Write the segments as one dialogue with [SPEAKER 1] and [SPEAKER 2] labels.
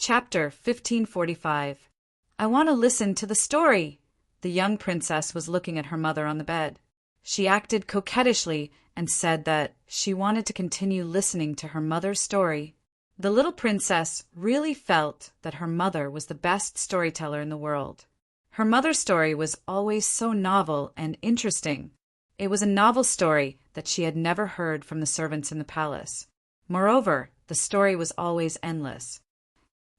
[SPEAKER 1] Chapter 1545. I want to listen to the story. The young princess was looking at her mother on the bed. She acted coquettishly and said that she wanted to continue listening to her mother's story. The little princess really felt that her mother was the best storyteller in the world. Her mother's story was always so novel and interesting. It was a novel story that she had never heard from the servants in the palace. Moreover, the story was always endless.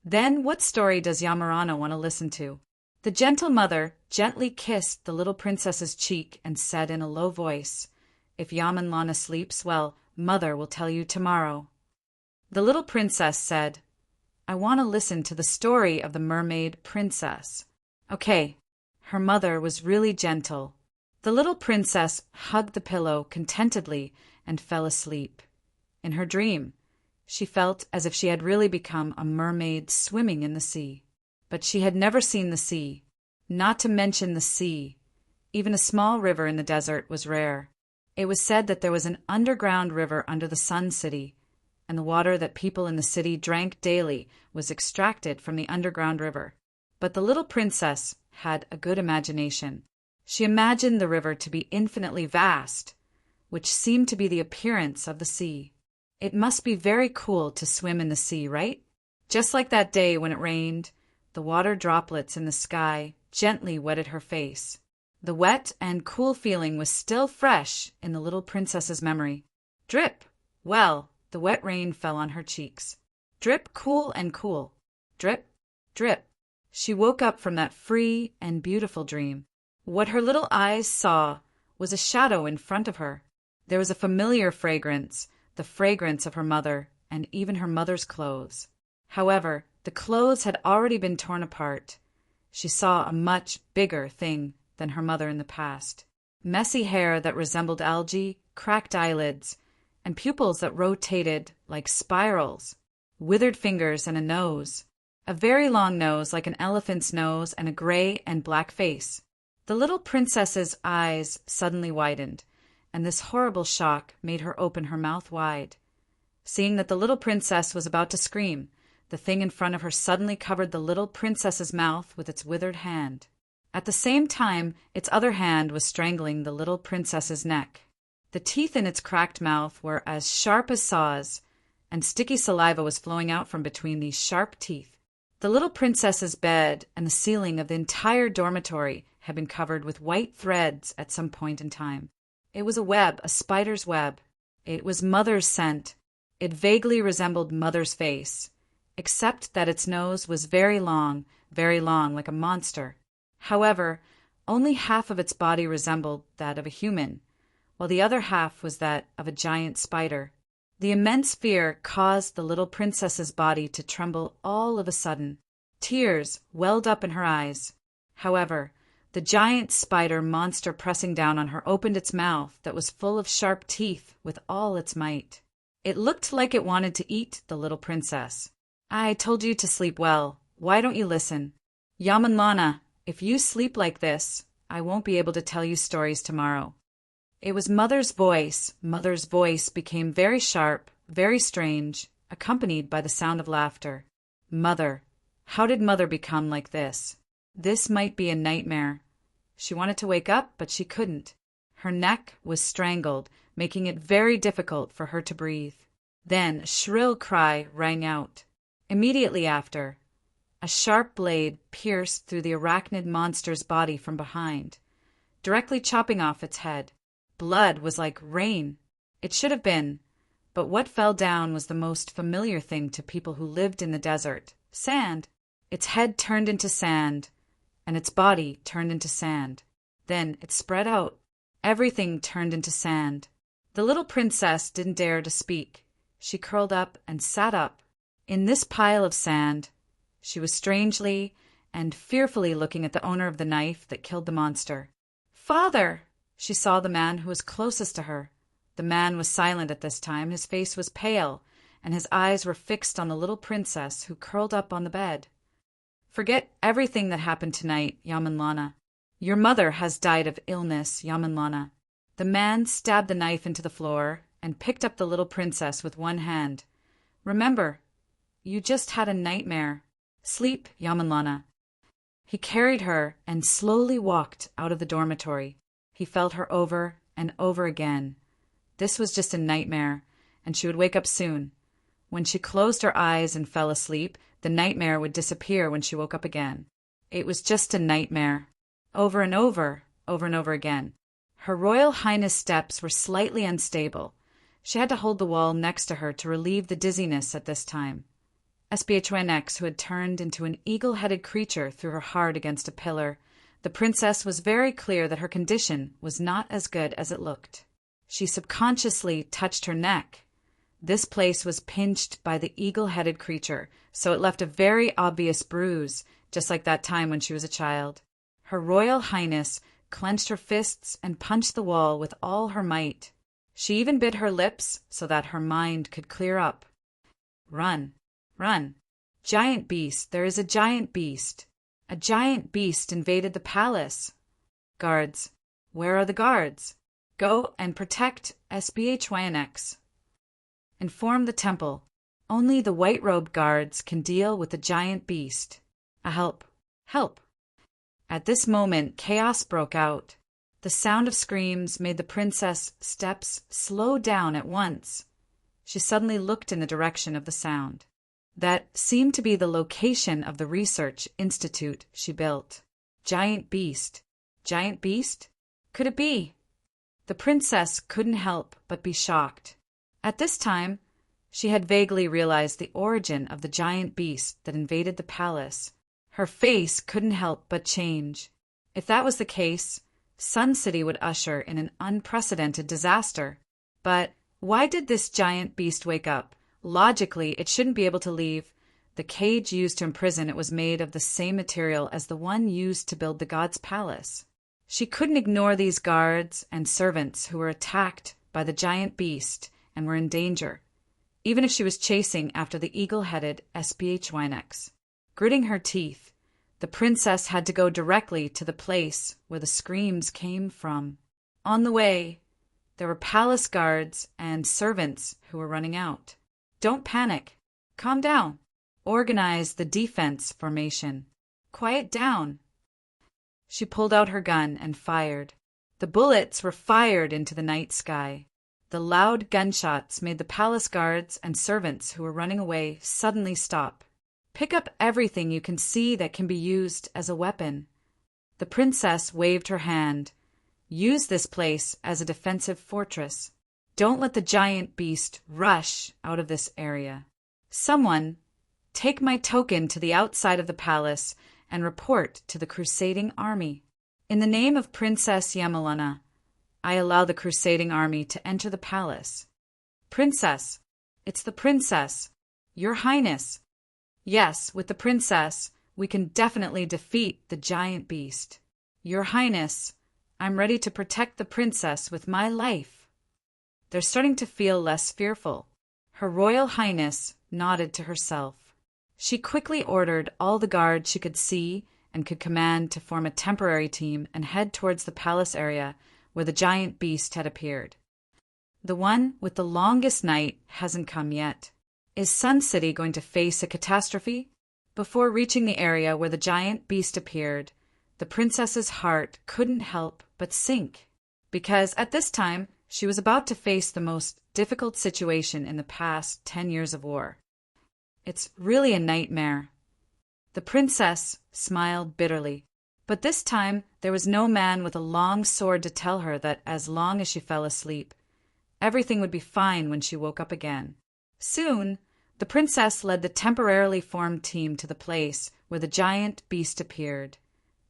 [SPEAKER 1] Then what story does Yamarana want to listen to? The gentle mother gently kissed the little princess's cheek and said in a low voice, "If Yamanlana sleeps, well, mother will tell you tomorrow." The little princess said, "I want to listen to the story of the mermaid princess." Okay. Her mother was really gentle. The little princess hugged the pillow contentedly and fell asleep. In her dream, she felt as if she had really become a mermaid swimming in the sea. But she had never seen the sea, not to mention the sea. Even a small river in the desert was rare. It was said that there was an underground river under the Sun City, and the water that people in the city drank daily was extracted from the underground river. But the little princess had a good imagination. She imagined the river to be infinitely vast, which seemed to be the appearance of the sea. It must be very cool to swim in the sea, right? Just like that day when it rained, the water droplets in the sky gently wetted her face. The wet and cool feeling was still fresh in the little princess's memory. Drip! Well, the wet rain fell on her cheeks. Drip, cool and cool. Drip, drip. She woke up from that free and beautiful dream. What her little eyes saw was a shadow in front of her. There was a familiar fragrance, the fragrance of her mother, and even her mother's clothes. However, the clothes had already been torn apart. She saw a much bigger thing than her mother in the past. Messy hair that resembled algae, cracked eyelids, and pupils that rotated like spirals, withered fingers and a nose. A very long nose like an elephant's nose and a gray and black face. The little princess's eyes suddenly widened, and this horrible shock made her open her mouth wide. Seeing that the little princess was about to scream, the thing in front of her suddenly covered the little princess's mouth with its withered hand. At the same time, its other hand was strangling the little princess's neck. The teeth in its cracked mouth were as sharp as saws, and sticky saliva was flowing out from between these sharp teeth. The little princess's bed and the ceiling of the entire dormitory had been covered with white threads at some point in time. It was a web, a spider's web. It was Mother's scent. It vaguely resembled Mother's face, except that its nose was very long, like a monster. However, only half of its body resembled that of a human, while the other half was that of a giant spider. The immense fear caused the little princess's body to tremble all of a sudden. Tears welled up in her eyes. However, the giant spider monster pressing down on her opened its mouth that was full of sharp teeth with all its might. It looked like it wanted to eat the little princess. "I told you to sleep well. Why don't you listen? Yamanlana, if you sleep like this, I won't be able to tell you stories tomorrow." It was Mother's voice. Mother's voice became very sharp, very strange, accompanied by the sound of laughter. Mother. How did Mother become like this? This might be a nightmare. She wanted to wake up, but she couldn't. Her neck was strangled, making it very difficult for her to breathe. Then a shrill cry rang out. Immediately after, a sharp blade pierced through the arachnid monster's body from behind, directly chopping off its head. Blood was like rain. It should have been, but what fell down was the most familiar thing to people who lived in the desert: sand. Its head turned into sand, and its body turned into sand. Then it spread out. Everything turned into sand. The little princess didn't dare to speak. She curled up and sat up. In this pile of sand, she was strangely and fearfully looking at the owner of the knife that killed the monster. "Father!" She saw the man who was closest to her. The man was silent at this time. His face was pale, and his eyes were fixed on the little princess who curled up on the bed. "Forget everything that happened tonight, Yamanlana. Your mother has died of illness, Yamanlana." The man stabbed the knife into the floor and picked up the little princess with one hand. "Remember, you just had a nightmare. Sleep, Yamanlana. He carried her and slowly walked out of the dormitory. He felt her over and over again. This was just a nightmare, and she would wake up soon. When she closed her eyes and fell asleep, the nightmare would disappear when she woke up again. It was just a nightmare. Over and over and over again. Her Royal Highness' steps were slightly unstable. She had to hold the wall next to her to relieve the dizziness at this time. SBHYNX, who had turned into an eagle-headed creature, threw her hard against a pillar. The princess was very clear that her condition was not as good as it looked. She subconsciously touched her neck. This place was pinched by the eagle-headed creature, so it left a very obvious bruise, just like that time when she was a child. Her Royal Highness clenched her fists and punched the wall with all her might. She even bit her lips so that her mind could clear up. Run. Run. Giant beast, there is a giant beast. A giant beast invaded the palace. Guards. Where are the guards? Go and protect SBHYNX. Inform the temple. Only the white-robed guards can deal with the giant beast. Help. Help. At this moment, chaos broke out. The sound of screams made the princess' steps slow down at once. She suddenly looked in the direction of the sound. That seemed to be the location of the research institute she built. Giant beast. Giant beast? Could it be? The princess couldn't help but be shocked. At this time, she had vaguely realized the origin of the giant beast that invaded the palace. Her face couldn't help but change. If that was the case, Sun City would usher in an unprecedented disaster. But why did this giant beast wake up? Logically, it shouldn't be able to leave. The cage used to imprison it was made of the same material as the one used to build the god's palace. She couldn't ignore these guards and servants who were attacked by the giant beast and were in danger, even if she was chasing after the eagle-headed SBHYNX. Gritting her teeth, the princess had to go directly to the place where the screams came from. On the way, there were palace guards and servants who were running out. Don't panic. Calm down. Organize the defense formation. Quiet down. She pulled out her gun and fired. The bullets were fired into the night sky. The loud gunshots made the palace guards and servants who were running away suddenly stop. Pick up everything you can see that can be used as a weapon. The princess waved her hand. Use this place as a defensive fortress. Don't let the giant beast rush out of this area. Someone, take my token to the outside of the palace and report to the crusading army. In the name of Princess Yamanlana, I allow the crusading army to enter the palace. Princess, it's the princess. Your Highness. Yes, with the princess, we can definitely defeat the giant beast. Your Highness, I'm ready to protect the princess with my life. They're starting to feel less fearful. Her Royal Highness nodded to herself. She quickly ordered all the guards she could see and could command to form a temporary team and head towards the palace area where the giant beast had appeared. The one with the longest night hasn't come yet. Is Sun City going to face a catastrophe? Before reaching the area where the giant beast appeared, the princess's heart couldn't help but sink, because at this time she was about to face the most difficult situation in the past 10 years of war. It's really a nightmare. The princess smiled bitterly, but this time there was no man with a long sword to tell her that as long as she fell asleep, everything would be fine when she woke up again. Soon, the princess led the temporarily formed team to the place where the giant beast appeared.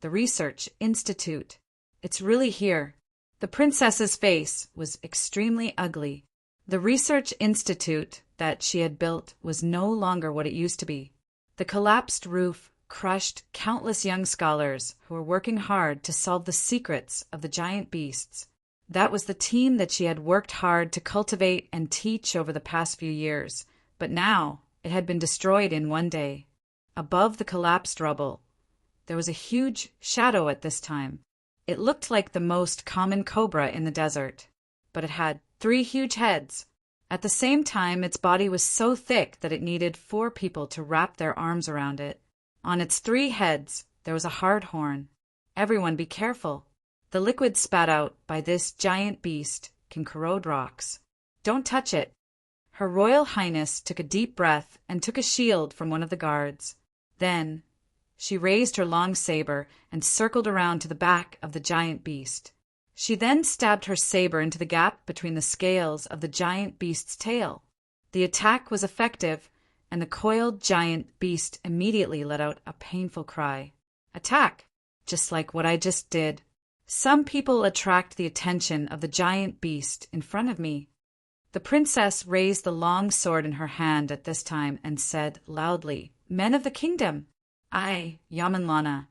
[SPEAKER 1] The Research Institute. It's really here. The princess's face was extremely ugly. The Research Institute that she had built was no longer what it used to be. The collapsed roof crushed countless young scholars who were working hard to solve the secrets of the giant beasts. That was the team that she had worked hard to cultivate and teach over the past few years, but now it had been destroyed in one day. Above the collapsed rubble, there was a huge shadow at this time. It looked like the most common cobra in the desert, but it had 3 huge heads. At the same time, its body was so thick that it needed 4 people to wrap their arms around it. On its 3 heads there was a hard horn. Everyone be careful. The liquid spat out by this giant beast can corrode rocks. Don't touch it. Her Royal Highness took a deep breath and took a shield from one of the guards. Then she raised her long saber and circled around to the back of the giant beast. She then stabbed her saber into the gap between the scales of the giant beast's tail. The attack was effective, and the coiled giant beast immediately let out a painful cry. Attack! Just like what I just did. Some people attract the attention of the giant beast in front of me. The princess raised the long sword in her hand at this time and said loudly, Men of the kingdom, I, Yamanlana,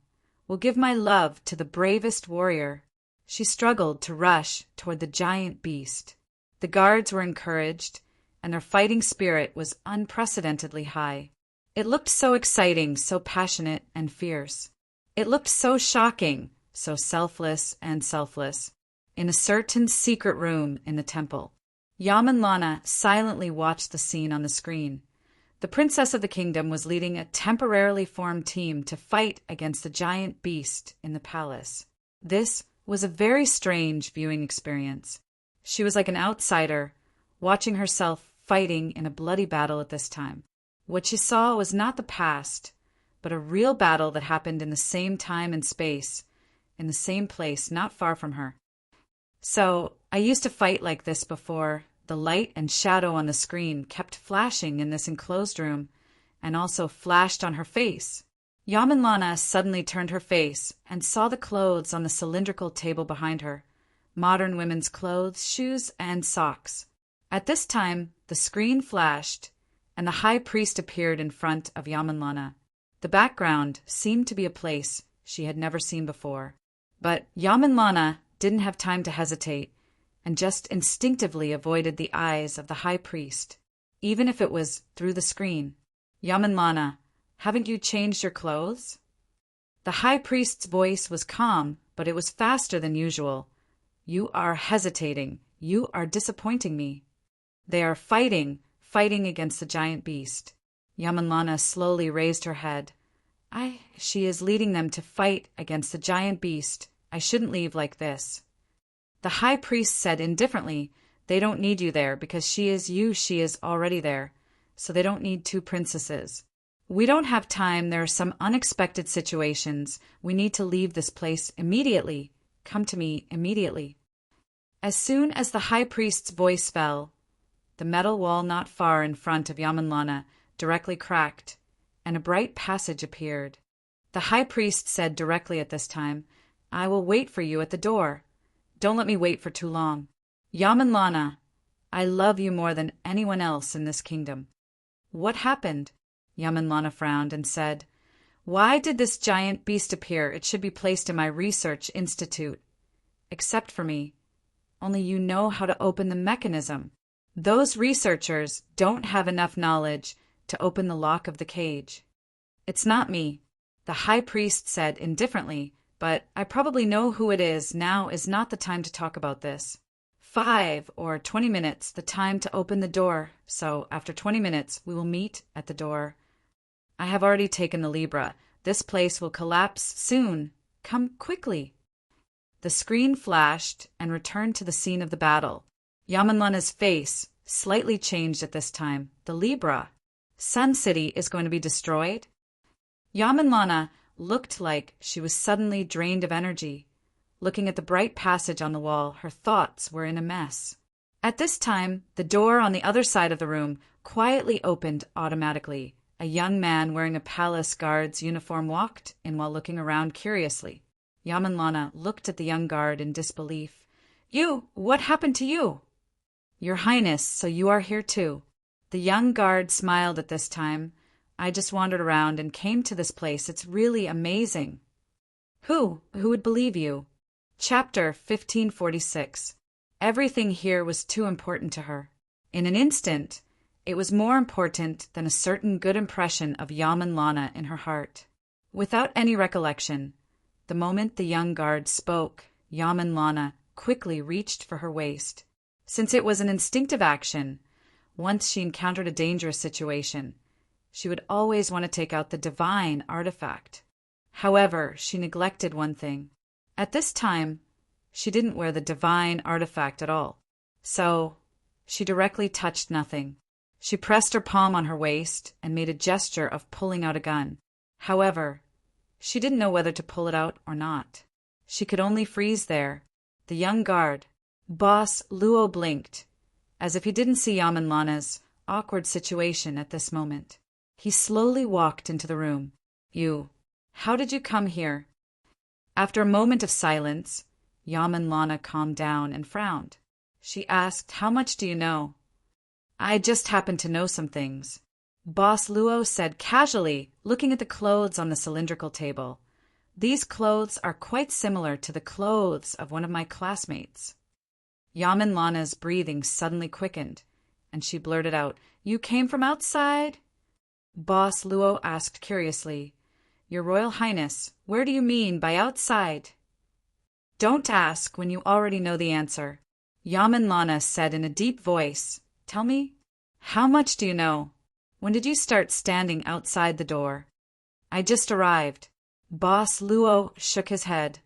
[SPEAKER 1] will give my love to the bravest warrior. She struggled to rush toward the giant beast. The guards were encouraged, and their fighting spirit was unprecedentedly high. It looked so exciting, so passionate and fierce. It looked so shocking, so selfless and selfless, in a certain secret room in the temple. Yamanlana silently watched the scene on the screen. The princess of the kingdom was leading a temporarily formed team to fight against the giant beast in the palace. This was a very strange viewing experience. She was like an outsider, watching herself fighting in a bloody battle at this time. What she saw was not the past, but a real battle that happened in the same time and space, in the same place not far from her. So, I used to fight like this before. The light and shadow on the screen kept flashing in this enclosed room, and also flashed on her face. Yamanlana suddenly turned her face and saw the clothes on the cylindrical table behind her. Modern women's clothes, shoes, and socks. At this time, the screen flashed, and the high priest appeared in front of Yamanlana. The background seemed to be a place she had never seen before. But Yamanlana didn't have time to hesitate, and just instinctively avoided the eyes of the high priest, even if it was through the screen. Yamanlana, haven't you changed your clothes? The high priest's voice was calm, but it was faster than usual. You are hesitating. You are disappointing me. They are fighting against the giant beast. Yamanlana slowly raised her head. She is leading them to fight against the giant beast. I shouldn't leave like this. The high priest said indifferently, They don't need you there because she is already there, so they don't need 2 princesses. We don't have time. There are some unexpected situations. We need to leave this place immediately. Come to me immediately. As soon as the high priest's voice fell, the metal wall not far in front of Yamanlana directly cracked, and a bright passage appeared. The high priest said directly at this time, I will wait for you at the door. Don't let me wait for too long. Yamanlana, I love you more than anyone else in this kingdom. What happened? Yamanlana frowned and said, Why did this giant beast appear? It should be placed in my research institute. Except for me. Only you know how to open the mechanism. Those researchers don't have enough knowledge to open the lock of the cage. It's not me, the high priest said indifferently, but I probably know who it is. Now is not the time to talk about this. 5 or 20 minutes, the time to open the door. So after 20 minutes, we will meet at the door. I have already taken the Libra. This place will collapse soon. Come quickly. The screen flashed and returned to the scene of the battle. Yamanlana's face slightly changed at this time. The Libra. Sun City is going to be destroyed? Yamanlana looked like she was suddenly drained of energy. Looking at the bright passage on the wall, her thoughts were in a mess. At this time, the door on the other side of the room quietly opened automatically. A young man wearing a palace guard's uniform walked in while looking around curiously. Yamanlana looked at the young guard in disbelief. What happened to you? Your Highness, so you are here too. The young guard smiled at this time. I just wandered around and came to this place. It's really amazing. Who would believe you? Chapter 1546. Everything here was too important to her. In an instant, it was more important than a certain good impression of Yamanlana in her heart. Without any recollection, the moment the young guard spoke, Yamanlana quickly reached for her waist. Since it was an instinctive action, once she encountered a dangerous situation, She would always want to take out the divine artifact. However, she neglected one thing. At this time, she didn't wear the divine artifact at all. So, she directly touched nothing. She pressed her palm on her waist and made a gesture of pulling out a gun. However, she didn't know whether to pull it out or not. She could only freeze there. The young guard, Boss Luo, blinked, as if he didn't see Yamanlana's awkward situation at this moment. He slowly walked into the room. How did you come here? After a moment of silence, Yamanlana calmed down and frowned. She asked, how much do you know? I just happen to know some things, Boss Luo said casually, looking at the clothes on the cylindrical table. These clothes are quite similar to the clothes of one of my classmates. Yamanlana's breathing suddenly quickened, and she blurted out, You came from outside? Boss Luo asked curiously, Your Royal Highness, where do you mean by outside? Don't ask when you already know the answer. Yamanlana said in a deep voice, Tell me, how much do you know? When did you start standing outside the door? I just arrived. Boss Luo shook his head.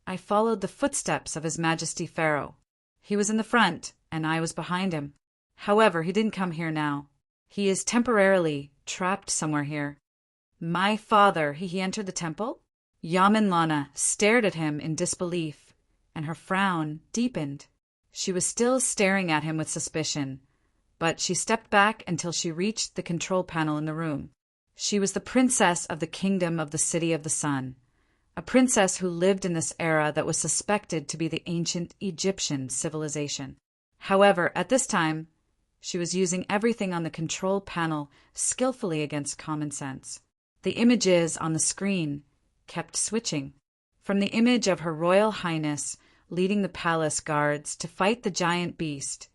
[SPEAKER 1] I followed the footsteps of His Majesty Pharaoh. He was in the front, and I was behind him. However, he didn't come here now. He is temporarily trapped somewhere here. My father, he entered the temple? Yamanlana stared at him in disbelief, and her frown deepened. She was still staring at him with suspicion, but she stepped back until she reached the control panel in the room. She was the princess of the kingdom of the City of the Sun, a princess who lived in this era that was suspected to be the ancient Egyptian civilization. However, at this time, she was using everything on the control panel skillfully against common sense. The images on the screen kept switching. From the image of Her Royal Highness leading the palace guards to fight the giant beast,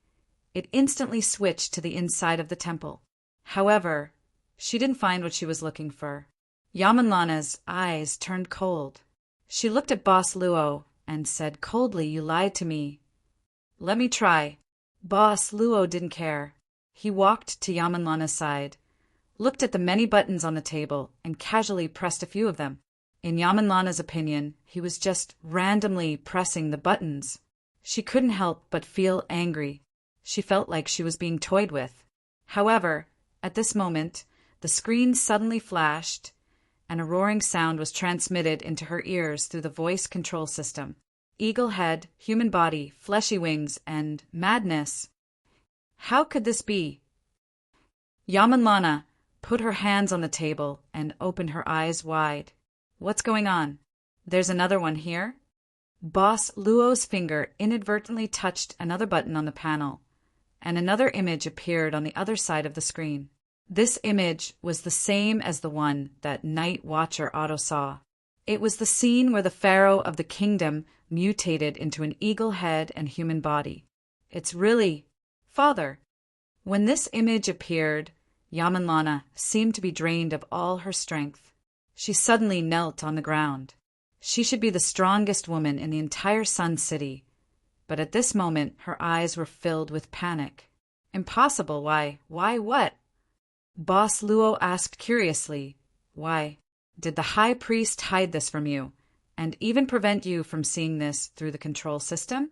[SPEAKER 1] it instantly switched to the inside of the temple. However, she didn't find what she was looking for. Yamanlana's eyes turned cold. She looked at Boss Luo and said coldly, You lied to me. Let me try. Boss Luo didn't care. He walked to Yamanlana's side, looked at the many buttons on the table, and casually pressed a few of them. In Yamanlana's opinion, he was just randomly pressing the buttons. She couldn't help but feel angry. She felt like she was being toyed with. However, at this moment, the screen suddenly flashed, and a roaring sound was transmitted into her ears through the voice control system. Eagle head, human body, fleshy wings, and madness. How could this be? Yamanlana put her hands on the table and opened her eyes wide. What's going on? There's another one here? Boss Luo's finger inadvertently touched another button on the panel, and another image appeared on the other side of the screen. This image was the same as the one that Night Watcher Otto saw. It was the scene where the pharaoh of the kingdom mutated into an eagle head and human body. It's really Father. When this image appeared, Yamanlana seemed to be drained of all her strength. She suddenly knelt on the ground. She should be the strongest woman in the entire Sun City, but at this moment her eyes were filled with panic. Impossible, why what? Boss Luo asked curiously, Why? Did the high priest hide this from you, and even prevent you from seeing this through the control system?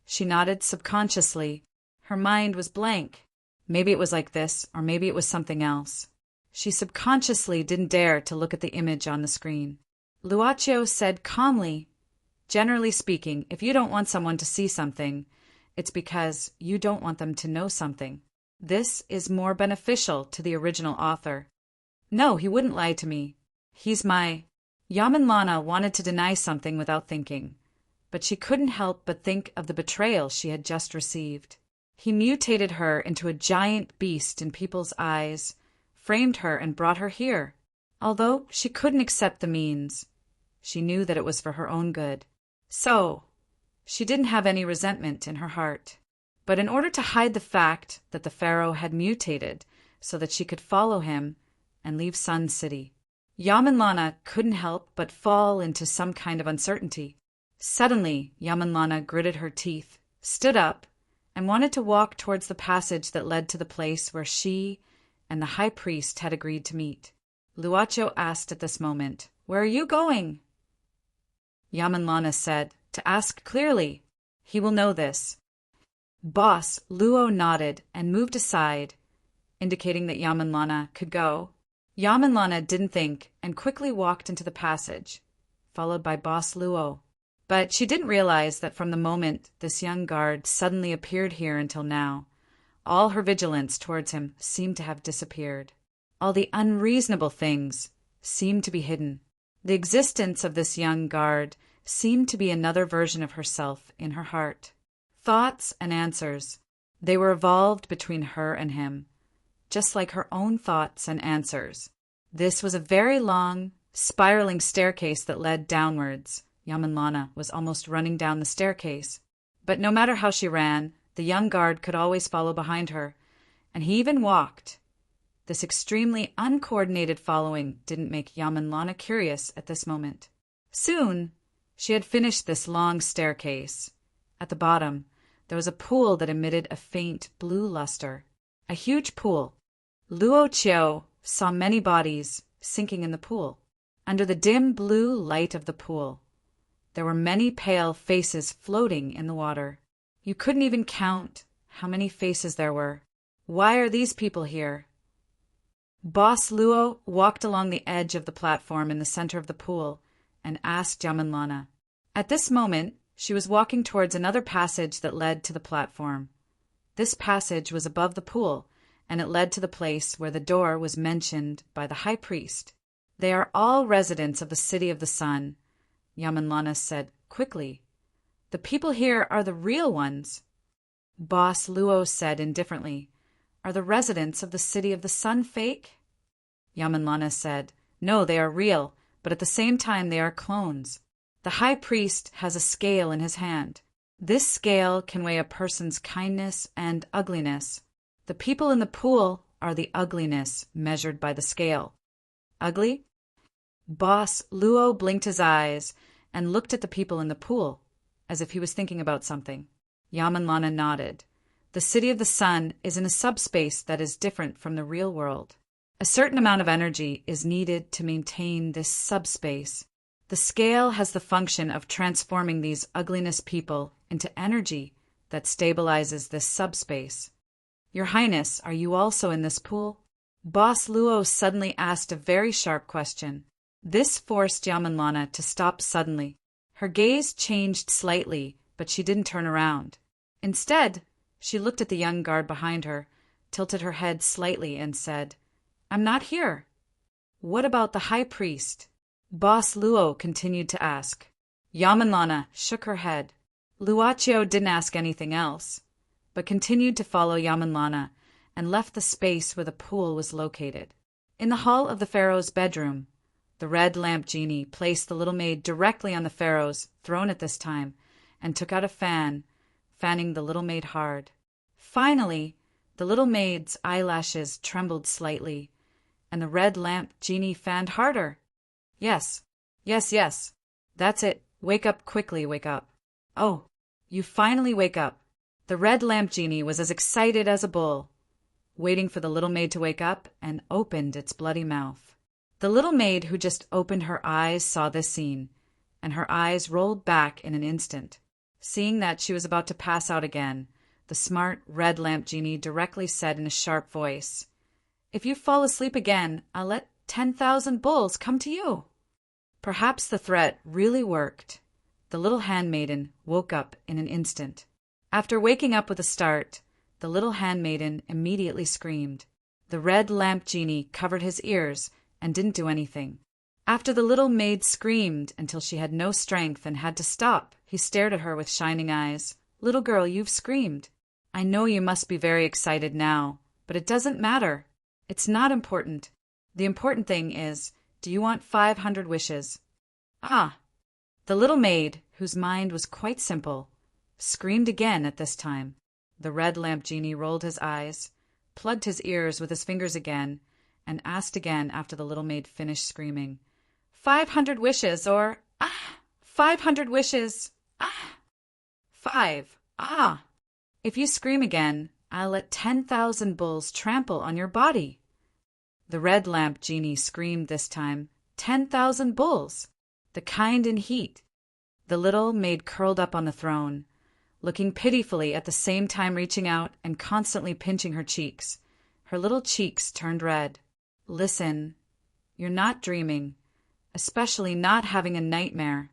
[SPEAKER 1] She nodded subconsciously. Her mind was blank. Maybe it was like this, or maybe it was something else. She subconsciously didn't dare to look at the image on the screen. Luaccio said calmly, Generally speaking, if you don't want someone to see something, it's because you don't want them to know something. This is more beneficial to the original author. No, he wouldn't lie to me. He's my... Yamanlana wanted to deny something without thinking, but she couldn't help but think of the betrayal she had just received. He mutated her into a giant beast in people's eyes, framed her and brought her here. Although she couldn't accept the means, she knew that it was for her own good. So, she didn't have any resentment in her heart. But in order to hide the fact that the pharaoh had mutated so that she could follow him and leave Sun City, Yamanlana couldn't help but fall into some kind of uncertainty. Suddenly, Yamanlana gritted her teeth, stood up, and wanted to walk towards the passage that led to the place where she and the high priest had agreed to meet. Luocho asked at this moment, "Where are you going?" Yamanlana said, "To ask clearly. He will know this." Boss Luo nodded and moved aside, indicating that Yamanlana could go. Yamanlana didn't think and quickly walked into the passage, followed by Boss Luo. But she didn't realize that from the moment this young guard suddenly appeared here until now, all her vigilance towards him seemed to have disappeared. All the unreasonable things seemed to be hidden. The existence of this young guard seemed to be another version of herself in her heart. Thoughts and answers, they were evolved between her and him, just like her own thoughts and answers. This was a very long, spiraling staircase that led downwards. Yamanlana was almost running down the staircase. But no matter how she ran, the young guard could always follow behind her, and he even walked. This extremely uncoordinated following didn't make Yamanlana curious at this moment. Soon, she had finished this long staircase. At the bottom, there was a pool that emitted a faint blue luster. A huge pool. Luo Qiao saw many bodies sinking in the pool. Under the dim blue light of the pool, there were many pale faces floating in the water. You couldn't even count how many faces there were. Why are these people here? Boss Luo walked along the edge of the platform in the center of the pool and asked Yamanlana. At this moment, she was walking towards another passage that led to the platform. This passage was above the pool, and it led to the place where the door was mentioned by the high priest. "They are all residents of the City of the Sun," Yamanlana said quickly. "The people here are the real ones." Boss Luo said indifferently, "Are the residents of the City of the Sun fake?" Yamanlana said, "No, they are real, but at the same time they are clones. The high priest has a scale in his hand. This scale can weigh a person's kindness and ugliness. The people in the pool are the ugliness measured by the scale." "Ugly?" Boss Luo blinked his eyes and looked at the people in the pool, as if he was thinking about something. Yamanlana nodded. The City of the Sun is in a subspace that is different from the real world. A certain amount of energy is needed to maintain this subspace. The scale has the function of transforming these ugliness people into energy that stabilizes this subspace. "Your Highness, are you also in this pool?" Boss Luo suddenly asked a very sharp question. This forced Yamanlana to stop suddenly. Her gaze changed slightly, but she didn't turn around. Instead, she looked at the young guard behind her, tilted her head slightly, and said, "I'm not here." "What about the high priest?" Boss Luo continued to ask. Yamanlana shook her head. Luocho didn't ask anything else, but continued to follow Yamanlana and left the space where the pool was located. In the hall of the pharaoh's bedroom, the red lamp genie placed the little maid directly on the pharaoh's throne at this time and took out a fan, fanning the little maid hard. Finally, the little maid's eyelashes trembled slightly, and the red lamp genie fanned harder. "Yes, yes, yes. That's it. Wake up quickly, wake up." "Oh, you finally wake up." The red lamp genie was as excited as a bull, waiting for the little maid to wake up, and opened its bloody mouth. The little maid who just opened her eyes saw this scene, and her eyes rolled back in an instant. Seeing that she was about to pass out again, the smart red lamp genie directly said in a sharp voice, "If you fall asleep again, I'll let 10,000 bulls come to you." Perhaps the threat really worked. The little handmaiden woke up in an instant. After waking up with a start, the little handmaiden immediately screamed. The red lamp genie covered his ears and didn't do anything. After the little maid screamed until she had no strength and had to stop, he stared at her with shining eyes. "Little girl, you've screamed. I know you must be very excited now, but it doesn't matter. It's not important. The important thing is, do you want 500 wishes?" "Ah!" The little maid, whose mind was quite simple, screamed again at this time. The red lamp genie rolled his eyes, plugged his ears with his fingers again, and asked again after the little maid finished screaming, 500 wishes, or 500 wishes, 5, If you scream again, I'll let 10,000 bulls trample on your body." The red lamp genie screamed this time, 10,000 bulls! The kind in heat. The little maid curled up on the throne, looking pitifully at the same time reaching out and constantly pinching her cheeks. Her little cheeks turned red. Listen, you're not dreaming, especially not having a nightmare.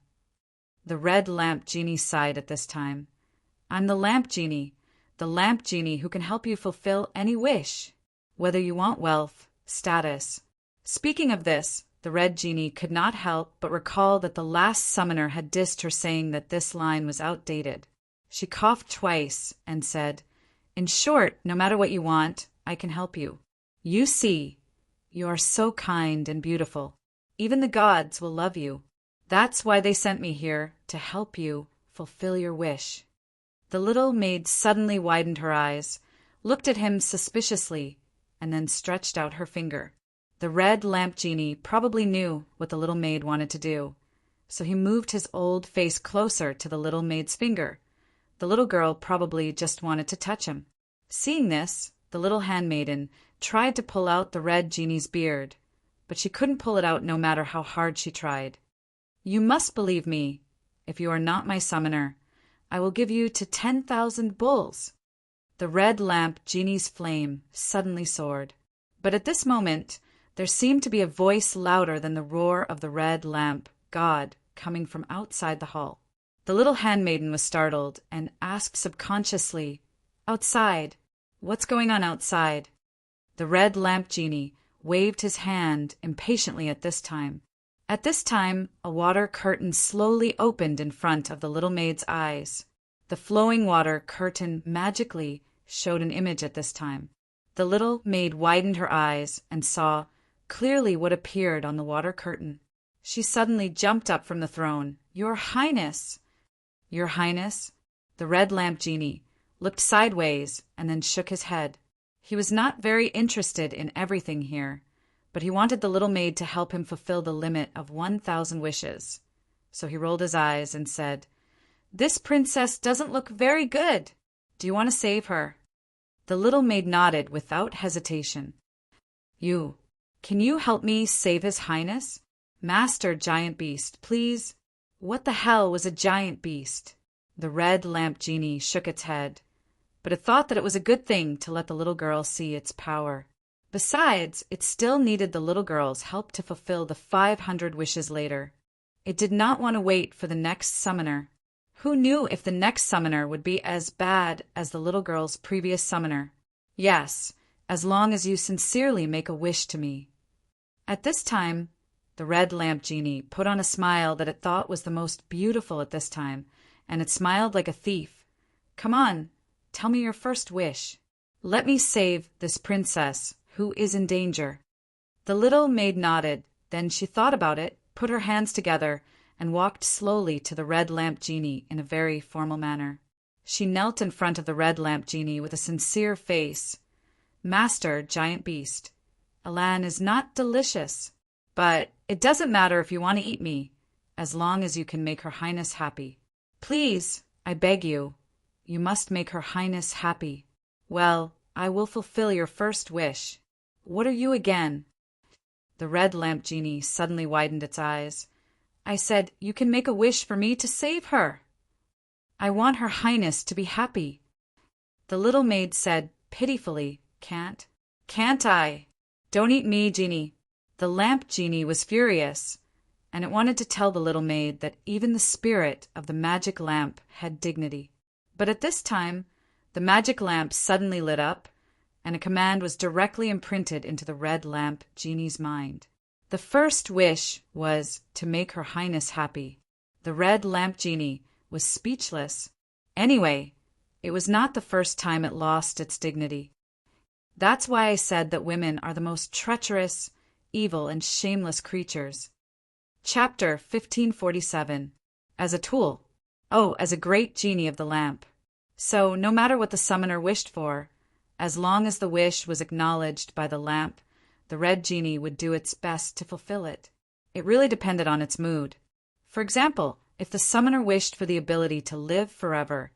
[SPEAKER 1] The red lamp genie sighed at this time. I'm the lamp genie who can help you fulfill any wish, whether you want wealth, status. Speaking of this, the red genie could not help but recall that the last summoner had dissed her, saying that this line was outdated. She coughed twice and said, In short, no matter what you want, I can help you. You see, you are so kind and beautiful. Even the gods will love you. That's why they sent me here, to help you fulfill your wish. The little maid suddenly widened her eyes, looked at him suspiciously, and then stretched out her finger. The red lamp genie probably knew what the little maid wanted to do, so he moved his old face closer to the little maid's finger. The little girl probably just wanted to touch him. Seeing this, the little handmaiden tried to pull out the red genie's beard, but she couldn't pull it out no matter how hard she tried. You must believe me. If you are not my summoner, I will give you to 10,000 bulls. The red lamp genie's flame suddenly soared. But at this moment, there seemed to be a voice louder than the roar of the red lamp god coming from outside the hall. The little handmaiden was startled and asked subconsciously, Outside? What's going on outside? The red lamp genie waved his hand impatiently at this time. At this time, a water curtain slowly opened in front of the little maid's eyes. The flowing water curtain magically showed an image at this time. The little maid widened her eyes and saw clearly what appeared on the water curtain. She suddenly jumped up from the throne. Your Highness! Your Highness? The red lamp genie looked sideways and then shook his head. He was not very interested in everything here, but he wanted the little maid to help him fulfill the limit of 1,000 wishes. So he rolled his eyes and said, This princess doesn't look very good. Do you want to save her? The little maid nodded without hesitation. Can you help me save His Highness? Master Giant Beast, please. What the hell was a giant beast? The red lamp genie shook its head, but it thought that it was a good thing to let the little girl see its power. Besides, it still needed the little girl's help to fulfill the 500 wishes later. It did not want to wait for the next summoner. Who knew if the next summoner would be as bad as the little girl's previous summoner? Yes, as long as you sincerely make a wish to me. At this time, the red lamp genie put on a smile that it thought was the most beautiful at this time, and it smiled like a thief. Come on, tell me your first wish. Let me save this princess who is in danger. The little maid nodded, then she thought about it, put her hands together, and walked slowly to the red lamp genie in a very formal manner. She knelt in front of the red lamp genie with a sincere face. Master Giant Beast, Alan is not delicious, but it doesn't matter if you want to eat me, as long as you can make Her Highness happy. Please, I beg you, you must make Her Highness happy. Well, I will fulfill your first wish. What are you again? The red lamp genie suddenly widened its eyes. I said, you can make a wish for me to save her. I want Her Highness to be happy. The little maid said pitifully, Can't I? Don't eat me, genie. The lamp genie was furious, and it wanted to tell the little maid that even the spirit of the magic lamp had dignity. But at this time, the magic lamp suddenly lit up, and a command was directly imprinted into the red lamp genie's mind. The first wish was to make Her Highness happy. The red lamp genie was speechless. Anyway, it was not the first time it lost its dignity. That's why I said that women are the most treacherous, evil, and shameless creatures. Chapter 1547. As a tool. Oh, as a great genie of the lamp. So, no matter what the summoner wished for, as long as the wish was acknowledged by the lamp, the red genie would do its best to fulfill it. It really depended on its mood. For example, if the summoner wished for the ability to live forever,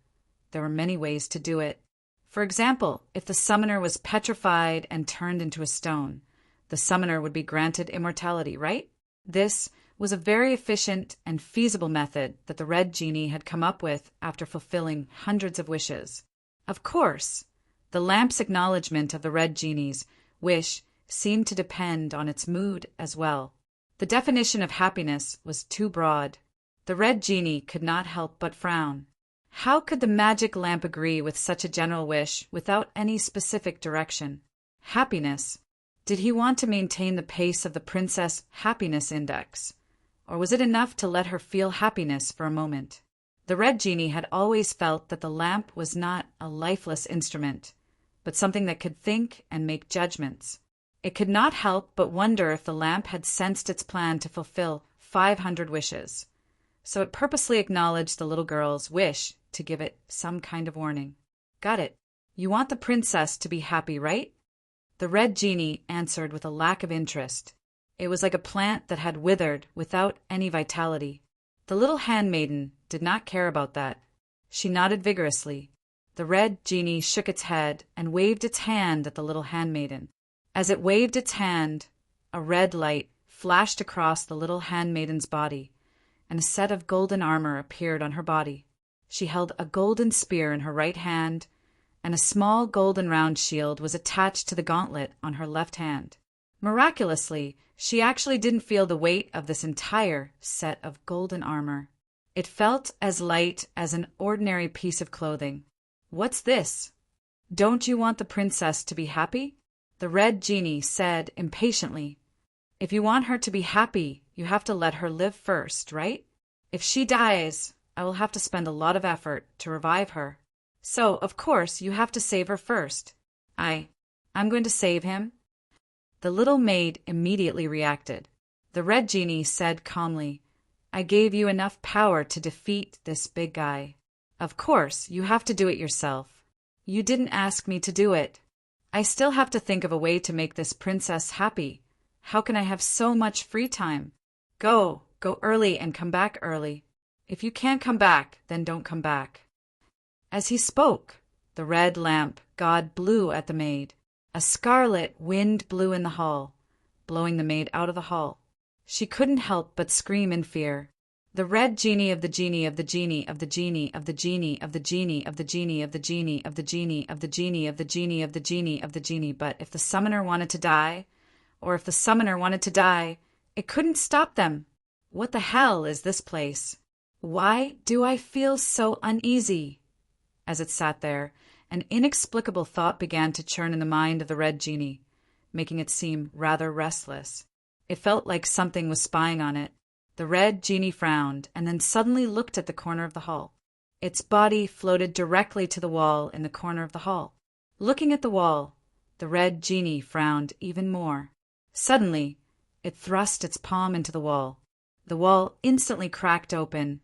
[SPEAKER 1] there were many ways to do it. For example, if the summoner was petrified and turned into a stone, the summoner would be granted immortality, right? This was a very efficient and feasible method that the Red Genie had come up with after fulfilling hundreds of wishes. Of course, the lamp's acknowledgement of the Red Genie's wish seemed to depend on its mood as well. The definition of happiness was too broad. The Red Genie could not help but frown. How could the magic lamp agree with such a general wish without any specific direction? Happiness. Did he want to maintain the pace of the Princess Happiness Index? Or was it enough to let her feel happiness for a moment? The Red Genie had always felt that the lamp was not a lifeless instrument, but something that could think and make judgments. It could not help but wonder if the lamp had sensed its plan to fulfill 500 wishes. So it purposely acknowledged the little girl's wish to give it some kind of warning. Got it. You want the princess to be happy, right? The Red Genie answered with a lack of interest. It was like a plant that had withered without any vitality. The little handmaiden did not care about that. She nodded vigorously. The Red Genie shook its head and waved its hand at the little handmaiden. As it waved its hand, a red light flashed across the little handmaiden's body, and a set of golden armor appeared on her body. She held a golden spear in her right hand, and a small golden round shield was attached to the gauntlet on her left hand. Miraculously, she actually didn't feel the weight of this entire set of golden armor. It felt as light as an ordinary piece of clothing. What's this? Don't you want the princess to be happy? The Red Genie said impatiently. If you want her to be happy, you have to let her live first, right? If she dies, I will have to spend a lot of effort to revive her. So, of course, you have to save her first. I'm going to save him. The little maid immediately reacted. The Red Genie said calmly, I gave you enough power to defeat this big guy. Of course, you have to do it yourself. You didn't ask me to do it. I still have to think of a way to make this princess happy. How can I have so much free time? Go early and come back early. If you can't come back, then don't come back. As he spoke, the red lamp god blew at the maid. A scarlet wind blew in the hall, blowing the maid out of the hall. She couldn't help but scream in fear. The Red Genie of the Genie of the Genie of the Genie of the Genie of the Genie of the Genie of the Genie of the Genie of the Genie of the Genie of the Genie of the Genie. But if the summoner wanted to die, it couldn't stop them. What the hell is this place? Why do I feel so uneasy? As it sat there, an inexplicable thought began to churn in the mind of the Red Genie, making it seem rather restless. It felt like something was spying on it. The Red Genie frowned and then suddenly looked at the corner of the hall. Its body floated directly to the wall in the corner of the hall. Looking at the wall, the Red Genie frowned even more. Suddenly, it thrust its palm into the wall. The wall instantly cracked open,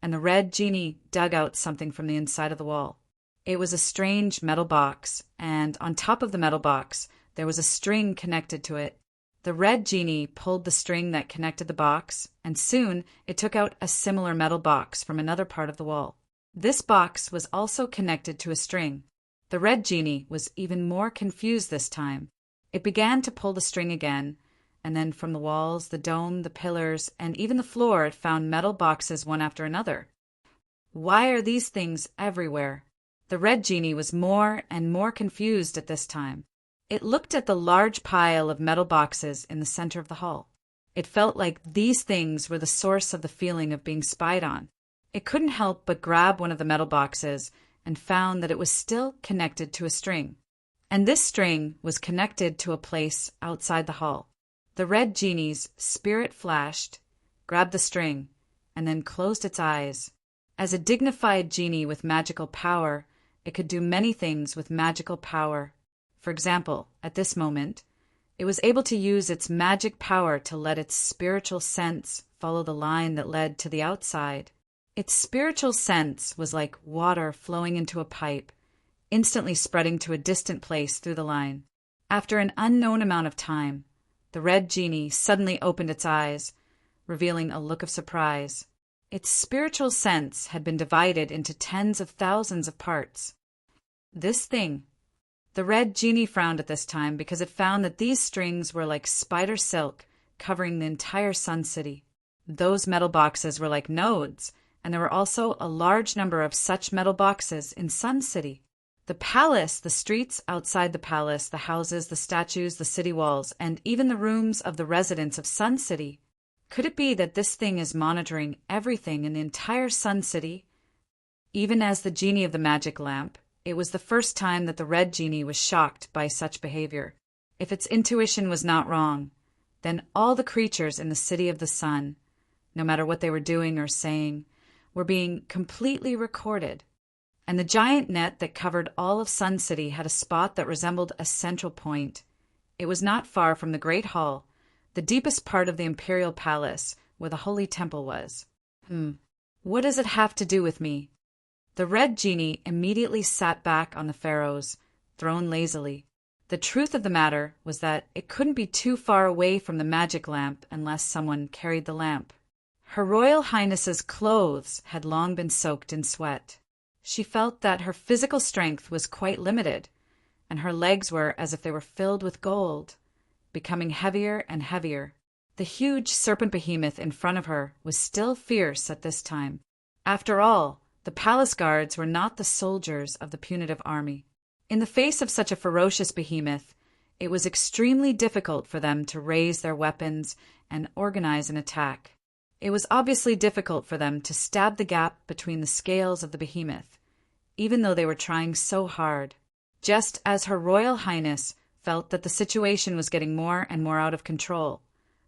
[SPEAKER 1] and the Red Genie dug out something from the inside of the wall. It was a strange metal box, and on top of the metal box, there was a string connected to it. The Red Genie pulled the string that connected the box, and soon it took out a similar metal box from another part of the wall. This box was also connected to a string. The Red Genie was even more confused this time. It began to pull the string again, and then from the walls, the dome, the pillars, and even the floor it found metal boxes one after another. Why are these things everywhere? The Red Genie was more and more confused at this time. It looked at the large pile of metal boxes in the center of the hall. It felt like these things were the source of the feeling of being spied on. It couldn't help but grab one of the metal boxes and found that it was still connected to a string. And this string was connected to a place outside the hall. The Red Genie's spirit flashed, grabbed the string, and then closed its eyes. As a dignified genie with magical power, it could do many things with magical power. For example, at this moment, it was able to use its magic power to let its spiritual sense follow the line that led to the outside. Its spiritual sense was like water flowing into a pipe, instantly spreading to a distant place through the line. After an unknown amount of time, the Red Genie suddenly opened its eyes, revealing a look of surprise. Its spiritual sense had been divided into tens of thousands of parts. This thing, The red genie frowned at this time because it found that these strings were like spider silk covering the entire Sun City. Those metal boxes were like nodes, and there were also a large number of such metal boxes in Sun City. The palace, the streets outside the palace, the houses, the statues, the city walls, and even the rooms of the residents of Sun City. Could it be that this thing is monitoring everything in the entire Sun City? Even as the genie of the magic lamp, it was the first time that the red genie was shocked by such behavior. If its intuition was not wrong, then all the creatures in the City of the Sun, no matter what they were doing or saying, were being completely recorded. And the giant net that covered all of Sun City had a spot that resembled a central point. It was not far from the Great Hall, the deepest part of the Imperial Palace, where the Holy Temple was. What does it have to do with me? The red genie immediately sat back on the Pharaoh's throne lazily. The truth of the matter was that it couldn't be too far away from the magic lamp unless someone carried the lamp. Her Royal Highness's clothes had long been soaked in sweat. She felt that her physical strength was quite limited, and her legs were as if they were filled with gold, becoming heavier and heavier. The huge serpent behemoth in front of her was still fierce at this time. After all, the palace guards were not the soldiers of the punitive army. In the face of such a ferocious behemoth, it was extremely difficult for them to raise their weapons and organize an attack. It was obviously difficult for them to stab the gap between the scales of the behemoth, even though they were trying so hard. Just as Her Royal Highness felt that the situation was getting more and more out of control,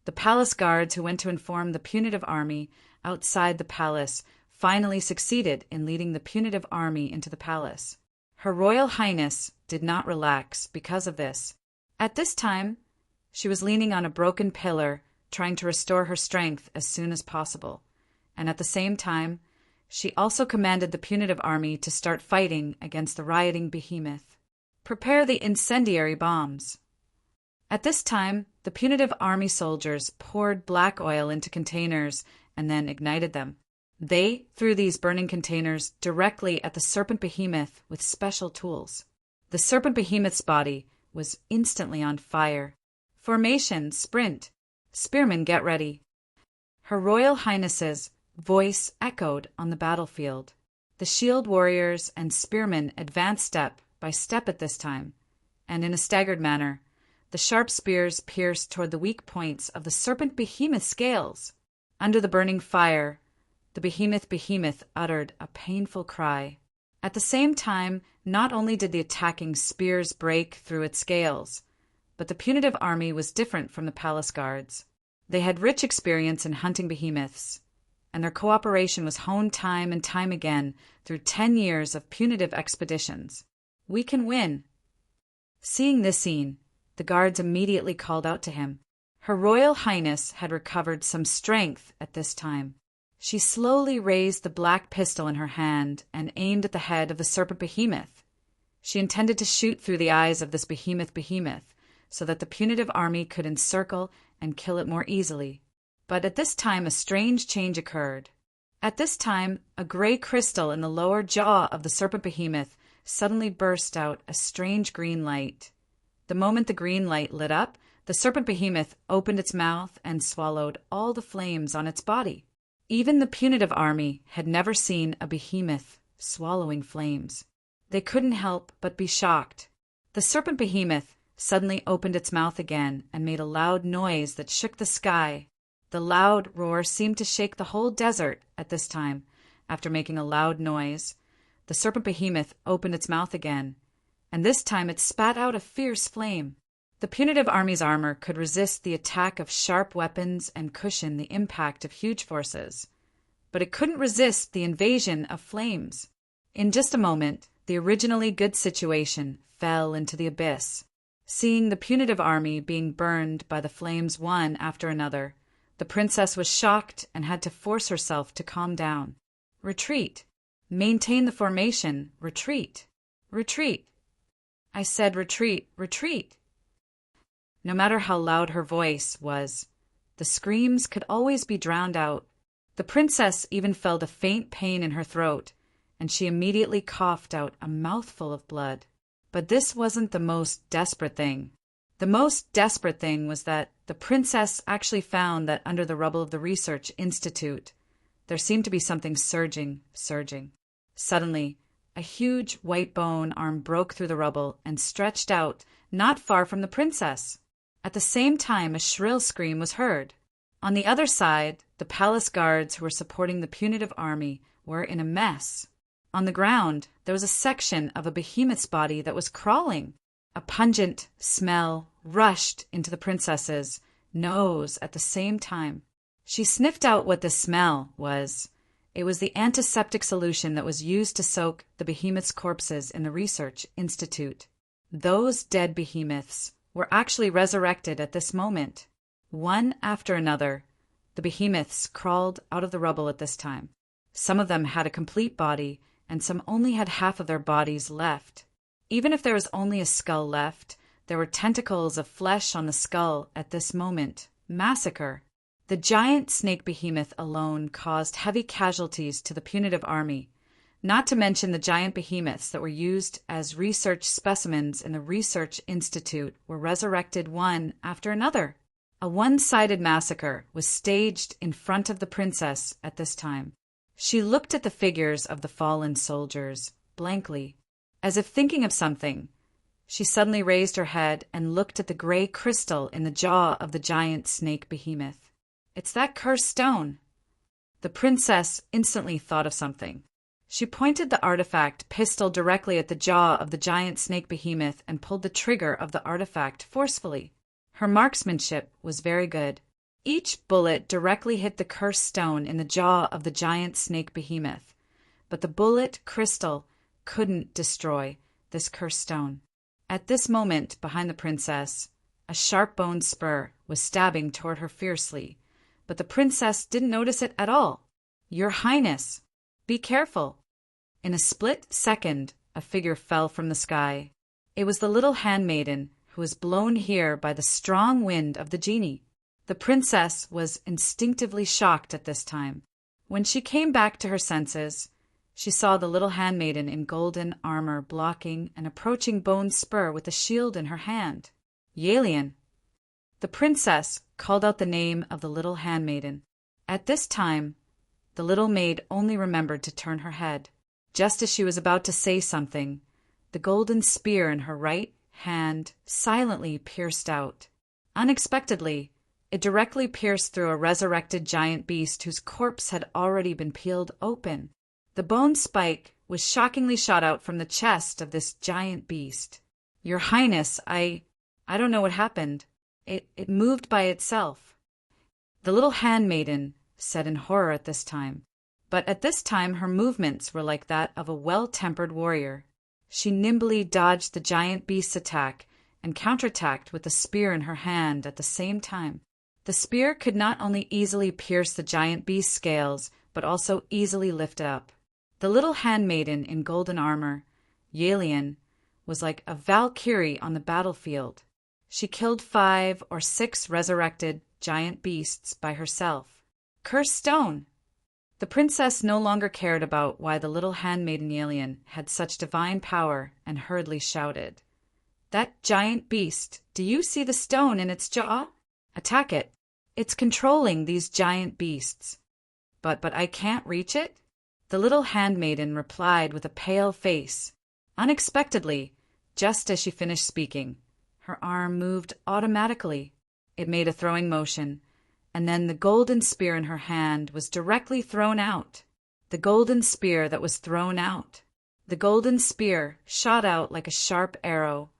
[SPEAKER 1] the palace guards who went to inform the punitive army outside the palace finally succeeded in leading the punitive army into the palace. Her Royal Highness did not relax because of this. At this time, she was leaning on a broken pillar, trying to restore her strength as soon as possible, and at the same time, she also commanded the punitive army to start fighting against the rioting behemoth. Prepare the incendiary bombs. At this time, the punitive army soldiers poured black oil into containers and then ignited them. They threw these burning containers directly at the serpent behemoth with special tools. The serpent behemoth's body was instantly on fire. Formation, sprint. Spearmen, get ready. Her Royal Highness's voice echoed on the battlefield. The shield warriors and spearmen advanced step by step at this time, and in a staggered manner, the sharp spears pierced toward the weak points of the serpent behemoth's scales. Under the burning fire, the behemoth uttered a painful cry. At the same time, not only did the attacking spears break through its scales, but the punitive army was different from the palace guards. They had rich experience in hunting behemoths, and their cooperation was honed time and time again through 10 years of punitive expeditions. We can win. Seeing this scene, the guards immediately called out to him. Her Royal Highness had recovered some strength at this time. She slowly raised the black pistol in her hand and aimed at the head of the serpent behemoth. She intended to shoot through the eyes of this behemoth so that the punitive army could encircle and kill it more easily. But at this time a strange change occurred. At this time, a gray crystal in the lower jaw of the serpent behemoth suddenly burst out a strange green light. The moment the green light lit up, the serpent behemoth opened its mouth and swallowed all the flames on its body. Even the punitive army had never seen a behemoth swallowing flames. They couldn't help but be shocked. The serpent behemoth suddenly opened its mouth again and made a loud noise that shook the sky. The loud roar seemed to shake the whole desert at this time. After making a loud noise, the serpent behemoth opened its mouth again, and this time it spat out a fierce flame. The punitive army's armor could resist the attack of sharp weapons and cushion the impact of huge forces, but it couldn't resist the invasion of flames. In just a moment, the originally good situation fell into the abyss. Seeing the punitive army being burned by the flames one after another, the princess was shocked and had to force herself to calm down. Retreat. Maintain the formation. Retreat. Retreat. I said retreat, retreat. No matter how loud her voice was, the screams could always be drowned out. The princess even felt a faint pain in her throat, and she immediately coughed out a mouthful of blood. But this wasn't the most desperate thing. The most desperate thing was that the princess actually found that under the rubble of the research institute, there seemed to be something surging. Suddenly, a huge white bone arm broke through the rubble and stretched out not far from the princess. At the same time, a shrill scream was heard. On the other side, the palace guards who were supporting the punitive army were in a mess. On the ground, there was a section of a behemoth's body that was crawling. A pungent smell rushed into the princess's nose at the same time. She sniffed out what the smell was. It was the antiseptic solution that was used to soak the behemoth's corpses in the research institute. Those dead behemoths were actually resurrected at this moment. One after another, the behemoths crawled out of the rubble at this time. Some of them had a complete body, and some only had half of their bodies left. Even if there was only a skull left, there were tentacles of flesh on the skull at this moment. Massacre. The giant snake behemoth alone caused heavy casualties to the punitive army, not to mention the giant behemoths that were used as research specimens in the research institute were resurrected one after another. A one-sided massacre was staged in front of the princess at this time. She looked at the figures of the fallen soldiers blankly, as if thinking of something. She suddenly raised her head and looked at the gray crystal in the jaw of the giant snake behemoth. "It's that cursed stone." The princess instantly thought of something. She pointed the artifact pistol directly at the jaw of the giant snake behemoth and pulled the trigger of the artifact forcefully. Her marksmanship was very good. Each bullet directly hit the cursed stone in the jaw of the giant snake behemoth, but the bullet crystal couldn't destroy this cursed stone. At this moment, behind the princess, a sharp-boned spur was stabbing toward her fiercely, but the princess didn't notice it at all. "Your Highness, be careful." In a split second, a figure fell from the sky. It was the little handmaiden who was blown here by the strong wind of the genie. The princess was instinctively shocked at this time. When she came back to her senses, she saw the little handmaiden in golden armor blocking an approaching bone spur with a shield in her hand. "Yalian." The princess called out the name of the little handmaiden. At this time, the little maid only remembered to turn her head. Just as she was about to say something, the golden spear in her right hand silently pierced out. Unexpectedly, it directly pierced through a resurrected giant beast whose corpse had already been peeled open. The bone spike was shockingly shot out from the chest of this giant beast. "Your Highness, I don't know what happened. It moved by itself." The little handmaiden said in horror at this time. But at this time her movements were like that of a well-tempered warrior. She nimbly dodged the giant beast's attack and counterattacked with the spear in her hand at the same time. The spear could not only easily pierce the giant beast's scales, but also easily lift it up. The little handmaiden in golden armor, Yalian, was like a Valkyrie on the battlefield. She killed 5 or 6 resurrected giant beasts by herself. Cursed stone! The princess no longer cared about why the little handmaiden Yalian had such divine power and hurriedly shouted, "That giant beast, do you see the stone in its jaw? Attack it. It's controlling these giant beasts." But I can't reach it?" The little handmaiden replied with a pale face. Unexpectedly, just as she finished speaking, her arm moved automatically. It made a throwing motion, and then the golden spear in her hand was directly thrown out. The golden spear that was thrown out. The golden spear shot out like a sharp arrow,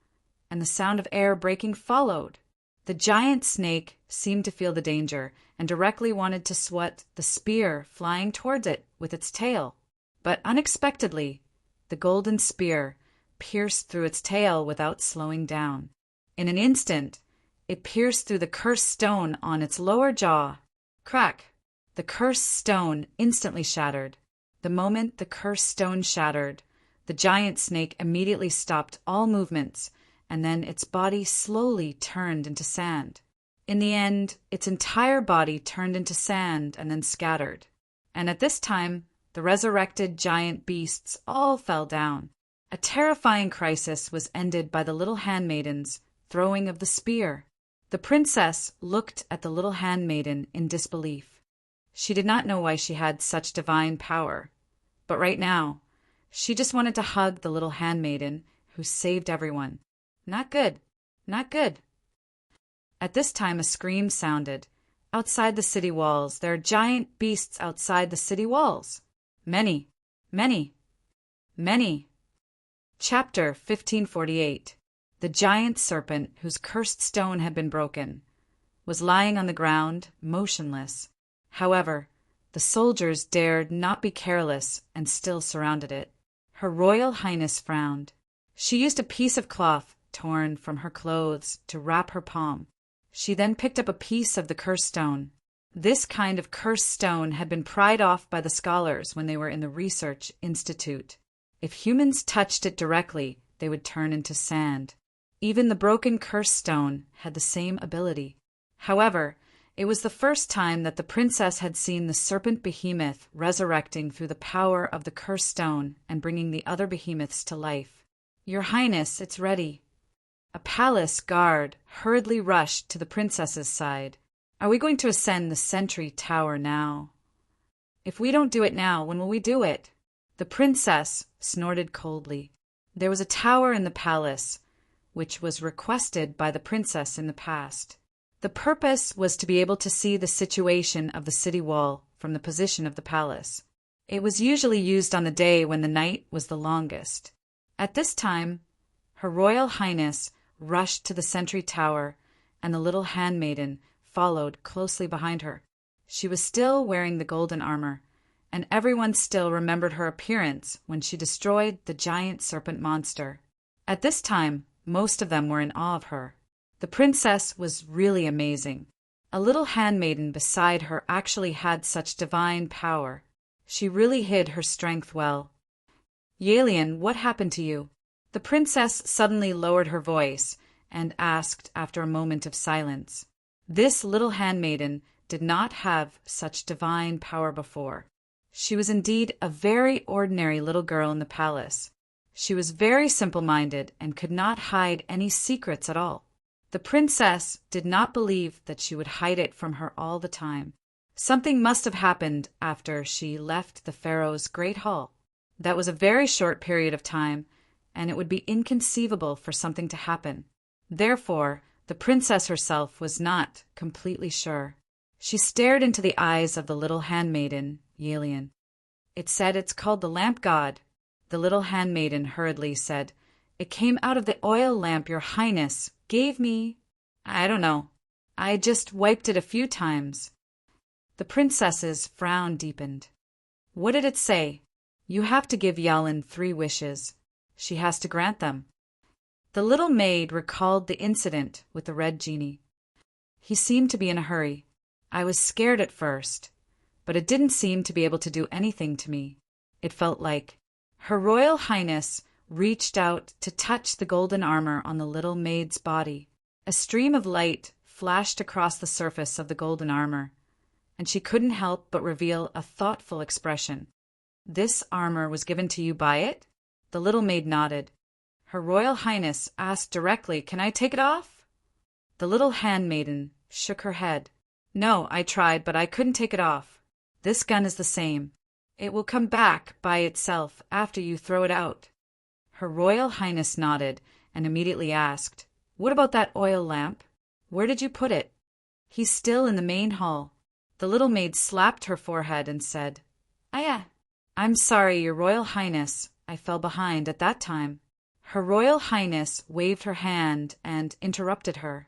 [SPEAKER 1] and the sound of air breaking followed. The giant snake seemed to feel the danger and directly wanted to swat the spear flying towards it with its tail. But unexpectedly, the golden spear pierced through its tail without slowing down. In an instant, it pierced through the cursed stone on its lower jaw. Crack! The cursed stone instantly shattered. The moment the cursed stone shattered, the giant snake immediately stopped all movements, and then its body slowly turned into sand. In the end, its entire body turned into sand and then scattered. And at this time, the resurrected giant beasts all fell down. A terrifying crisis was ended by the little handmaiden's throwing of the spear. The princess looked at the little handmaiden in disbelief. She did not know why she had such divine power, but right now, she just wanted to hug the little handmaiden who saved everyone. Not good, not good. At this time, a scream sounded. Outside the city walls, there are giant beasts outside the city walls. Many, many, many. Chapter 1548. The giant serpent, whose cursed stone had been broken, was lying on the ground, motionless. However, the soldiers dared not be careless and still surrounded it. Her Royal Highness frowned. She used a piece of cloth torn from her clothes to wrap her palm. She then picked up a piece of the cursed stone. This kind of cursed stone had been pried off by the scholars when they were in the research institute. If humans touched it directly, they would turn into sand. Even the broken cursed stone had the same ability. However, it was the first time that the princess had seen the serpent behemoth resurrecting through the power of the cursed stone and bringing the other behemoths to life. "Your Highness, it's ready." A palace guard hurriedly rushed to the princess's side. "Are we going to ascend the sentry tower now?" "If we don't do it now, when will we do it?" The princess snorted coldly. There was a tower in the palace, which was requested by the princess in the past. The purpose was to be able to see the situation of the city wall from the position of the palace. It was usually used on the day when the night was the longest. At this time, Her Royal Highness rushed to the sentry tower, and the little handmaiden followed closely behind her. She was still wearing the golden armor, and everyone still remembered her appearance when she destroyed the giant serpent monster. At this time, most of them were in awe of her. The princess was really amazing. A little handmaiden beside her actually had such divine power. She really hid her strength well. "Yalian, what happened to you?" The princess suddenly lowered her voice and asked after a moment of silence. This little handmaiden did not have such divine power before. She was indeed a very ordinary little girl in the palace. She was very simple-minded and could not hide any secrets at all. The princess did not believe that she would hide it from her all the time. Something must have happened after she left the pharaoh's great hall. That was a very short period of time, and it would be inconceivable for something to happen. Therefore, the princess herself was not completely sure. She stared into the eyes of the little handmaiden, Yalian. "It said it's called the lamp god." The little handmaiden hurriedly said, "It came out of the oil lamp your highness gave me. I don't know. I just wiped it a few times." The princess's frown deepened. "What did it say?" "You have to give Yalin 3 wishes. She has to grant them." The little maid recalled the incident with the red genie. "He seemed to be in a hurry. I was scared at first, but it didn't seem to be able to do anything to me. It felt like—" Her Royal Highness reached out to touch the golden armor on the little maid's body. A stream of light flashed across the surface of the golden armor, and she couldn't help but reveal a thoughtful expression. "This armor was given to you by it?" The little maid nodded. Her Royal Highness asked directly, "Can I take it off?" The little handmaiden shook her head. "No, I tried, but I couldn't take it off. This gun is the same. It will come back by itself after you throw it out." Her Royal Highness nodded and immediately asked, "What about that oil lamp? Where did you put it?" "He's still in the main hall." The little maid slapped her forehead and said, I'm sorry, Your Royal Highness. I fell behind at that time." Her Royal Highness waved her hand and interrupted her.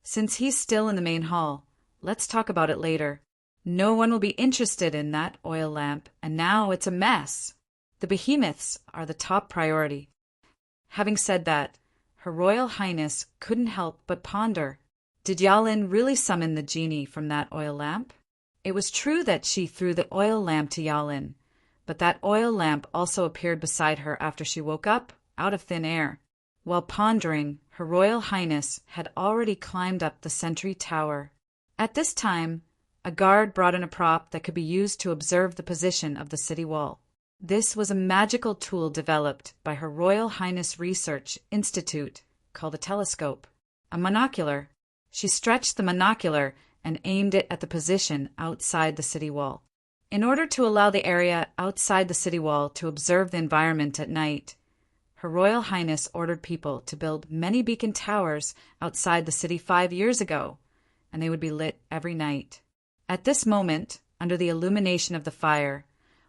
[SPEAKER 1] "Since he's still in the main hall, let's talk about it later. No one will be interested in that oil lamp, and now it's a mess. The behemoths are the top priority." Having said that, Her Royal Highness couldn't help but ponder. Did Yalin really summon the genie from that oil lamp? It was true that she threw the oil lamp to Yalin, but that oil lamp also appeared beside her after she woke up, out of thin air. While pondering, Her Royal Highness had already climbed up the sentry tower. At this time, a guard brought in a prop that could be used to observe the position of the city wall. This was a magical tool developed by Her Royal Highness Research Institute called a telescope, a monocular. She stretched the monocular and aimed it at the position outside the city wall. In order to allow the area outside the city wall to observe the environment at night, Her Royal Highness ordered people to build many beacon towers outside the city 5 years ago, and they would be lit every night. At this moment, under the illumination of the fire,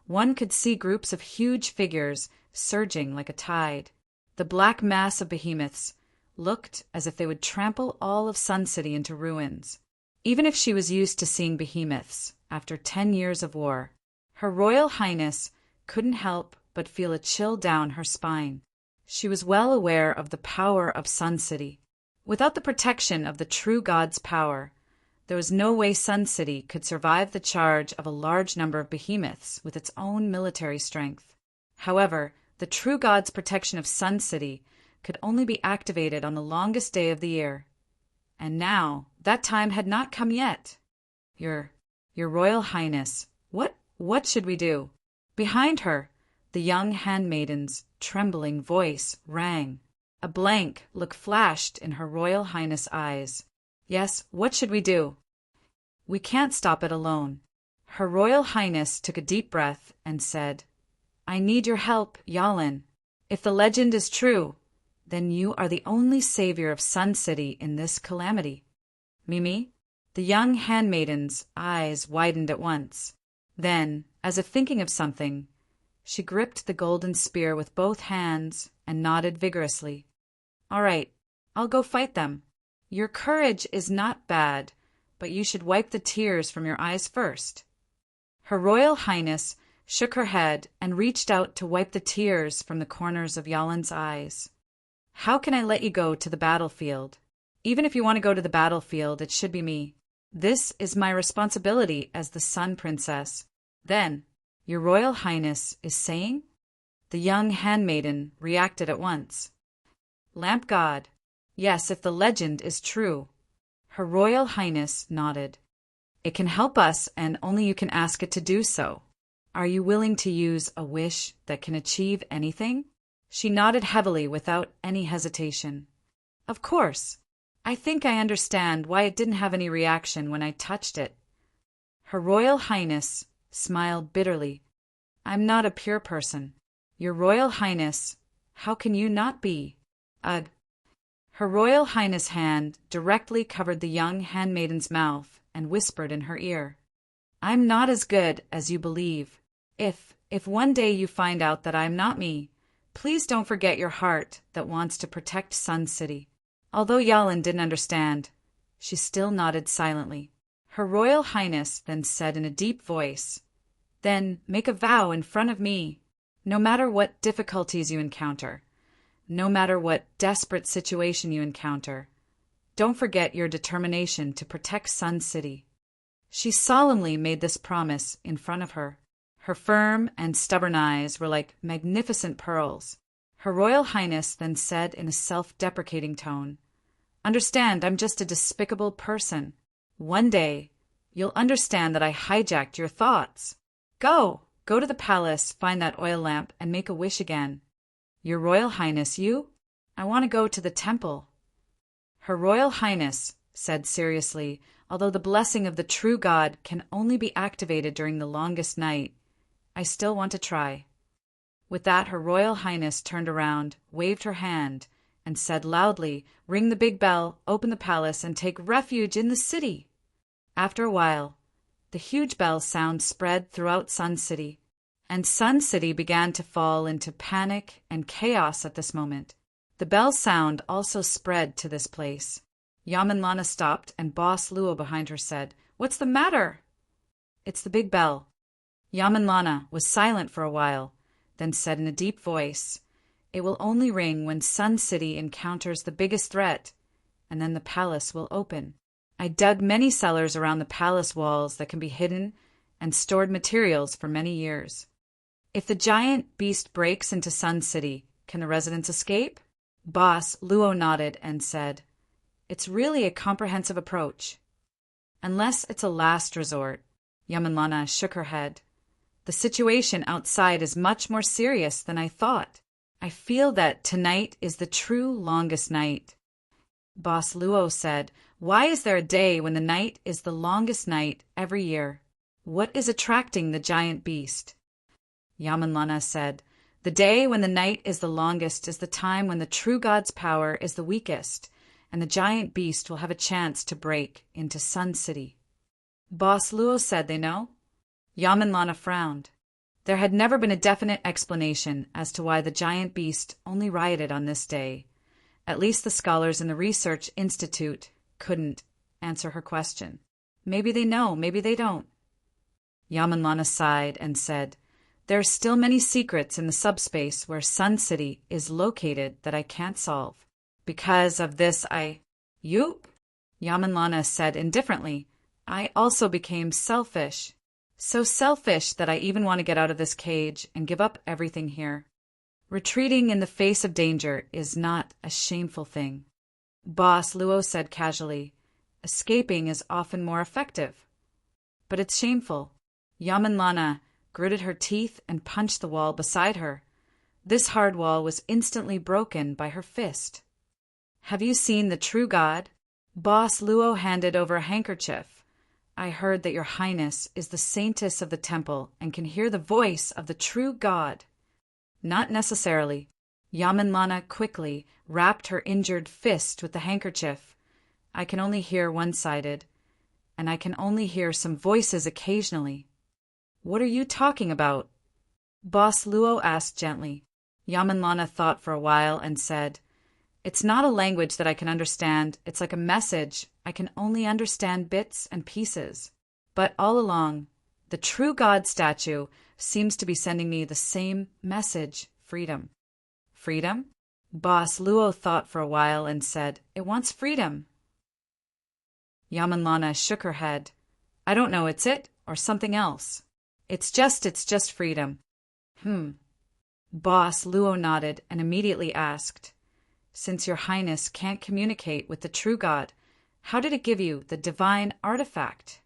[SPEAKER 1] one could see groups of huge figures surging like a tide. The black mass of behemoths looked as if they would trample all of Sun City into ruins. Even if she was used to seeing behemoths after 10 years of war, Her Royal Highness couldn't help but feel a chill down her spine. She was well aware of the power of Sun City. Without the protection of the true God's power, there was no way Sun City could survive the charge of a large number of behemoths with its own military strength. However, the true God's protection of Sun City could only be activated on the longest day of the year. And now, that time had not come yet. Your Royal Highness, what should we do? Behind her, the young handmaiden's trembling voice rang. A blank look flashed in Her Royal Highness' eyes. Yes, what should we do? We can't stop it alone. Her Royal Highness took a deep breath and said, I need your help, Yalin. If the legend is true, then you are the only savior of Sun City in this calamity. Mimi? The young handmaiden's eyes widened at once. Then, as if thinking of something, she gripped the golden spear with both hands and nodded vigorously. All right, I'll go fight them. Your courage is not bad, but you should wipe the tears from your eyes first. Her Royal Highness shook her head and reached out to wipe the tears from the corners of Yalin's eyes. How can I let you go to the battlefield? Even if you want to go to the battlefield, it should be me. This is my responsibility as the Sun Princess. Then, Your Royal Highness is saying? The young handmaiden reacted at once. Lamp God. Yes, if the legend is true. Her Royal Highness nodded. It can help us, and only you can ask it to do so. Are you willing to use a wish that can achieve anything? She nodded heavily without any hesitation. Of course. I think I understand why it didn't have any reaction when I touched it. Her Royal Highness smiled bitterly. I'm not a pure person. Your Royal Highness, how can you not be? Ugh. Her Royal Highness' hand directly covered the young handmaiden's mouth and whispered in her ear. I'm not as good as you believe. If one day you find out that I'm not me, please don't forget your heart that wants to protect Sun City. Although Yalin didn't understand, she still nodded silently. Her Royal Highness then said in a deep voice, Then make a vow in front of me. No matter what difficulties you encounter, no matter what desperate situation you encounter, don't forget your determination to protect Sun City. She solemnly made this promise in front of her. Her firm and stubborn eyes were like magnificent pearls. Her Royal Highness then said in a self-deprecating tone, Understand, I'm just a despicable person. One day, you'll understand that I hijacked your thoughts. Go to the palace, find that oil lamp, and make a wish again. Your Royal Highness, you? I want to go to the temple. Her Royal Highness said seriously, although the blessing of the true God can only be activated during the longest night, I still want to try. With that, Her Royal Highness turned around, waved her hand, and said loudly, Ring the big bell, open the palace, and take refuge in the city. After a while, the huge bell sound spread throughout Sun City, and Sun City began to fall into panic and chaos at this moment. The bell sound also spread to this place. Yamanlana stopped, and Boss Luo behind her said, What's the matter? It's the big bell. Yamanlana was silent for a while, then said in a deep voice, It will only ring when Sun City encounters the biggest threat, and then the palace will open. I dug many cellars around the palace walls that can be hidden and stored materials for many years. If the giant beast breaks into Sun City, can the residents escape? Boss Luo nodded and said, It's really a comprehensive approach. Unless it's a last resort. Yamanlana shook her head. The situation outside is much more serious than I thought. I feel that tonight is the true longest night. Boss Luo said, "Why is there a day when the night is the longest night every year? What is attracting the giant beast?" Yamanlana said, "The day when the night is the longest is the time when the true God's power is the weakest, and the giant beast will have a chance to break into Sun City." Boss Luo said, "They know?" Yamanlana frowned. There had never been a definite explanation as to why the giant beast only rioted on this day. At least the scholars in the research institute couldn't answer her question. Maybe they know, maybe they don't. Yamanlana sighed and said, "There are still many secrets in the subspace where Sun City is located that I can't solve. Because of this You?" Yamanlana said indifferently, "I also became selfish. So selfish that I even want to get out of this cage and give up everything here. Retreating in the face of danger is not a shameful thing." Boss Luo said casually, "Escaping is often more effective." "But it's shameful." Yamanlana gritted her teeth and punched the wall beside her. This hard wall was instantly broken by her fist. "Have you seen the true God?" Boss Luo handed over a handkerchief. "I heard that your highness is the saintess of the temple and can hear the voice of the true God." "Not necessarily." Yamanlana quickly wrapped her injured fist with the handkerchief. "I can only hear one-sided, and I can only hear some voices occasionally." "What are you talking about?" Boss Luo asked gently. Yamanlana thought for a while and said, "It's not a language that I can understand. It's like a message. I can only understand bits and pieces. But all along, the true God statue seems to be sending me the same message, freedom." "Freedom?" Boss Luo thought for a while and said, "It wants freedom." Yamanlana shook her head. "I don't know, it's it or something else. It's just freedom." Boss Luo nodded and immediately asked, "Since your highness can't communicate with the true God, how did it give you the divine artifact?"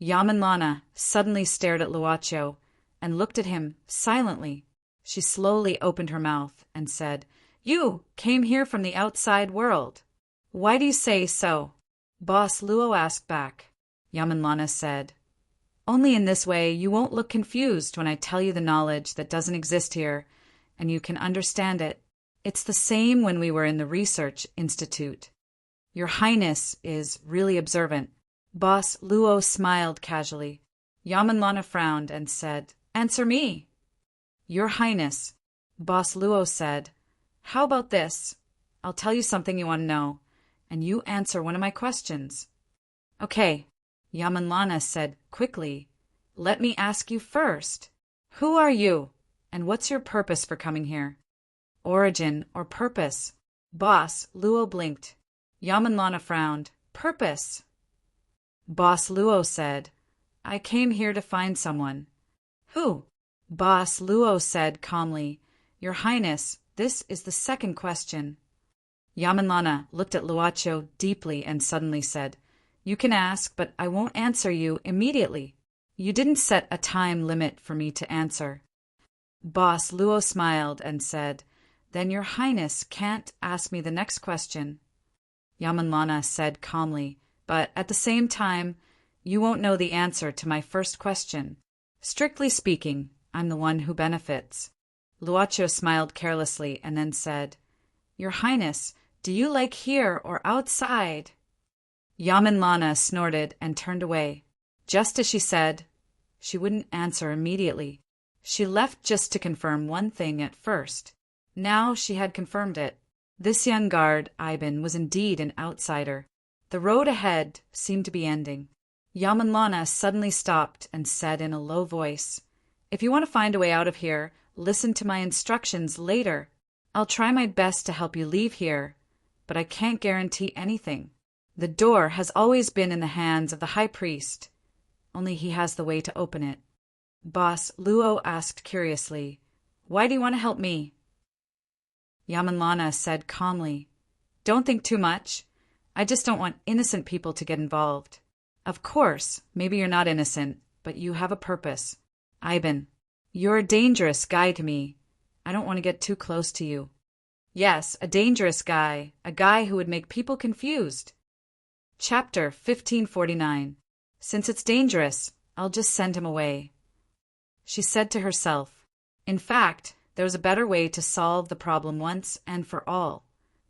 [SPEAKER 1] Yamanlana suddenly stared at Luocho and looked at him silently. She slowly opened her mouth and said, "You came here from the outside world. Why do you say so?" Boss Luo asked back. Yamanlana said, "Only in this way you won't look confused when I tell you the knowledge that doesn't exist here, and you can understand it. It's the same when we were in the research institute. Your highness is really observant." Boss Luo smiled casually. Yamanlana frowned and said, "Answer me." "Your highness," Boss Luo said, "how about this? I'll tell you something you want to know, and you answer one of my questions." "Okay," Yamanlana said quickly. "Let me ask you first. Who are you, and what's your purpose for coming here?" "Origin or purpose?" Boss Luo blinked. Yamanlana frowned. "Purpose." Boss Luo said, "I came here to find someone." "Who?" Boss Luo said calmly, "Your highness, this is the second question." Yamanlana looked at Luocho deeply and suddenly said, "You can ask, but I won't answer you immediately. You didn't set a time limit for me to answer." Boss Luo smiled and said, "Then your highness can't ask me the next question." Yamanlana said calmly, "But at the same time, you won't know the answer to my first question. Strictly speaking, I'm the one who benefits." Luocho smiled carelessly and then said, "Your highness, do you like here or outside?" Yamanlana snorted and turned away. Just as she said, she wouldn't answer immediately. She left just to confirm one thing at first. Now she had confirmed it. This young guard, Ivan, was indeed an outsider. The road ahead seemed to be ending. Yamanlana suddenly stopped and said in a low voice, "If you want to find a way out of here, listen to my instructions later. I'll try my best to help you leave here, but I can't guarantee anything. The door has always been in the hands of the high priest. Only he has the way to open it." Boss Luo asked curiously, "Why do you want to help me?" Yamanlana said calmly, "Don't think too much. I just don't want innocent people to get involved. Of course, maybe you're not innocent, but you have a purpose. Ivan, you're a dangerous guy to me. I don't want to get too close to you. Yes, a dangerous guy, a guy who would make people confused. Chapter 1549. Since it's dangerous, I'll just send him away. She said to herself. In fact, there was a better way to solve the problem once and for all,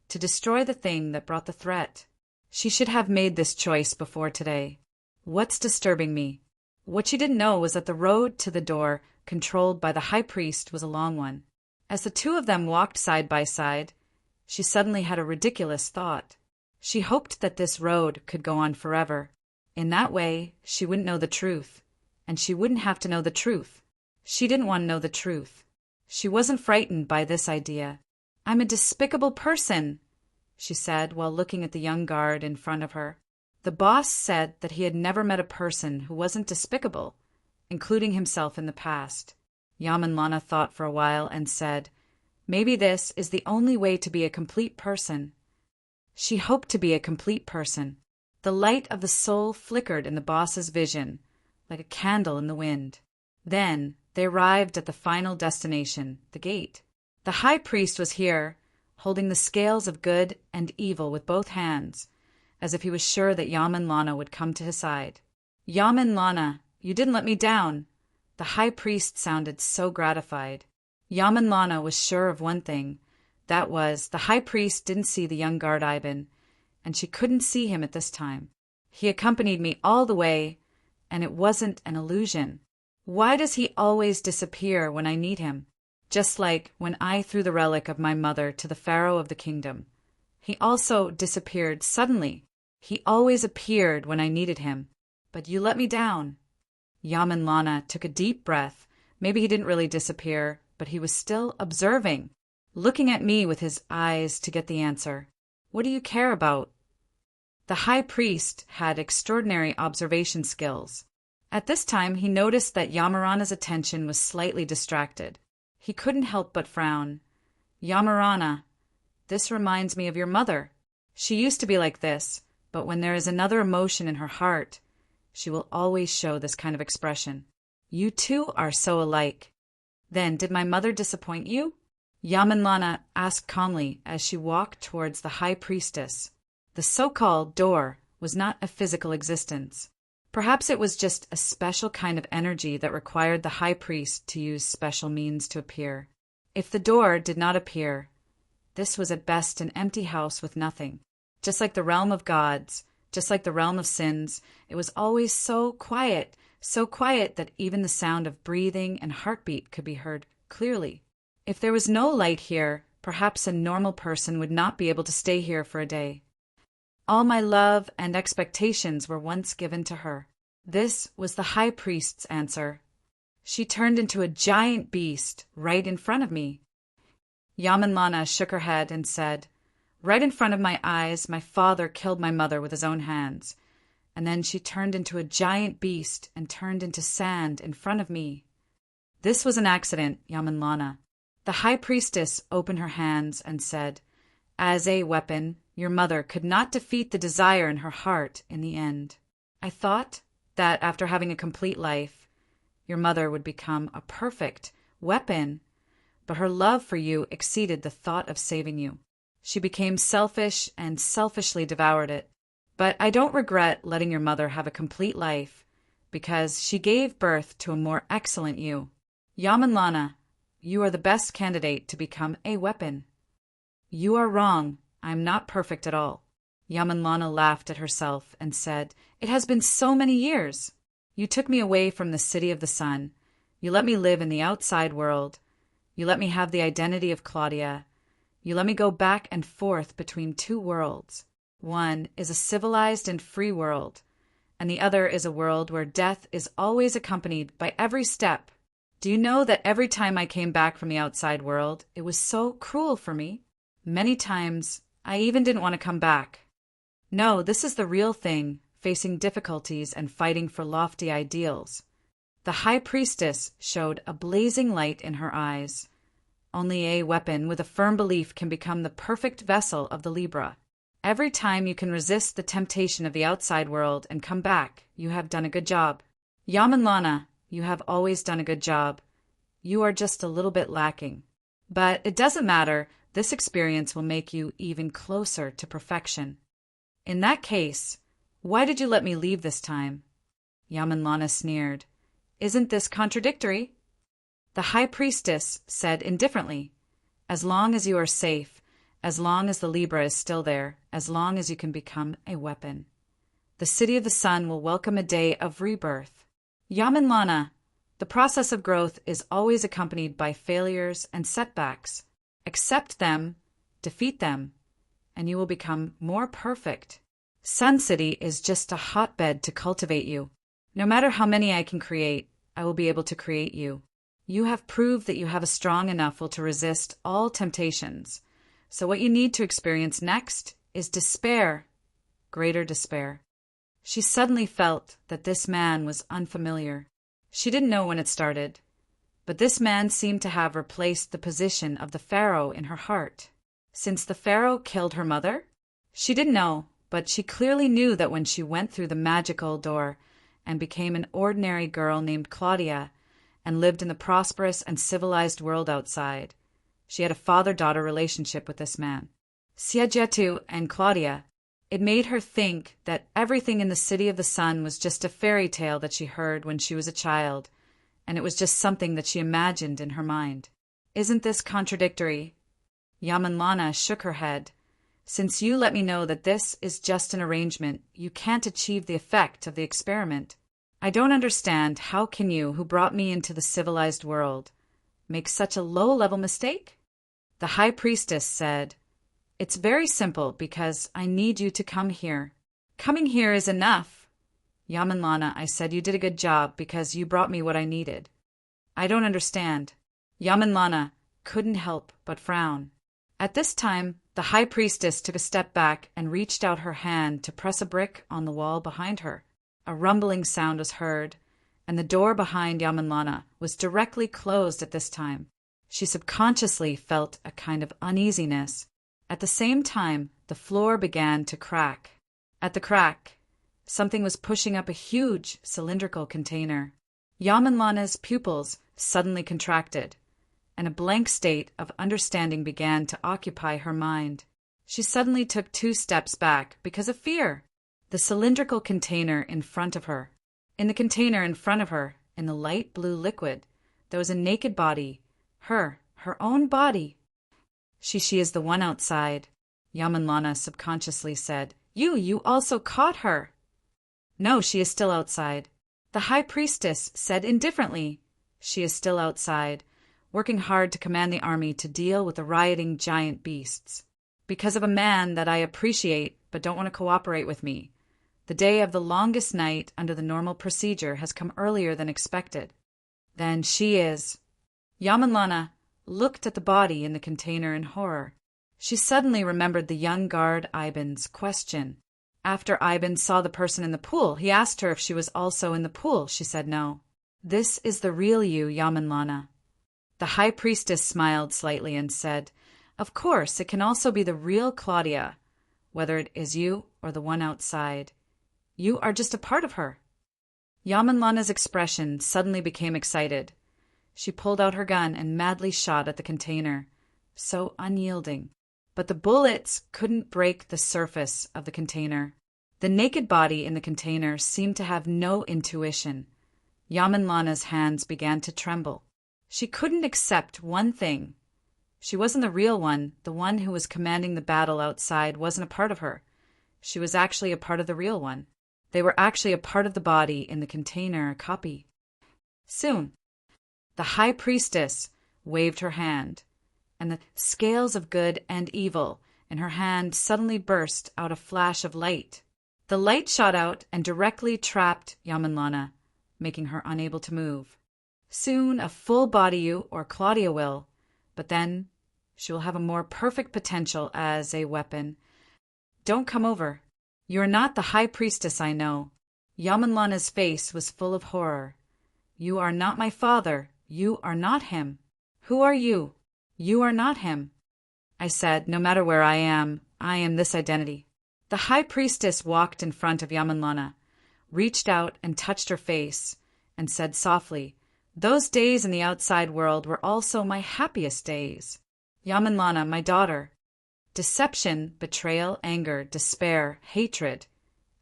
[SPEAKER 1] to destroy the thing that brought the threat. She should have made this choice before today. What's disturbing me? What she didn't know was that the road to the door controlled by the high priest was a long one. As the two of them walked side by side, she suddenly had a ridiculous thought. She hoped that this road could go on forever. In that way, she wouldn't know the truth, and she wouldn't have to know the truth. She didn't want to know the truth. She wasn't frightened by this idea. I'm a despicable person, she said while looking at the young guard in front of her. The boss said that he had never met a person who wasn't despicable, including himself in the past. Yamanlana thought for a while and said, maybe this is the only way to be a complete person. She hoped to be a complete person. The light of the soul flickered in the boss's vision, like a candle in the wind. Then they arrived at the final destination, the gate. The high priest was here, holding the scales of good and evil with both hands, as if he was sure that Yamanlana would come to his side. Yamanlana, you didn't let me down. The high priest sounded so gratified. Yamanlana was sure of one thing. That was, the high priest didn't see the young guard Ivan, and she couldn't see him at this time. He accompanied me all the way, and it wasn't an illusion. Why does he always disappear when I need him? Just like when I threw the relic of my mother to the pharaoh of the kingdom. He also disappeared suddenly. He always appeared when I needed him. But you let me down. Yamanlana took a deep breath. Maybe he didn't really disappear, but he was still observing, looking at me with his eyes to get the answer. What do you care about? The high priest had extraordinary observation skills. At this time, he noticed that Yamarana's attention was slightly distracted. He couldn't help but frown. Yamarana, this reminds me of your mother. She used to be like this, but when there is another emotion in her heart, she will always show this kind of expression. You two are so alike. Then, did my mother disappoint you? Yamanlana asked calmly as she walked towards the high priestess. The so-called door was not a physical existence. Perhaps it was just a special kind of energy that required the high priest to use special means to appear. If the door did not appear, this was at best an empty house with nothing. Just like the realm of gods, just like the realm of sins, it was always so quiet that even the sound of breathing and heartbeat could be heard clearly. If there was no light here, perhaps a normal person would not be able to stay here for a day. All my love and expectations were once given to her. This was the high priest's answer. She turned into a giant beast right in front of me. Yamanlana shook her head and said, right in front of my eyes, my father killed my mother with his own hands. And then she turned into a giant beast and turned into sand in front of me. This was an accident, Yamanlana. The high priestess opened her hands and said, as a weapon, your mother could not defeat the desire in her heart in the end. I thought that after having a complete life, your mother would become a perfect weapon, but her love for you exceeded the thought of saving you. She became selfish and selfishly devoured it. But I don't regret letting your mother have a complete life, because she gave birth to a more excellent you. Yamanlana, you are the best candidate to become a weapon. You are wrong. I'm not perfect at all. Yamanlana laughed at herself and said, it has been so many years. You took me away from the city of the sun. You let me live in the outside world. You let me have the identity of Claudia. You let me go back and forth between two worlds. One is a civilized and free world, and the other is a world where death is always accompanied by every step. Do you know that every time I came back from the outside world, it was so cruel for me? Many times, I even didn't want to come back. No, this is the real thing, facing difficulties and fighting for lofty ideals. The high priestess showed a blazing light in her eyes. Only a weapon with a firm belief can become the perfect vessel of the Libra. Every time you can resist the temptation of the outside world and come back, you have done a good job. Yamanlana, You have always done a good job. You are just a little bit lacking. But it doesn't matter. This experience will make you even closer to perfection. In that case, why did you let me leave this time?" Yamanlana sneered. "Isn't this contradictory?" The high priestess said indifferently, "As long as you are safe, as long as the Libra is still there, as long as you can become a weapon, the city of the sun will welcome a day of rebirth." Yamanlana, the process of growth is always accompanied by failures and setbacks. Accept them, defeat them, and you will become more perfect. Sun City is just a hotbed to cultivate you. No matter how many I can create, I will be able to create you. You have proved that you have a strong enough will to resist all temptations. So what you need to experience next is despair, greater despair. She suddenly felt that this man was unfamiliar. She didn't know when it started, but this man seemed to have replaced the position of the pharaoh in her heart. Since the pharaoh killed her mother? She didn't know, but she clearly knew that when she went through the magical door and became an ordinary girl named Claudia and lived in the prosperous and civilized world outside, she had a father-daughter relationship with this man. Siajetu and Claudia. It made her think that everything in the City of the Sun was just a fairy tale that she heard when she was a child, and it was just something that she imagined in her mind. Isn't this contradictory? Yamanlana shook her head. Since you let me know that this is just an arrangement, you can't achieve the effect of the experiment. I don't understand. How can you, who brought me into the civilized world, make such a low-level mistake? The high priestess said, "It's very simple because I need you to come here. Coming here is enough." Yamanlana, I said you did a good job because you brought me what I needed. I don't understand. Yamanlana couldn't help but frown. At this time, the high priestess took a step back and reached out her hand to press a brick on the wall behind her. A rumbling sound was heard, and the door behind Yamanlana was directly closed at this time. She subconsciously felt a kind of uneasiness. At the same time, the floor began to crack. At the crack, something was pushing up a huge cylindrical container. Yamanlana's pupils suddenly contracted, and a blank state of understanding began to occupy her mind. She suddenly took 2 steps back because of fear. The cylindrical container in front of her. In the container in front of her, in the light blue liquid, there was a naked body. Her own body. She is the one outside. Yamanlana subconsciously said, You also caught her." "No, she is still outside." The high priestess said indifferently, "She is still outside, working hard to command the army to deal with the rioting giant beasts. Because of a man that I appreciate but don't want to cooperate with me. The day of the longest night under the normal procedure has come earlier than expected." "Then she is—" Yamanlana looked at the body in the container in horror. She suddenly remembered the young guard Iban's question. After Iban saw the person in the pool, he asked her if she was also in the pool. She said no. "This is the real you, Yamanlana." The high priestess smiled slightly and said, "Of course, it can also be the real Claudia, whether it is you or the one outside. You are just a part of her." Yamanlana's expression suddenly became excited. She pulled out her gun and madly shot at the container, so unyielding. But the bullets couldn't break the surface of the container. The naked body in the container seemed to have no intuition. Yamanlana's hands began to tremble. She couldn't accept one thing. She wasn't the real one. The one who was commanding the battle outside wasn't a part of her. She was actually a part of the real one. They were actually a part of the body in the container, a copy. Soon, the high priestess waved her hand, and the scales of good and evil in her hand suddenly burst out a flash of light. The light shot out and directly trapped Yamanlana, making her unable to move. Soon a full body you or Claudia will, but then she will have a more perfect potential as a weapon. Don't come over. You are not the high priestess I know. Yamanlana's face was full of horror. You are not my father. You are not him. Who are you? You are not him. I said, no matter where I am this identity. The high priestess walked in front of Yamanlana, reached out and touched her face, and said softly, "Those days in the outside world were also my happiest days. Yamanlana, my daughter." Deception, betrayal, anger, despair, hatred.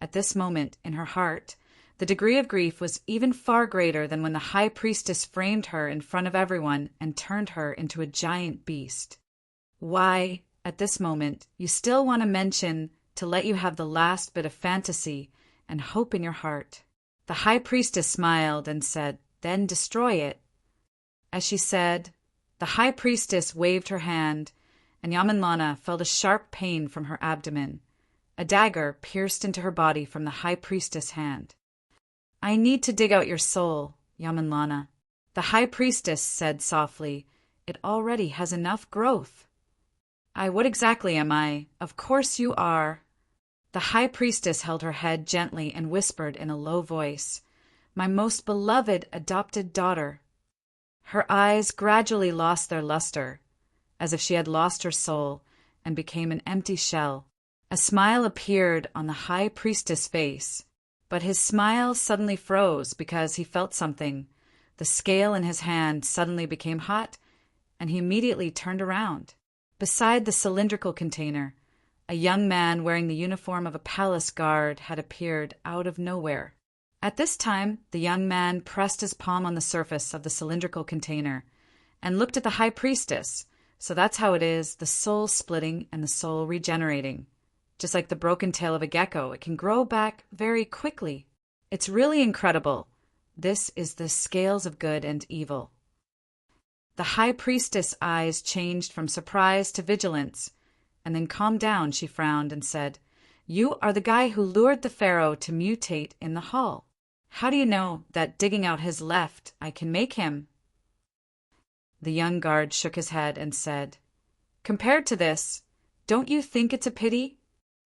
[SPEAKER 1] At this moment, in her heart, the degree of grief was even far greater than when the high priestess framed her in front of everyone and turned her into a giant beast. Why, at this moment, you still want to mention to let you have the last bit of fantasy and hope in your heart. The high priestess smiled and said, "Then destroy it." As she said, the high priestess waved her hand, and Yamanlana felt a sharp pain from her abdomen. A dagger pierced into her body from the high priestess' hand. "I need to dig out your soul, Yamanlana," the high priestess said softly. "It already has enough growth." What exactly am I? Of course you are." The high priestess held her head gently and whispered in a low voice, "My most beloved adopted daughter." Her eyes gradually lost their luster, as if she had lost her soul and became an empty shell. A smile appeared on the high priestess' face, but his smile suddenly froze because he felt something. The scale in his hand suddenly became hot, and he immediately turned around. Beside the cylindrical container, a young man wearing the uniform of a palace guard had appeared out of nowhere. At this time, the young man pressed his palm on the surface of the cylindrical container and looked at the high priestess. So that's how it is, the soul splitting and the soul regenerating. Just like the broken tail of a gecko, it can grow back very quickly. It's really incredible. This is the scales of good and evil. The high priestess' eyes changed from surprise to vigilance, and then calmed down. She frowned and said, "You are the guy who lured the pharaoh to mutate in the hall. How do you know that digging out his left I can make him?" The young guard shook his head and said, "Compared to this, don't you think it's a pity?"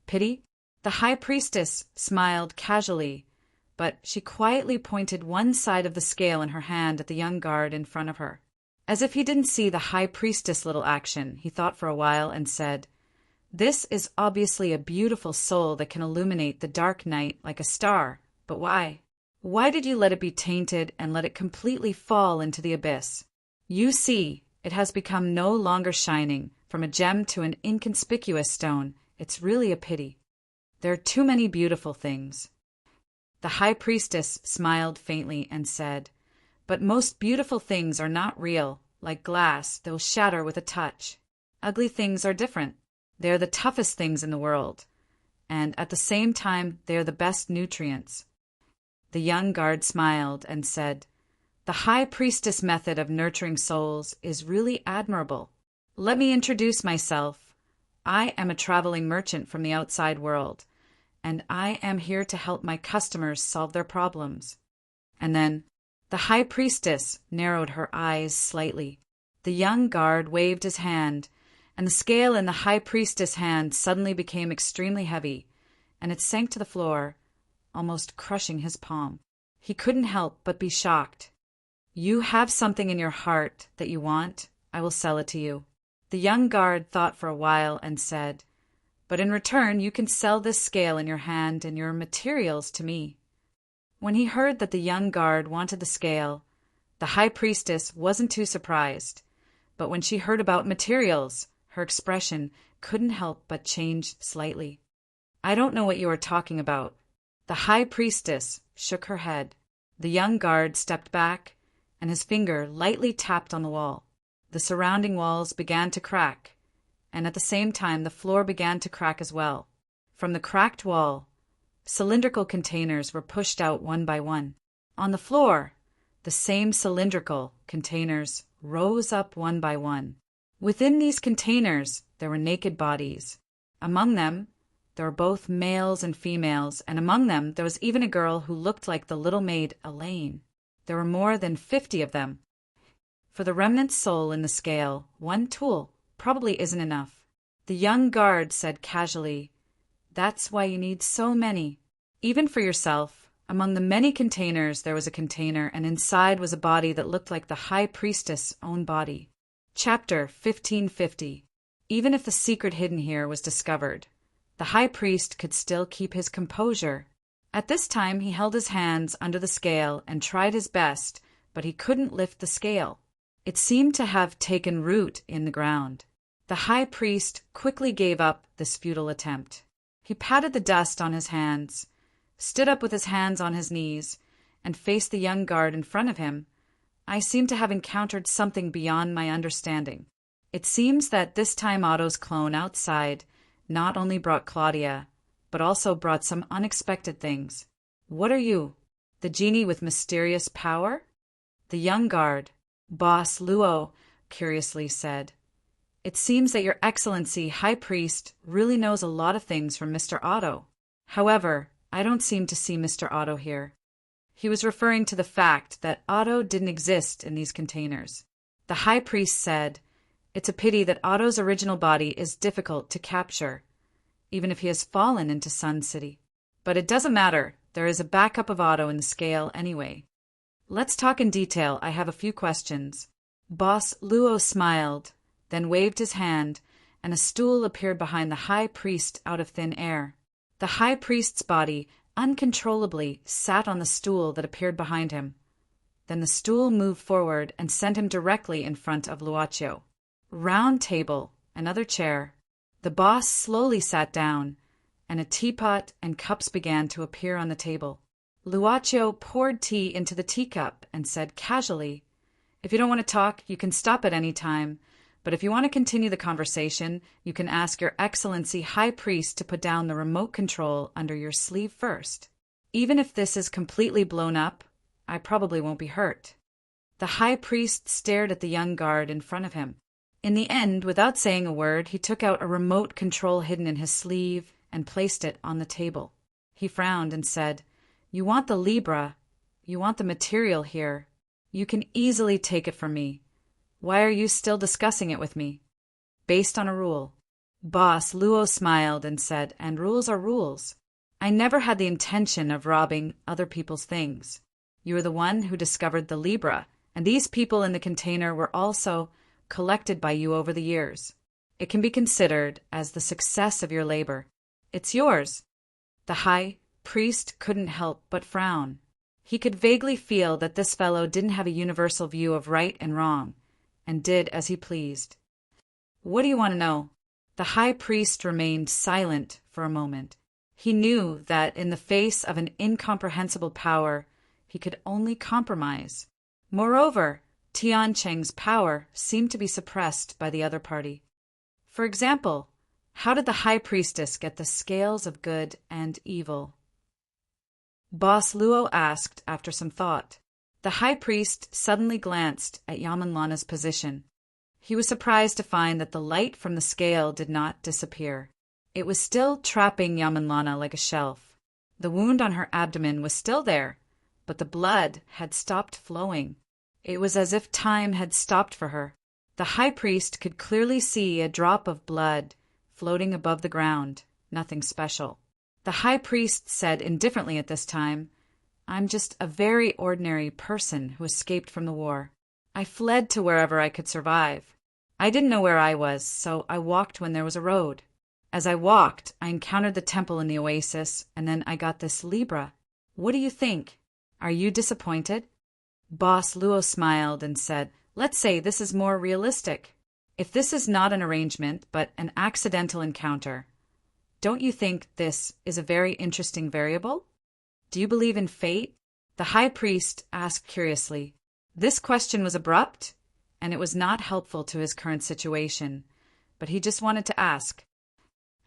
[SPEAKER 1] "Pity?" The high priestess smiled casually, but she quietly pointed one side of the scale in her hand at the young guard in front of her. As if he didn't see the high priestess' little action, he thought for a while and said, "This is obviously a beautiful soul that can illuminate the dark night like a star, but why? Why did you let it be tainted and let it completely fall into the abyss? You see, it has become no longer shining, from a gem to an inconspicuous stone. It's really a pity. There are too many beautiful things." The high priestess smiled faintly and said, "But most beautiful things are not real. Like glass, they'll shatter with a touch. Ugly things are different. They are the toughest things in the world, and at the same time they are the best nutrients." The young guard smiled and said, "The high priestess method of nurturing souls is really admirable. Let me introduce myself. I am a traveling merchant from the outside world, and I am here to help my customers solve their problems." And then the high priestess narrowed her eyes slightly. The young guard waved his hand, and the scale in the high priestess' hand suddenly became extremely heavy, and it sank to the floor, almost crushing his palm. He couldn't help but be shocked. "You have something in your heart that you want. I will sell it to you." The young guard thought for a while and said, "But in return you can sell this scale in your hand and your materials to me." When he heard that the young guard wanted the scale, the high priestess wasn't too surprised, but when she heard about materials, her expression couldn't help but change slightly. "I don't know what you are talking about." The high priestess shook her head. The young guard stepped back, and his finger lightly tapped on the wall. The surrounding walls began to crack, and at the same time the floor began to crack as well. From the cracked wall, cylindrical containers were pushed out one by one. On the floor, the same cylindrical containers rose up one by one. Within these containers, there were naked bodies. Among them, there were both males and females, and among them there was even a girl who looked like the little maid Elaine. There were more than 50 of them. For the remnant soul in the scale, one tool probably isn't enough. The young guard said casually, "That's why you need so many. Even for yourself, among the many containers there was a container, and inside was a body that looked like the high priestess' own body." Chapter 1550. Even if the secret hidden here was discovered, the high priest could still keep his composure. At this time he held his hands under the scale and tried his best, but he couldn't lift the scale. It seemed to have taken root in the ground. The high priest quickly gave up this futile attempt. He patted the dust on his hands, stood up with his hands on his knees, and faced the young guard in front of him. I seem to have encountered something beyond my understanding. It seems that this time Otto's clone outside not only brought Claudia, but also brought some unexpected things. What are you? The genie with mysterious power? The young guard, Boss Luo, curiously said. It seems that your excellency, High Priest, really knows a lot of things from Mr. Otto. However, I don't seem to see Mr. Otto here. He was referring to the fact that Otto didn't exist in these containers. The High Priest said, "It's a pity that Otto's original body is difficult to capture, even if he has fallen into Sun City. But it doesn't matter, there is a backup of Otto in the scale anyway. Let's talk in detail, I have a few questions." Boss Luo smiled, then waved his hand, and a stool appeared behind the High Priest out of thin air. The High Priest's body uncontrollably sat on the stool that appeared behind him. Then the stool moved forward and sent him directly in front of Luaccio. Round table, another chair. The boss slowly sat down, and a teapot and cups began to appear on the table. Luaccio poured tea into the teacup and said casually, "If you don't want to talk, you can stop at any time. But if you want to continue the conversation, you can ask your Excellency High Priest to put down the remote control under your sleeve first. Even if this is completely blown up, I probably won't be hurt." The High Priest stared at the young guard in front of him. In the end, without saying a word, he took out a remote control hidden in his sleeve and placed it on the table. He frowned and said, "You want the Libra. You want the material here. You can easily take it from me. Why are you still discussing it with me?" "Based on a rule." Boss Luo smiled and said, "And rules are rules. I never had the intention of robbing other people's things. You are the one who discovered the Libra, and these people in the container were also collected by you over the years. It can be considered as the success of your labor. It's yours." The High Priest couldn't help but frown. He could vaguely feel that this fellow didn't have a universal view of right and wrong, and did as he pleased. "What do you want to know?" The High Priest remained silent for a moment. He knew that in the face of an incomprehensible power, he could only compromise. Moreover, Tiancheng's power seemed to be suppressed by the other party. For example, how did the High Priestess get the scales of good and evil? Boss Luo asked after some thought. The High Priest suddenly glanced at Yamanlana's position. He was surprised to find that the light from the scale did not disappear. It was still trapping Yamanlana like a shelf. The wound on her abdomen was still there, but the blood had stopped flowing. It was as if time had stopped for her. The High Priest could clearly see a drop of blood floating above the ground, nothing special. The High Priest said indifferently at this time, "I'm just a very ordinary person who escaped from the war. I fled to wherever I could survive. I didn't know where I was, so I walked when there was a road. As I walked, I encountered the temple in the oasis, and then I got this Libra. What do you think? Are you disappointed?" Boss Luo smiled and said, "Let's say this is more realistic. If this is not an arrangement, but an accidental encounter, don't you think this is a very interesting variable? Do you believe in fate?" The High Priest asked curiously. This question was abrupt, and it was not helpful to his current situation, but he just wanted to ask.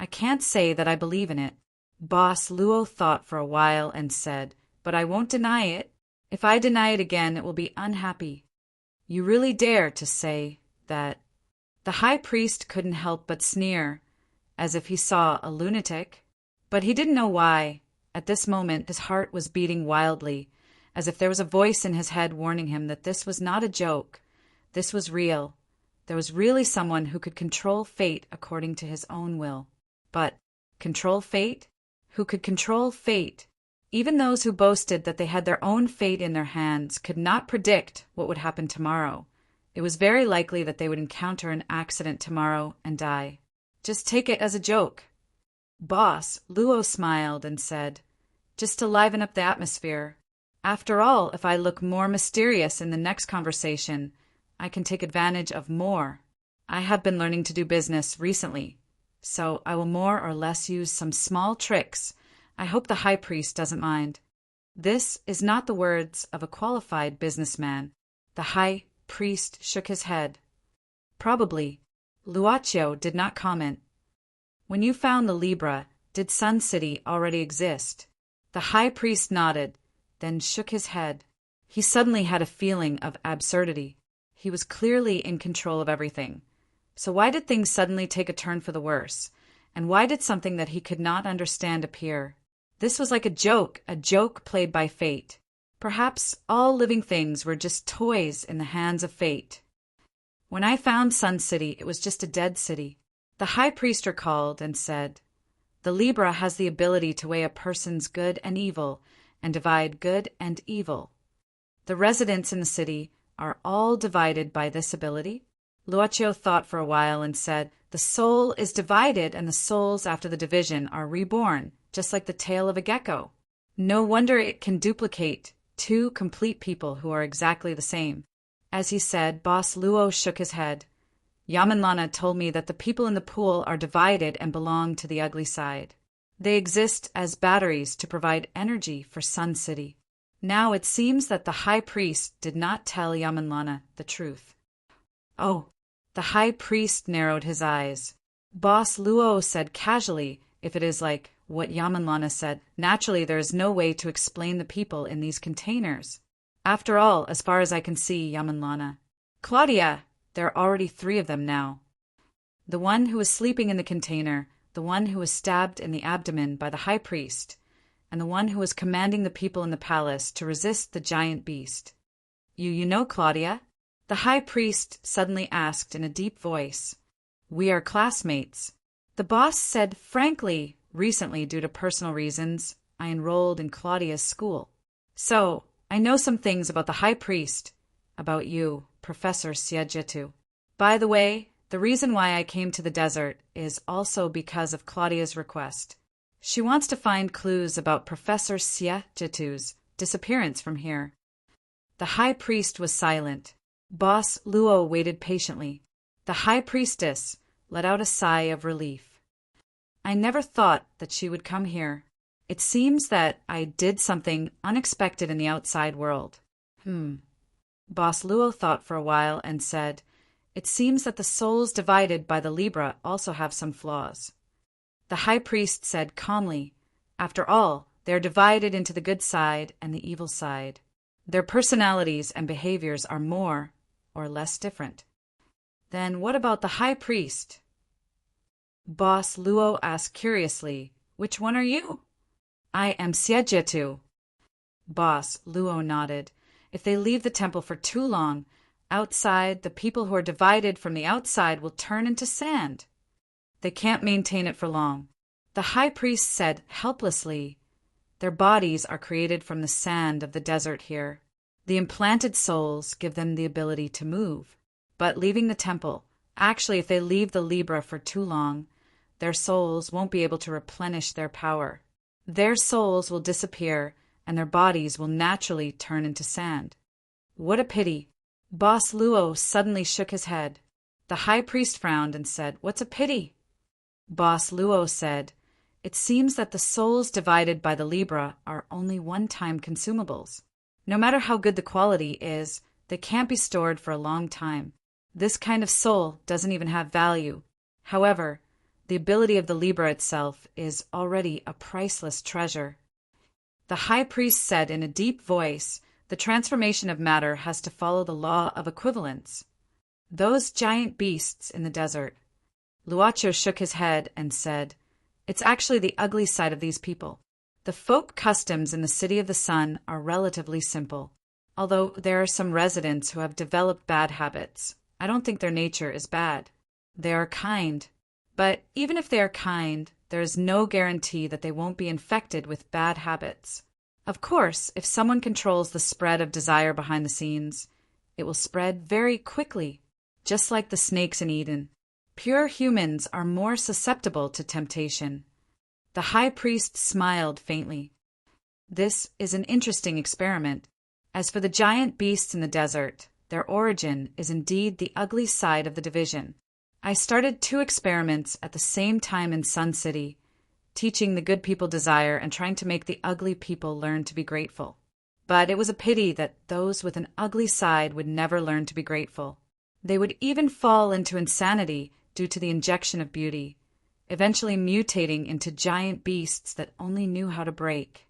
[SPEAKER 1] "I can't say that I believe in it." Boss Luo thought for a while and said, "But I won't deny it. If I deny it again, it will be unhappy." "You really dare to say that?" The High Priest couldn't help but sneer, as if he saw a lunatic. But he didn't know why. At this moment his heart was beating wildly, as if there was a voice in his head warning him that this was not a joke. This was real. There was really someone who could control fate according to his own will. But control fate? Who could control fate? Even those who boasted that they had their own fate in their hands could not predict what would happen tomorrow. It was very likely that they would encounter an accident tomorrow and die. Just take it as a joke. Boss Luo smiled and said, just to liven up the atmosphere. After all, if I look more mysterious in the next conversation, I can take advantage of more. I have been learning to do business recently, so I will more or less use some small tricks. I hope the high priest doesn't mind. This is not the words of a qualified businessman. The high priest shook his head. Probably. Luaccio did not comment. When you found the Libra, did Sun City already exist? The high priest nodded, then shook his head. He suddenly had a feeling of absurdity. He was clearly in control of everything. So why did things suddenly take a turn for the worse? And why did something that he could not understand appear? This was like a joke played by fate. Perhaps all living things were just toys in the hands of fate. When I found Sun City, it was just a dead city. The high priest recalled and said, "The Libra has the ability to weigh a person's good and evil and divide good and evil. The residents in the city are all divided by this ability?" Luaccio thought for a while and said, "The soul is divided, and the souls after the division are reborn, just like the tail of a gecko. No wonder it can duplicate two complete people who are exactly the same." As he said, Boss Luo shook his head. "Yamanlana told me that the people in the pool are divided and belong to the ugly side. They exist as batteries to provide energy for Sun City." Now it seems that the high priest did not tell Yamanlana the truth. "Oh." The high priest narrowed his eyes. Boss Luo said casually, "If it is like what Yamanlana said, naturally there is no way to explain the people in these containers. After all, as far as I can see, Yamanlana. Claudia, there are already 3 of them now. The one who was sleeping in the container, the one who was stabbed in the abdomen by the high priest, and the one who was commanding the people in the palace to resist the giant beast. You know Claudia?" The high priest suddenly asked in a deep voice. "We are classmates." The boss said frankly, "Recently, due to personal reasons, I enrolled in Claudia's school. So, I know some things about the high priest, about you, Professor Siegetu. By the way, the reason why I came to the desert is also because of Claudia's request. She wants to find clues about Professor Siegetu's disappearance from here." The high priest was silent. Boss Luo waited patiently. The high priestess let out a sigh of relief. "I never thought that she would come here. It seems that I did something unexpected in the outside world." Boss Luo thought for a while and said, "It seems that the souls divided by the Libra also have some flaws." The high priest said calmly, "After all, they are divided into the good side and the evil side. Their personalities and behaviors are more or less different." "Then what about the high priest?" Boss Luo asked curiously, "Which one are you?" "I am Siegetu." Boss Luo nodded. "If they leave the temple for too long, outside, the people who are divided from the outside will turn into sand. They can't maintain it for long." The high priest said helplessly, "Their bodies are created from the sand of the desert here. The implanted souls give them the ability to move. But leaving the temple, actually if they leave the Libra for too long, their souls won't be able to replenish their power. Their souls will disappear and their bodies will naturally turn into sand." "What a pity." Boss Luo suddenly shook his head. The high priest frowned and said, "What's a pity?" Boss Luo said, "It seems that the souls divided by the Libra are only one-time consumables. No matter how good the quality is, they can't be stored for a long time. This kind of soul doesn't even have value. However, the ability of the Libra itself is already a priceless treasure." The high priest said in a deep voice, "The transformation of matter has to follow the law of equivalence. Those giant beasts in the desert." Luaccio shook his head and said, "It's actually the ugly side of these people. The folk customs in the City of the Sun are relatively simple. Although there are some residents who have developed bad habits, I don't think their nature is bad. They are kind. But even if they are kind, there is no guarantee that they won't be infected with bad habits. Of course, if someone controls the spread of desire behind the scenes, it will spread very quickly, just like the snakes in Eden. Pure humans are more susceptible to temptation." The high priest smiled faintly. This is an interesting experiment. As for the giant beasts in the desert, their origin is indeed the ugly side of the division. I started 2 experiments at the same time in Sun City, teaching the good people desire and trying to make the ugly people learn to be grateful. But it was a pity that those with an ugly side would never learn to be grateful. They would even fall into insanity due to the injection of beauty, eventually mutating into giant beasts that only knew how to break.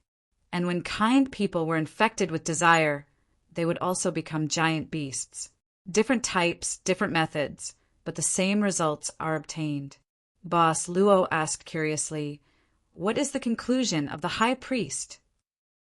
[SPEAKER 1] And when kind people were infected with desire, they would also become giant beasts. Different types, different methods, but the same results are obtained. Boss Luo asked curiously, "What is the conclusion of the high priest?"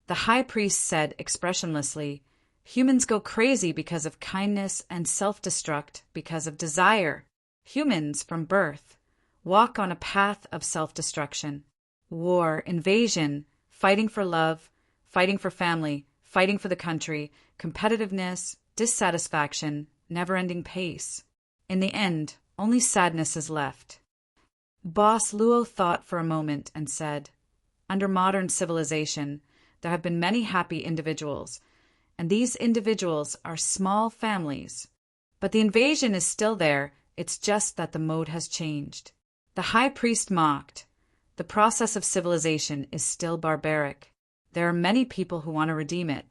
[SPEAKER 1] The high priest said expressionlessly, "Humans go crazy because of kindness and self-destruct because of desire. Humans, from birth, walk on a path of self-destruction. War, invasion, fighting for love, fighting for family, fighting for the country, competitiveness, dissatisfaction, never-ending pace. In the end, only sadness is left." Boss Luo thought for a moment and said, "Under modern civilization, there have been many happy individuals, and these individuals are small families. But the invasion is still there, it's just that the mode has changed." The high priest mocked, "The process of civilization is still barbaric. There are many people who want to redeem it,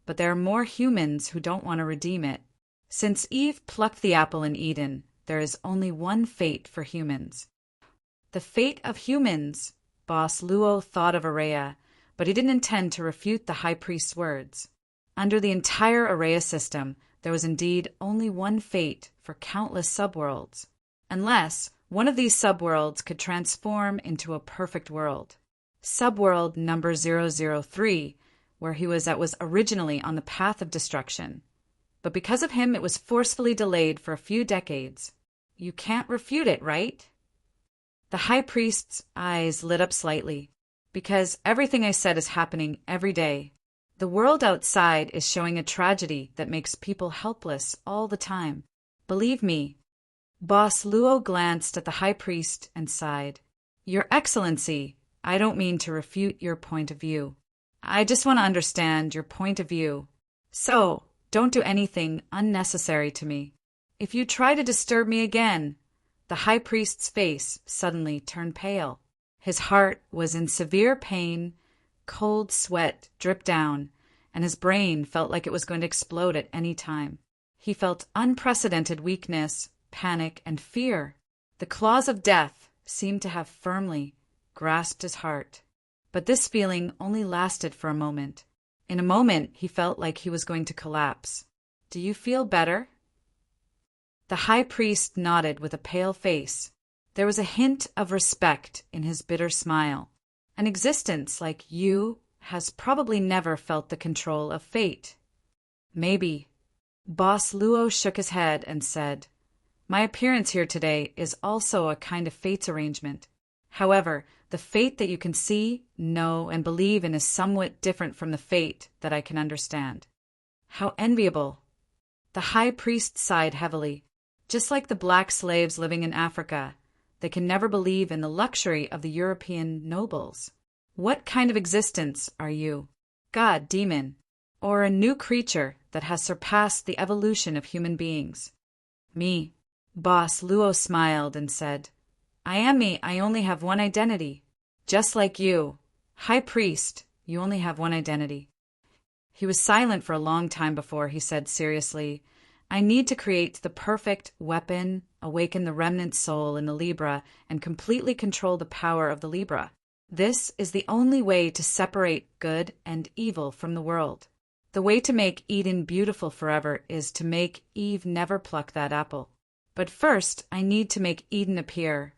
[SPEAKER 1] but there are more humans who don't want to redeem it. Since Eve plucked the apple in Eden, there is only one fate for humans." The fate of humans, Boss Luo thought of Araya, but he didn't intend to refute the high priest's words. Under the entire Araya system, there was indeed only one fate for countless subworlds, unless one of these subworlds could transform into a perfect world. Subworld number 003, where he was originally on the path of destruction. But because of him, it was forcefully delayed for a few decades. You can't refute it, right? The high priest's eyes lit up slightly. "Because everything I said is happening every day. The world outside is showing a tragedy that makes people helpless all the time. Believe me." Boss Luo glanced at the high priest and sighed. "Your Excellency, I don't mean to refute your point of view. I just want to understand your point of view. So, don't do anything unnecessary to me. If you try to disturb me again..." The high priest's face suddenly turned pale. His heart was in severe pain, cold sweat dripped down, and his brain felt like it was going to explode at any time. He felt unprecedented weakness, panic, and fear. The claws of death seemed to have firmly grasped his heart. But this feeling only lasted for a moment. In a moment, he felt like he was going to collapse. "Do you feel better?" The high priest nodded with a pale face. There was a hint of respect in his bitter smile. "An existence like you has probably never felt the control of fate." "Maybe." Boss Luo shook his head and said, "My appearance here today is also a kind of fate's arrangement. However, the fate that you can see, know, and believe in is somewhat different from the fate that I can understand." "How enviable." The high priest sighed heavily. "Just like the black slaves living in Africa, they can never believe in the luxury of the European nobles. What kind of existence are you? God, demon, or a new creature that has surpassed the evolution of human beings?" "Me." Boss Luo smiled and said, "I am me. I only have one identity. Just like you. High priest, you only have one identity." He was silent for a long time before he said seriously, "I need to create the perfect weapon, awaken the remnant soul in the Libra, and completely control the power of the Libra. This is the only way to separate good and evil from the world. The way to make Eden beautiful forever is to make Eve never pluck that apple. But first, I need to make Eden appear."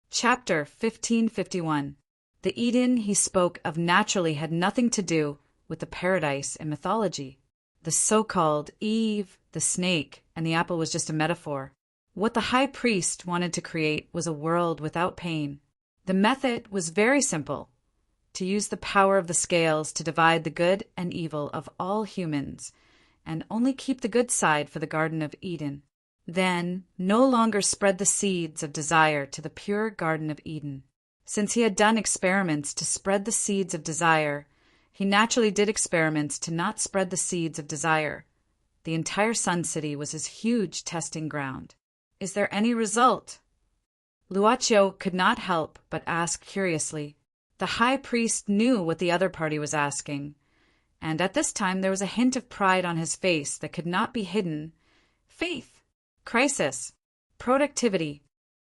[SPEAKER 1] Chapter 1551. The Eden he spoke of naturally had nothing to do with the paradise in mythology. The so-called Eve, the snake, and the apple was just a metaphor. What the high priest wanted to create was a world without pain. The method was very simple: to use the power of the scales to divide the good and evil of all humans, and only keep the good side for the Garden of Eden. Then no longer spread the seeds of desire to the pure Garden of Eden. Since he had done experiments to spread the seeds of desire, He naturally did experiments to not spread the seeds of desire. The entire Sun City was his huge testing ground. Is there any result? Luocio could not help but ask curiously. The high priest knew what the other party was asking, and at this time there was a hint of pride on his face that could not be hidden. Faith. Crisis. Productivity.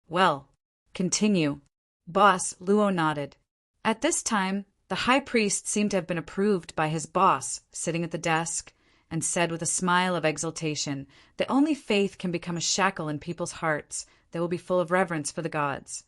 [SPEAKER 1] Well, continue. Boss Luo nodded. At this time, the high priest seemed to have been approved by his boss, sitting at the desk, and said with a smile of exultation that only faith can become a shackle in people's hearts that will be full of reverence for the gods.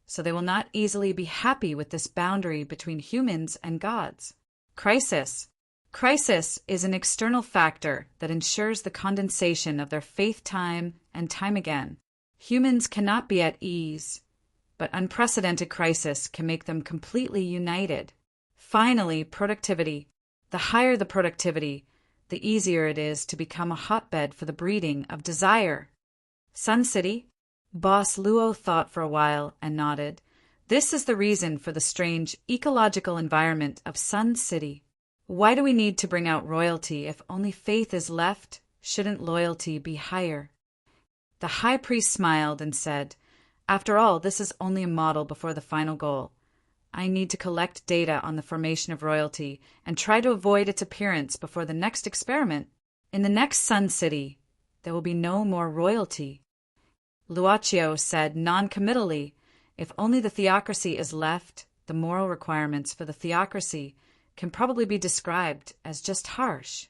[SPEAKER 1] So they will not easily be happy with this boundary between humans and gods. Crisis. Crisis is an external factor that ensures the condensation of their faith time and time again. Humans cannot be at ease, but unprecedented crisis can make them completely united. Finally, productivity. The higher the productivity, the easier it is to become a hotbed for the breeding of desire. Sun City? Boss Luo thought for a while and nodded. This is the reason for the strange ecological environment of Sun City. Why do we need to bring out royalty if only faith is left? Shouldn't loyalty be higher? The high priest smiled and said, After all, this is only a model before the final goal. I need to collect data on the formation of royalty and try to avoid its appearance before the next experiment. In the next Sun City, there will be no more royalty. Luocio said non-committally, if only the theocracy is left, the moral requirements for the theocracy can probably be described as just harsh.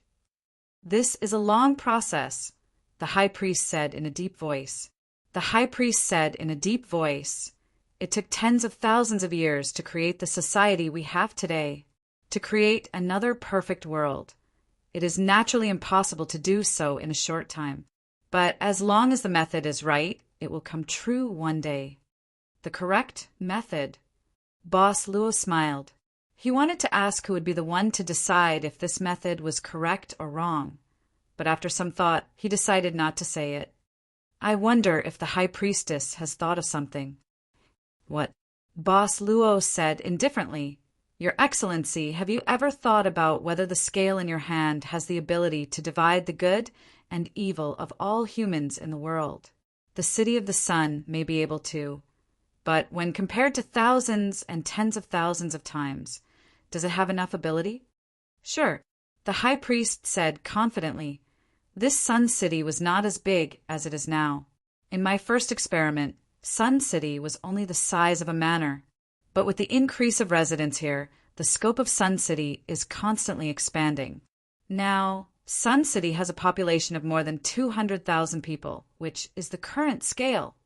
[SPEAKER 1] This is a long process, the high priest said in a deep voice. The high priest said in a deep voice, It took tens of thousands of years to create the society we have today, to create another perfect world. It is naturally impossible to do so in a short time. But as long as the method is right, it will come true one day. The correct method. Boss Luo smiled. He wanted to ask who would be the one to decide if this method was correct or wrong, but after some thought, he decided not to say it. I wonder if the high priestess has thought of something. What? Boss Luo said indifferently. Your Excellency, have you ever thought about whether the scale in your hand has the ability to divide the good and evil of all humans in the world? The City of the Sun may be able to, but when compared to thousands and tens of thousands of times, does it have enough ability? Sure, the high priest said confidently. This Sun City was not as big as it is now. In my first experiment, Sun City was only the size of a manor. But with the increase of residents here, the scope of Sun City is constantly expanding. Now, Sun City has a population of more than 200,000 people, which is the current scale.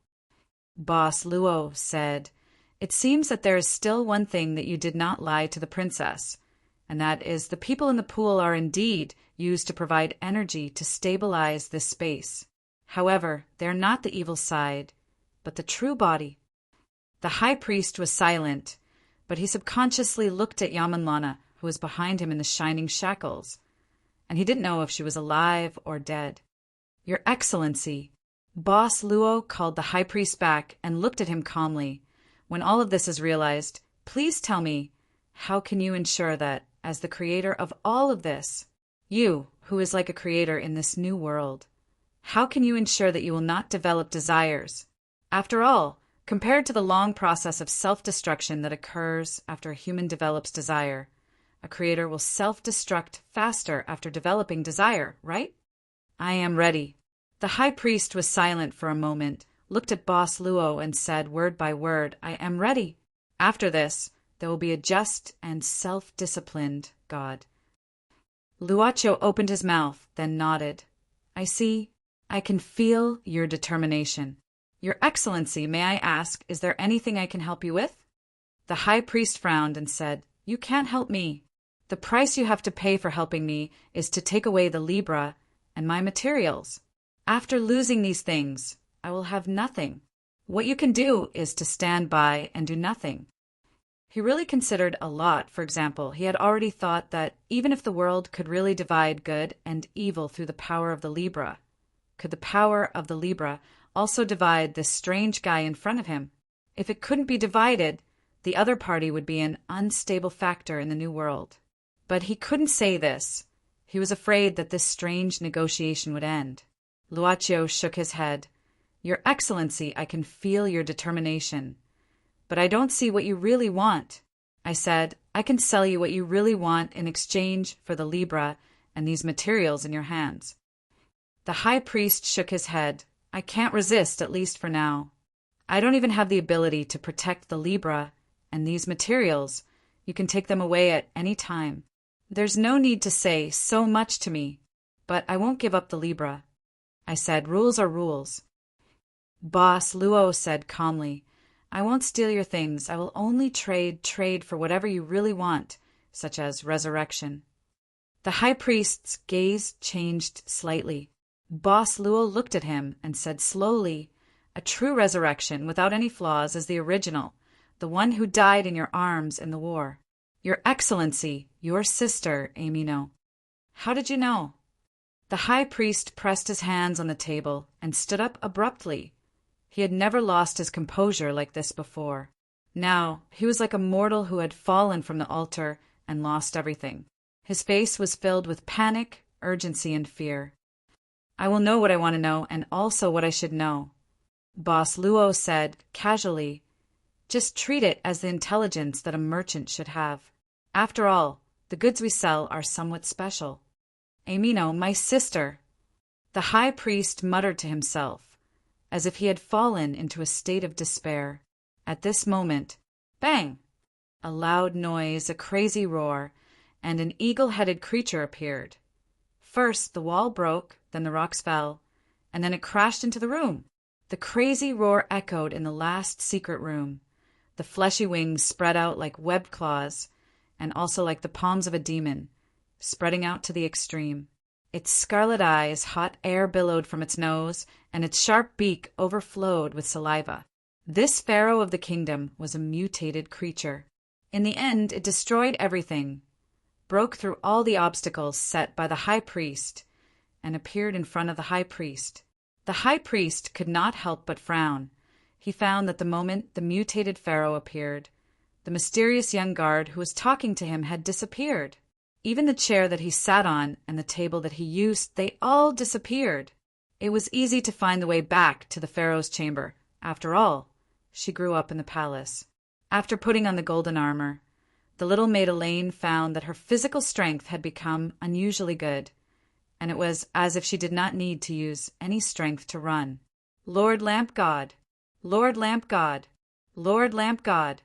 [SPEAKER 1] Boss Luo said, It seems that there is still one thing that you did not lie to the princess, and that is the people in the pool are indeed used to provide energy to stabilize this space. However, they are not the evil side, but the true body. The high priest was silent, but he subconsciously looked at Yamanlana, who was behind him in the shining shackles, and he didn't know if she was alive or dead. Your Excellency, Boss Luo called the high priest back and looked at him calmly. When all of this is realized, please tell me, how can you ensure that, as the creator of all of this, you, who is like a creator in this new world, how can you ensure that you will not develop desires? After all, compared to the long process of self-destruction that occurs after a human develops desire, a creator will self-destruct faster after developing desire, right? I am ready. The high priest was silent for a moment, looked at Boss Luo and said word by word, I am ready. After this, there will be a just and self-disciplined God. Luocio opened his mouth, then nodded. I see. I can feel your determination. Your Excellency, may I ask, is there anything I can help you with? The high priest frowned and said, You can't help me. The price you have to pay for helping me is to take away the Libra and my materials. After losing these things, I will have nothing. What you can do is to stand by and do nothing. He really considered a lot. For example, he had already thought that even if the world could really divide good and evil through the power of the Libra, could the power of the Libra also divide this strange guy in front of him? If it couldn't be divided, the other party would be an unstable factor in the new world. But he couldn't say this. He was afraid that this strange negotiation would end. Luaccio shook his head. Your Excellency, I can feel your determination. But I don't see what you really want. I said, I can sell you what you really want in exchange for the libra and these materials in your hands. The high priest shook his head. I can't resist, at least for now. I don't even have the ability to protect the libra and these materials. You can take them away at any time. There's no need to say so much to me, but I won't give up the libra. I said, rules are rules. Boss, Luo said calmly, I won't steal your things. I will only trade for whatever you really want, such as resurrection. The high priest's gaze changed slightly. Boss Luo looked at him and said slowly, a true resurrection without any flaws is the original, the one who died in your arms in the war. Your Excellency, your sister, Amino. How did you know? The high priest pressed his hands on the table and stood up abruptly. He had never lost his composure like this before. Now, he was like a mortal who had fallen from the altar and lost everything. His face was filled with panic, urgency, and fear. I will know what I want to know and also what I should know. Boss Luo said, casually, just treat it as the intelligence that a merchant should have. After all, the goods we sell are somewhat special. Amino, my sister. The high priest muttered to himself, as if he had fallen into a state of despair. At this moment, bang! A loud noise, a crazy roar, and an eagle-headed creature appeared. First, the wall broke, then the rocks fell, and then it crashed into the room. The crazy roar echoed in the last secret room. The fleshy wings spread out like webbed claws, and also like the palms of a demon, spreading out to the extreme. Its scarlet eyes, hot air billowed from its nose, and its sharp beak overflowed with saliva. This pharaoh of the kingdom was a mutated creature. In the end, it destroyed everything, broke through all the obstacles set by the high priest, and appeared in front of the high priest. The high priest could not help but frown. He found that the moment the mutated pharaoh appeared, the mysterious young guard who was talking to him had disappeared. Even the chair that he sat on and the table that he used, they all disappeared. It was easy to find the way back to the pharaoh's chamber. After all, she grew up in the palace. After putting on the golden armor, the little maid Elaine found that her physical strength had become unusually good, and it was as if she did not need to use any strength to run. Lord Lamp God! Lord Lamp God! Lord Lamp God!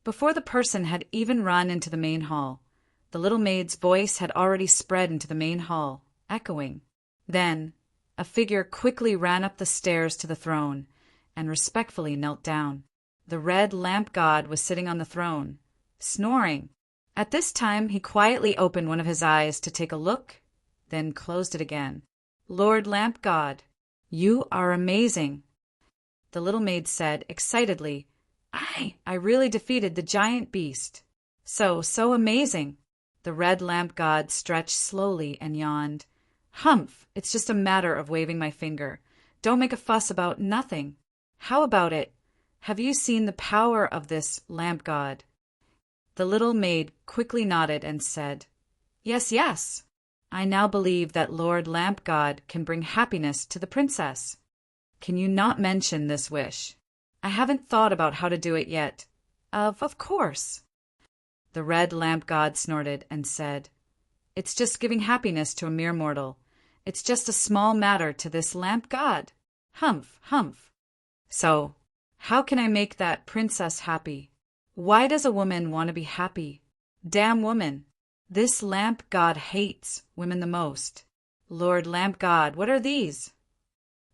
[SPEAKER 1] Before the person had even run into the main hall, the little maid's voice had already spread into the main hall, echoing. Then, a figure quickly ran up the stairs to the throne and respectfully knelt down. The red lamp god was sitting on the throne, snoring. At this time, he quietly opened one of his eyes to take a look, then closed it again. Lord Lamp God, you are amazing. The little maid said excitedly, I really defeated the giant beast. So amazing. The red lamp god stretched slowly and yawned. Humph, it's just a matter of waving my finger. Don't make a fuss about nothing. How about it? Have you seen the power of this lamp god? The little maid quickly nodded and said, Yes. I now believe that Lord Lamp God can bring happiness to the princess. Can you not mention this wish? I haven't thought about how to do it yet. Of course. The red lamp god snorted and said, It's just giving happiness to a mere mortal. It's just a small matter to this lamp god. Humph. So, how can I make that princess happy? Why does a woman want to be happy? Damn woman. This lamp god hates women the most. Lord Lamp God, what are these?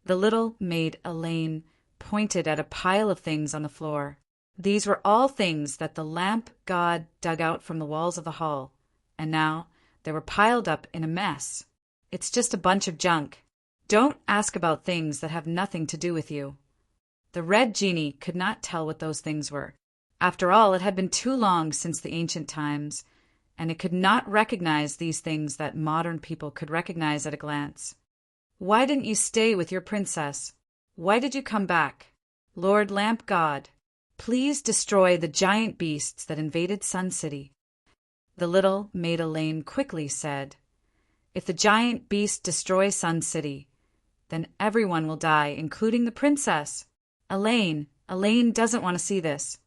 [SPEAKER 1] The little maid Elaine pointed at a pile of things on the floor. These were all things that the lamp god dug out from the walls of the hall, and now they were piled up in a mess. It's just a bunch of junk. Don't ask about things that have nothing to do with you. The red genie could not tell what those things were. After all, it had been too long since the ancient times, and it could not recognize these things that modern people could recognize at a glance. Why didn't you stay with your princess? Why did you come back? Lord Lamp God, please destroy the giant beasts that invaded Sun City. The little maid Elaine quickly said, "If the giant beast destroys Sun City, then everyone will die, including the princess." Elaine doesn't want to see this.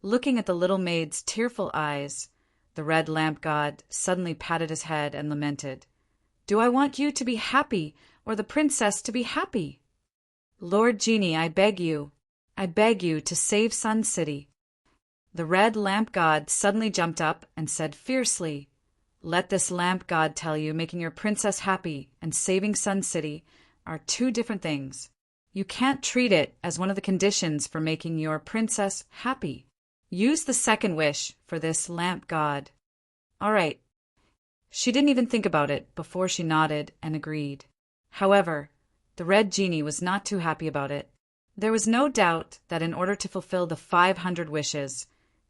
[SPEAKER 1] Looking at the little maid's tearful eyes, the red lamp god suddenly patted his head and lamented, "Do I want you to be happy or the princess to be happy? Lord Genie, I beg you to save Sun City." The red lamp god suddenly jumped up and said fiercely, "Let this lamp god tell you making your princess happy and saving Sun City are two different things. You can't treat it as one of the conditions for making your princess happy. Use the second wish for this lamp god." "All right." She didn't even think about it before she nodded and agreed. However, the red genie was not too happy about it. There was no doubt that in order to fulfill the 500 wishes,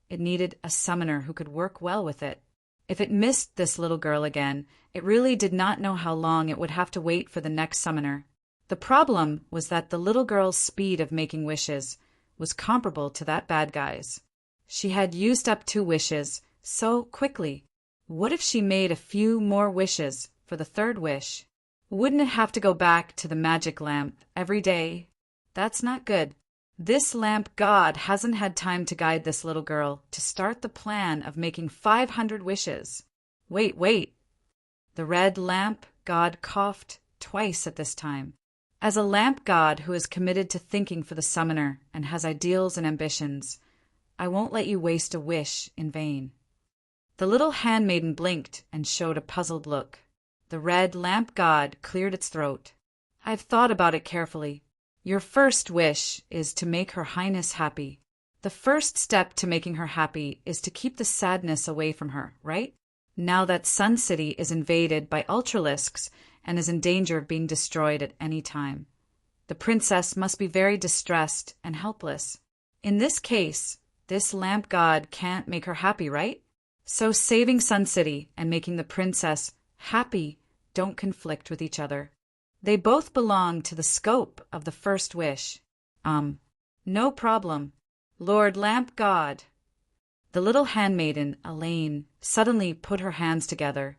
[SPEAKER 1] it needed a summoner who could work well with it. If it missed this little girl again, it really did not know how long it would have to wait for the next summoner. The problem was that the little girl's speed of making wishes was comparable to that bad guy's. She had used up 2 wishes so quickly. What if she made a few more wishes for the third wish? Wouldn't it have to go back to the magic lamp every day? That's not good. This lamp god hasn't had time to guide this little girl to start the plan of making 500 wishes. Wait. The red lamp god coughed twice at this time. As a lamp god who is committed to thinking for the summoner and has ideals and ambitions, I won't let you waste a wish in vain. The little handmaiden blinked and showed a puzzled look. The red lamp god cleared its throat. "I've thought about it carefully. Your first wish is to make Her Highness happy. The first step to making her happy is to keep the sadness away from her, right? Now that Sun City is invaded by Ultralisks and is in danger of being destroyed at any time, the princess must be very distressed and helpless. In this case, this lamp god can't make her happy, right? So saving Sun City and making the princess happy don't conflict with each other. They both belong to the scope of the first wish. No problem. Lord Lamp God." The little handmaiden, Elaine, suddenly put her hands together.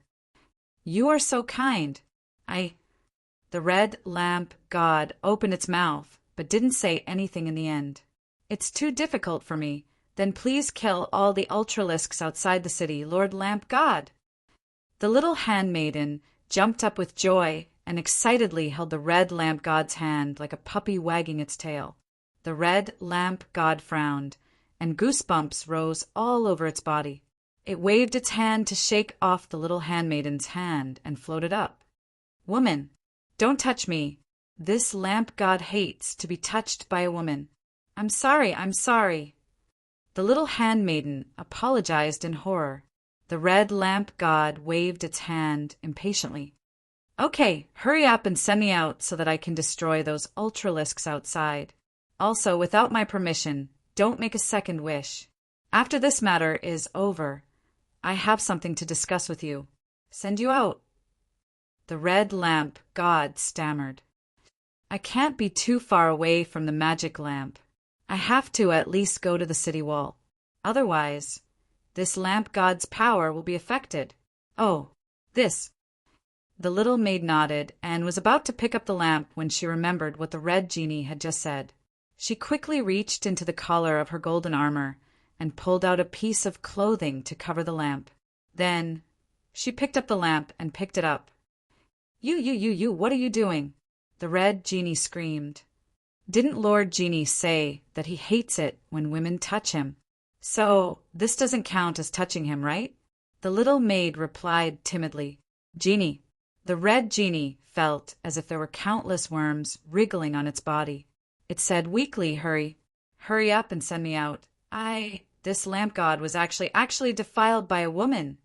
[SPEAKER 1] "You are so kind. The red lamp god opened its mouth, but didn't say anything in the end. "It's too difficult for me. Then please kill all the Ultralisks outside the city, Lord Lamp God." The little handmaiden jumped up with joy and excitedly held the red lamp god's hand like a puppy wagging its tail. The red lamp god frowned, and goosebumps rose all over its body. It waved its hand to shake off the little handmaiden's hand and floated up. "Woman, don't touch me. This lamp god hates to be touched by a woman. I'm sorry. The little handmaiden apologized in horror. The red lamp god waved its hand impatiently. "Okay, hurry up and send me out so that I can destroy those Ultralisks outside. Also, without my permission, don't make a second wish. After this matter is over, I have something to discuss with you. Send you out." The red lamp god stammered. "I can't be too far away from the magic lamp. I have to at least go to the city wall. Otherwise, this lamp god's power will be affected. Oh, this." The little maid nodded and was about to pick up the lamp when she remembered what the red genie had just said. She quickly reached into the collar of her golden armor and pulled out a piece of clothing to cover the lamp. Then she picked up the lamp and picked it up. You, what are you doing?" the red genie screamed. "Didn't Lord Genie say that he hates it when women touch him? So this doesn't count as touching him, right?" The little maid replied timidly. "Genie." The red genie felt as if there were countless worms wriggling on its body. It said weakly, Hurry up and send me out. This lamp god was actually defiled by a woman."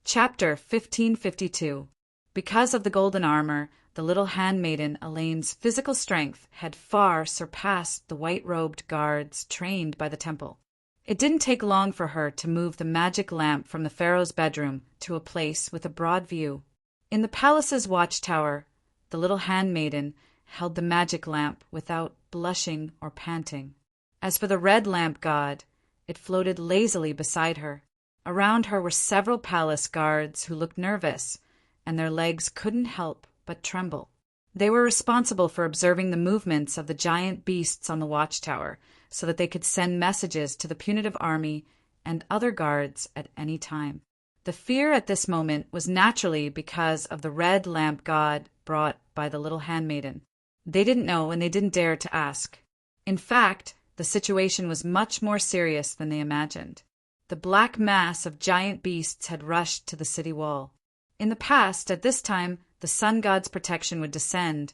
[SPEAKER 1] Chapter 1552. Because of the golden armor, the little handmaiden Elaine's physical strength had far surpassed the white-robed guards trained by the temple. It didn't take long for her to move the magic lamp from the pharaoh's bedroom to a place with a broad view. In the palace's watchtower, the little handmaiden held the magic lamp without blushing or panting. As for the red lamp god, it floated lazily beside her. Around her were several palace guards who looked nervous, and their legs couldn't help but tremble. They were responsible for observing the movements of the giant beasts on the watchtower so that they could send messages to the punitive army and other guards at any time. The fear at this moment was naturally because of the red lamp god brought by the little handmaiden. They didn't know and they didn't dare to ask. In fact, the situation was much more serious than they imagined. The black mass of giant beasts had rushed to the city wall. In the past, at this time, the sun god's protection would descend,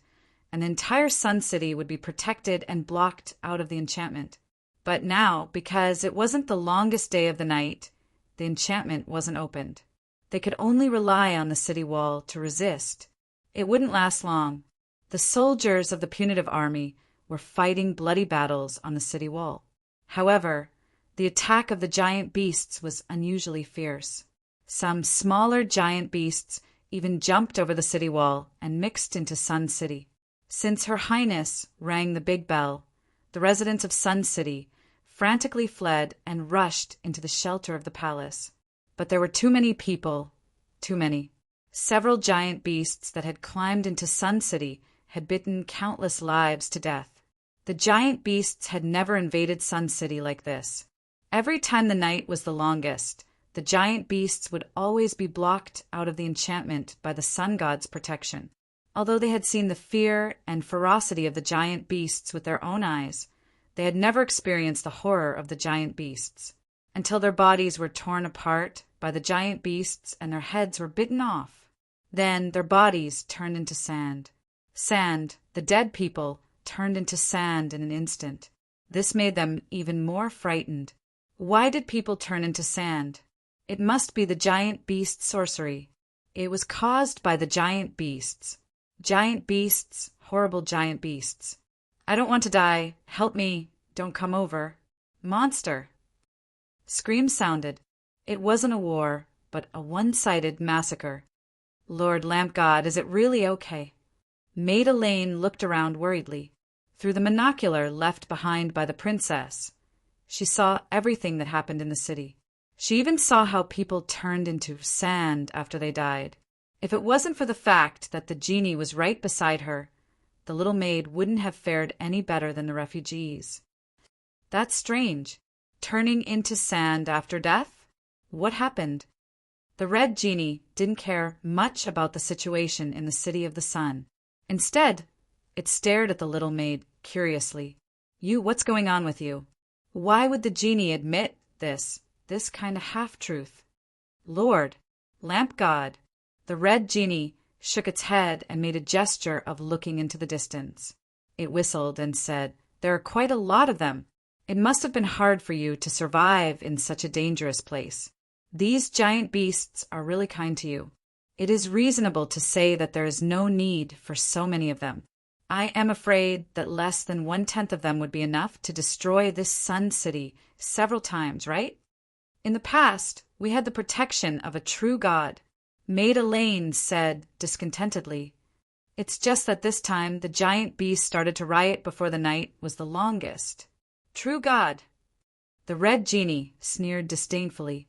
[SPEAKER 1] and the entire Sun City would be protected and blocked out of the enchantment. But now, because it wasn't the longest day of the night, the enchantment wasn't opened. They could only rely on the city wall to resist. It wouldn't last long. The soldiers of the punitive army were fighting bloody battles on the city wall. However, the attack of the giant beasts was unusually fierce. Some smaller giant beasts even jumped over the city wall and mixed into Sun City. Since Her Highness rang the big bell, the residents of Sun City frantically fled and rushed into the shelter of the palace. But there were too many people, too many. Several giant beasts that had climbed into Sun City had bitten countless lives to death. The giant beasts had never invaded Sun City like this. Every time the night was the longest, the giant beasts would always be blocked out of the enchantment by the sun god's protection. Although they had seen the fear and ferocity of the giant beasts with their own eyes, they had never experienced the horror of the giant beasts, until their bodies were torn apart by the giant beasts and their heads were bitten off. Then their bodies turned into sand. Sand, the dead people, turned into sand in an instant. This made them even more frightened. Why did people turn into sand? It must be the giant beast sorcery. It was caused by the giant beasts. Giant beasts, horrible giant beasts. I don't want to die. Help me. Don't come over. Monster. Screams sounded. It wasn't a war, but a one-sided massacre. Lord Lamp God, is it really okay? Maid Elaine looked around worriedly. Through the monocular left behind by the princess, she saw everything that happened in the city. She even saw how people turned into sand after they died. If it wasn't for the fact that the genie was right beside her, the little maid wouldn't have fared any better than the refugees. That's strange. Turning into sand after death? What happened? The red genie didn't care much about the situation in the City of the Sun. Instead, it stared at the little maid curiously. What's going on with you? Why would the genie admit this kind of half-truth? Lord, Lamp God. The red genie shook its head and made a gesture of looking into the distance. It whistled and said, "There are quite a lot of them. It must have been hard for you to survive in such a dangerous place. These giant beasts are really kind to you. It is reasonable to say that there is no need for so many of them. I am afraid that less than 1/10 of them would be enough to destroy this Sun City several times, right? In the past, we had the protection of a true god." Maid Elaine said discontentedly, "It's just that this time the giant beast started to riot before the night was the longest." True god. The red genie sneered disdainfully.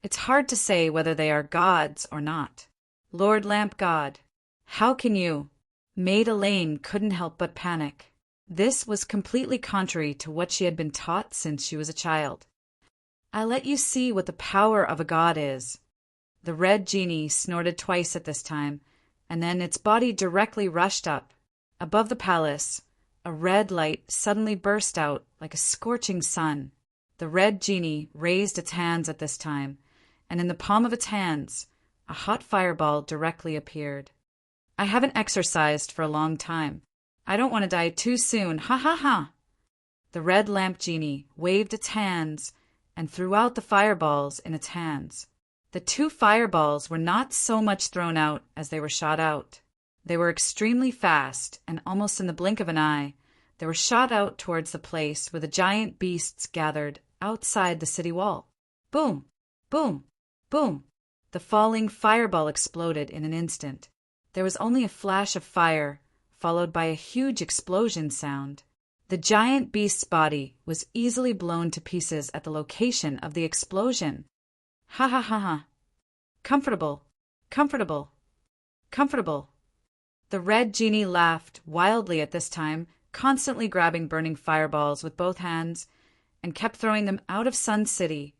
[SPEAKER 1] "It's hard to say whether they are gods or not. Lord Lamp God, how can you—" Maid Elaine couldn't help but panic. This was completely contrary to what she had been taught since she was a child. "I'll let you see what the power of a god is." The red genie snorted twice at this time, and then its body directly rushed up. Above the palace, a red light suddenly burst out like a scorching sun. The red genie raised its hands at this time, and in the palm of its hands, a hot fireball directly appeared. "I haven't exercised for a long time. I don't want to die too soon. Ha ha ha!" The red lamp genie waved its hands and threw out the fireballs in its hands. The 2 fireballs were not so much thrown out as they were shot out. They were extremely fast, and almost in the blink of an eye, they were shot out towards the place where the giant beasts gathered outside the city wall. Boom! Boom! Boom! The falling fireball exploded in an instant. There was only a flash of fire, followed by a huge explosion sound. The giant beast's body was easily blown to pieces at the location of the explosion. Ha ha ha ha. Comfortable, comfortable, comfortable. The red genie laughed wildly at this time, constantly grabbing burning fireballs with both hands, and kept throwing them out of Sun City.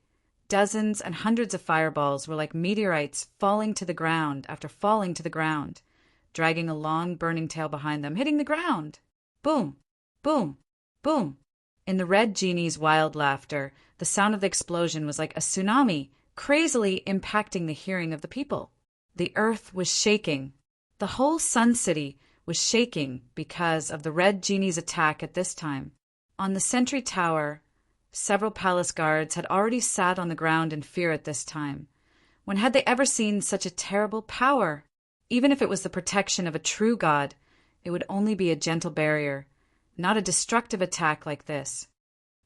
[SPEAKER 1] Dozens and hundreds of fireballs were like meteorites falling to the ground after falling to the ground, dragging a long burning tail behind them, hitting the ground. Boom, boom, boom. In the red genie's wild laughter, the sound of the explosion was like a tsunami, crazily impacting the hearing of the people. The earth was shaking. The whole Sun City was shaking because of the red genie's attack at this time. On the sentry tower, several palace guards had already sat on the ground in fear at this time. When had they ever seen such a terrible power? Even if it was the protection of a true god, it would only be a gentle barrier, not a destructive attack like this.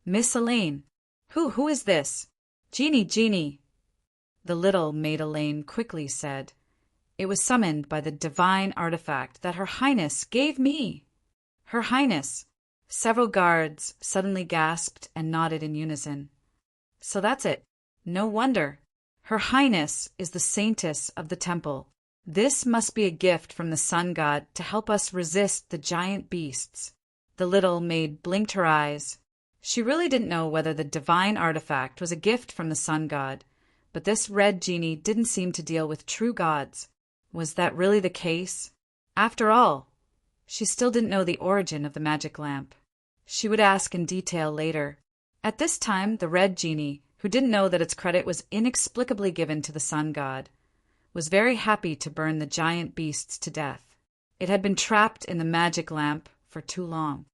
[SPEAKER 1] Miss Elaine. Who is this? Genie. The little Maid Elaine quickly said. It was summoned by the divine artifact that Her Highness gave me. Her Highness. Several guards suddenly gasped and nodded in unison. So that's it. No wonder. Her Highness is the saintess of the temple. This must be a gift from the sun god to help us resist the giant beasts. The little maid blinked her eyes. She really didn't know whether the divine artifact was a gift from the sun god, but this red genie didn't seem to deal with true gods. Was that really the case? After all, she still didn't know the origin of the magic lamp. She would ask in detail later. At this time, the red genie, who didn't know that its credit was inexplicably given to the sun god, was very happy to burn the giant beasts to death. It had been trapped in the magic lamp for too long.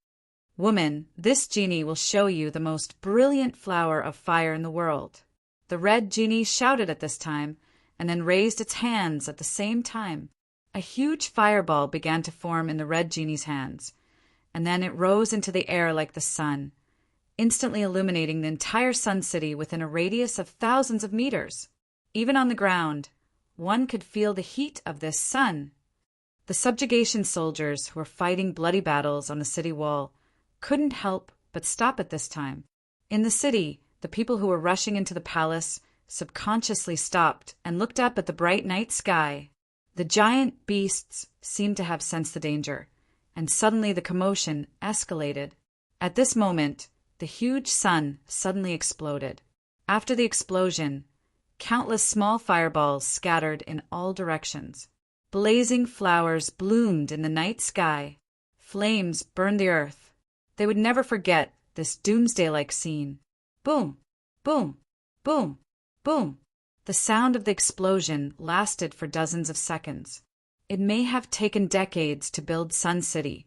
[SPEAKER 1] Woman, this genie will show you the most brilliant flower of fire in the world. The red genie shouted at this time, and then raised its hands at the same time. A huge fireball began to form in the red genie's hands, and then it rose into the air like the sun, instantly illuminating the entire Sun City within a radius of thousands of meters. Even on the ground, one could feel the heat of this sun. The subjugation soldiers who were fighting bloody battles on the city wall couldn't help but stop at this time. In the city, the people who were rushing into the palace subconsciously stopped and looked up at the bright night sky. The giant beasts seemed to have sensed the danger, and suddenly the commotion escalated. At this moment, the huge sun suddenly exploded. After the explosion, countless small fireballs scattered in all directions. Blazing flowers bloomed in the night sky. Flames burned the earth. They would never forget this doomsday-like scene. Boom, boom, boom, boom. The sound of the explosion lasted for dozens of seconds. It may have taken decades to build Sun City,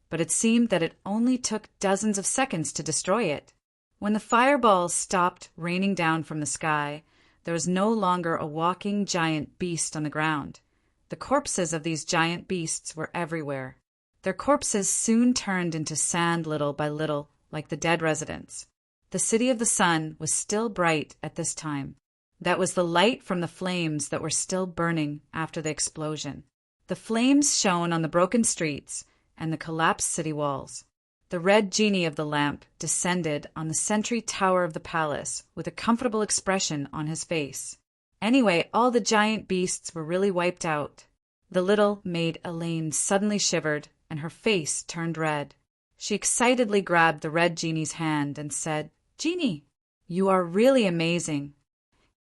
[SPEAKER 1] but it seemed that it only took dozens of seconds to destroy it. When the fireballs stopped raining down from the sky, there was no longer a walking giant beast on the ground. The corpses of these giant beasts were everywhere. Their corpses soon turned into sand little by little, like the dead residents. The city of the sun was still bright at this time. That was the light from the flames that were still burning after the explosion. The flames shone on the broken streets and the collapsed city walls. The red genie of the lamp descended on the sentry tower of the palace with a comfortable expression on his face. Anyway, all the giant beasts were really wiped out. The little maid Elaine suddenly shivered, and her face turned red. She excitedly grabbed the red genie's hand and said, "Genie, you are really amazing.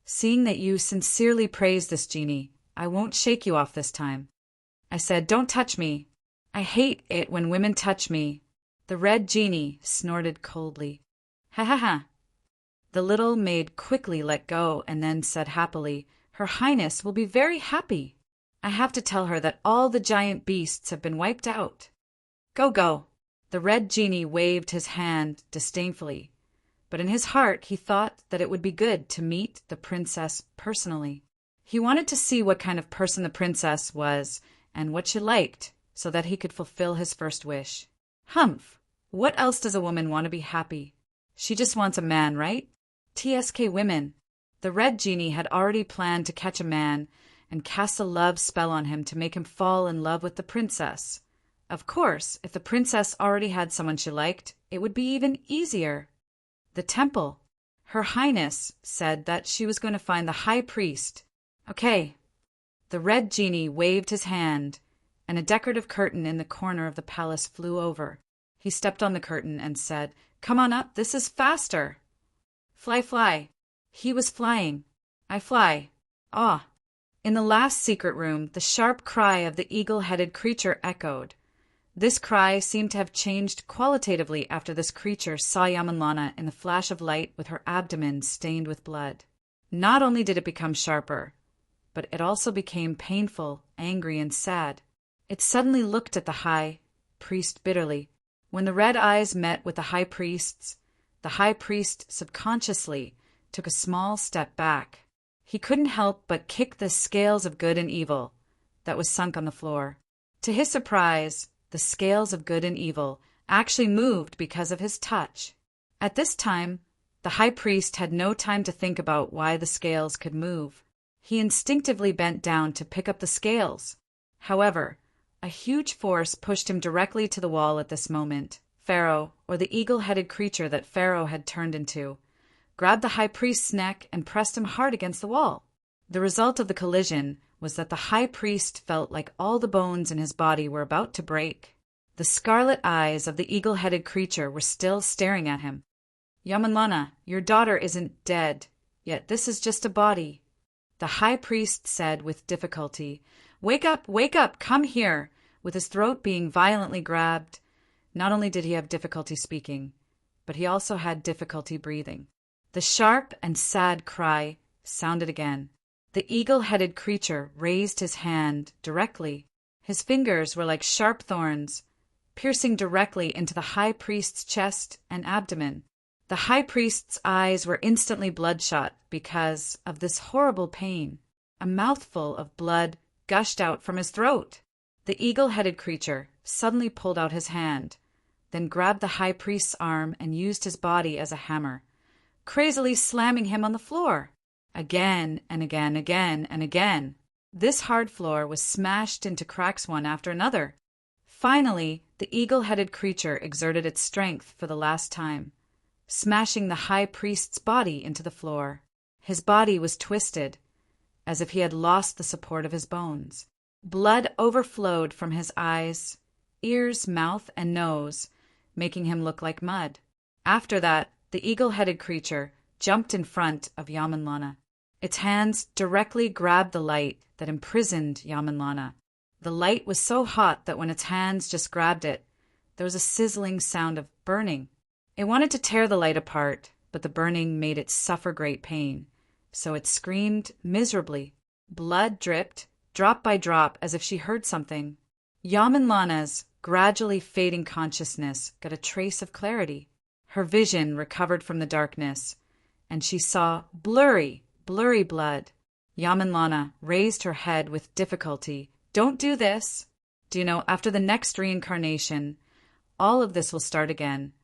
[SPEAKER 1] Seeing that you sincerely praise this genie, I won't shake you off this time." I said, "Don't touch me. I hate it when women touch me." The red genie snorted coldly. "Ha ha ha." The little maid quickly let go and then said happily, "Her Highness will be very happy. I have to tell her that all the giant beasts have been wiped out. Go, go." The red genie waved his hand disdainfully, but in his heart he thought that it would be good to meet the princess personally. He wanted to see what kind of person the princess was and what she liked, so that he could fulfill his first wish. Humph! What else does a woman want to be happy? She just wants a man, right? TSK women. The red genie had already planned to catch a man and cast a love spell on him to make him fall in love with the princess. Of course, if the princess already had someone she liked, it would be even easier. The temple. Her Highness said that she was going to find the high priest. Okay. The red genie waved his hand, and a decorative curtain in the corner of the palace flew over. He stepped on the curtain and said, "Come on up, this is faster." Fly, fly. He was flying. I fly. Ah. In the last secret room, the sharp cry of the eagle-headed creature echoed. This cry seemed to have changed qualitatively after this creature saw Yamanlana in the flash of light with her abdomen stained with blood. Not only did it become sharper, but it also became painful, angry, and sad. It suddenly looked at the high priest bitterly. When the red eyes met with the high priest's, the high priest subconsciously took a small step back. He couldn't help but kick the scales of good and evil that was sunk on the floor. To his surprise, the scales of good and evil actually moved because of his touch. At this time, the high priest had no time to think about why the scales could move. He instinctively bent down to pick up the scales. However, a huge force pushed him directly to the wall at this moment. Pharaoh, or the eagle-headed creature that Pharaoh had turned into, grabbed the high priest's neck and pressed him hard against the wall. The result of the collision was that the high priest felt like all the bones in his body were about to break. The scarlet eyes of the eagle-headed creature were still staring at him. "Yamanlana, your daughter isn't dead, yet this is just a body," the high priest said with difficulty. Wake up, come here!" With his throat being violently grabbed, not only did he have difficulty speaking, but he also had difficulty breathing. The sharp and sad cry sounded again. The eagle-headed creature raised his hand directly. His fingers were like sharp thorns, piercing directly into the high priest's chest and abdomen. The high priest's eyes were instantly bloodshot because of this horrible pain. A mouthful of blood gushed out from his throat. The eagle-headed creature suddenly pulled out his hand, then grabbed the high priest's arm and used his body as a hammer, crazily slamming him on the floor. Again and again, again and again. This hard floor was smashed into cracks one after another. Finally, the eagle-headed creature exerted its strength for the last time, smashing the high priest's body into the floor. His body was twisted, as if he had lost the support of his bones. Blood overflowed from his eyes, ears, mouth, and nose, making him look like mud. After that, the eagle-headed creature jumped in front of Yamanlana. Its hands directly grabbed the light that imprisoned Yamanlana. The light was so hot that when its hands just grabbed it, there was a sizzling sound of burning. It wanted to tear the light apart, but the burning made it suffer great pain, so it screamed miserably. Blood dripped, drop by drop, as if she heard something. Yamanlana's gradually fading consciousness got a trace of clarity. Her vision recovered from the darkness, and she saw blurry blood. Yamanlana raised her head with difficulty. "Don't do this. Do you know, after the next reincarnation, all of this will start again.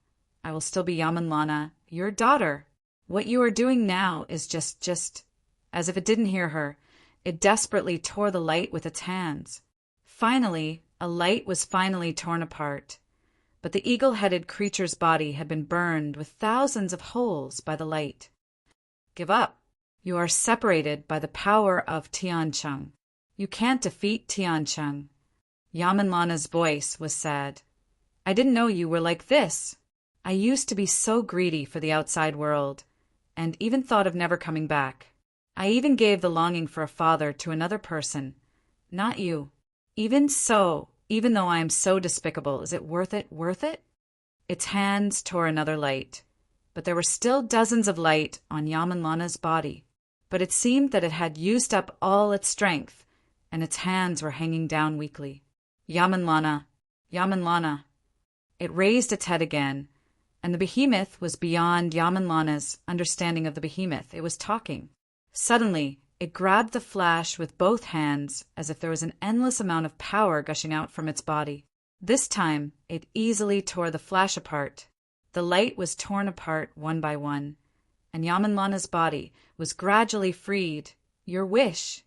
[SPEAKER 1] I will still be Yamanlana, your daughter. What you are doing now is just..." As if it didn't hear her, it desperately tore the light with its hands. Finally, a light was finally torn apart, but the eagle-headed creature's body had been burned with thousands of holes by the light. "Give up. You are separated by the power of Tiancheng. You can't defeat Tiancheng." Yamanlana's voice was sad. "I didn't know you were like this. I used to be so greedy for the outside world, and even thought of never coming back. I even gave the longing for a father to another person, not you. Even so, even though I am so despicable, is it worth it, Its hands tore another light, but there were still dozens of light on Yamanlana's body. But it seemed that it had used up all its strength, and its hands were hanging down weakly. Yamanlana. It raised its head again, and the behemoth was beyond Yamanlana's understanding of the behemoth. It was talking. Suddenly, it grabbed the flash with both hands as if there was an endless amount of power gushing out from its body. This time, it easily tore the flash apart. The light was torn apart one by one, and Yamanlana's body was gradually freed. Your wish.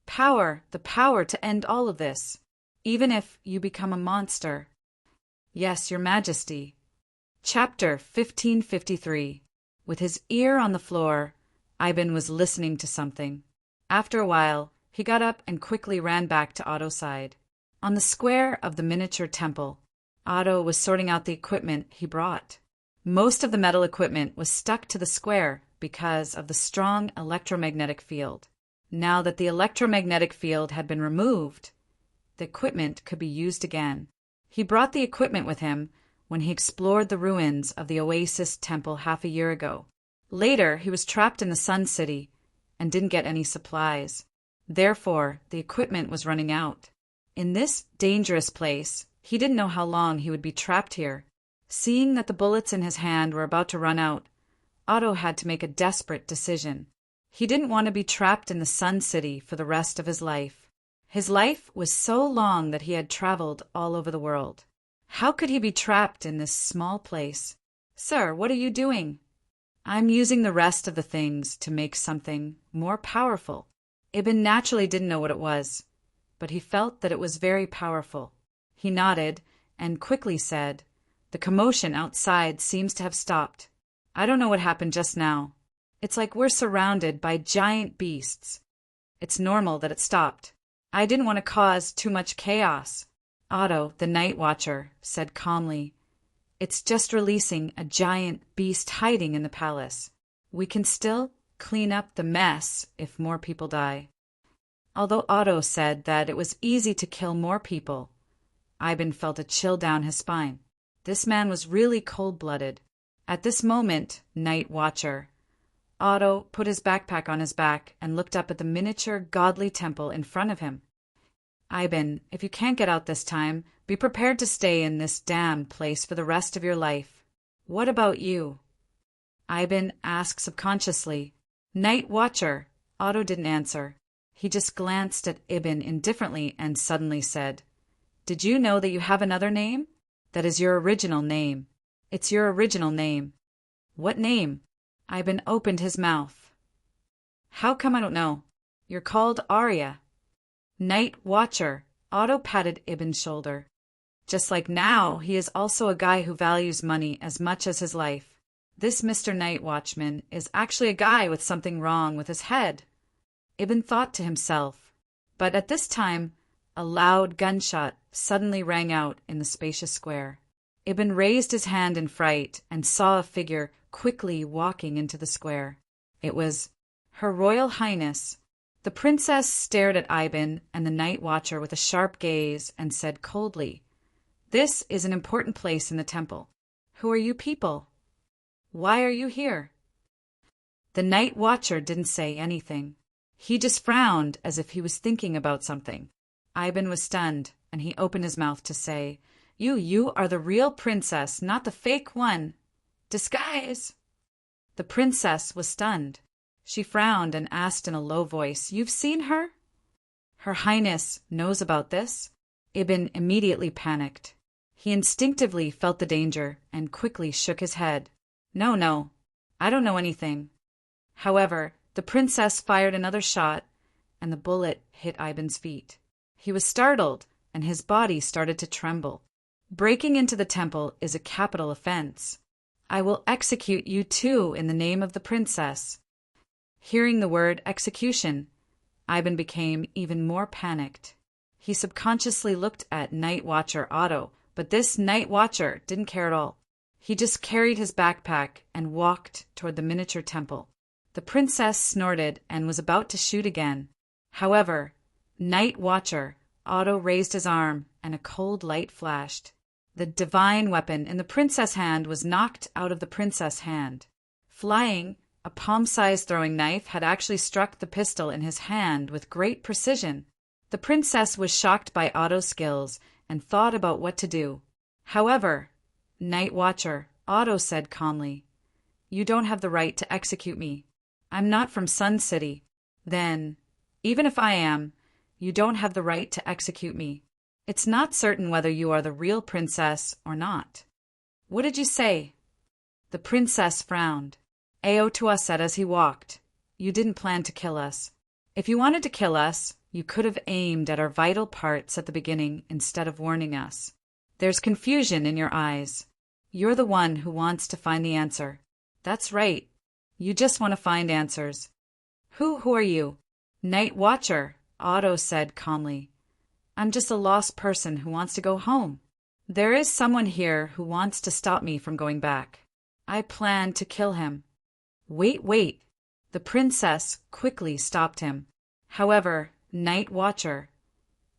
[SPEAKER 1] Power, the power to end all of this, even if you become a monster. Yes, Your Majesty. Chapter 1553. With his ear on the floor, Ivan was listening to something. After a while, he got up and quickly ran back to Otto's side. On the square of the miniature temple, Otto was sorting out the equipment he brought. Most of the metal equipment was stuck to the square because of the strong electromagnetic field. Now that the electromagnetic field had been removed, the equipment could be used again. He brought the equipment with him when he explored the ruins of the Oasis Temple half a year ago. Later, he was trapped in the Sun City and didn't get any supplies. Therefore, the equipment was running out. In this dangerous place, he didn't know how long he would be trapped here. Seeing that the bullets in his hand were about to run out, Otto had to make a desperate decision. He didn't want to be trapped in the Sun City for the rest of his life. His life was so long that he had traveled all over the world. How could he be trapped in this small place? "Sir, what are you doing?" "I'm using the rest of the things to make something more powerful." Ibn naturally didn't know what it was, but he felt that it was very powerful. He nodded and quickly said, "The commotion outside seems to have stopped. I don't know what happened just now. It's like we're surrounded by giant beasts. It's normal that it stopped. I didn't want to cause too much chaos." Otto, the night watcher, said calmly, "It's just releasing a giant beast hiding in the palace. We can still clean up the mess if more people die." Although Otto said that it was easy to kill more people, Ivan felt a chill down his spine. This man was really cold-blooded. At this moment, night watcher, Otto put his backpack on his back and looked up at the miniature godly temple in front of him. "Ivan, if you can't get out this time, be prepared to stay in this damned place for the rest of your life. What about you?" Ivan asked subconsciously. "Night watcher." Otto didn't answer. He just glanced at Ibn indifferently and suddenly said, "Did you know that you have another name? That is your original name. It's your original name." "What name?" Ivan opened his mouth. "How come I don't know? You're called Arya." "Night watcher." Otto patted Ibn's shoulder. "Just like now, he is also a guy who values money as much as his life. This Mr. Night Watchman is actually a guy with something wrong with his head." Ibn thought to himself. But at this time, a loud gunshot suddenly rang out in the spacious square. Ibn raised his hand in fright and saw a figure quickly walking into the square. It was Her Royal Highness. The princess stared at Ivan and the night watcher with a sharp gaze and said coldly, "This is an important place in the temple. Who are you people? Why are you here?" The night watcher didn't say anything. He just frowned as if he was thinking about something. Ivan was stunned, and he opened his mouth to say, You are the real princess, not the fake one. Disguise!" The princess was stunned. She frowned and asked in a low voice, "You've seen her?" "Her Highness knows about this?" Ibn immediately panicked. He instinctively felt the danger and quickly shook his head. No, I don't know anything." However, the princess fired another shot, and the bullet hit Ivan's feet. He was startled, and his body started to tremble. Breaking into the temple is a capital offense. "I will execute you too in the name of the princess." Hearing the word execution, Ivan became even more panicked. He subconsciously looked at Night Watcher Otto, but this Night Watcher didn't care at all. He just carried his backpack and walked toward the miniature temple. The princess snorted and was about to shoot again. However, Night Watcher Otto raised his arm and a cold light flashed. The divine weapon in the princess' hand was knocked out of the princess' hand. Flying, a palm-sized throwing knife had actually struck the pistol in his hand with great precision. The princess was shocked by Otto's skills and thought about what to do. However, Night Watcher Otto said calmly, "You don't have the right to execute me. I'm not from Sun City." "Then, even if I am, you don't have the right to execute me. It's not certain whether you are the real princess or not." "What did you say?" The princess frowned. Aotua said as he walked, "You didn't plan to kill us. If you wanted to kill us, you could have aimed at our vital parts at the beginning instead of warning us. There's confusion in your eyes. You're the one who wants to find the answer." "That's right. You just want to find answers. Who are you? Night Watcher, Otto said calmly. I'm just a lost person who wants to go home. There is someone here who wants to stop me from going back. I plan to kill him. Wait. The princess quickly stopped him. However, Night Watcher.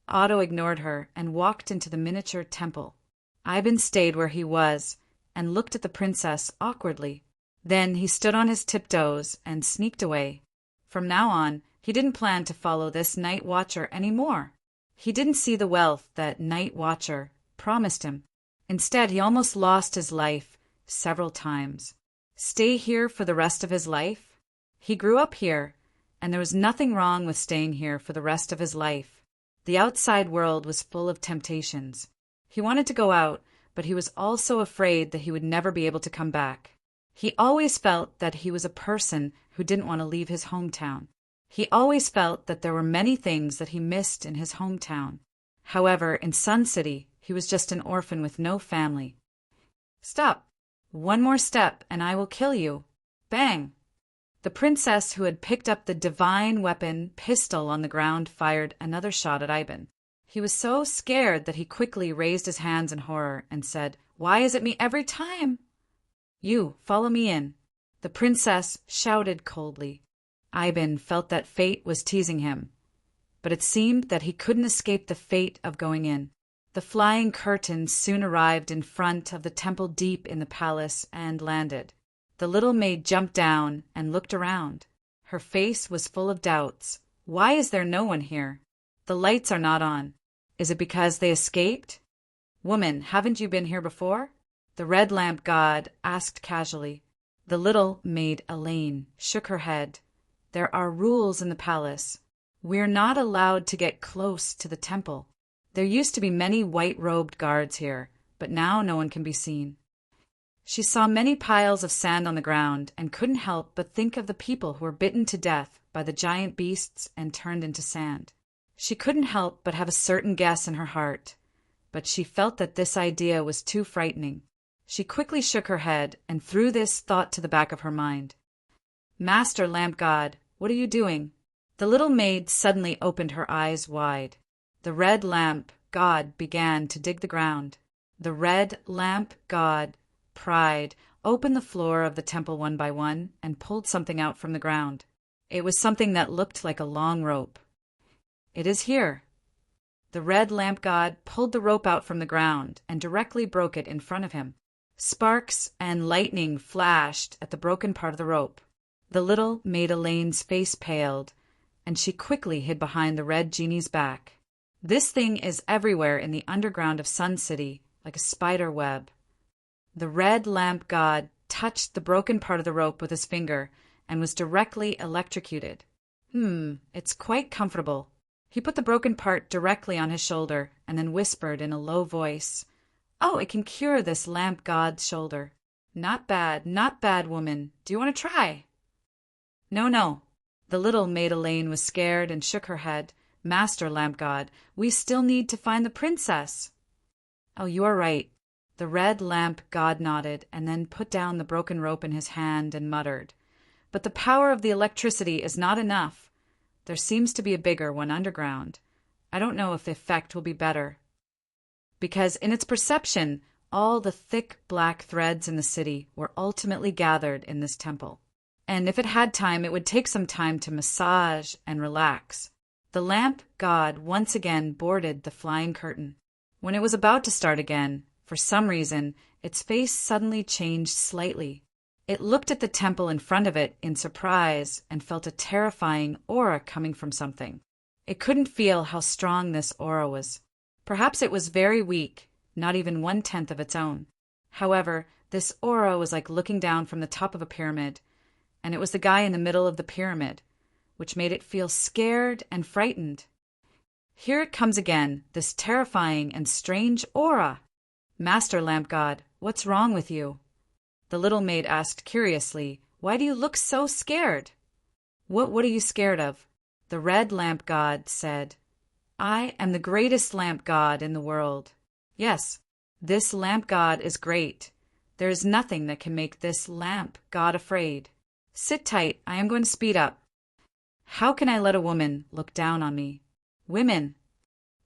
[SPEAKER 1] Otto ignored her and walked into the miniature temple. Ivan stayed where he was and looked at the princess awkwardly. Then he stood on his tiptoes and sneaked away. From now on, he didn't plan to follow this Night Watcher anymore. He didn't see the wealth that Night Watcher promised him. Instead, he almost lost his life several times. Stay here for the rest of his life? He grew up here, and there was nothing wrong with staying here for the rest of his life. The outside world was full of temptations. He wanted to go out, but he was also afraid that he would never be able to come back. He always felt that he was a person who didn't want to leave his hometown. He always felt that there were many things that he missed in his hometown. However, in Sun City, he was just an orphan with no family. Stop! One more step and I will kill you. Bang! The princess, who had picked up the divine weapon pistol on the ground, fired another shot at Ivan. He was so scared that he quickly raised his hands in horror and said, "Why is it me every time?" "You, follow me in," the princess shouted coldly. Ivan felt that fate was teasing him, but it seemed that he couldn't escape the fate of going in. The flying curtain soon arrived in front of the temple deep in the palace and landed. The little maid jumped down and looked around. Her face was full of doubts. Why is there no one here? The lights are not on. Is it because they escaped? Woman, haven't you been here before? The red lamp god asked casually. The little maid Elaine shook her head. There are rules in the palace. We're not allowed to get close to the temple. There used to be many white-robed guards here, but now no one can be seen. She saw many piles of sand on the ground and couldn't help but think of the people who were bitten to death by the giant beasts and turned into sand. She couldn't help but have a certain guess in her heart, but she felt that this idea was too frightening. She quickly shook her head and threw this thought to the back of her mind. Master Lamp God, what are you doing? The little maid suddenly opened her eyes wide. The red lamp god began to dig the ground. The red lamp god pried opened the floor of the temple one by one and pulled something out from the ground. It was something that looked like a long rope. It is here. The red lamp god pulled the rope out from the ground and directly broke it in front of him. Sparks and lightning flashed at the broken part of the rope. The little maid Elaine's face paled, and she quickly hid behind the red genie's back. This thing is everywhere in the underground of Sun City, like a spider web. The red lamp god touched the broken part of the rope with his finger and was directly electrocuted. It's quite comfortable. He put the broken part directly on his shoulder and then whispered in a low voice, "Oh, it can cure this lamp god's shoulder. Not bad, woman. Do you want to try?" No. The little maid Elaine was scared and shook her head. Master Lamp God, we still need to find the princess. Oh, you are right. The red lamp god nodded and then put down the broken rope in his hand and muttered, "But the power of the electricity is not enough. There seems to be a bigger one underground. I don't know if the effect will be better." Because in its perception, all the thick black threads in the city were ultimately gathered in this temple. And if it had time, it would take some time to massage and relax. The lamp god once again boarded the flying curtain. When it was about to start again, for some reason, its face suddenly changed slightly. It looked at the temple in front of it in surprise and felt a terrifying aura coming from something. It couldn't feel how strong this aura was. Perhaps it was very weak, not even 1/10 of its own. However, this aura was like looking down from the top of a pyramid, and it was the guy in the middle of the pyramid, which made it feel scared and frightened. Here it comes again, this terrifying and strange aura. Master Lamp God, what's wrong with you? The little maid asked curiously, "Why do you look so scared?" What are you scared of? The red lamp god said, "I am the greatest lamp god in the world. Yes, this lamp god is great. There is nothing that can make this lamp god afraid. Sit tight, I am going to speed up. How can I let a woman look down on me? Women.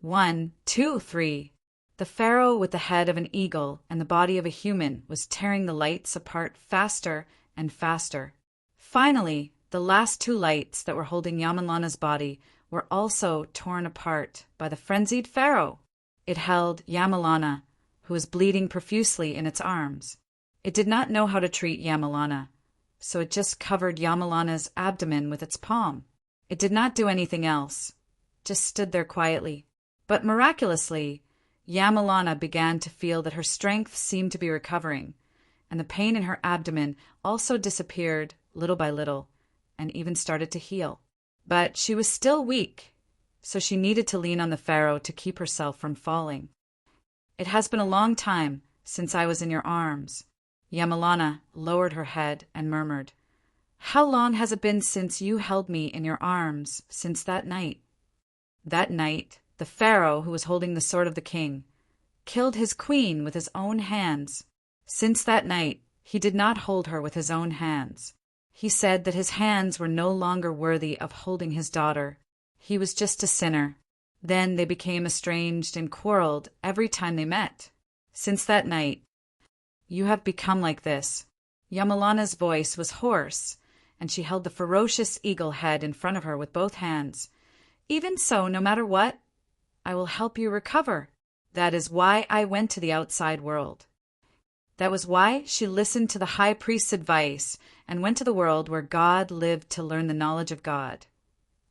[SPEAKER 1] 1, 2, 3. The pharaoh with the head of an eagle and the body of a human was tearing the lights apart faster and faster. Finally, the last 2 lights that were holding Yamalana's body were also torn apart by the frenzied pharaoh. It held Yamalana, who was bleeding profusely in its arms. It did not know how to treat Yamalana, so it just covered Yamalana's abdomen with its palm. It did not do anything else, just stood there quietly. But miraculously, Yamalana began to feel that her strength seemed to be recovering, and the pain in her abdomen also disappeared little by little, and even started to heal. But she was still weak, so she needed to lean on the pharaoh to keep herself from falling. It has been a long time since I was in your arms. Yamalana lowered her head and murmured, How long has it been since you held me in your arms, since that night? That night, the pharaoh, who was holding the sword of the king, killed his queen with his own hands. Since that night, he did not hold her with his own hands. He said that his hands were no longer worthy of holding his daughter. He was just a sinner. Then they became estranged and quarreled every time they met. Since that night, you have become like this. Yamalana's voice was hoarse, and she held the ferocious eagle head in front of her with both hands. Even so, no matter what, I will help you recover. That is why I went to the outside world. That was why she listened to the high priest's advice and went to the world where God lived to learn the knowledge of God.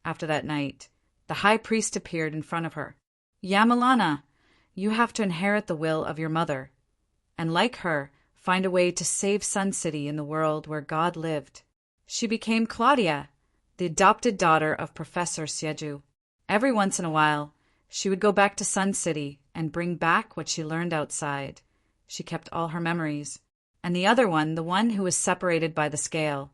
[SPEAKER 1] After that night, the high priest appeared in front of her. Yamalana, you have to inherit the will of your mother, and like her, find a way to save Sun City in the world where God lived. She became Claudia, the adopted daughter of Professor Sieju. Every once in a while, she would go back to Sun City and bring back what she learned outside. She kept all her memories. And the other one, the one who was separated by the scale,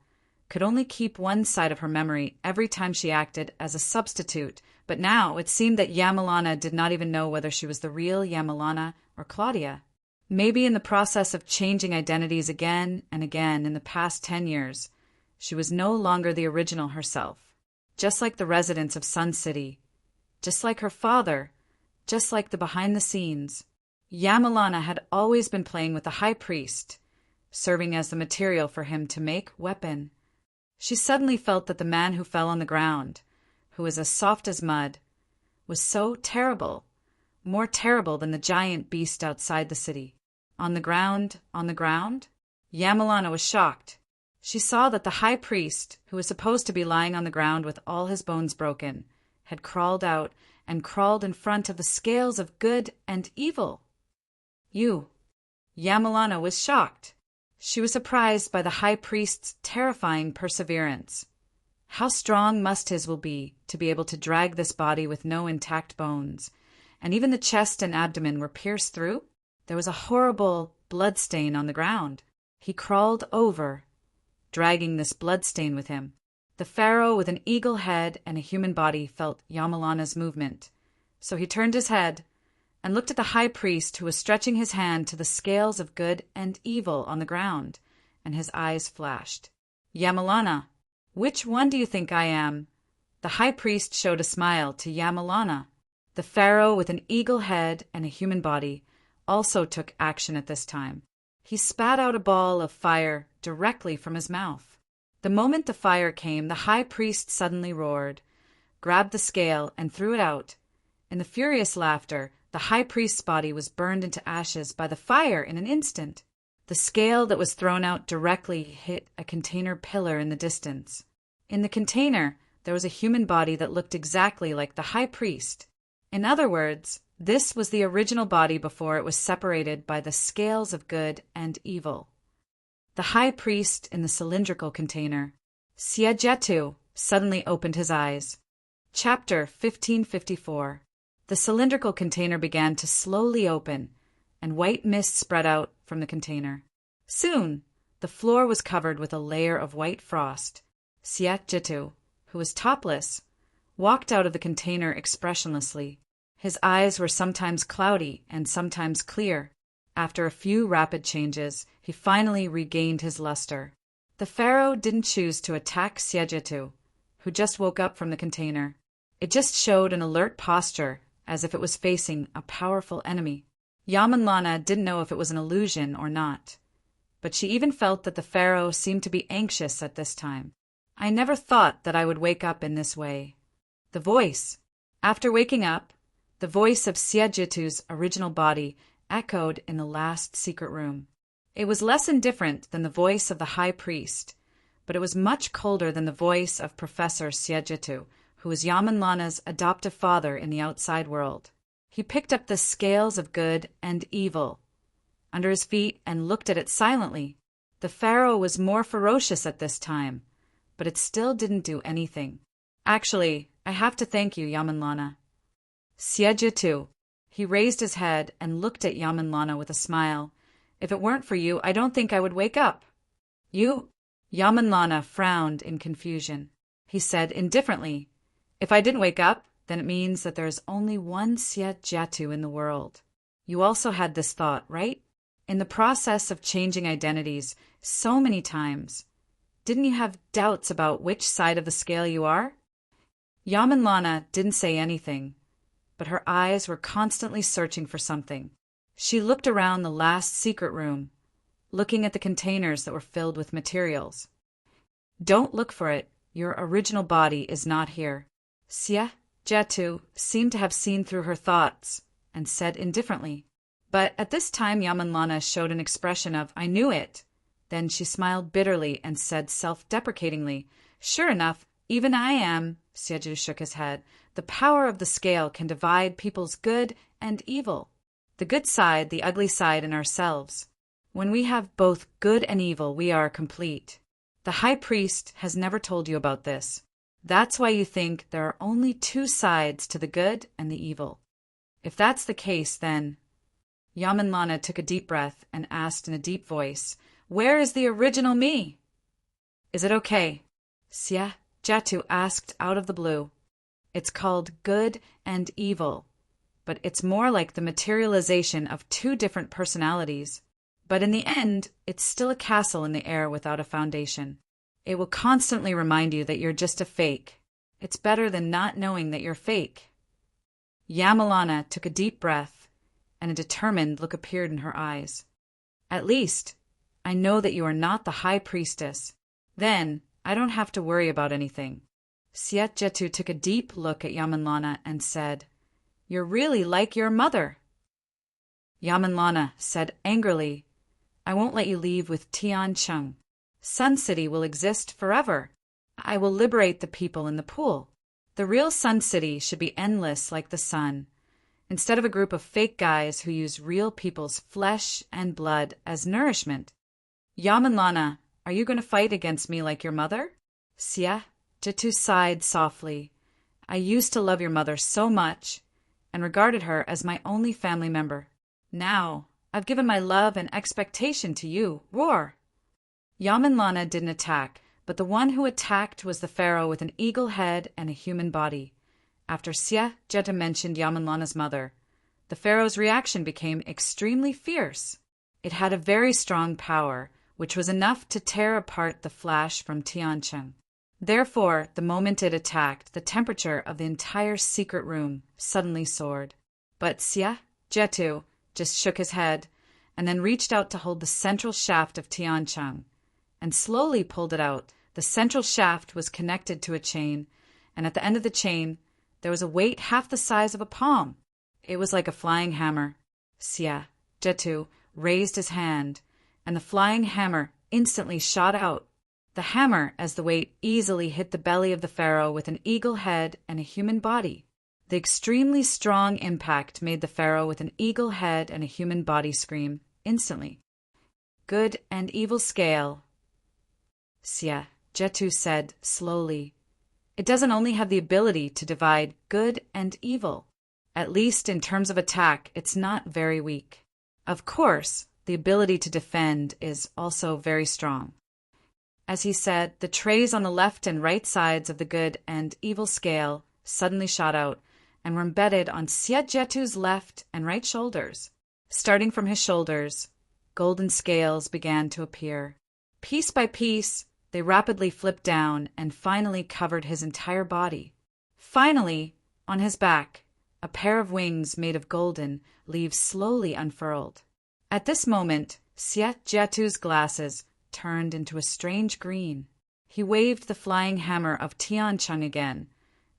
[SPEAKER 1] could only keep one side of her memory every time she acted as a substitute. But now it seemed that Yamalana did not even know whether she was the real Yamalana or Claudia. Maybe in the process of changing identities again and again in the past 10 years, she was no longer the original herself. Just like the residents of Sun City, just like her father, just like the behind the scenes, Yamalana had always been playing with the high priest, serving as the material for him to make weapon. She suddenly felt that the man who fell on the ground, who was as soft as mud, was so terrible, more terrible than the giant beast outside the city. On the ground, Yamalana was shocked. She saw that the high priest, who was supposed to be lying on the ground with all his bones broken, had crawled out and crawled in front of the scales of good and evil. Yamalana was shocked. She was surprised by the high priest's terrifying perseverance. How strong must his will be to be able to drag this body with no intact bones, and even the chest and abdomen were pierced through? There was a horrible blood stain on the ground. He crawled over, dragging this blood stain with him. The pharaoh with an eagle head and a human body felt Yamalana's movement, so he turned his head and looked at the high priest, who was stretching his hand to the scales of good and evil on the ground, and his eyes flashed. Yamalana, which one do you think I am? The high priest showed a smile to Yamalana. The pharaoh with an eagle head and a human body also took action at this time. He spat out a ball of fire directly from his mouth. The moment the fire came, the high priest suddenly roared, grabbed the scale, and threw it out. In the furious laughter, the high priest's body was burned into ashes by the fire in an instant. The scale that was thrown out directly hit a container pillar in the distance. In the container, there was a human body that looked exactly like the high priest. In other words, this was the original body before it was separated by the scales of good and evil. The high priest in the cylindrical container, Siejetu, suddenly opened his eyes. Chapter 1554. The cylindrical container began to slowly open, and white mist spread out from the container. Soon, the floor was covered with a layer of white frost. Siejetu, who was topless, walked out of the container expressionlessly. His eyes were sometimes cloudy and sometimes clear. After a few rapid changes, he finally regained his luster. The pharaoh didn't choose to attack Siegetu, who just woke up from the container. It just showed an alert posture, as if it was facing a powerful enemy. Yamanlana didn't know if it was an illusion or not, but she even felt that the pharaoh seemed to be anxious at this time. I never thought that I would wake up in this way. The voice. After waking up, the voice of Siegetu's original body echoed in the last secret room. It was less indifferent than the voice of the high priest, but it was much colder than the voice of Professor Siegetu, who was Yamanlana's adoptive father in the outside world. He picked up the scales of good and evil under his feet and looked at it silently. The pharaoh was more ferocious at this time, but it still didn't do anything. Actually, I have to thank you, Yamanlana. Siegetu. He raised his head and looked at Yamanlana with a smile. If it weren't for you, I don't think I would wake up. You? Yamanlana frowned in confusion. He said indifferently, if I didn't wake up, then it means that there is only one Siegetu in the world. You also had this thought, right? In the process of changing identities so many times, didn't you have doubts about which side of the scale you are? Yamanlana didn't say anything, but her eyes were constantly searching for something. She looked around the last secret room, looking at the containers that were filled with materials. Don't look for it. Your original body is not here. Siegetu seemed to have seen through her thoughts and said indifferently. But at this time Yamanlana showed an expression of, I knew it. Then she smiled bitterly and said self-deprecatingly, sure enough, even I am. Siegetu shook his head. The power of the scale can divide people's good and evil. The good side, the ugly side in ourselves. When we have both good and evil, we are complete. The high priest has never told you about this. That's why you think there are only two sides to the good and the evil. If that's the case, then... Yamanlana took a deep breath and asked in a deep voice, where is the original me? Is it okay? Siegetu asked out of the blue. It's called good and evil, but it's more like the materialization of two different personalities. But in the end, it's still a castle in the air without a foundation. It will constantly remind you that you're just a fake. It's better than not knowing that you're fake. Yamanlana took a deep breath, and a determined look appeared in her eyes. At least, I know that you are not the high priestess. Then, I don't have to worry about anything. Siegetu took a deep look at Yamanlana and said, you're really like your mother. Yamanlana said angrily, I won't let you leave with Tiancheng. Sun City will exist forever. I will liberate the people in the pool. The real Sun City should be endless like the sun, instead of a group of fake guys who use real people's flesh and blood as nourishment. Yamanlana, are you going to fight against me like your mother? Siegetu sighed softly. I used to love your mother so much and regarded her as my only family member. Now, I've given my love and expectation to you. Roar! Yamanlana didn't attack, but the one who attacked was the pharaoh with an eagle head and a human body. After Siegetu mentioned Yamanlana's mother, the pharaoh's reaction became extremely fierce. It had a very strong power, which was enough to tear apart the flash from Tiancheng. Therefore, the moment it attacked, the temperature of the entire secret room suddenly soared. But Siegetu just shook his head and then reached out to hold the central shaft of Tiancheng and slowly pulled it out. The central shaft was connected to a chain, and at the end of the chain, there was a weight half the size of a palm. It was like a flying hammer. Siegetu raised his hand, and the flying hammer instantly shot out. The hammer, as the weight, easily hit the belly of the pharaoh with an eagle head and a human body. The extremely strong impact made the pharaoh with an eagle head and a human body scream instantly. Good and evil scale, Siegetu said slowly. It doesn't only have the ability to divide good and evil. At least in terms of attack, it's not very weak. Of course, the ability to defend is also very strong. As he said, the trays on the left and right sides of the good and evil scale suddenly shot out and were embedded on Siegetu's left and right shoulders. Starting from his shoulders, golden scales began to appear. Piece by piece, They rapidly flipped down and finally covered his entire body. Finally, on his back, a pair of wings made of golden leaves slowly unfurled. At this moment, Xie Jietu's glasses turned into a strange green. He waved the flying hammer of Tiancheng again,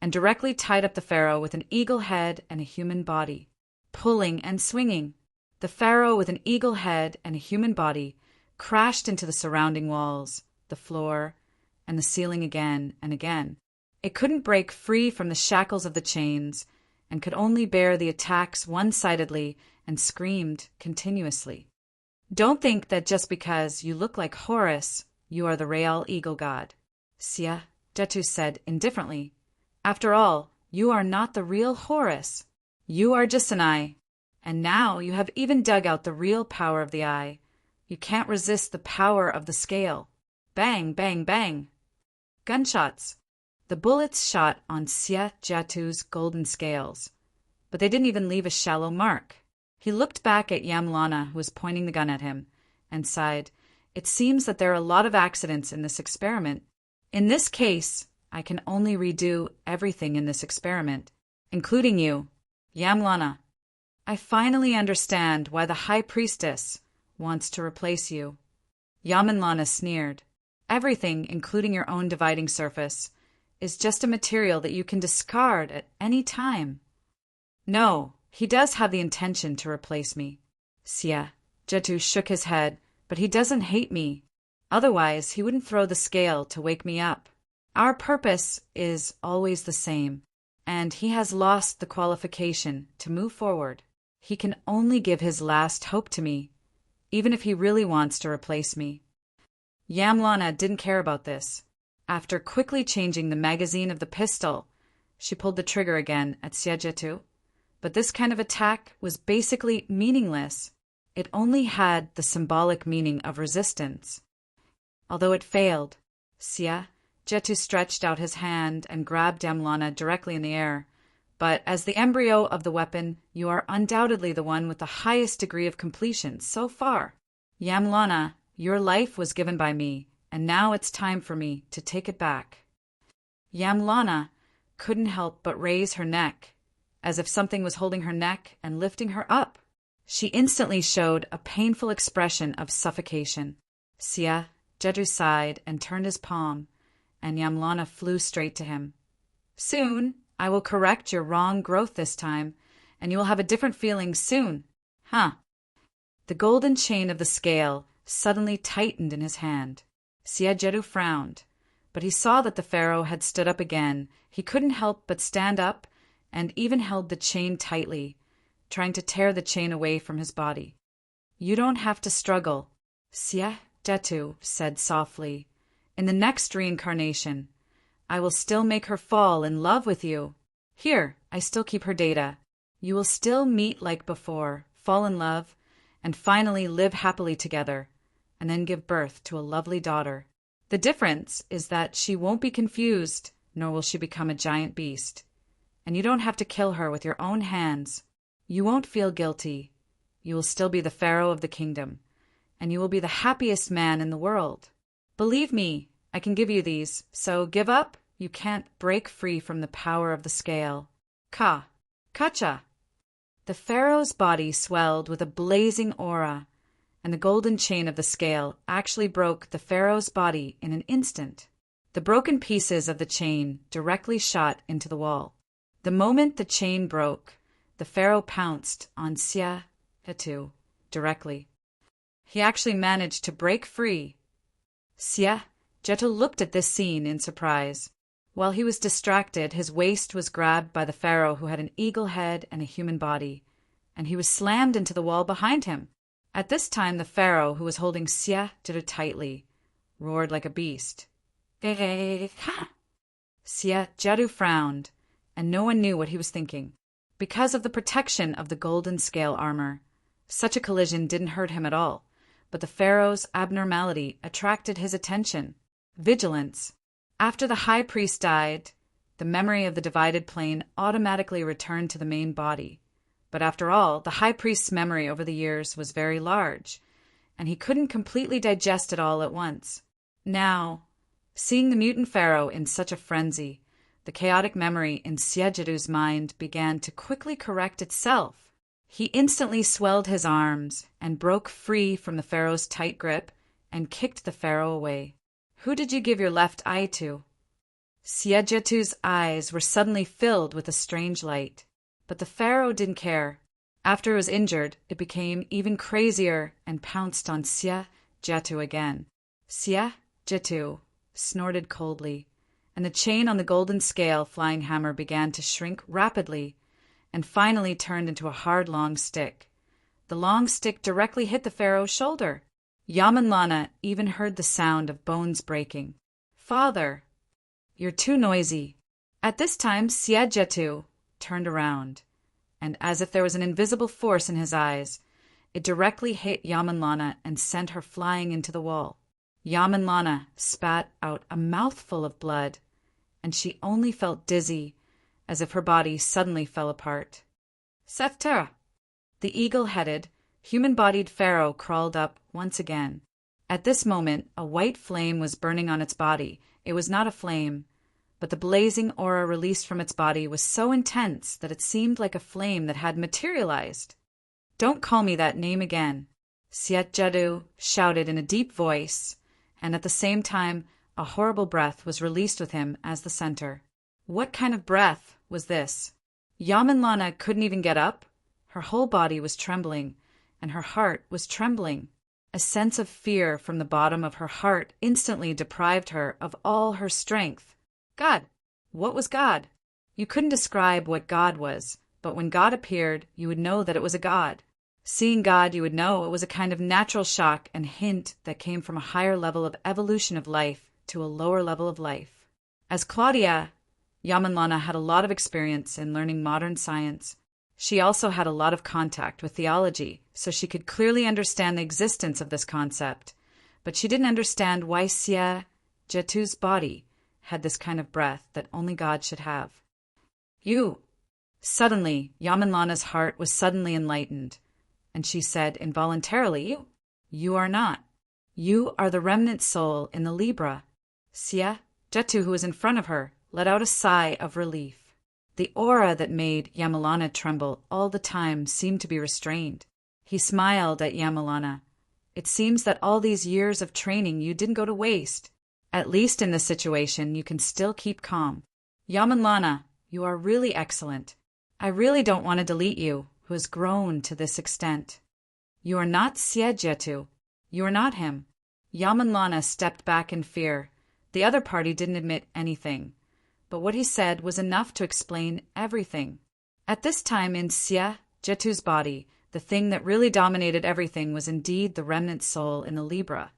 [SPEAKER 1] and directly tied up the pharaoh with an eagle head and a human body. Pulling and swinging, the pharaoh with an eagle head and a human body crashed into the surrounding walls, the floor, and the ceiling again and again. It couldn't break free from the shackles of the chains, and could only bear the attacks one-sidedly and screamed continuously. Don't think that just because you look like Horus, you are the real eagle god, Xie Jietu said indifferently. After all, you are not the real Horus. You are just an eye. And now you have even dug out the real power of the eye. You can't resist the power of the scale. Bang, bang, bang. Gunshots. The bullets shot on Xie Jietu's golden scales, but they didn't even leave a shallow mark. He looked back at Yamlana, who was pointing the gun at him, and sighed. It seems that there are a lot of accidents in this experiment. In this case, I can only redo everything in this experiment, including you, Yamlana. I finally understand why the High Priestess wants to replace you. Yamlana sneered. Everything, including your own dividing surface, is just a material that you can discard at any time. No, he does have the intention to replace me. Xie Jietu shook his head, but he doesn't hate me. Otherwise, he wouldn't throw the scale to wake me up. Our purpose is always the same, and he has lost the qualification to move forward. He can only give his last hope to me, even if he really wants to replace me. Yamlana didn't care about this. After quickly changing the magazine of the pistol, she pulled the trigger again at Xie Jietu. But this kind of attack was basically meaningless. It only had the symbolic meaning of resistance. Although it failed, Xie Jietu stretched out his hand and grabbed Yamlana directly in the air. But as the embryo of the weapon, you are undoubtedly the one with the highest degree of completion so far. Yamlana, your life was given by me, and now it's time for me to take it back. Yamlana couldn't help but raise her neck, as if something was holding her neck and lifting her up. She instantly showed a painful expression of suffocation. Xie Jietu sighed and turned his palm, and Yamlana flew straight to him. Soon, I will correct your wrong growth this time, and you will have a different feeling soon. Huh. The golden chain of the scale suddenly tightened in his hand. Xie Jietu frowned, but he saw that the pharaoh had stood up again. He couldn't help but stand up and even held the chain tightly, trying to tear the chain away from his body. You don't have to struggle, Xie Jietu said softly. In the next reincarnation, I will still make her fall in love with you. Here, I still keep her data. You will still meet like before, fall in love, and finally live happily together, and then give birth to a lovely daughter. The difference is that she won't be confused, nor will she become a giant beast. And you don't have to kill her with your own hands. You won't feel guilty. You will still be the pharaoh of the kingdom, and you will be the happiest man in the world. Believe me, I can give you these, so give up. You can't break free from the power of the scale. Kacha. The pharaoh's body swelled with a blazing aura, and the golden chain of the scale actually broke the pharaoh's body in an instant. The broken pieces of the chain directly shot into the wall. The moment the chain broke, the pharaoh pounced on Xie Jietu directly. He actually managed to break free. Xie Jietu looked at this scene in surprise. While he was distracted, his waist was grabbed by the pharaoh, who had an eagle head and a human body, and he was slammed into the wall behind him. At this time, the pharaoh, who was holding Xie Jietu tightly, roared like a beast. Xie Jietu frowned, and no one knew what he was thinking. Because of the protection of the golden scale armor, such a collision didn't hurt him at all, but the pharaoh's abnormality attracted his attention. Vigilance. After the high priest died, the memory of the divided plane automatically returned to the main body. But after all, the high priest's memory over the years was very large, and he couldn't completely digest it all at once. Now, Seeing the mutant pharaoh in such a frenzy, the chaotic memory in Siegetu's mind began to quickly correct itself. He instantly swelled his arms and broke free from the pharaoh's tight grip and kicked the pharaoh away. "Who did you give your left eye to?" Siegetu's eyes were suddenly filled with a strange light, but the pharaoh didn't care. After it was injured, it became even crazier and pounced on Siegetu again. Siegetu snorted coldly, and the chain on the golden scale flying hammer began to shrink rapidly and finally turned into a hard long stick. The long stick directly hit the pharaoh's shoulder. Yamanlana even heard the sound of bones breaking. "Father, you're too noisy." At this time, Siegetu turned around, and as if there was an invisible force in his eyes, it directly hit Yamanlana and sent her flying into the wall. Yamanlana spat out a mouthful of blood, and she only felt dizzy, as if her body suddenly fell apart. Seftera! The eagle-headed, human-bodied pharaoh crawled up once again. At this moment, a white flame was burning on its body. It was not a flame, but the blazing aura released from its body was so intense that it seemed like a flame that had materialized. "Don't call me that name again," Siegetu shouted in a deep voice, and at the same time a horrible breath was released with him as the center. What kind of breath was this? Yamanlana couldn't even get up. Her whole body was trembling, and her heart was trembling. A sense of fear from the bottom of her heart instantly deprived her of all her strength. God! What was God? You couldn't describe what God was, but when God appeared, you would know that it was a god. Seeing God, you would know it was a kind of natural shock and hint that came from a higher level of evolution of life to a lower level of life. As Claudia, Yamanlana had a lot of experience in learning modern science. She also had a lot of contact with theology, so she could clearly understand the existence of this concept, but she didn't understand why Siegetu's body had this kind of breath that only God should have. "You!" Suddenly, Yamanlana's heart was suddenly enlightened, and she said involuntarily, You are not. You are the remnant soul in the Libra." Siegetu, who was in front of her, let out a sigh of relief. The aura that made Yamanlana tremble all the time seemed to be restrained. He smiled at Yamanlana. "It seems that all these years of training you didn't go to waste. At least in this situation you can still keep calm. Yamanlana, you are really excellent. I really don't want to delete you, who has grown to this extent. You are not Siegetu. You are not him." Yamanlana stepped back in fear. The other party didn't admit anything, but what he said was enough to explain everything. At this time in Siegetu's body, the thing that really dominated everything was indeed the remnant soul in the Libra.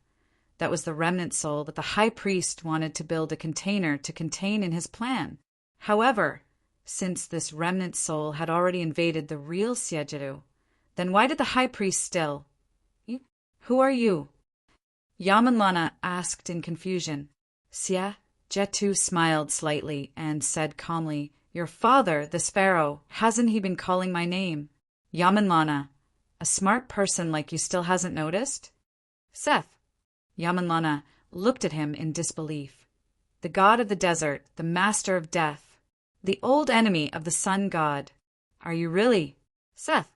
[SPEAKER 1] That was the remnant soul that the high priest wanted to build a container to contain in his plan. However, since this remnant soul had already invaded the real Siegetu, then why did the high priest still? "Who are you?" Yamanlana asked in confusion. Siegetu smiled slightly and said calmly, "Your father, this pharaoh, hasn't he been calling my name?" Yamanlana, a smart person like you still hasn't noticed? "Seth." Yamanlana looked at him in disbelief. "The god of the desert, the master of death, the old enemy of the sun god. Are you really Seth?"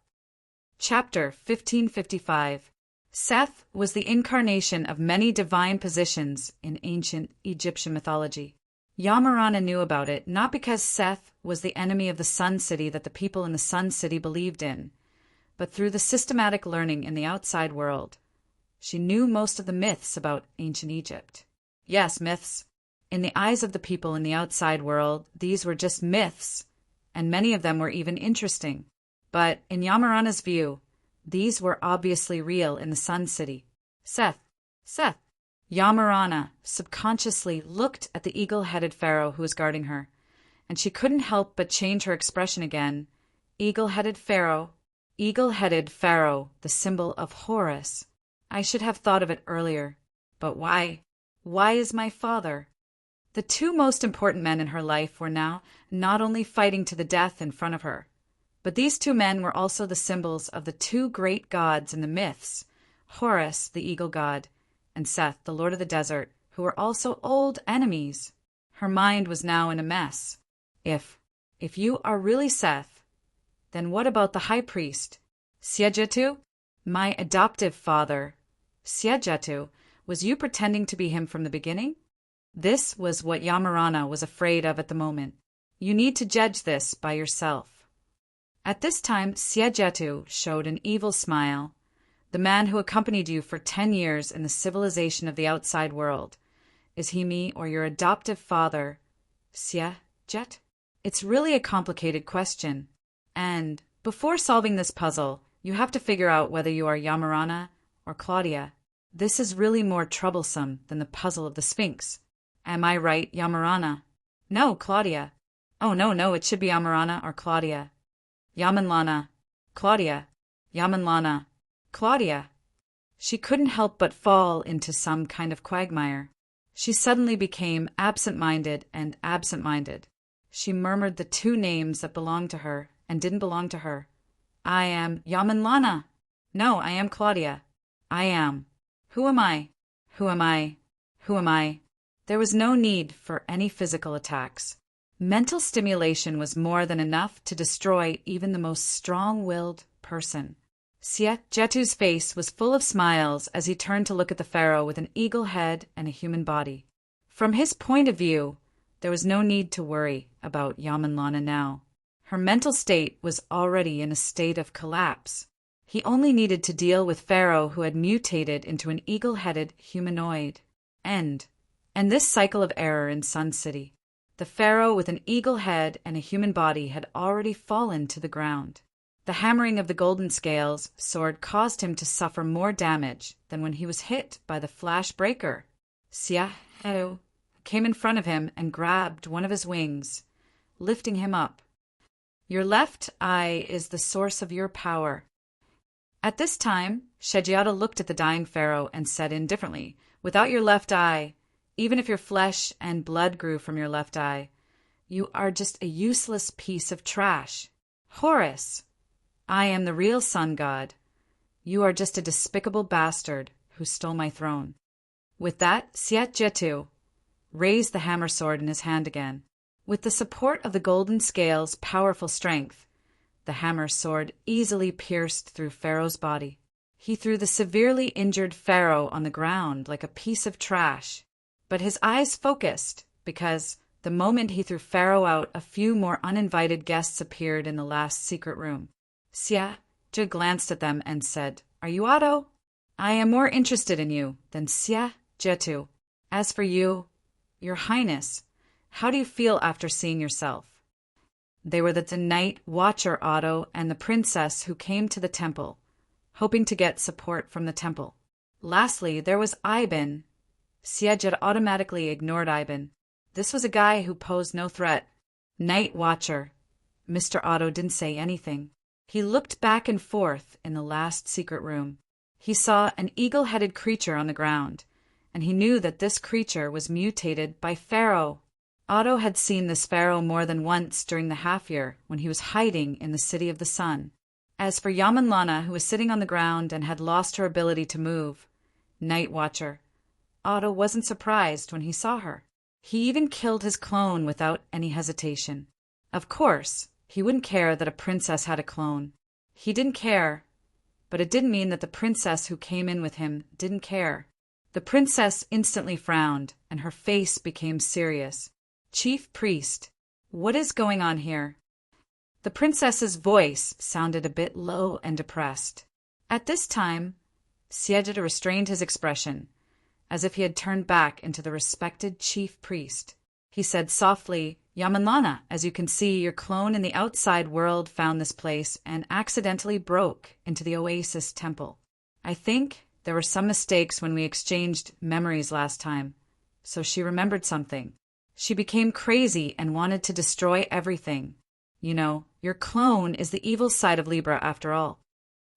[SPEAKER 1] Chapter 1555. Seth was the incarnation of many divine positions in ancient Egyptian mythology. Yamarana knew about it not because Seth was the enemy of the Sun City that the people in the Sun City believed in, but through the systematic learning in the outside world. She knew most of the myths about ancient Egypt. Yes, myths. In the eyes of the people in the outside world, these were just myths, and many of them were even interesting. But in Yamarana's view, these were obviously real in the Sun City. Seth. Yamarana subconsciously looked at the eagle-headed pharaoh who was guarding her, and she couldn't help but change her expression again. Eagle-headed pharaoh, the symbol of Horus. I should have thought of it earlier. But why? Why is my father? The two most important men in her life were now not only fighting to the death in front of her, but these two men were also the symbols of the two great gods in the myths, Horus, the eagle god, and Seth, the lord of the desert, who were also old enemies. Her mind was now in a mess. If you are really Seth, then what about the high priest? Siejetu? My adoptive father. Siejetu, was you pretending to be him from the beginning? This was what Yamarana was afraid of at the moment. You need to judge this by yourself. At this time, Siejetu showed an evil smile. The man who accompanied you for 10 years in the civilization of the outside world. Is he me or your adoptive father? Siejet? It's really a complicated question. And before solving this puzzle, you have to figure out whether you are Yamarana or Claudia. This is really more troublesome than the puzzle of the Sphinx. Am I right, Yamarana? No, Claudia. Oh, no, it should be Yamarana or Claudia. Yamanlana. Claudia. Yamanlana. Claudia. She couldn't help but fall into some kind of quagmire. She suddenly became absent-minded and absent-minded. She murmured the two names that belonged to her and didn't belong to her. I am Yamanlana. No, I am Claudia. I am. Who am I? Who am I? Who am I? There was no need for any physical attacks. Mental stimulation was more than enough to destroy even the most strong-willed person. Siejetu's face was full of smiles as he turned to look at the pharaoh with an eagle head and a human body. From his point of view, there was no need to worry about Yamanlana now. Her mental state was already in a state of collapse. He only needed to deal with Pharaoh who had mutated into an eagle-headed humanoid. End this cycle of error in Sun City. The Pharaoh with an eagle head and a human body had already fallen to the ground. The hammering of the golden scales sword caused him to suffer more damage than when he was hit by the flash breaker. Siejetu came in front of him and grabbed one of his wings, lifting him up. Your left eye is the source of your power. At this time, Siejetu looked at the dying pharaoh and said indifferently, without your left eye, even if your flesh and blood grew from your left eye, you are just a useless piece of trash. Horus! I am the real sun god. You are just a despicable bastard who stole my throne. With that, Siejetu raised the hammer sword in his hand again. With the support of the golden scale's powerful strength, the hammer sword easily pierced through Pharaoh's body. He threw the severely injured Pharaoh on the ground like a piece of trash, but his eyes focused because the moment he threw Pharaoh out, a few more uninvited guests appeared in the last secret room. Siejetu glanced at them and said, Are you Otto? I am more interested in you than Siejetu. As for you, your highness, how do you feel after seeing yourself? They were the night watcher Otto and the princess who came to the temple, hoping to get support from the temple. Lastly, there was Ivan. Siejetu automatically ignored Ivan. This was a guy who posed no threat. Night watcher. Mr. Otto didn't say anything. He looked back and forth in the last secret room. He saw an eagle-headed creature on the ground, and he knew that this creature was mutated by Pharaoh. Otto had seen this Pharaoh more than once during the half-year when he was hiding in the City of the Sun. As for Yamanlana, who was sitting on the ground and had lost her ability to move, Night Watcher, Otto wasn't surprised when he saw her. He even killed his clone without any hesitation. Of course, he wouldn't care that a princess had a clone. He didn't care, but it didn't mean that the princess who came in with him didn't care. The princess instantly frowned, and her face became serious. Chief Priest, what is going on here? The princess's voice sounded a bit low and depressed. At this time, Siejetu restrained his expression, as if he had turned back into the respected chief priest. He said softly, Yamanlana, as you can see, your clone in the outside world found this place and accidentally broke into the Oasis Temple. I think there were some mistakes when we exchanged memories last time, so she remembered something. She became crazy and wanted to destroy everything. You know, your clone is the evil side of Libra after all.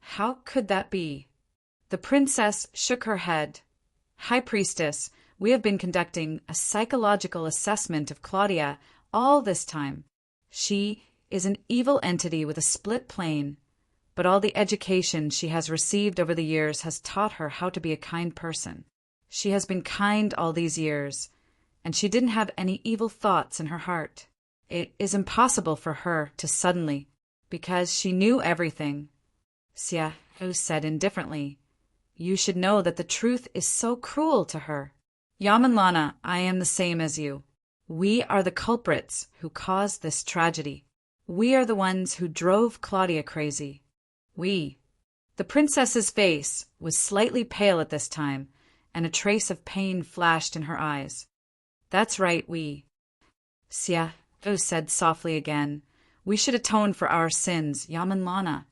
[SPEAKER 1] How could that be? The princess shook her head. High Priestess, we have been conducting a psychological assessment of Claudia all this time. She is an evil entity with a split plane, but all the education she has received over the years has taught her how to be a kind person. She has been kind all these years, and she didn't have any evil thoughts in her heart. It is impossible for her to suddenly, because she knew everything. Xiahou said indifferently, "You should know that the truth is so cruel to her. Yamanlana, I am the same as you. We are the culprits who caused this tragedy. We are the ones who drove Claudia crazy. We." The princess's face was slightly pale at this time, and a trace of pain flashed in her eyes. "That's right, we," Xiahou said softly again. "We should atone for our sins, Yamanlana.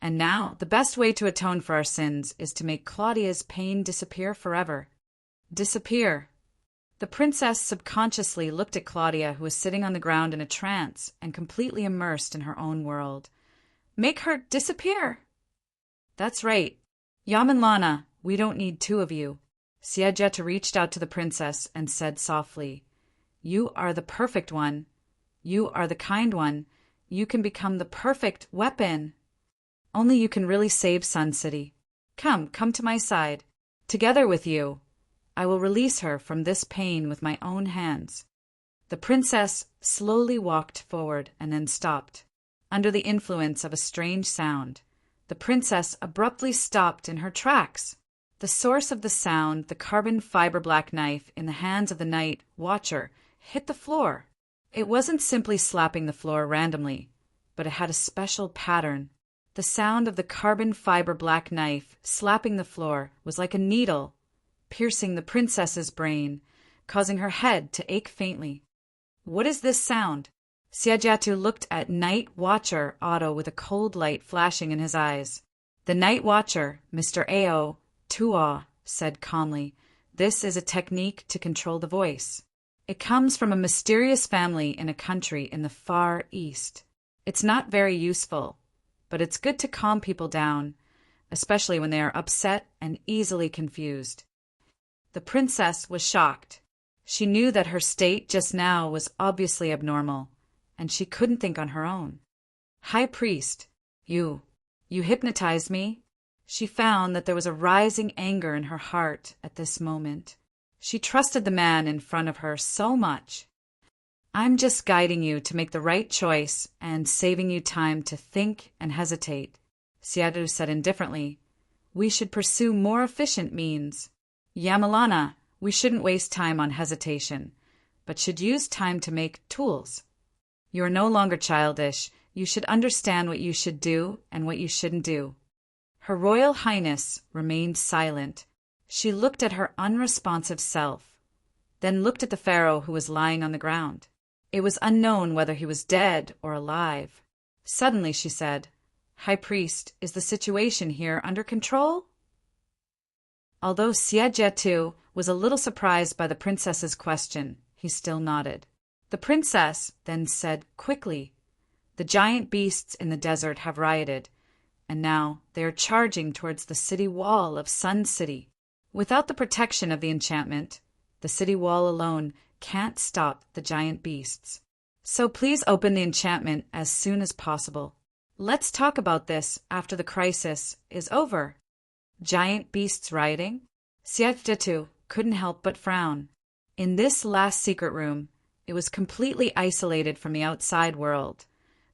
[SPEAKER 1] And now, the best way to atone for our sins is to make Claudia's pain disappear forever." Disappear. The princess subconsciously looked at Claudia, who was sitting on the ground in a trance and completely immersed in her own world. Make her disappear. That's right. Yamanlana, we don't need two of you. Xiahou reached out to the princess and said softly, "You are the perfect one. You are the kind one. You can become the perfect weapon. Only you can really save Sun City. Come to my side. Together with you, I will release her from this pain with my own hands." The princess slowly walked forward and then stopped. Under the influence of a strange sound, the princess abruptly stopped in her tracks. The source of the sound, the carbon fiber black knife in the hands of the night watcher, hit the floor. It wasn't simply slapping the floor randomly, but it had a special pattern. The sound of the carbon fiber black knife slapping the floor was like a needle, piercing the princess's brain, causing her head to ache faintly. "What is this sound?" Xiahou looked at Night Watcher Otto with a cold light flashing in his eyes. The Night Watcher, Mr. Ao Tuo, said calmly, "This is a technique to control the voice. It comes from a mysterious family in a country in the Far East. It's not very useful, but it's good to calm people down, especially when they are upset and easily confused." The princess was shocked. She knew that her state just now was obviously abnormal, and she couldn't think on her own. "High Priest, you hypnotized me?" She found that there was a rising anger in her heart at this moment. She trusted the man in front of her so much. "I'm just guiding you to make the right choice and saving you time to think and hesitate," Xiahou said indifferently. "We should pursue more efficient means. Yamanlana, we shouldn't waste time on hesitation, but should use time to make tools. You are no longer childish. You should understand what you should do and what you shouldn't do." Her Royal Highness remained silent. She looked at her unresponsive self, then looked at the pharaoh who was lying on the ground. It was unknown whether he was dead or alive. Suddenly she said, "High Priest, is the situation here under control?" Although Xiahou was a little surprised by the princess's question, he still nodded. The princess then said quickly, "The giant beasts in the desert have rioted, and now they are charging towards the city wall of Sun City. Without the protection of the enchantment, the city wall alone can't stop the giant beasts. So please open the enchantment as soon as possible. Let's talk about this after the crisis is over." Giant beasts rioting? Xiahou couldn't help but frown. In this last secret room, it was completely isolated from the outside world.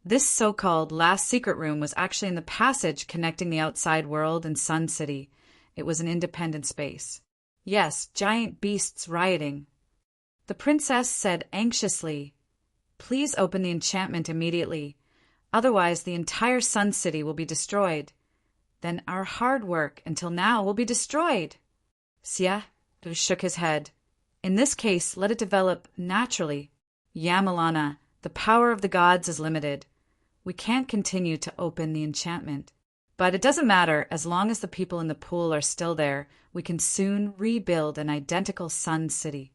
[SPEAKER 1] This so-called last secret room was actually in the passage connecting the outside world and Sun City. It was an independent space. Yes, giant beasts rioting. The princess said anxiously, "Please open the enchantment immediately. Otherwise, the entire Sun City will be destroyed. Then our hard work until now will be destroyed." Xiahou shook his head. "In this case, let it develop naturally. Yamanlana, the power of the gods is limited. We can't continue to open the enchantment. But it doesn't matter, as long as the people in the pool are still there, we can soon rebuild an identical Sun City."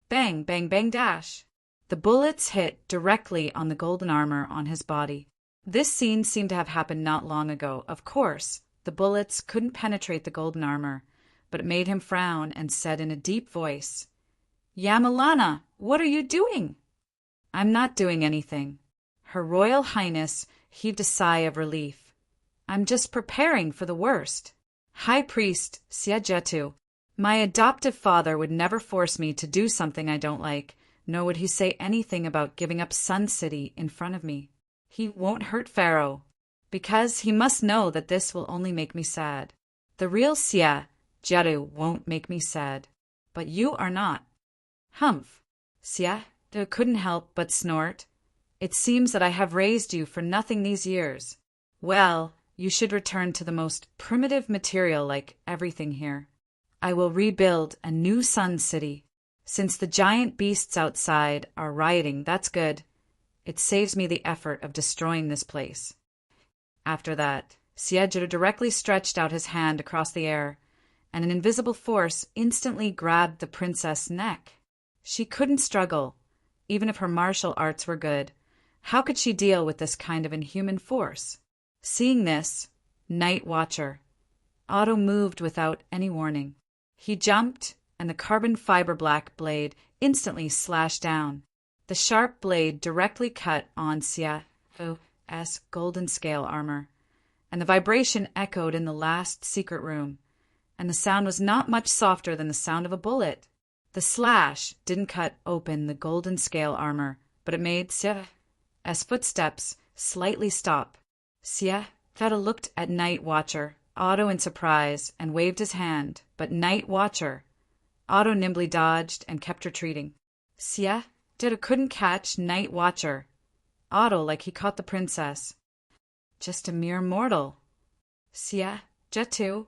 [SPEAKER 1] Bang, bang, bang, dash. The bullets hit directly on the golden armor on his body. This scene seemed to have happened not long ago. Of course, the bullets couldn't penetrate the golden armor, but it made him frown and said in a deep voice, "Yamanlana, what are you doing?" "I'm not doing anything." Her Royal Highness heaved a sigh of relief. "I'm just preparing for the worst." High Priest Xiahou, My adoptive father would never force me to do something I don't like, nor would he say anything about giving up Sun City in front of me. He won't hurt Pharaoh, because he must know that this will only make me sad. The real Sia, Jeru, won't make me sad, but you are not. Humph. Sia couldn't help but snort. It seems that I have raised you for nothing these years. Well, you should return to the most primitive material like everything here. I will rebuild a new Sun City. Since the giant beasts outside are rioting, that's good. It saves me the effort of destroying this place. After that, Siegeru directly stretched out his hand across the air, and an invisible force instantly grabbed the princess' neck. She couldn't struggle, even if her martial arts were good. How could she deal with this kind of inhuman force? Seeing this, Night Watcher, Otto moved without any warning. He jumped, and the carbon fiber black blade instantly slashed down. The sharp blade directly cut on Sia's golden scale armor, and the vibration echoed in the last secret room, and the sound was not much softer than the sound of a bullet. The slash didn't cut open the golden scale armor, but it made Sia's footsteps slightly stop. Sia looked at Night Watcher, Otto in surprise, and waved his hand, but Night Watcher, Otto nimbly dodged and kept retreating. Sia couldn't catch Night Watcher, Otto like he caught the princess. Just a mere mortal. Sia Jetu's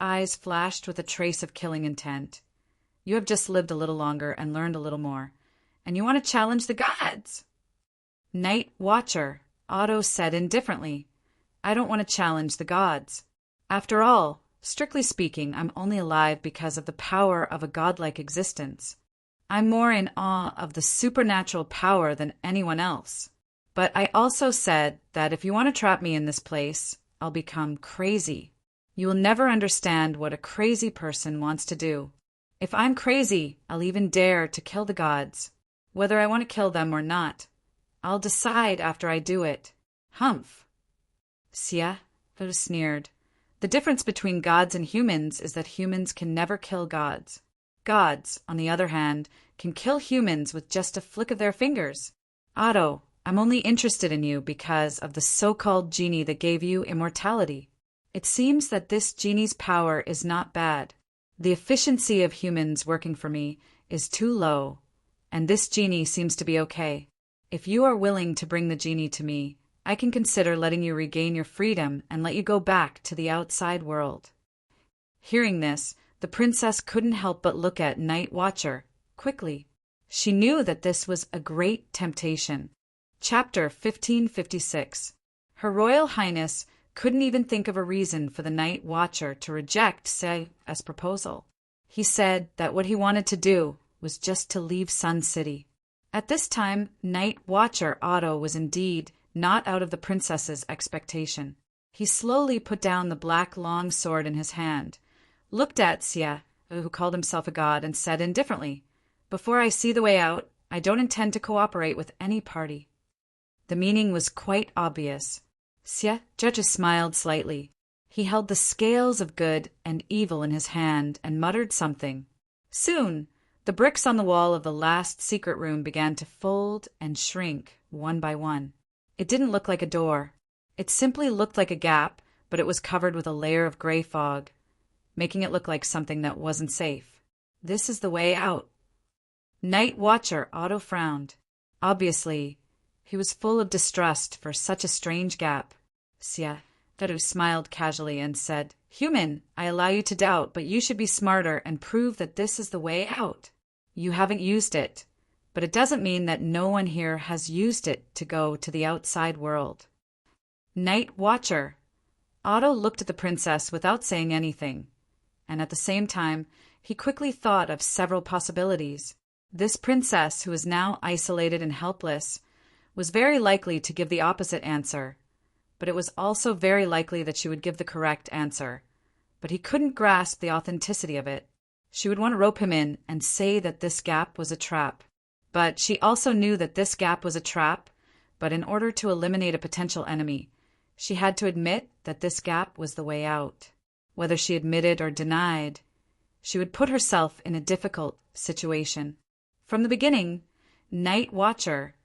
[SPEAKER 1] eyes flashed with a trace of killing intent. You have just lived a little longer and learned a little more, and you want to challenge the gods. Night Watcher, Otto said indifferently. I don't want to challenge the gods. After all, strictly speaking, I'm only alive because of the power of a godlike existence. I'm more in awe of the supernatural power than anyone else. But I also said that if you want to trap me in this place, I'll become crazy. You will never understand what a crazy person wants to do. If I'm crazy, I'll even dare to kill the gods. Whether I want to kill them or not, I'll decide after I do it. Humph. Sia sneered. The difference between gods and humans is that humans can never kill gods. Gods, on the other hand, can kill humans with just a flick of their fingers. Otto, I'm only interested in you because of the so-called genie that gave you immortality. It seems that this genie's power is not bad. The efficiency of humans working for me is too low, and this genie seems to be okay. If you are willing to bring the genie to me, I can consider letting you regain your freedom and let you go back to the outside world. Hearing this, the princess couldn't help but look at Night Watcher quickly. She knew that this was a great temptation. Chapter 1556. Her Royal Highness couldn't even think of a reason for the Night Watcher to reject Sia's proposal. He said that what he wanted to do was just to leave Sun City. At this time, Night Watcher Otto was indeed not out of the princess's expectation. He slowly put down the black long sword in his hand, looked at Sia, who called himself a god, and said indifferently, Before I see the way out, I don't intend to cooperate with any party. The meaning was quite obvious. Sia just smiled slightly. He held the scales of good and evil in his hand and muttered something. Soon, the bricks on the wall of the last secret room began to fold and shrink one by one. It didn't look like a door. It simply looked like a gap, but it was covered with a layer of gray fog, making it look like something that wasn't safe. This is the way out. Night Watcher Otto frowned. Obviously, he was full of distrust for such a strange gap. Sia smiled casually and said, Human, I allow you to doubt, but you should be smarter and prove that this is the way out. You haven't used it, but it doesn't mean that no one here has used it to go to the outside world. Night Watcher. Otto looked at the princess without saying anything, and at the same time, he quickly thought of several possibilities. This princess, who was now isolated and helpless, was very likely to give the opposite answer, but it was also very likely that she would give the correct answer. But he couldn't grasp the authenticity of it. She would want to rope him in and say that this gap was a trap. But she also knew that this gap was a trap, but in order to eliminate a potential enemy, she had to admit that this gap was the way out. Whether she admitted or denied, she would put herself in a difficult situation. From the beginning, Night Watcher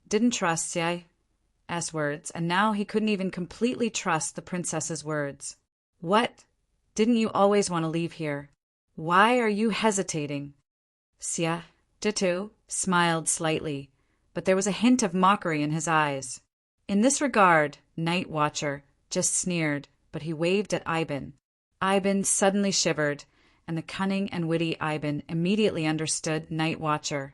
[SPEAKER 1] didn't trust Sia's words, and now he couldn't even completely trust the princess's words. What? Didn't you always want to leave here? Why are you hesitating? Sia smiled slightly, but there was a hint of mockery in his eyes. In this regard, Night Watcher just sneered, but he waved at Ivan. Ivan suddenly shivered, and the cunning and witty Ivan immediately understood Night Watcher's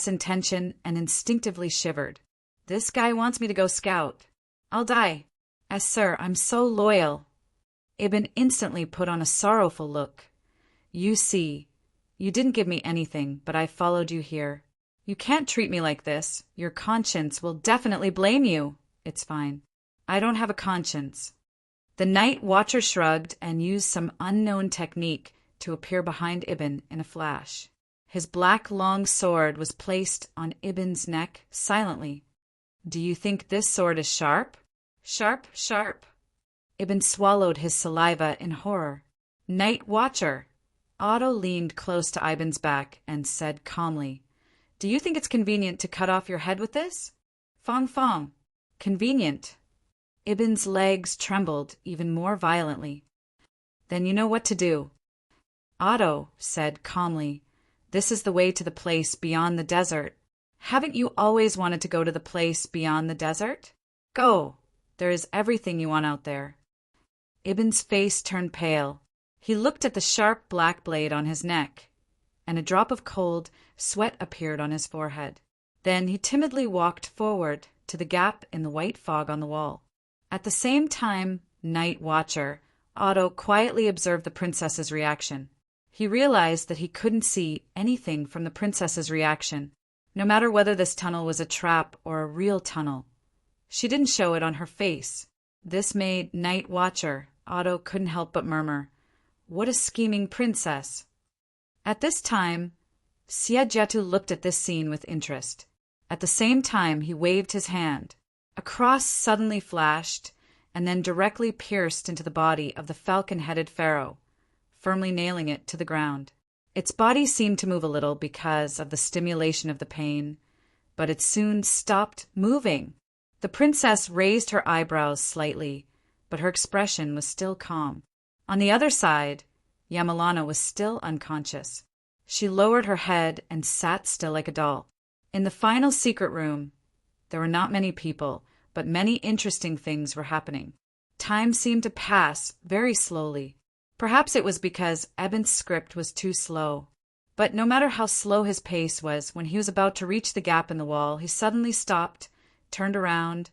[SPEAKER 1] intention and instinctively shivered. This guy wants me to go scout. I'll die. Sir, I'm so loyal. Ibn instantly put on a sorrowful look. You see, you didn't give me anything, but I followed you here. You can't treat me like this. Your conscience will definitely blame you. It's fine. I don't have a conscience. The Night Watcher shrugged and used some unknown technique to appear behind Ibn in a flash. His black long sword was placed on Ibn's neck silently. Do you think this sword is sharp? Sharp, sharp. Ibn swallowed his saliva in horror. Night Watcher. Otto leaned close to Ivan's back and said calmly, Do you think it's convenient to cut off your head with this? Fong Fong. Convenient. Ibn's legs trembled even more violently. Then you know what to do. Otto said calmly, This is the way to the place beyond the desert. Haven't you always wanted to go to the place beyond the desert? Go. There is everything you want out there. Ibn's face turned pale. He looked at the sharp black blade on his neck, and a drop of cold sweat appeared on his forehead. Then he timidly walked forward to the gap in the white fog on the wall. At the same time, Night Watcher, Otto quietly observed the princess's reaction. He realized that he couldn't see anything from the princess's reaction, no matter whether this tunnel was a trap or a real tunnel. She didn't show it on her face. This made Night Watcher, Otto couldn't help but murmur, What a scheming princess! At this time, Siegetu looked at this scene with interest. At the same time, he waved his hand. A cross suddenly flashed, and then directly pierced into the body of the falcon-headed pharaoh, firmly nailing it to the ground. Its body seemed to move a little because of the stimulation of the pain, but it soon stopped moving. The princess raised her eyebrows slightly, but her expression was still calm. On the other side, Yamalana was still unconscious. She lowered her head and sat still like a doll. In the final secret room, there were not many people, but many interesting things were happening. Time seemed to pass very slowly. Perhaps it was because Eben's script was too slow. But no matter how slow his pace was, when he was about to reach the gap in the wall, he suddenly stopped, turned around,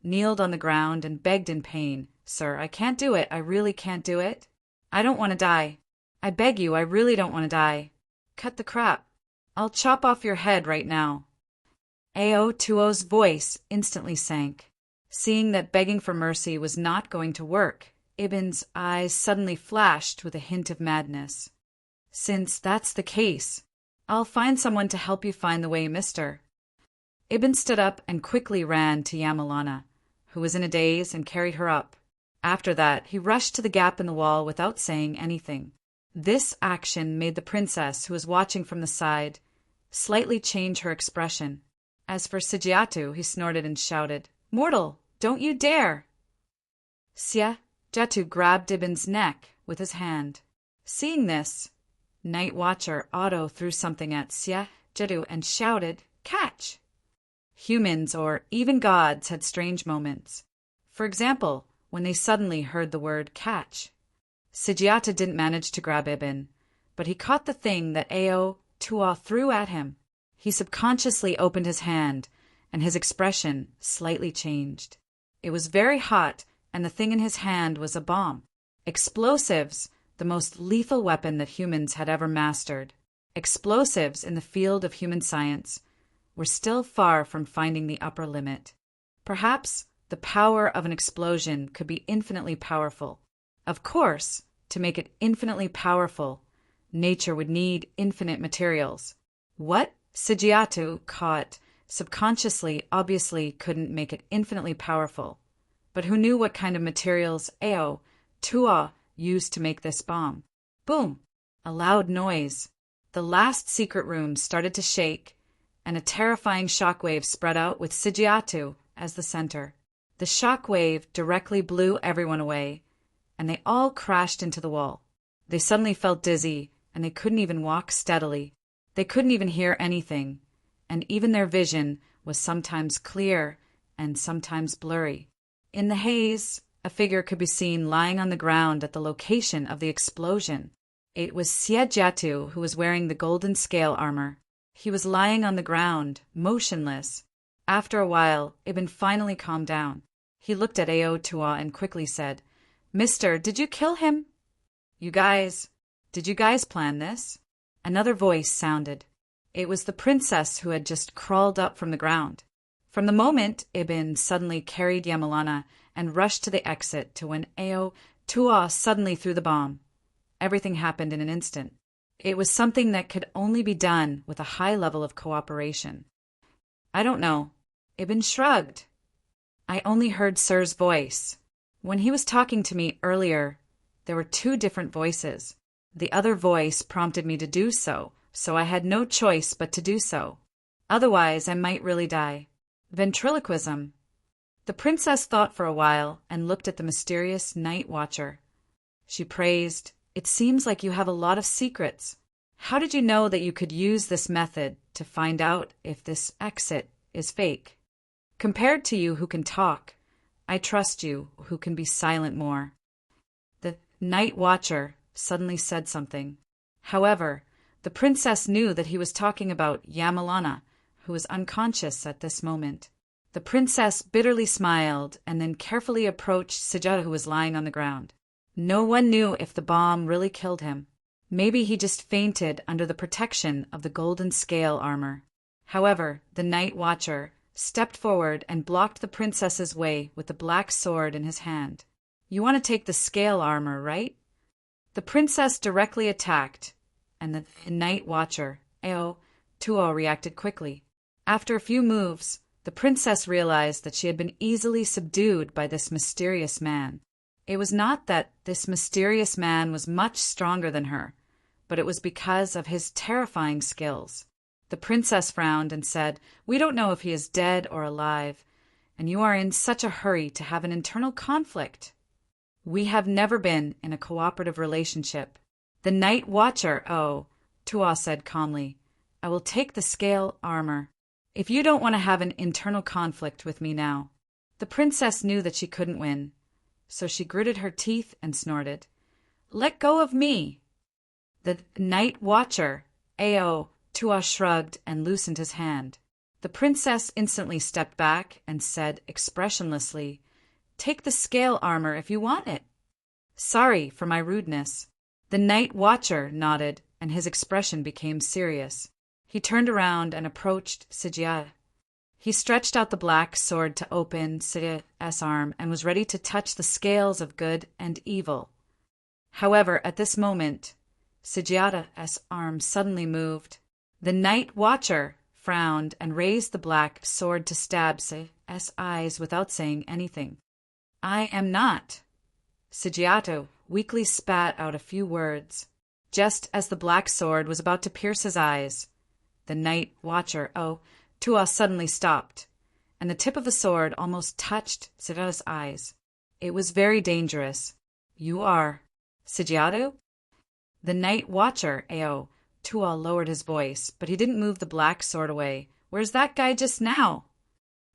[SPEAKER 1] kneeled on the ground, and begged in pain, Sir, I can't do it. I really can't do it. I don't want to die. I beg you, I really don't want to die. Cut the crap. I'll chop off your head right now. Ao Tuo's voice instantly sank. Seeing that begging for mercy was not going to work, Ibn's eyes suddenly flashed with a hint of madness. Since that's the case, I'll find someone to help you find the way, mister. Ibn stood up and quickly ran to Yamalana, who was in a daze, and carried her up. After that, he rushed to the gap in the wall without saying anything. This action made the princess, who was watching from the side, slightly change her expression. As for Sigiatu, he snorted and shouted, Mortal, don't you dare! Sigiatu grabbed Ibn's neck with his hand. Seeing this, Night Watcher Otto threw something at Sigiatu and shouted, Catch! Humans, or even gods, had strange moments. For example, when they suddenly heard the word catch. Sigiatu didn't manage to grab Ibn, but he caught the thing that Ao Tua threw at him. He subconsciously opened his hand, and his expression slightly changed. It was very hot, and the thing in his hand was a bomb. Explosives, the most lethal weapon that humans had ever mastered. Explosives in the field of human science were still far from finding the upper limit. Perhaps the power of an explosion could be infinitely powerful. Of course, to make it infinitely powerful, nature would need infinite materials. What Sigiatu caught subconsciously obviously couldn't make it infinitely powerful. But who knew what kind of materials Ao Tua used to make this bomb? Boom! A loud noise. The last secret room started to shake, and a terrifying shockwave spread out with Sigiatu as the center. The shockwave directly blew everyone away, and they all crashed into the wall. They suddenly felt dizzy, and they couldn't even walk steadily. They couldn't even hear anything, and even their vision was sometimes clear and sometimes blurry. In the haze, a figure could be seen lying on the ground at the location of the explosion. It was Sigiatu who was wearing the golden scale armor. He was lying on the ground, motionless. After a while, Ibn finally calmed down. He looked at Aotua and quickly said, "Mister, did you kill him?" Did you guys plan this?" Another voice sounded. It was the princess who had just crawled up from the ground. From the moment Ibn suddenly carried Yamalana and rushed to the exit to when Aotua suddenly threw the bomb. Everything happened in an instant. It was something that could only be done with a high level of cooperation. "I don't know." Ibn shrugged. "I only heard Sir's voice. When he was talking to me earlier, there were two different voices. The other voice prompted me to do so, so I had no choice but to do so. Otherwise, I might really die." Ventriloquism. The princess thought for a while and looked at the mysterious night watcher. She praised, "It seems like you have a lot of secrets. How did you know that you could use this method to find out if this exit is fake? Compared to you who can talk, I trust you who can be silent more." The night watcher suddenly said something. However, the princess knew that he was talking about Yamalana, who was unconscious at this moment. The princess bitterly smiled and then carefully approached Sigiatu, who was lying on the ground. No one knew if the bomb really killed him. Maybe he just fainted under the protection of the golden scale armor. However, the night watcher stepped forward and blocked the princess's way with the black sword in his hand. "You want to take the scale armor, right?" The princess directly attacked, and the night watcher, Aotua, reacted quickly. After a few moves, the princess realized that she had been easily subdued by this mysterious man. It was not that this mysterious man was much stronger than her, but it was because of his terrifying skills. The princess frowned and said, "We don't know if he is dead or alive, and you are in such a hurry to have an internal conflict. We have never been in a cooperative relationship." The night watcher, Tua said calmly, "I will take the scale armor, if you don't want to have an internal conflict with me now." The princess knew that she couldn't win, so she gritted her teeth and snorted, "Let go of me." The night watcher, Tua, shrugged and loosened his hand. The princess instantly stepped back and said expressionlessly, "Take the scale armor if you want it." "Sorry for my rudeness." The night watcher nodded, and his expression became serious. He turned around and approached Sigiatu. He stretched out the black sword to open Sigiatu's arm and was ready to touch the scales of good and evil. However, at this moment, Sigiatu's arm suddenly moved. The night watcher frowned and raised the black sword to stab Sigiatu's eyes without saying anything. "I am not." Sigiatu weakly spat out a few words. Just as the black sword was about to pierce his eyes, the night watcher, Tua, suddenly stopped, and the tip of the sword almost touched Sigiatu's eyes. It was very dangerous. "You are Sigiatu?" The night watcher, Tua, lowered his voice, but he didn't move the black sword away. "Where's that guy just now?"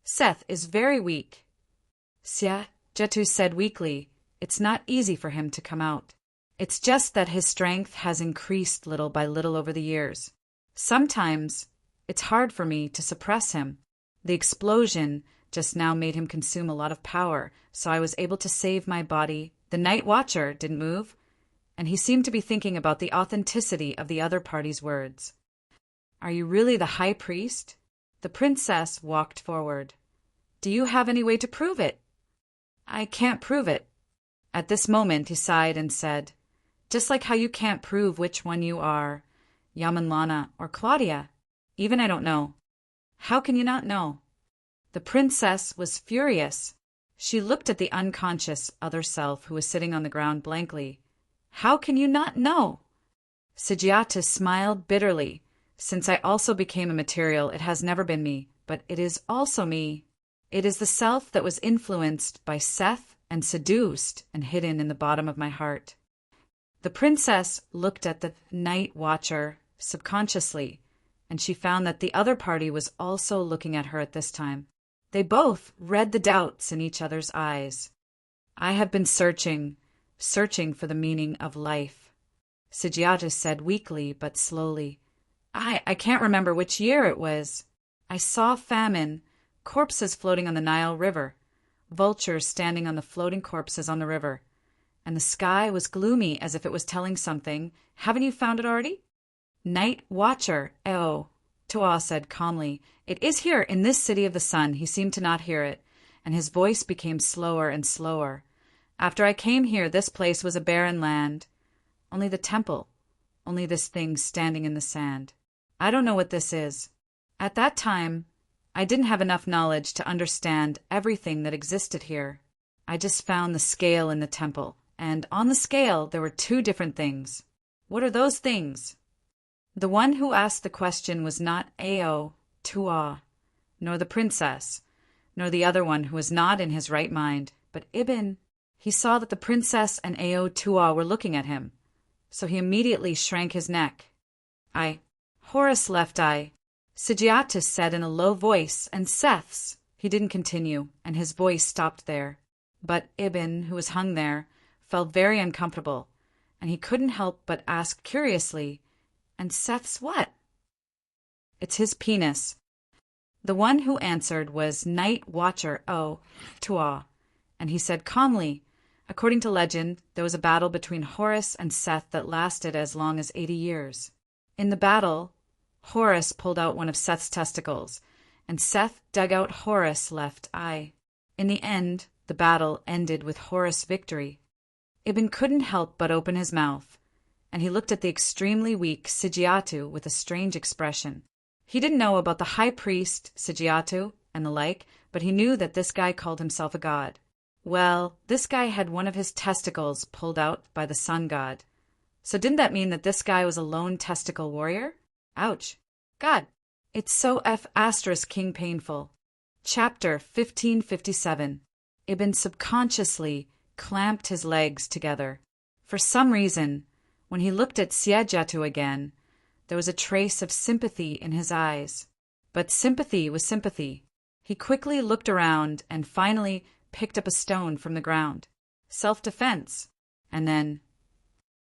[SPEAKER 1] "Seth is very weak." Sigiatu said weakly, "It's not easy for him to come out. It's just that his strength has increased little by little over the years. Sometimes it's hard for me to suppress him. The explosion just now made him consume a lot of power, so I was able to save my body." The night watcher didn't move, and he seemed to be thinking about the authenticity of the other party's words. "Are you really the high priest?" The princess walked forward. "Do you have any way to prove it?" "I can't prove it." At this moment he sighed and said, "Just like how you can't prove which one you are, Yamanlana or Claudia. Even I don't know." "How can you not know?" The princess was furious. She looked at the unconscious other self who was sitting on the ground blankly. "How can you not know?" Sigiatus smiled bitterly. Since I also became a material, it has never been me, but it is also me. It is the self that was influenced by Seth and seduced and hidden in the bottom of my heart. The princess looked at the night watcher subconsciously, and she found that the other party was also looking at her at this time. They both read the doubts in each other's eyes. I have been searching for the meaning of life, Sigiatus said weakly but slowly. I can't remember which year it was. I saw famine, corpses floating on the Nile River, vultures standing on the floating corpses on the river, and the sky was gloomy as if it was telling something. Haven't you found it already? Night Watcher, Tuah said calmly. It is here, in this city of the sun. He seemed to not hear it, and his voice became slower and slower. After I came here, this place was a barren land. Only the temple, only this thing standing in the sand. I don't know what this is. At that time, I didn't have enough knowledge to understand everything that existed here. I just found the scale in the temple, and on the scale there were two different things. What are those things? The one who asked the question was not Tuah, nor the princess, nor the other one who was not in his right mind, but Ibn. He saw that the princess and Tuah were looking at him, so he immediately shrank his neck. Horus left Sigiatus said in a low voice, and Seth's. He didn't continue, and his voice stopped there. But Ibn, who was hung there, felt very uncomfortable, and he couldn't help but ask curiously, and Seth's what? It's his penis. The one who answered was Night Watcher Tuah, and he said calmly, according to legend, there was a battle between Horus and Seth that lasted as long as 80 years. In the battle, Horus pulled out one of Seth's testicles, and Seth dug out Horus' left eye. In the end, the battle ended with Horus' victory. Ibn couldn't help but open his mouth, and he looked at the extremely weak Sigiatu with a strange expression. He didn't know about the high priest, Sigiatu, and the like, but he knew that this guy called himself a god. Well, this guy had one of his testicles pulled out by the sun god. So didn't that mean that this guy was a lone testicle warrior? Ouch. God. It's so *king painful. Chapter 1557. Ibn subconsciously clamped his legs together. For some reason, when he looked at Sigiatu again, there was a trace of sympathy in his eyes. But sympathy was sympathy. He quickly looked around and finally picked up a stone from the ground. Self-defense. And then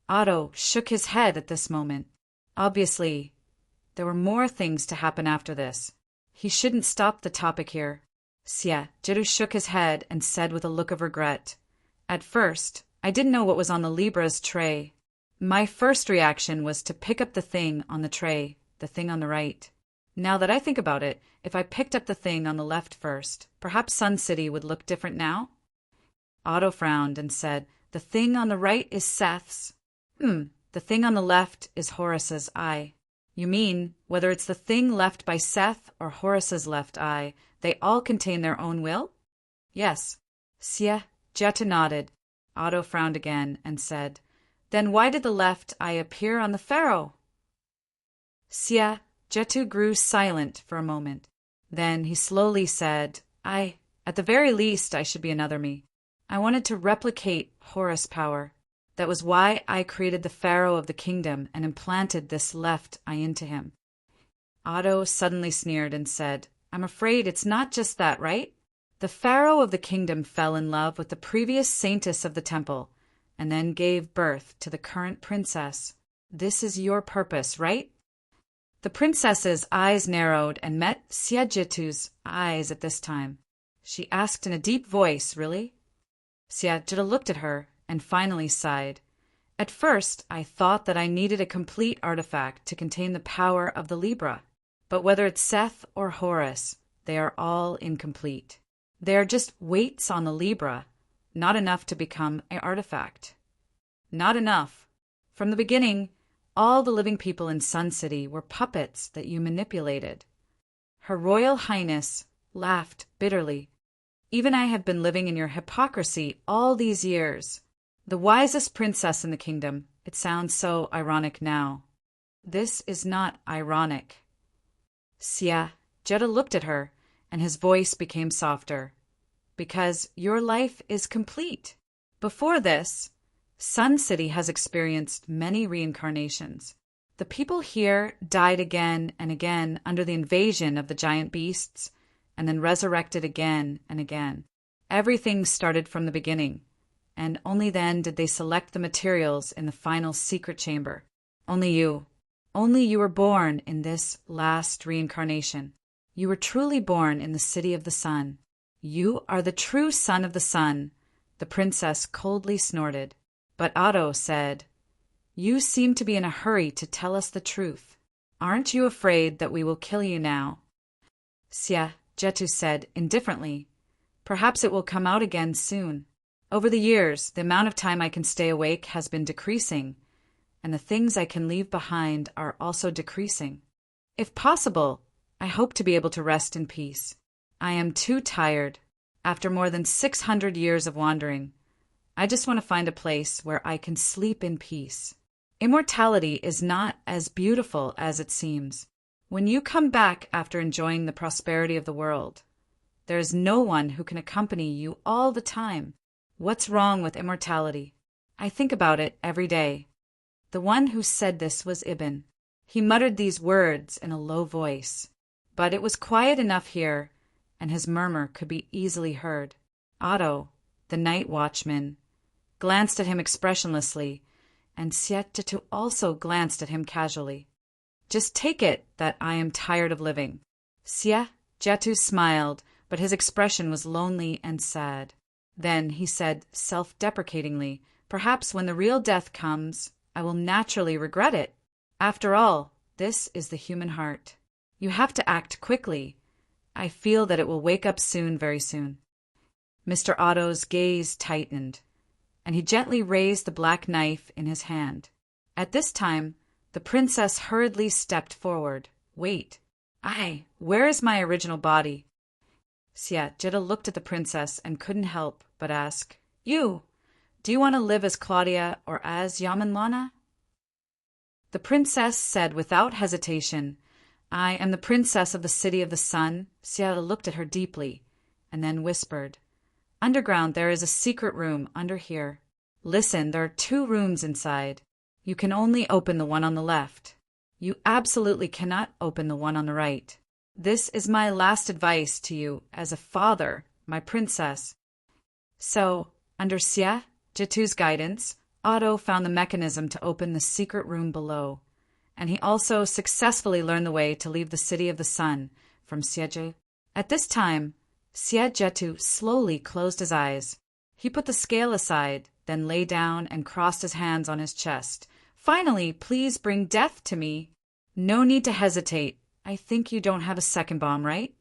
[SPEAKER 1] Otto shook his head at this moment. Obviously, there were more things to happen after this. He shouldn't stop the topic here. Sigiatu shook his head and said with a look of regret, At first, I didn't know what was on the Libra's tray. My first reaction was to pick up the thing on the tray, the thing on the right. Now that I think about it, if I picked up the thing on the left first, perhaps Sun City would look different now? Otto frowned and said, The thing on the right is Seth's. The thing on the left is Horus's eye. You mean, whether it's the thing left by Seth or Horus's left eye, they all contain their own will? Yes. Sigiatu nodded. Otto frowned again and said, Then why did the left eye appear on the pharaoh? Sigiatu grew silent for a moment. Then he slowly said, At the very least, I should be another me. I wanted to replicate Horus' power. That was why I created the pharaoh of the kingdom and implanted this left eye into him. Otto suddenly sneered and said, I'm afraid it's not just that, right? The pharaoh of the kingdom fell in love with the previous saintess of the temple, and then gave birth to the current princess. This is your purpose, right? The princess's eyes narrowed and met Sigiatu's eyes at this time. She asked in a deep voice, Really? Sigiatu looked at her and finally sighed. At first, I thought that I needed a complete artifact to contain the power of the Libra. But whether it's Seth or Horus, they are all incomplete. They are just weights on the Libra, not enough to become an artifact. Not enough. From the beginning, all the living people in Sun City were puppets that you manipulated. Her Royal Highness laughed bitterly. Even I have been living in your hypocrisy all these years. The wisest princess in the kingdom It sounds so ironic now. This is not ironic. Sia, Jetta looked at her, and his voice became softer. Because your life is complete. Before this, Sun City has experienced many reincarnations. The people here died again and again under the invasion of the giant beasts, and then resurrected again and again. Everything started from the beginning, and only then did they select the materials in the final secret chamber. Only you were born in this last reincarnation. You were truly born in the city of the sun. You are the true son of the sun, the princess coldly snorted. But Otto said, You seem to be in a hurry to tell us the truth. Aren't you afraid that we will kill you now? Sia, Jetu said indifferently. Perhaps it will come out again soon. Over the years, the amount of time I can stay awake has been decreasing, and the things I can leave behind are also decreasing. If possible, I hope to be able to rest in peace. I am too tired. After more than 600 years of wandering, I just want to find a place where I can sleep in peace. Immortality is not as beautiful as it seems. When you come back after enjoying the prosperity of the world, there is no one who can accompany you all the time. What's wrong with immortality? I think about it every day. The one who said this was Ibn. He muttered these words in a low voice, but it was quiet enough here, and his murmur could be easily heard. Otto, the night watchman, glanced at him expressionlessly, and Sietetu also glanced at him casually. Just take it that I am tired of living. Sietetu smiled, but his expression was lonely and sad. Then he said self-deprecatingly, Perhaps when the real death comes, I will naturally regret it. After all, this is the human heart. You have to act quickly. I feel that it will wake up soon, very soon. Mr. Otto's gaze tightened, and he gently raised the black knife in his hand. At this time, the princess hurriedly stepped forward. Wait. Where is my original body? Jetta looked at the princess and couldn't help but ask, Do you want to live as Claudia or as Yamanlana? The princess said without hesitation, I am the princess of the city of the sun. Sierra looked at her deeply, and then whispered, Underground there is a secret room under here. Listen, there are 2 rooms inside. You can only open the one on the left. You absolutely cannot open the one on the right. This is my last advice to you as a father, my princess. So, under Jetu's guidance, Otto found the mechanism to open the secret room below, and he also successfully learned the way to leave the city of the sun from Sieje. At this time, Siejetu slowly closed his eyes. He put the scale aside, then lay down and crossed his hands on his chest. Finally, please bring death to me. No need to hesitate. I think you don't have a second bomb, right?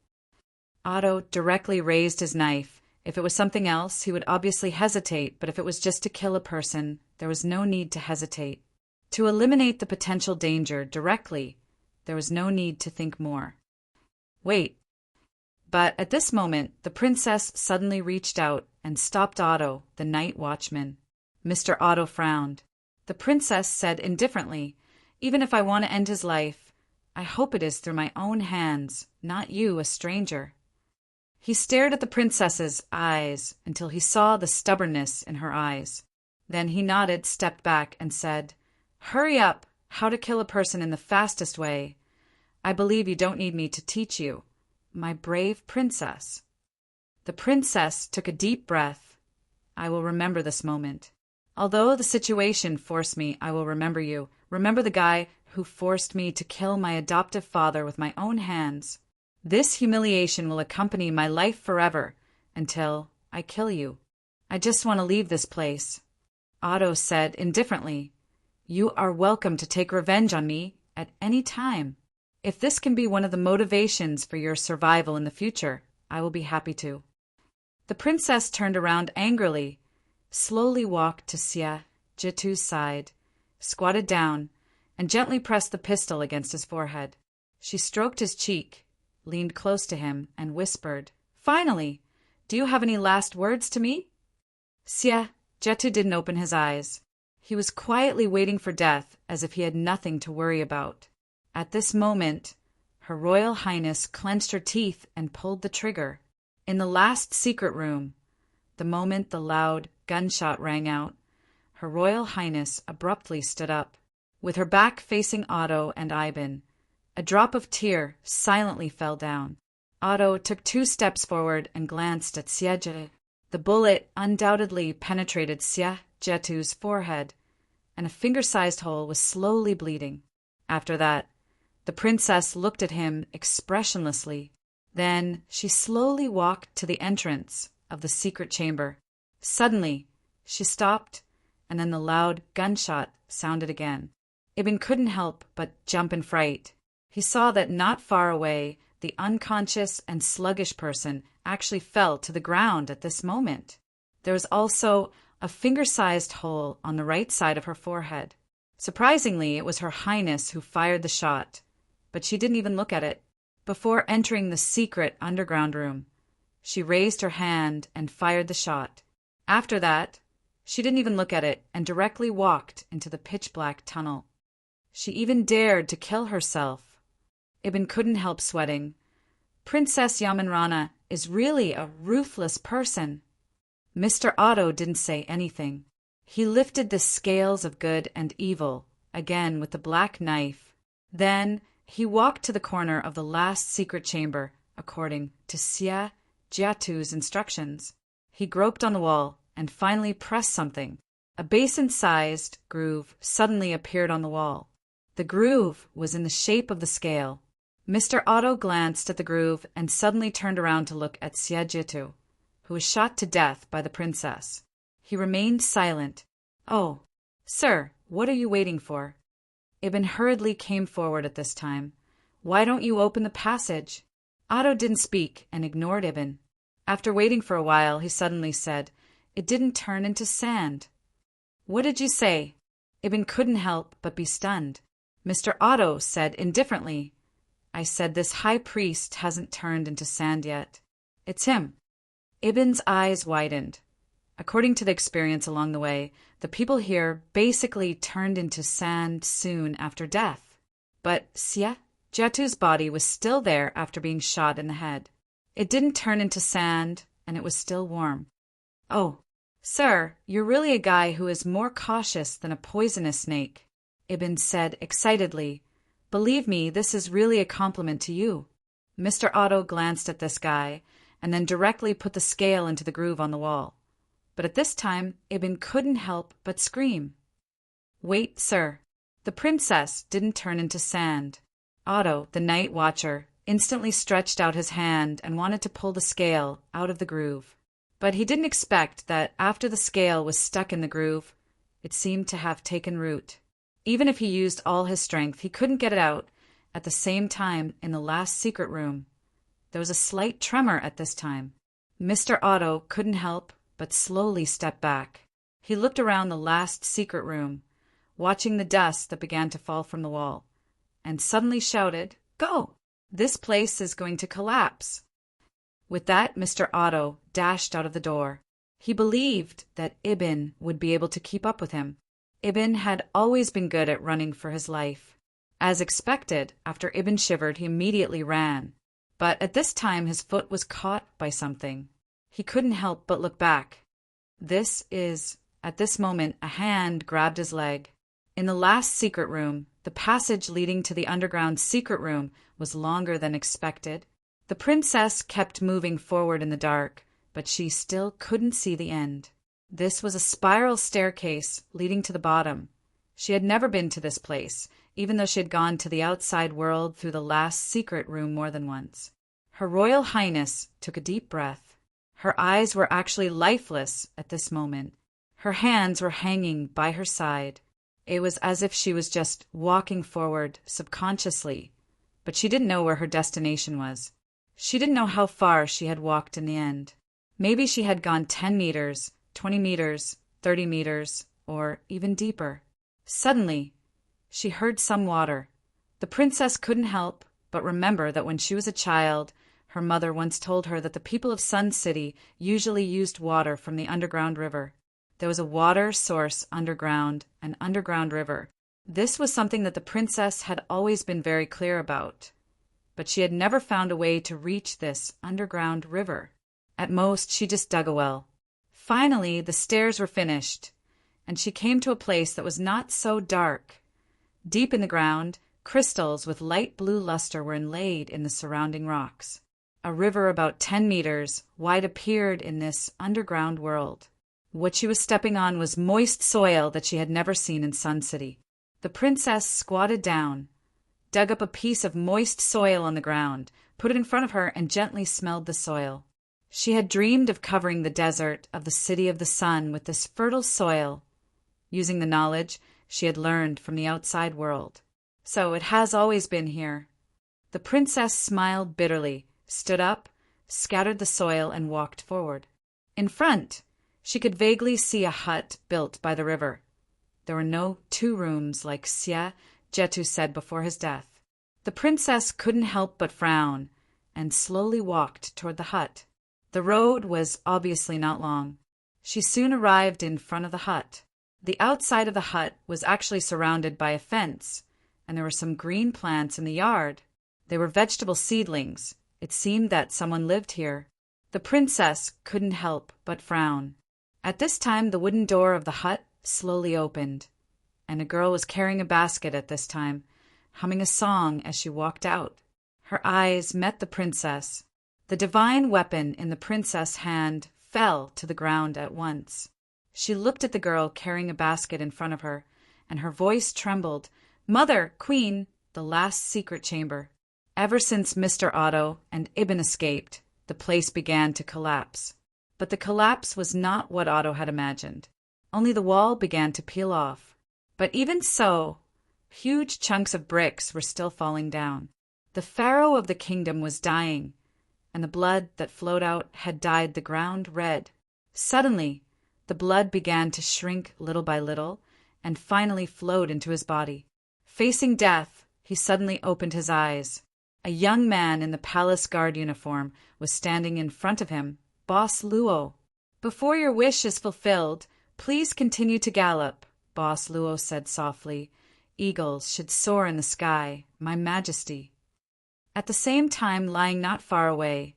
[SPEAKER 1] Otto directly raised his knife. If it was something else, he would obviously hesitate, but if it was just to kill a person, there was no need to hesitate. To eliminate the potential danger directly, there was no need to think more. Wait. But at this moment, the princess suddenly reached out and stopped Otto, the night watchman. Mr. Otto frowned. The princess said indifferently, Even if I want to end his life, I hope it is through my own hands, not you, a stranger. He stared at the princess's eyes until he saw the stubbornness in her eyes. Then he nodded, stepped back, and said, Hurry up! How to kill a person in the fastest way. I believe you don't need me to teach you, my brave princess. The princess took a deep breath. I will remember this moment. Although the situation forced me, I will remember you. Remember the guy who forced me to kill my adoptive father with my own hands. This humiliation will accompany my life forever until I kill you. I just want to leave this place. Otto said indifferently, You are welcome to take revenge on me at any time. If this can be one of the motivations for your survival in the future, I will be happy to. The princess turned around angrily, slowly walked to Jetu's side, squatted down, and gently pressed the pistol against his forehead. She stroked his cheek, leaned close to him, and whispered, Finally, do you have any last words to me? Jetu didn't open his eyes. He was quietly waiting for death as if he had nothing to worry about. At this moment, Her Royal Highness clenched her teeth and pulled the trigger. In the last secret room, the moment the loud gunshot rang out, Her Royal Highness abruptly stood up. With her back facing Otto and Ivan, a drop of tear silently fell down. Otto took 2 steps forward and glanced at Sieje. The bullet undoubtedly penetrated Siejetu's forehead, and a finger-sized hole was slowly bleeding. After that, the princess looked at him expressionlessly. Then she slowly walked to the entrance of the secret chamber. Suddenly, she stopped, and then the loud gunshot sounded again. Ibn couldn't help but jump in fright. He saw that not far away, the unconscious and sluggish person actually fell to the ground at this moment. There was also a finger-sized hole on the right side of her forehead. Surprisingly, it was Her Highness who fired the shot, but she didn't even look at it. Before entering the secret underground room, she raised her hand and fired the shot. After that, she didn't even look at it and directly walked into the pitch-black tunnel. She even dared to kill herself. Ibn couldn't help sweating. Princess Yamanrana is really a ruthless person. Mr. Otto didn't say anything. He lifted the scales of good and evil, again with the black knife. Then he walked to the corner of the last secret chamber, according to Siejetu's instructions. He groped on the wall and finally pressed something. A basin-sized groove suddenly appeared on the wall. The groove was in the shape of the scale. Mr. Otto glanced at the groove and suddenly turned around to look at Siejetu, who was shot to death by the princess. He remained silent. "Oh, sir, what are you waiting for?" Ibn hurriedly came forward at this time. "Why don't you open the passage?" Otto didn't speak and ignored Ibn. After waiting for a while, he suddenly said, "It didn't turn into sand." "What did you say?" Ibn couldn't help but be stunned. Mr. Otto said indifferently, "I said this high priest hasn't turned into sand yet. It's him." Ibn's eyes widened. According to the experience along the way, the people here basically turned into sand soon after death. But Siejetu's body was still there after being shot in the head. It didn't turn into sand, and it was still warm. "Oh, sir, you're really a guy who is more cautious than a poisonous snake," Ibn said excitedly. "Believe me, this is really a compliment to you." Mr. Otto glanced at this guy, and then directly put the scale into the groove on the wall. But at this time, Ibn couldn't help but scream. "Wait, sir. The princess didn't turn into sand." Otto, the night watcher, instantly stretched out his hand and wanted to pull the scale out of the groove. But he didn't expect that after the scale was stuck in the groove, it seemed to have taken root. Even if he used all his strength, he couldn't get it out. At the same time, in the last secret room, there was a slight tremor at this time. Mr. Otto couldn't help but slowly step back. He looked around the last secret room, watching the dust that began to fall from the wall, and suddenly shouted, "Go! This place is going to collapse." With that, Mr. Otto dashed out of the door. He believed that Ibn would be able to keep up with him. Ibn had always been good at running for his life. As expected, after Ibn shivered, he immediately ran. But at this time his foot was caught by something. He couldn't help but look back. At this moment, a hand grabbed his leg. In the last secret room, the passage leading to the underground secret room was longer than expected. The princess kept moving forward in the dark, but she still couldn't see the end. This was a spiral staircase leading to the bottom. She had never been to this place, even though she had gone to the outside world through the last secret room more than once. Her Royal Highness took a deep breath. Her eyes were actually lifeless at this moment. Her hands were hanging by her side. It was as if she was just walking forward subconsciously, but she didn't know where her destination was. She didn't know how far she had walked in the end. Maybe she had gone 10 meters, 20 meters, 30 meters, or even deeper. Suddenly, she heard some water. The princess couldn't help but remember that when she was a child, her mother once told her that the people of Sun City usually used water from the underground river. There was a water source underground, an underground river. This was something that the princess had always been very clear about, but she had never found a way to reach this underground river. At most, she just dug a well. Finally, the stairs were finished, and she came to a place that was not so dark. Deep in the ground, crystals with light blue luster were inlaid in the surrounding rocks. A river about 10 meters wide appeared in this underground world. What she was stepping on was moist soil that she had never seen in Sun City. The princess squatted down, dug up a piece of moist soil on the ground, put it in front of her, and gently smelled the soil. She had dreamed of covering the desert of the City of the Sun with this fertile soil, using the knowledge she had learned from the outside world. So it has always been here. The princess smiled bitterly, stood up, scattered the soil, and walked forward. In front, she could vaguely see a hut built by the river. There were no 2 rooms like Xie Jetu said before his death. The princess couldn't help but frown and slowly walked toward the hut. The road was obviously not long. She soon arrived in front of the hut. The outside of the hut was actually surrounded by a fence, and there were some green plants in the yard. They were vegetable seedlings. It seemed that someone lived here. The princess couldn't help but frown. At this time, the wooden door of the hut slowly opened, and a girl was carrying a basket at this time, humming a song as she walked out. Her eyes met the princess. The divine weapon in the princess' hand fell to the ground at once. She looked at the girl carrying a basket in front of her, and her voice trembled. "Mother, Queen, the last secret chamber." Ever since Mr. Otto and Ibn escaped, the place began to collapse. But the collapse was not what Otto had imagined. Only the wall began to peel off. But even so, huge chunks of bricks were still falling down. The pharaoh of the kingdom was dying, and the blood that flowed out had dyed the ground red. Suddenly, the blood began to shrink little by little, and finally flowed into his body. Facing death, he suddenly opened his eyes. A young man in the palace guard uniform was standing in front of him, Boss Luo. "Before your wish is fulfilled, please continue to gallop," Boss Luo said softly. "Eagles should soar in the sky, my majesty." At the same time, lying not far away,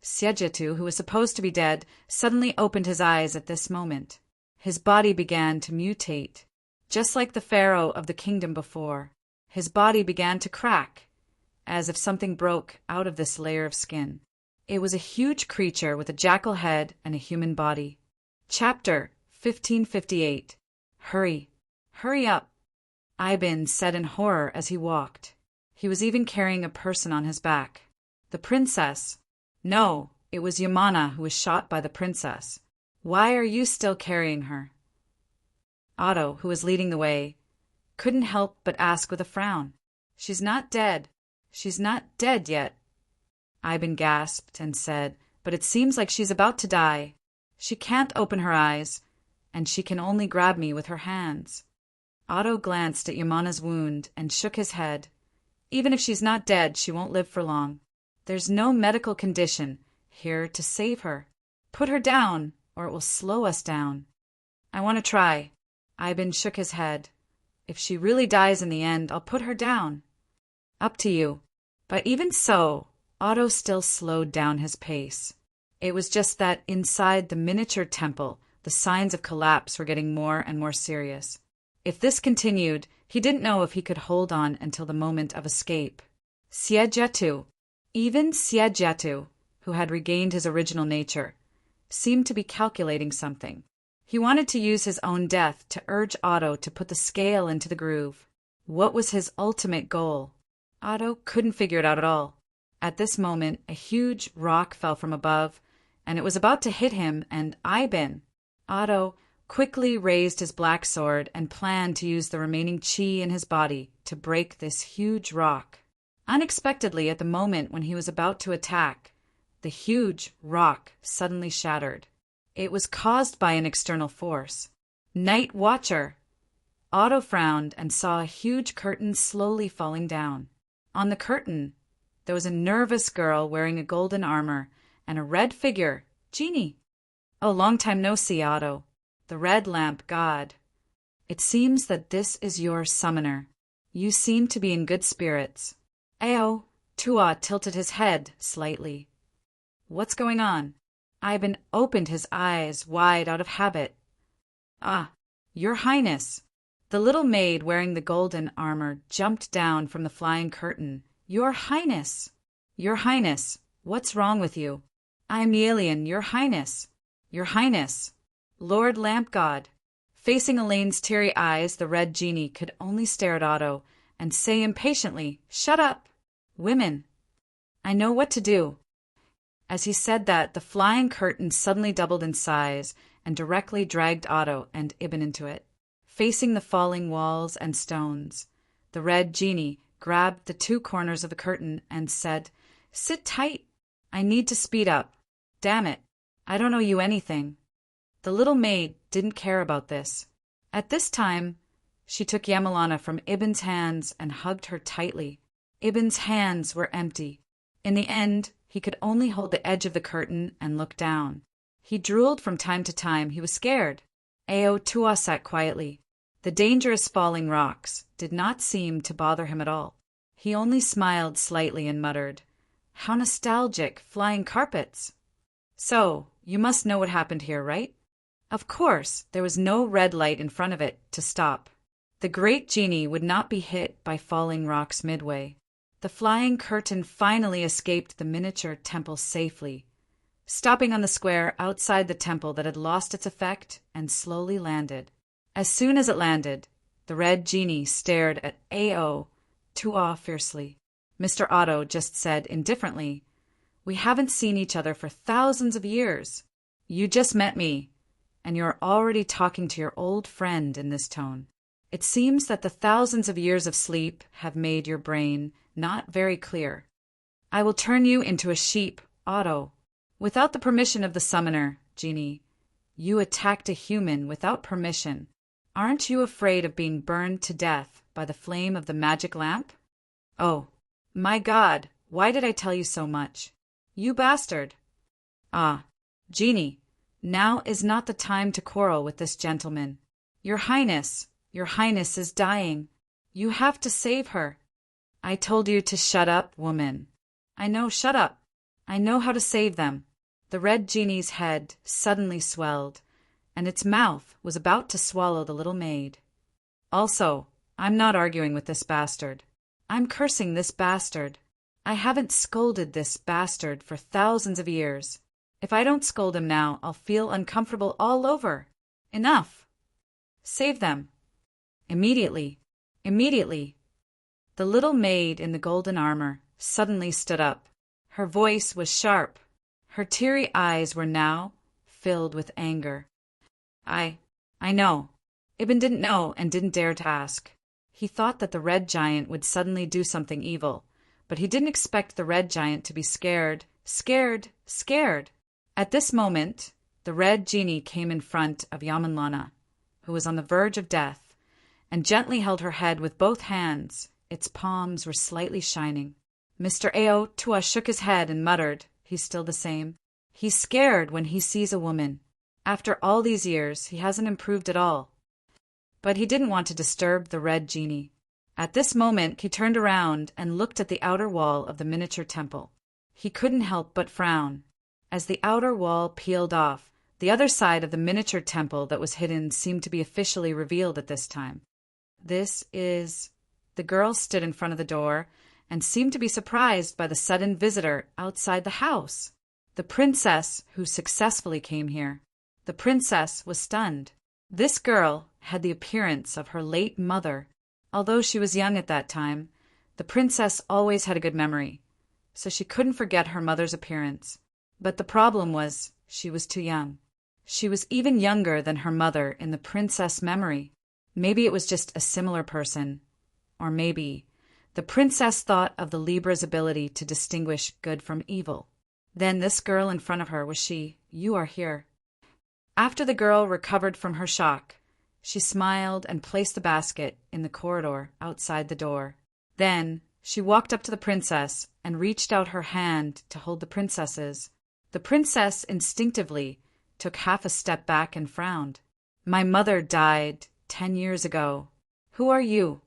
[SPEAKER 1] Siejetu, who was supposed to be dead, suddenly opened his eyes at this moment. His body began to mutate. Just like the pharaoh of the kingdom before, his body began to crack, as if something broke out of this layer of skin. It was a huge creature with a jackal head and a human body. Chapter 1558. Hurry, hurry up, Ibn said in horror as he walked. He was even carrying a person on his back. The princess. No, it was Yamana who was shot by the princess. Why are you still carrying her? Otto, who was leading the way, couldn't help but ask with a frown. She's not dead. She's not dead yet. Ibn gasped and said, but it seems like she's about to die. She can't open her eyes, and she can only grab me with her hands. Otto glanced at Yamana's wound and shook his head. Even if she's not dead, she won't live for long. There's no medical condition here to save her. Put her down, or it will slow us down. I want to try. Ibn shook his head. If she really dies in the end, I'll put her down. Up to you. But even so, Otto still slowed down his pace. It was just that inside the miniature temple, the signs of collapse were getting more and more serious. If this continued, he didn't know if he could hold on until the moment of escape. Siejetu, even Siejetu, who had regained his original nature, seemed to be calculating something. He wanted to use his own death to urge Otto to put the scale into the groove. What was his ultimate goal? Otto couldn't figure it out at all. At this moment, a huge rock fell from above, and it was about to hit him and Ibn. Otto quickly raised his black sword and planned to use the remaining chi in his body to break this huge rock. Unexpectedly, at the moment when he was about to attack, the huge rock suddenly shattered. It was caused by an external force. Night Watcher! Otto frowned and saw a huge curtain slowly falling down. On the curtain, there was a nervous girl wearing a golden armor and a red figure, Genie. Oh, long time no see, Otto. The red lamp god. It seems that this is your summoner. You seem to be in good spirits. Ao, Tua tilted his head slightly. What's going on? Ivan opened his eyes wide out of habit. Ah, Your Highness. The little maid wearing the golden armor jumped down from the flying curtain. Your Highness! Your Highness, what's wrong with you? I'm Yelian, Your Highness. Your Highness. Lord Lampgod. Facing Elaine's teary eyes, the red genie could only stare at Otto and say impatiently, Shut up! Women! I know what to do. As he said that, the flying curtain suddenly doubled in size and directly dragged Otto and Ibn into it. Facing the falling walls and stones, the red genie grabbed the two corners of the curtain and said, Sit tight. I need to speed up. Damn it. I don't owe you anything. The little maid didn't care about this. At this time, she took Yamalana from Ibn's hands and hugged her tightly. Ibn's hands were empty. In the end, he could only hold the edge of the curtain and look down. He drooled from time to time. He was scared. Ao Tua sat quietly. The dangerous falling rocks did not seem to bother him at all. He only smiled slightly and muttered, How nostalgic, flying carpets! So, you must know what happened here, right? Of course, there was no red light in front of it to stop. The great genie would not be hit by falling rocks midway. The flying curtain finally escaped the miniature temple safely, stopping on the square outside the temple that had lost its effect and slowly landed. As soon as it landed, the red genie stared at Ao Tua fiercely. Mr. Otto just said indifferently, We haven't seen each other for thousands of years. You just met me, and you're already talking to your old friend in this tone. It seems that the thousands of years of sleep have made your brain not very clear. I will turn you into a sheep, Otto. Without the permission of the summoner, genie, you attacked a human without permission. Aren't you afraid of being burned to death by the flame of the magic lamp? Oh, my God, why did I tell you so much? You bastard! Ah, genie, now is not the time to quarrel with this gentleman. Your Highness is dying. You have to save her. I told you to shut up, woman. I know, shut up. I know how to save them. The red genie's head suddenly swelled, and its mouth was about to swallow the little maid. Also, I'm not arguing with this bastard. I'm cursing this bastard. I haven't scolded this bastard for thousands of years. If I don't scold him now, I'll feel uncomfortable all over. Enough. Save them. Immediately. Immediately. The little maid in the golden armor suddenly stood up. Her voice was sharp. Her teary eyes were now filled with anger. I know. Ibn didn't know and didn't dare to ask. He thought that the red giant would suddenly do something evil, but he didn't expect the red giant to be scared. At this moment, the red genie came in front of Yamanlana, who was on the verge of death, and gently held her head with both hands. Its palms were slightly shining. Mr. Ao Tua shook his head and muttered, He's still the same. He's scared when he sees a woman. After all these years, he hasn't improved at all. But he didn't want to disturb the red genie. At this moment, he turned around and looked at the outer wall of the miniature temple. He couldn't help but frown. As the outer wall peeled off, the other side of the miniature temple that was hidden seemed to be officially revealed at this time. The girl stood in front of the door and seemed to be surprised by the sudden visitor outside the house. The princess who successfully came here. The princess was stunned. This girl had the appearance of her late mother. Although she was young at that time, the princess always had a good memory, so she couldn't forget her mother's appearance. But the problem was, she was too young. She was even younger than her mother in the princess memory. Maybe it was just a similar person. Or maybe the princess thought of the Libra's ability to distinguish good from evil. Then this girl in front of her was she. You are here. After the girl recovered from her shock, she smiled and placed the basket in the corridor outside the door. Then she walked up to the princess and reached out her hand to hold the princess's. The princess instinctively took half a step back and frowned. My mother died 10 years ago. Who are you?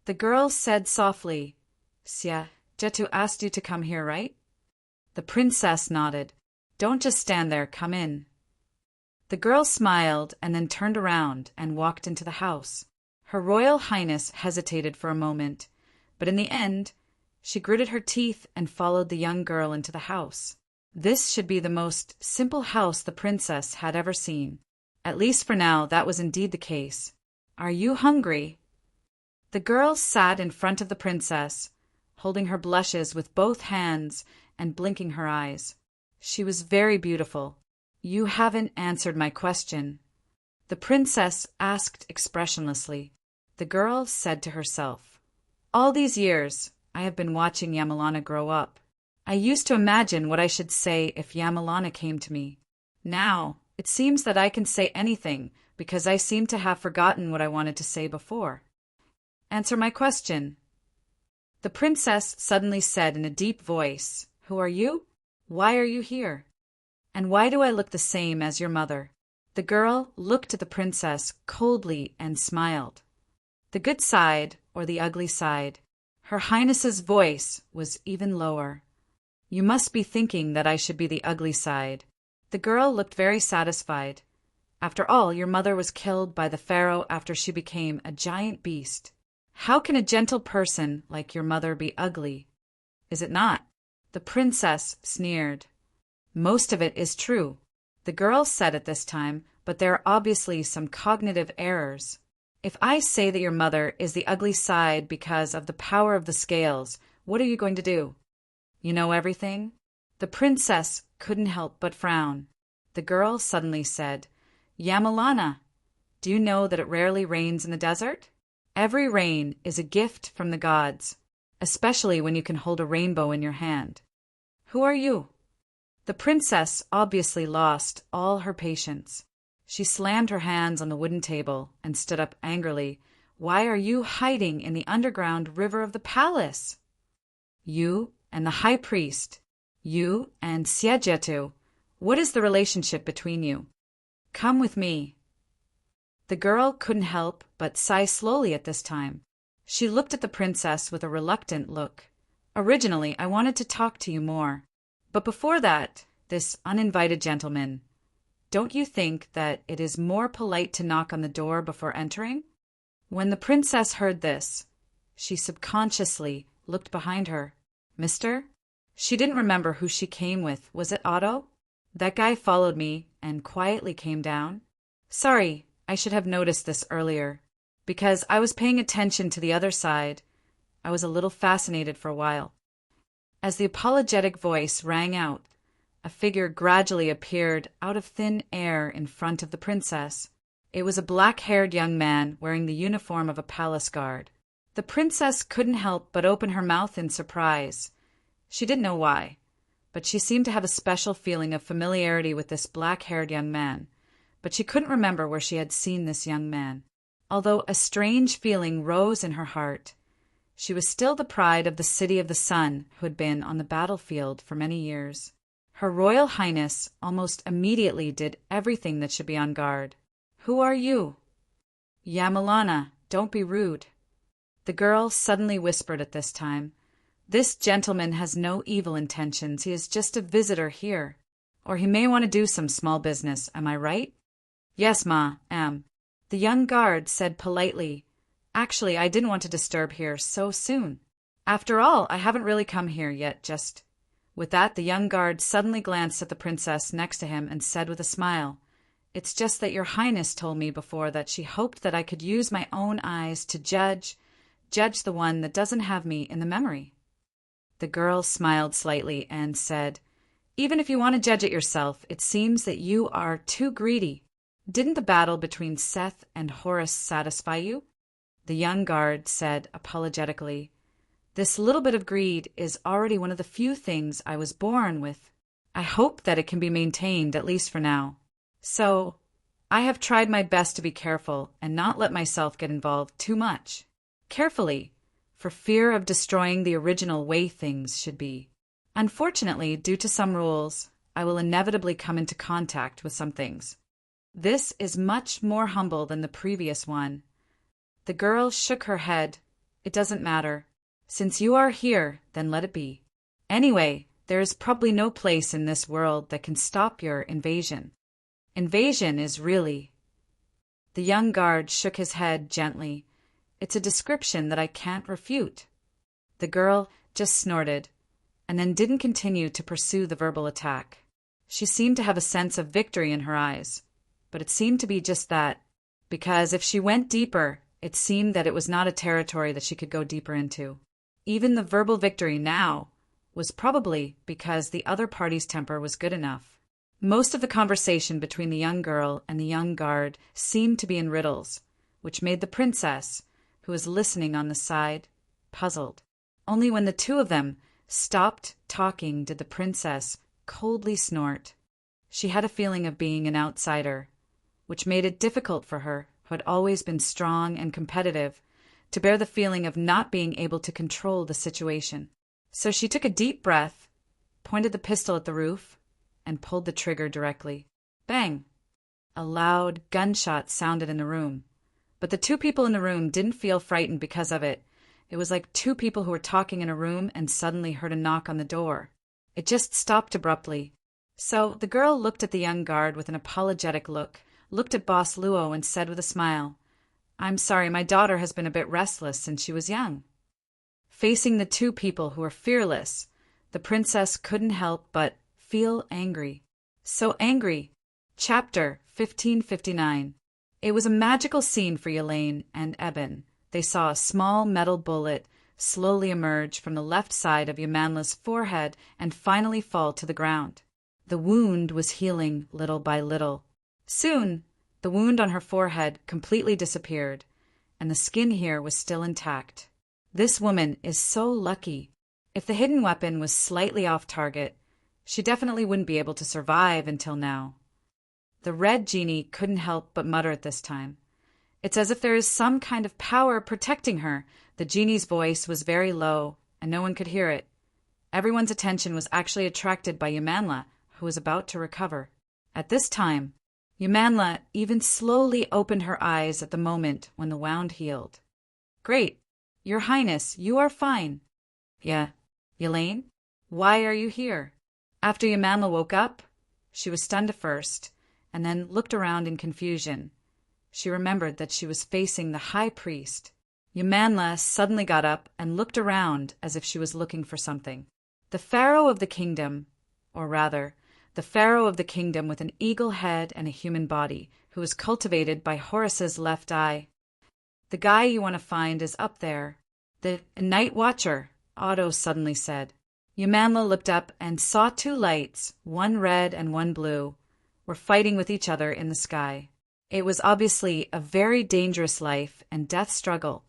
[SPEAKER 1] The girl said softly, Sia, Jetu asked you to come here, right? The princess nodded. Don't just stand there, come in. The girl smiled and then turned around and walked into the house. Her Royal Highness hesitated for a moment, but in the end, she gritted her teeth and followed the young girl into the house. This should be the most simple house the princess had ever seen. At least for now, that was indeed the case. Are you hungry? The girl sat in front of the princess, holding her blushes with both hands and blinking her eyes. She was very beautiful. You haven't answered my question. The princess asked expressionlessly. The girl said to herself, all these years, I have been watching Yamalana grow up. I used to imagine what I should say if Yamalana came to me. Now, it seems that I can say anything because I seem to have forgotten what I wanted to say before. Answer my question. The princess suddenly said in a deep voice, Who are you? Why are you here? And why do I look the same as your mother? The girl looked at the princess coldly and smiled. The good side or the ugly side? Her Highness's voice was even lower. You must be thinking that I should be the ugly side. The girl looked very satisfied. After all, your mother was killed by the pharaoh after she became a giant beast. How can a gentle person like your mother be ugly? Is it not? The princess sneered. Most of it is true, the girl said at this time, but there are obviously some cognitive errors. If I say that your mother is the ugly side because of the power of the scales, what are you going to do? You know everything? The princess couldn't help but frown. The girl suddenly said, Yamalana, do you know that it rarely rains in the desert? Every rain is a gift from the gods, especially when you can hold a rainbow in your hand. Who are you? The princess obviously lost all her patience. She slammed her hands on the wooden table and stood up angrily. Why are you hiding in the underground river of the palace? You and the high priest, you and Siejetu, what is the relationship between you? Come with me. The girl couldn't help but sigh slowly at this time. She looked at the princess with a reluctant look. Originally, I wanted to talk to you more. But before that, this uninvited gentleman, don't you think that it is more polite to knock on the door before entering? When the princess heard this, she subconsciously looked behind her. Mister? She didn't remember who she came with. Was it Otto? That guy followed me and quietly came down. Sorry, I should have noticed this earlier. Because I was paying attention to the other side, I was a little fascinated for a while. As the apologetic voice rang out, a figure gradually appeared out of thin air in front of the princess. It was a black-haired young man wearing the uniform of a palace guard. The princess couldn't help but open her mouth in surprise. She didn't know why, but she seemed to have a special feeling of familiarity with this black-haired young man. But she couldn't remember where she had seen this young man. Although a strange feeling rose in her heart, she was still the pride of the City of the Sun who had been on the battlefield for many years. Her Royal Highness almost immediately did everything that should be on guard. Who are you? Yamalana, don't be rude. The girl suddenly whispered at this time. This gentleman has no evil intentions. He is just a visitor here. Or he may want to do some small business. Am I right? Yes, ma, am. The young guard said politely. Actually, I didn't want to disturb here so soon. After all, I haven't really come here yet, just... With that, the young guard suddenly glanced at the princess next to him and said with a smile, It's just that your highness told me before that she hoped that I could use my own eyes to judge the one that doesn't have me in the memory. The girl smiled slightly and said, Even if you want to judge it yourself, it seems that you are too greedy. Didn't the battle between Seth and Horus satisfy you? The young guard said apologetically, This little bit of greed is already one of the few things I was born with. I hope that it can be maintained, at least for now. So, I have tried my best to be careful and not let myself get involved too much. Carefully, for fear of destroying the original way things should be. Unfortunately, due to some rules, I will inevitably come into contact with some things. This is much more humble than the previous one. The girl shook her head. It doesn't matter. Since you are here, then let it be. Anyway, there is probably no place in this world that can stop your invasion. Invasion is really. The young guard shook his head gently. It's a description that I can't refute. The girl just snorted, and then didn't continue to pursue the verbal attack. She seemed to have a sense of victory in her eyes, but it seemed to be just that, because if she went deeper, it seemed that it was not a territory that she could go deeper into. Even the verbal victory now was probably because the other party's temper was good enough. Most of the conversation between the young girl and the young guard seemed to be in riddles, which made the princess, who was listening on the side, puzzled. Only when the two of them stopped talking did the princess coldly snort. She had a feeling of being an outsider, which made it difficult for her, who had always been strong and competitive, to bear the feeling of not being able to control the situation. So she took a deep breath, pointed the pistol at the roof, and pulled the trigger directly. Bang! A loud gunshot sounded in the room. But the two people in the room didn't feel frightened because of it. It was like two people who were talking in a room and suddenly heard a knock on the door. It just stopped abruptly. So the girl looked at the young guard with an apologetic look, looked at Boss Luo and said with a smile, "I'm sorry, my daughter has been a bit restless since she was young." Facing the two people who were fearless, the princess couldn't help but feel angry. So angry. Chapter 1559. It was a magical scene for Elaine and Eben. They saw a small metal bullet slowly emerge from the left side of Yamanla's forehead and finally fall to the ground. The wound was healing little by little. Soon, the wound on her forehead completely disappeared, and the skin here was still intact. This woman is so lucky. If the hidden weapon was slightly off target, she definitely wouldn't be able to survive until now. The red genie couldn't help but mutter at this time. It's as if there is some kind of power protecting her. The genie's voice was very low, and no one could hear it. Everyone's attention was actually attracted by Yamanla, who was about to recover. At this time, Yamanla even slowly opened her eyes at the moment when the wound healed. "Great, Your Highness, you are fine." "Yeah, Elaine, why are you here?" After Yamanla woke up, she was stunned at first, and then looked around in confusion. She remembered that she was facing the high priest. Yamanla suddenly got up and looked around as if she was looking for something. The pharaoh of the kingdom, or rather, the pharaoh of the kingdom with an eagle head and a human body, who was cultivated by Horus's left eye. "The guy you want to find is up there." "The night watcher," Otto suddenly said. Yamanla looked up and saw two lights, one red and one blue, were fighting with each other in the sky. It was obviously a very dangerous life and death struggle.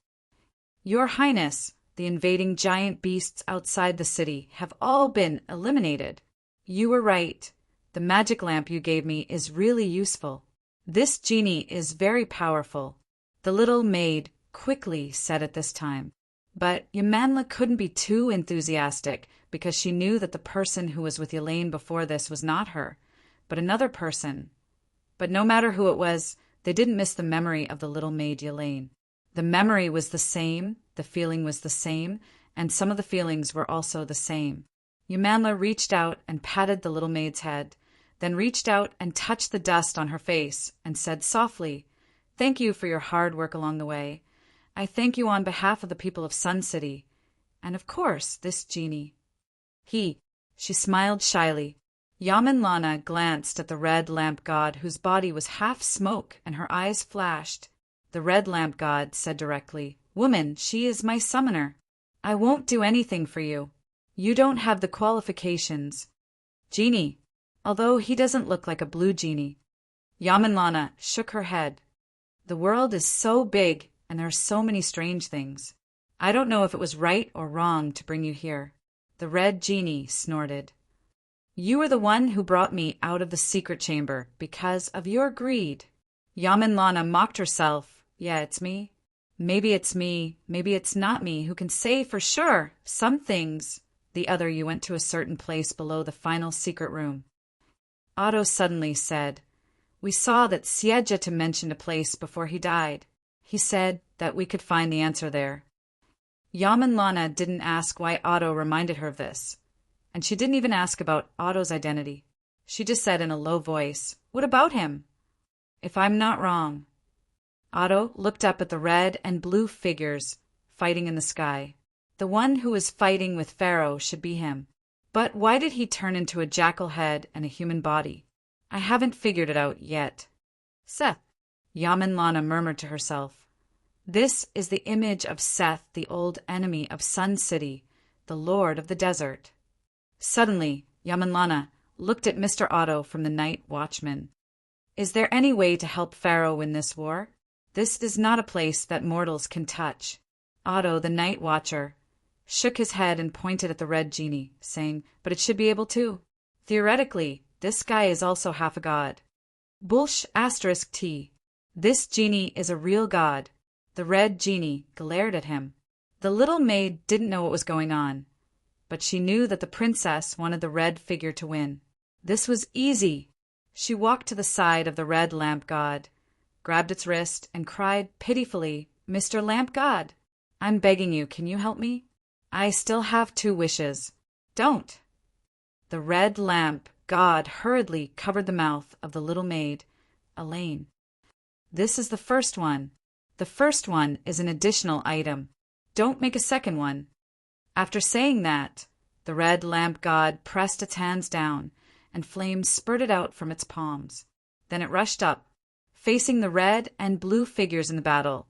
[SPEAKER 1] "Your Highness, the invading giant beasts outside the city have all been eliminated. You were right. The magic lamp you gave me is really useful. This genie is very powerful," the little maid quickly said at this time. But Yamanla couldn't be too enthusiastic because she knew that the person who was with Elaine before this was not her, but another person. But no matter who it was, they didn't miss the memory of the little maid Elaine. The memory was the same, the feeling was the same, and some of the feelings were also the same. Yamanla reached out and patted the little maid's head, then reached out and touched the dust on her face and said softly, "Thank you for your hard work along the way. I thank you on behalf of the people of Sun City, and of course this genie." She smiled shyly. Yamanlana glanced at the red lamp god whose body was half smoke and her eyes flashed. The red lamp god said directly, "Woman, she is my summoner. I won't do anything for you. You don't have the qualifications." "Genie, although he doesn't look like a blue genie." Yamanlana shook her head. "The world is so big and there are so many strange things. I don't know if it was right or wrong to bring you here." The red genie snorted. "You were the one who brought me out of the secret chamber because of your greed." Yamanlana mocked herself. "Yeah, it's me. Maybe it's me, maybe it's not me. Who can say for sure? Some things." The other, "You went to a certain place below the final secret room." Otto suddenly said, We saw that Siegetu mentioned a place before he died. He said that we could find the answer there. Yamanlana didn't ask why Otto reminded her of this, and she didn't even ask about Otto's identity. She just said in a low voice, "What about him?" "If I'm not wrong." Otto looked up at the red and blue figures fighting in the sky. The one who was fighting with Pharaoh should be him. But why did he turn into a jackal head and a human body? I haven't figured it out yet. Seth, Yamanlana murmured to herself. This is the image of Seth, the old enemy of Sun City, the lord of the desert. Suddenly, Yamanlana looked at Mr. Otto from the night watchman. Is there any way to help Pharaoh win this war? This is not a place that mortals can touch. Otto, the night watcher, shook his head and pointed at the red genie, saying, "But it should be able to. Theoretically, this guy is also half a god." Bullsh *T. This genie is a real god. The red genie glared at him. The little maid didn't know what was going on, but she knew that the princess wanted the red figure to win. This was easy. She walked to the side of the red lamp god, grabbed its wrist, and cried pitifully, "Mr. Lamp God, I'm begging you, can you help me? I still have 2 wishes." "Don't." The red lamp god hurriedly covered the mouth of the little maid, Elaine. "This is the first one. The first one is an additional item. Don't make a second one." After saying that, the red lamp god pressed its hands down, and flames spurted out from its palms. Then it rushed up, facing the red and blue figures in the battle.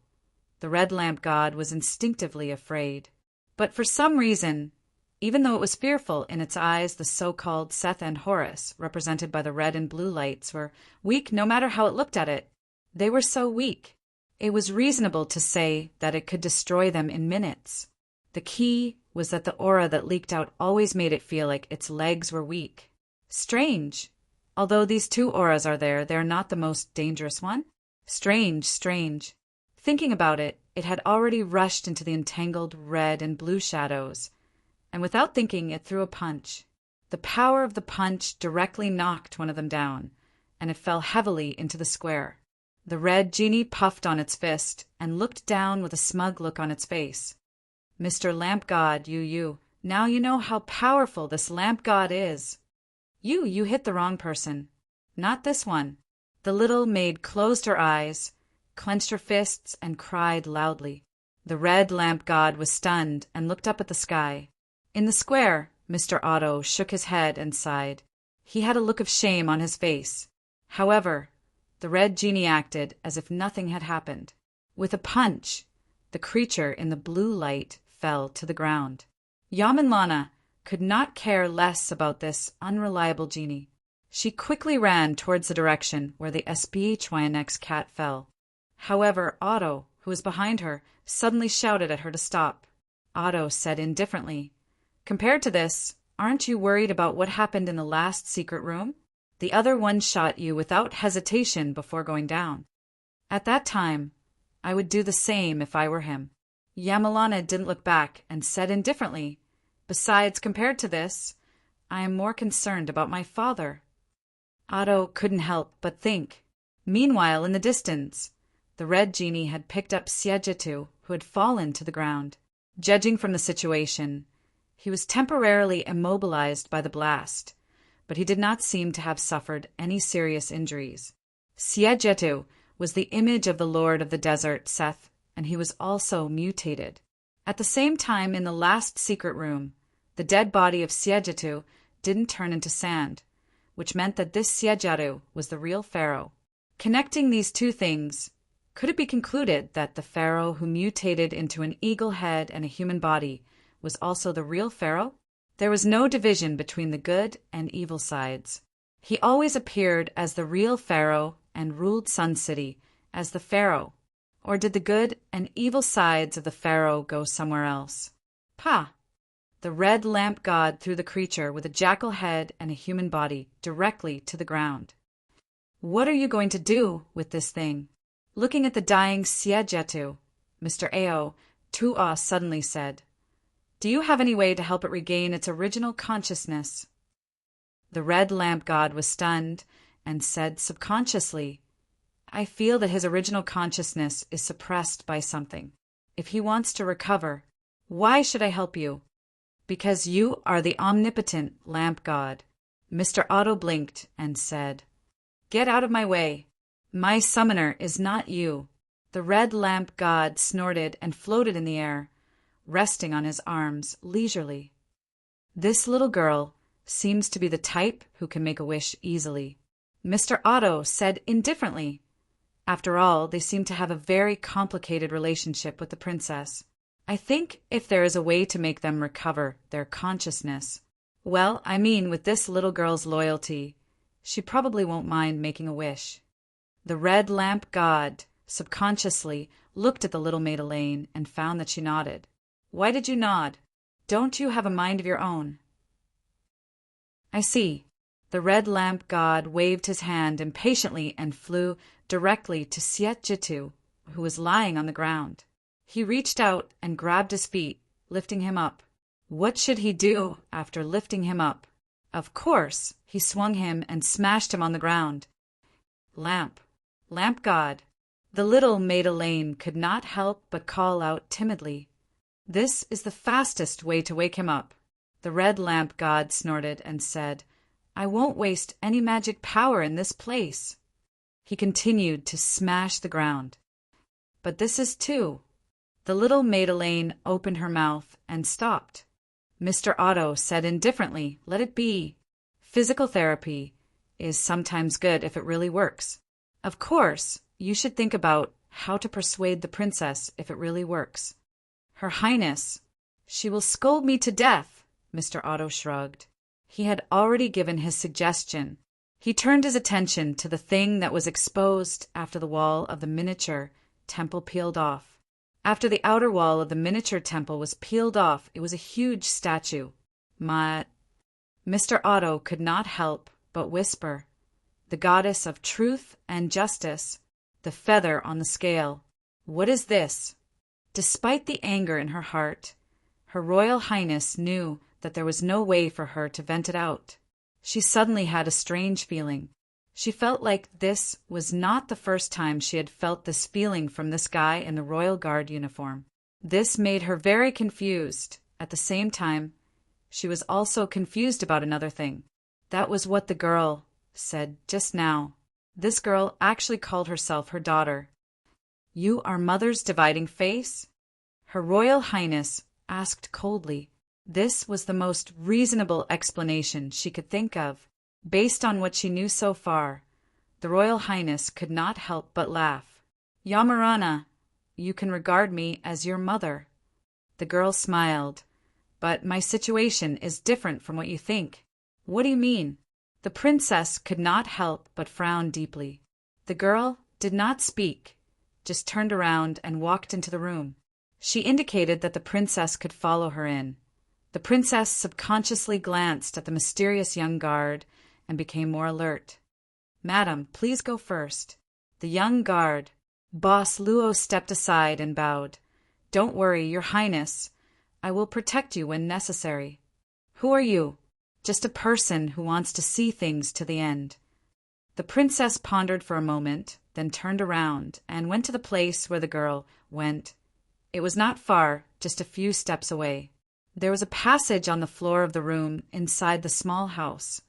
[SPEAKER 1] The red lamp god was instinctively afraid. But for some reason, even though it was fearful in its eyes, the so-called Seth and Horus, represented by the red and blue lights, were weak no matter how it looked at it. They were so weak. It was reasonable to say that it could destroy them in minutes. The key was that the aura that leaked out always made it feel like its legs were weak. Strange. Although these 2 auras are there, they're not the most dangerous one. Strange, strange. Thinking about it, it had already rushed into the entangled red and blue shadows, and without thinking, it threw a punch. The power of the punch directly knocked one of them down, and it fell heavily into the square. The red genie puffed on its fist and looked down with a smug look on its face. "Mr. Lamp God, now you know how powerful this lamp god is." You hit the wrong person. Not this one." The little maid closed her eyes, clenched her fists, and cried loudly. The red lamp god was stunned and looked up at the sky. In the square, Mr. Otto shook his head and sighed. He had a look of shame on his face. However, the red genie acted as if nothing had happened. With a punch, the creature in the blue light fell to the ground. Yamanlana could not care less about this unreliable genie. She quickly ran towards the direction where the SPHYNX cat fell. However, Otto, who was behind her, suddenly shouted at her to stop. Otto said indifferently, "Compared to this, aren't you worried about what happened in the last secret room? The other one shot you without hesitation before going down. At that time, I would do the same if I were him." Yamanlana didn't look back and said indifferently, "Besides, compared to this, I am more concerned about my father." Otto couldn't help but think. Meanwhile, in the distance, the red genie had picked up Siegetu, who had fallen to the ground. Judging from the situation, he was temporarily immobilized by the blast, but he did not seem to have suffered any serious injuries. Siegetu was the image of the Lord of the Desert, Seth, and he was also mutated. At the same time, in the last secret room, the dead body of Siegetu didn't turn into sand, which meant that this Siegetu was the real pharaoh. Connecting these 2 things, could it be concluded that the pharaoh who mutated into an eagle head and a human body was also the real pharaoh? There was no division between the good and evil sides. He always appeared as the real pharaoh and ruled Sun City as the pharaoh. Or did the good and evil sides of the pharaoh go somewhere else? Pa! The red lamp god threw the creature with a jackal head and a human body directly to the ground. "What are you going to do with this thing?" Looking at the dying Siegetu, Mr. Ao Tu'a suddenly said, "Do you have any way to help it regain its original consciousness?" The red lamp god was stunned and said subconsciously, I feel that his original consciousness is suppressed by something. If he wants to recover, why should I help you? Because you are the omnipotent lamp god. Mr. Otto blinked and said, Get out of my way. My summoner is not you. The red lamp god snorted and floated in the air, resting on his arms leisurely. This little girl seems to be the type who can make a wish easily, Mr. Otto said indifferently. After all, they seem to have a very complicated relationship with the princess. I think if there is a way to make them recover their consciousness, well, I mean with this little girl's loyalty, she probably won't mind making a wish. The red lamp god subconsciously looked at the little maid Elaine and found that she nodded. Why did you nod? Don't you have a mind of your own? I see. The red lamp god waved his hand impatiently and flew directly to Sietjitu, who was lying on the ground. He reached out and grabbed his feet, lifting him up. What should he do after lifting him up? Of course, he swung him and smashed him on the ground. Lamp god. The little maid Elaine could not help but call out timidly. This is the fastest way to wake him up. The red lamp god snorted and said, I won't waste any magic power in this place. He continued to smash the ground. But this is too. The little maid Elaine opened her mouth and stopped. Mr. Otto said indifferently, Let it be. Physical therapy is sometimes good if it really works. Of course, you should think about how to persuade the princess if it really works. Her Highness, she will scold me to death, Mr. Otto shrugged. He had already given his suggestion. He turned his attention to the thing that was exposed after the wall of the miniature temple peeled off. After the outer wall of the miniature temple was peeled off, it was a huge statue. Mr. Otto could not help but whisper, The goddess of truth and justice, the feather on the scale. What is this? Despite the anger in her heart, Her Royal Highness knew that there was no way for her to vent it out. She suddenly had a strange feeling. She felt like this was not the first time she had felt this feeling from this guy in the Royal Guard uniform. This made her very confused. At the same time, she was also confused about another thing. That was what the girl said just now. This girl actually called herself her daughter. You are Mother's dividing face? Her Royal Highness asked coldly. This was the most reasonable explanation she could think of. Based on what she knew so far, the Royal Highness could not help but laugh. Yamarana, you can regard me as your mother. The girl smiled. But my situation is different from what you think. What do you mean? The princess could not help but frown deeply. The girl did not speak, just turned around and walked into the room. She indicated that the princess could follow her in. The princess subconsciously glanced at the mysterious young guard and became more alert. Madam, please go first. The young guard, Boss Luo, stepped aside and bowed. Don't worry, Your Highness. I will protect you when necessary. Who are you? Just a person who wants to see things to the end. The princess pondered for a moment, then turned around and went to the place where the girl went. It was not far, just a few steps away. There was a passage on the floor of the room inside the small house.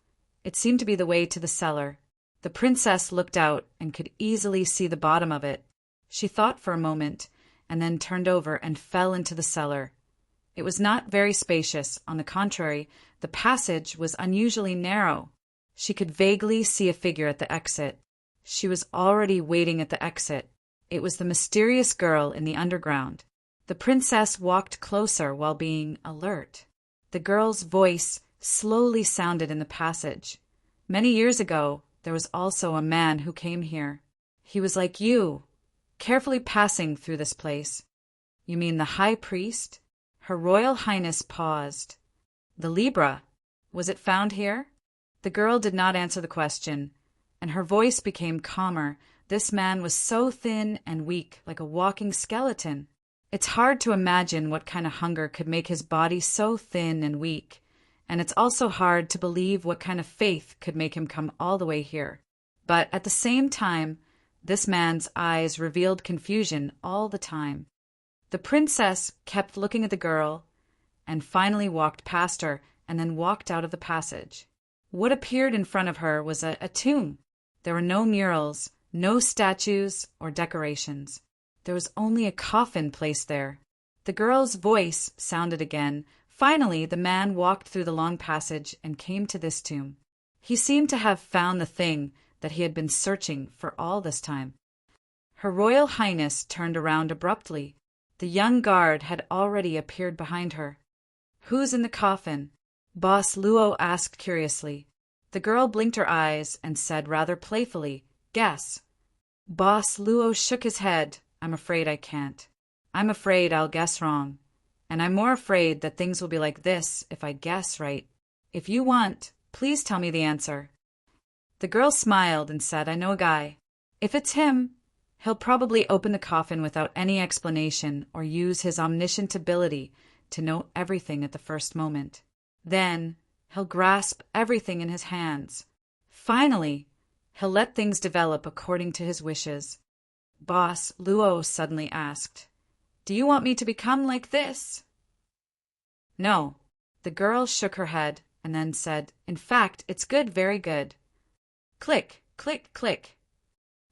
[SPEAKER 1] It seemed to be the way to the cellar. The princess looked out and could easily see the bottom of it. She thought for a moment, and then turned over and fell into the cellar. It was not very spacious. On the contrary, the passage was unusually narrow. She could vaguely see a figure at the exit. She was already waiting at the exit. It was the mysterious girl in the underground. The princess walked closer while being alert. The girl's voice slowly sounded in the passage. Many years ago, there was also a man who came here. He was like you, carefully passing through this place. You mean the high priest? Her Royal Highness paused. The Libra, was it found here? The girl did not answer the question, and her voice became calmer. This man was so thin and weak, like a walking skeleton. It's hard to imagine what kind of hunger could make his body so thin and weak, and it's also hard to believe what kind of faith could make him come all the way here. But at the same time, this man's eyes revealed confusion all the time. The princess kept looking at the girl and finally walked past her and then walked out of the passage. What appeared in front of her was a tomb. There were no murals, no statues or decorations. There was only a coffin placed there. The girl's voice sounded again. Finally, the man walked through the long passage and came to this tomb. He seemed to have found the thing that he had been searching for all this time. Her Royal Highness turned around abruptly. The young guard had already appeared behind her. "Who's in the coffin?" Boss Luo asked curiously. The girl blinked her eyes and said rather playfully, "Guess." Boss Luo shook his head. "I'm afraid I can't. I'm afraid I'll guess wrong. And I'm more afraid that things will be like this if I guess right. If you want, please tell me the answer." The girl smiled and said, "I know a guy. If it's him, he'll probably open the coffin without any explanation or use his omniscient ability to know everything at the first moment. Then he'll grasp everything in his hands. Finally, he'll let things develop according to his wishes." Boss Luo suddenly asked, "Do you want me to become like this?" "No." The girl shook her head and then said, "In fact, it's good, very good." Click, click, click.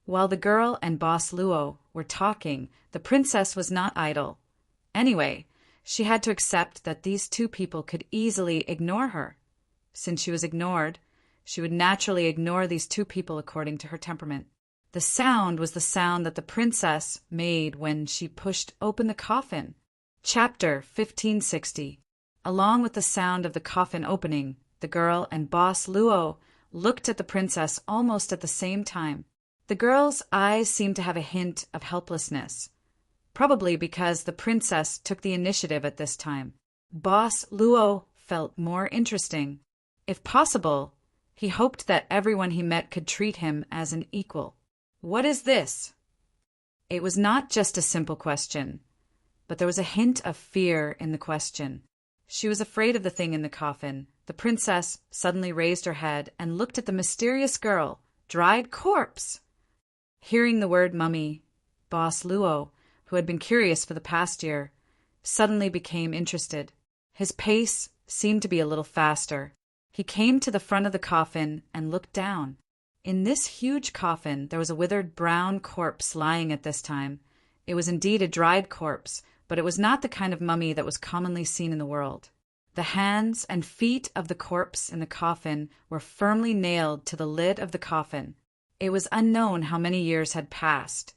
[SPEAKER 1] While the girl and Boss Luo were talking, the princess was not idle. Anyway, she had to accept that these two people could easily ignore her. Since she was ignored, she would naturally ignore these two people according to her temperament. The sound was the sound that the princess made when she pushed open the coffin. Chapter 1560. Along with the sound of the coffin opening, the girl and Boss Luo looked at the princess almost at the same time. The girl's eyes seemed to have a hint of helplessness, probably because the princess took the initiative at this time. Boss Luo felt more interesting. If possible, he hoped that everyone he met could treat him as an equal. "What is this?" It was not just a simple question, but there was a hint of fear in the question. She was afraid of the thing in the coffin. The princess suddenly raised her head and looked at the mysterious girl. Dried corpse! Hearing the word mummy, Boss Luo, who had been curious for the past year, suddenly became interested. His pace seemed to be a little faster. He came to the front of the coffin and looked down. In this huge coffin there was a withered brown corpse lying at this time. It was indeed a dried corpse, but it was not the kind of mummy that was commonly seen in the world. The hands and feet of the corpse in the coffin were firmly nailed to the lid of the coffin. It was unknown how many years had passed,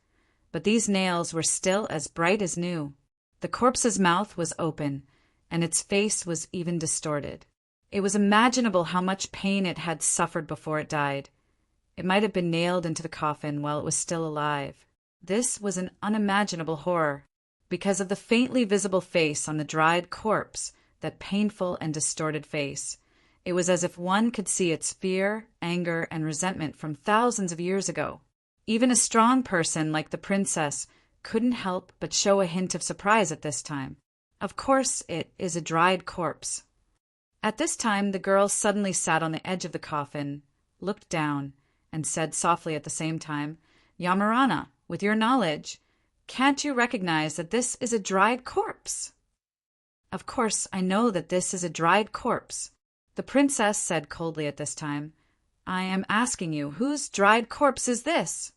[SPEAKER 1] but these nails were still as bright as new. The corpse's mouth was open, and its face was even distorted. It was imaginable how much pain it had suffered before it died. It might have been nailed into the coffin while it was still alive. This was an unimaginable horror. Because of the faintly visible face on the dried corpse, that painful and distorted face, it was as if one could see its fear, anger, and resentment from thousands of years ago. Even a strong person like the princess couldn't help but show a hint of surprise at this time. Of course, it is a dried corpse. At this time, the girl suddenly sat on the edge of the coffin, looked down, and said softly at the same time, "Yamarana, with your knowledge, can't you recognize that this is a dried corpse?" "Of course, I know that this is a dried corpse," the princess said coldly at this time. "I am asking you, whose dried corpse is this?"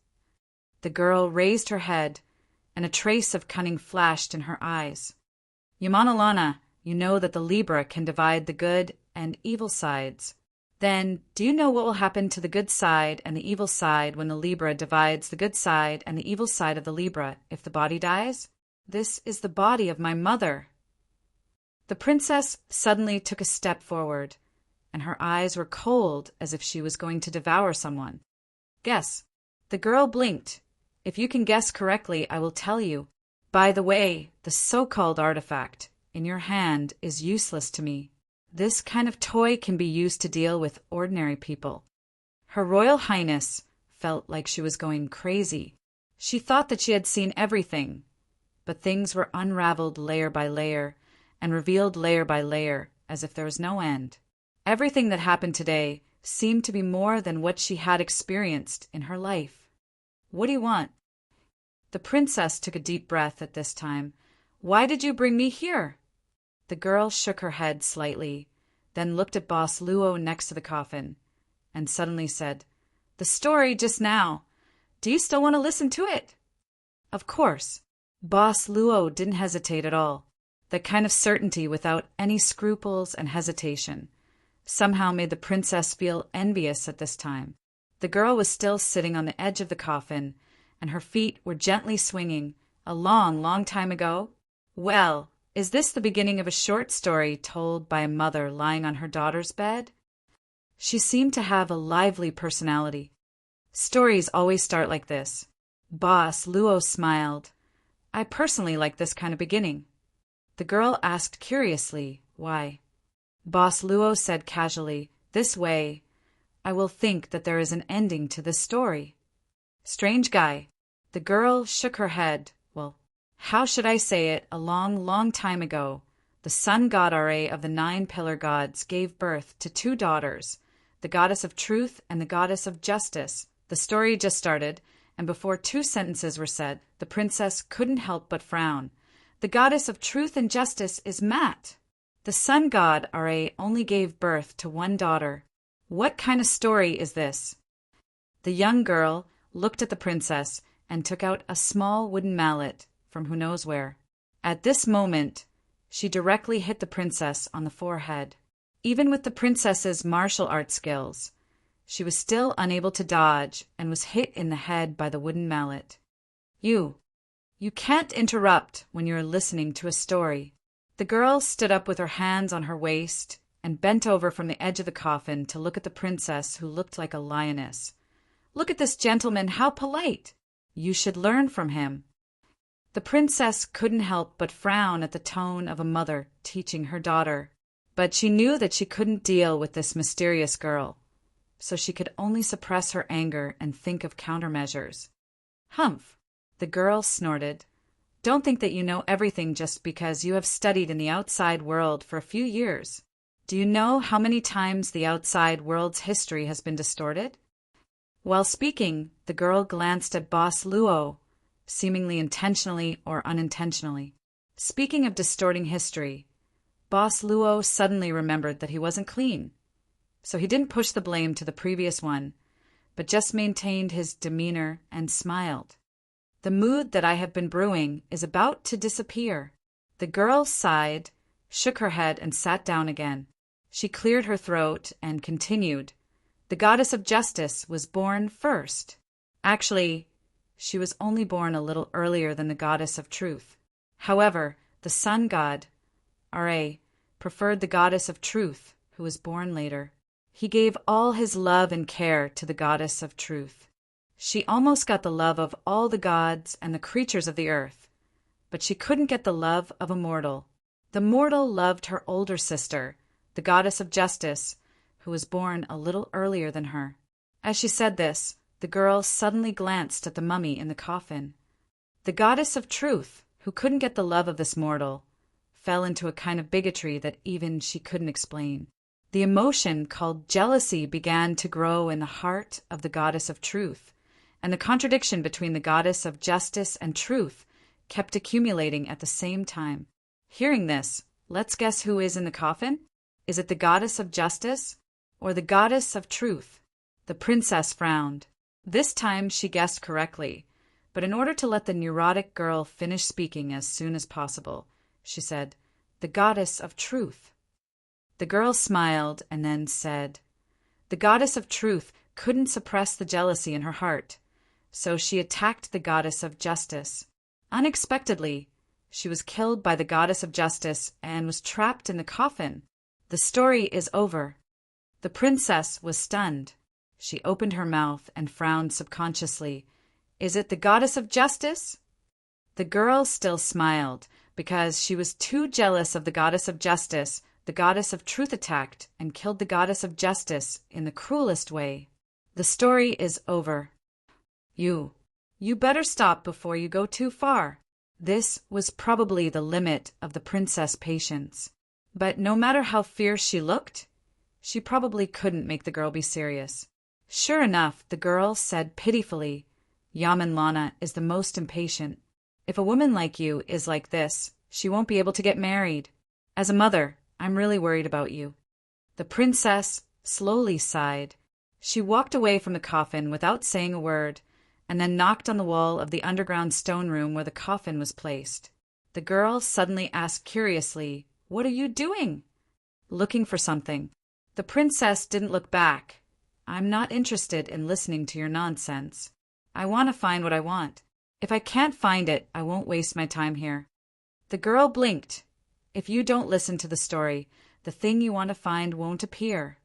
[SPEAKER 1] The girl raised her head, and a trace of cunning flashed in her eyes. "Yamanalana, you know that the Libra can divide the good and evil sides. Then, do you know what will happen to the good side and the evil side when the Libra divides the good side and the evil side of the Libra if the body dies? This is the body of my mother." The princess suddenly took a step forward, and her eyes were cold as if she was going to devour someone. "Guess." The girl blinked. "If you can guess correctly, I will tell you. By the way, the so-called artifact in your hand is useless to me. This kind of toy can be used to deal with ordinary people." Her Royal Highness felt like she was going crazy. She thought that she had seen everything, but things were unraveled layer by layer and revealed layer by layer as if there was no end. Everything that happened today seemed to be more than what she had experienced in her life. "What do you want?" The princess took a deep breath at this time. "Why did you bring me here?" The girl shook her head slightly, then looked at Boss Luo next to the coffin, and suddenly said, "The story just now. Do you still want to listen to it?" "Of course." Boss Luo didn't hesitate at all. That kind of certainty without any scruples and hesitation somehow made the princess feel envious at this time. The girl was still sitting on the edge of the coffin, and her feet were gently swinging. "A long, long time ago? Well, is this the beginning of a short story told by a mother lying on her daughter's bed?" She seemed to have a lively personality. "Stories always start like this." Boss Luo smiled. "I personally like this kind of beginning." The girl asked curiously, "Why?" Boss Luo said casually, "This way, I will think that there is an ending to this story." "Strange guy." The girl shook her head. "Well, how should I say it? A long, long time ago, the sun god Ra of the 9 pillar gods gave birth to 2 daughters, the goddess of truth and the goddess of justice." The story just started, and before 2 sentences were said, the princess couldn't help but frown. "The goddess of truth and justice is Matt. The sun god Ra only gave birth to 1 daughter. What kind of story is this?" The young girl looked at the princess and took out a small wooden mallet from who knows where. At this moment, she directly hit the princess on the forehead. Even with the princess's martial arts skills, she was still unable to dodge and was hit in the head by the wooden mallet. You can't interrupt when you're listening to a story." The girl stood up with her hands on her waist and bent over from the edge of the coffin to look at the princess, who looked like a lioness. "Look at this gentleman, how polite! You should learn from him." The princess couldn't help but frown at the tone of a mother teaching her daughter, but she knew that she couldn't deal with this mysterious girl, so she could only suppress her anger and think of countermeasures. "Humph!" the girl snorted. "Don't think that you know everything just because you have studied in the outside world for a few years. Do you know how many times the outside world's history has been distorted?" While speaking, the girl glanced at Boss Luo, seemingly intentionally or unintentionally. Speaking of distorting history, Boss Luo suddenly remembered that he wasn't clean, so he didn't push the blame to the previous one, but just maintained his demeanor and smiled. "The mood that I have been brewing is about to disappear." The girl sighed, shook her head, and sat down again. She cleared her throat and continued. "The goddess of justice was born first. Actually, she was only born a little earlier than the goddess of truth. However, the sun god, Ra, preferred the goddess of truth, who was born later. He gave all his love and care to the goddess of truth. She almost got the love of all the gods and the creatures of the earth, but she couldn't get the love of a mortal. The mortal loved her older sister, the goddess of justice, who was born a little earlier than her." As she said this, the girl suddenly glanced at the mummy in the coffin. The goddess of truth, who couldn't get the love of this mortal, fell into a kind of bigotry that even she couldn't explain. The emotion called jealousy began to grow in the heart of the goddess of truth, and the contradiction between the goddess of justice and truth kept accumulating at the same time. Hearing this, let's guess who is in the coffin? Is it the goddess of justice or the goddess of truth? The princess frowned. This time she guessed correctly, but in order to let the neurotic girl finish speaking as soon as possible, she said, "The goddess of truth." The girl smiled and then said, "The goddess of truth couldn't suppress the jealousy in her heart, so she attacked the goddess of justice. Unexpectedly, she was killed by the goddess of justice and was trapped in the coffin. The story is over." The princess was stunned. She opened her mouth and frowned subconsciously. "Is it the goddess of justice?" The girl still smiled, because she was too jealous of the goddess of justice. The goddess of truth attacked and killed the goddess of justice in the cruelest way. The story is over. You better stop before you go too far." This was probably the limit of the princess' patience. But no matter how fierce she looked, She probably couldn't make the girl be serious. Sure enough, the girl said pitifully, Yaman Lana is the most impatient. If a woman like you is like this, she won't be able to get married. As a mother, I'm really worried about you. The princess slowly sighed. She walked away from the coffin without saying a word, and then knocked on the wall of the underground stone room where the coffin was placed. The girl suddenly asked curiously, What are you doing? Looking for something. The princess didn't look back. I'm not interested in listening to your nonsense. I want to find what I want. If I can't find it, I won't waste my time here. The girl blinked. If you don't listen to the story, the thing you want to find won't appear.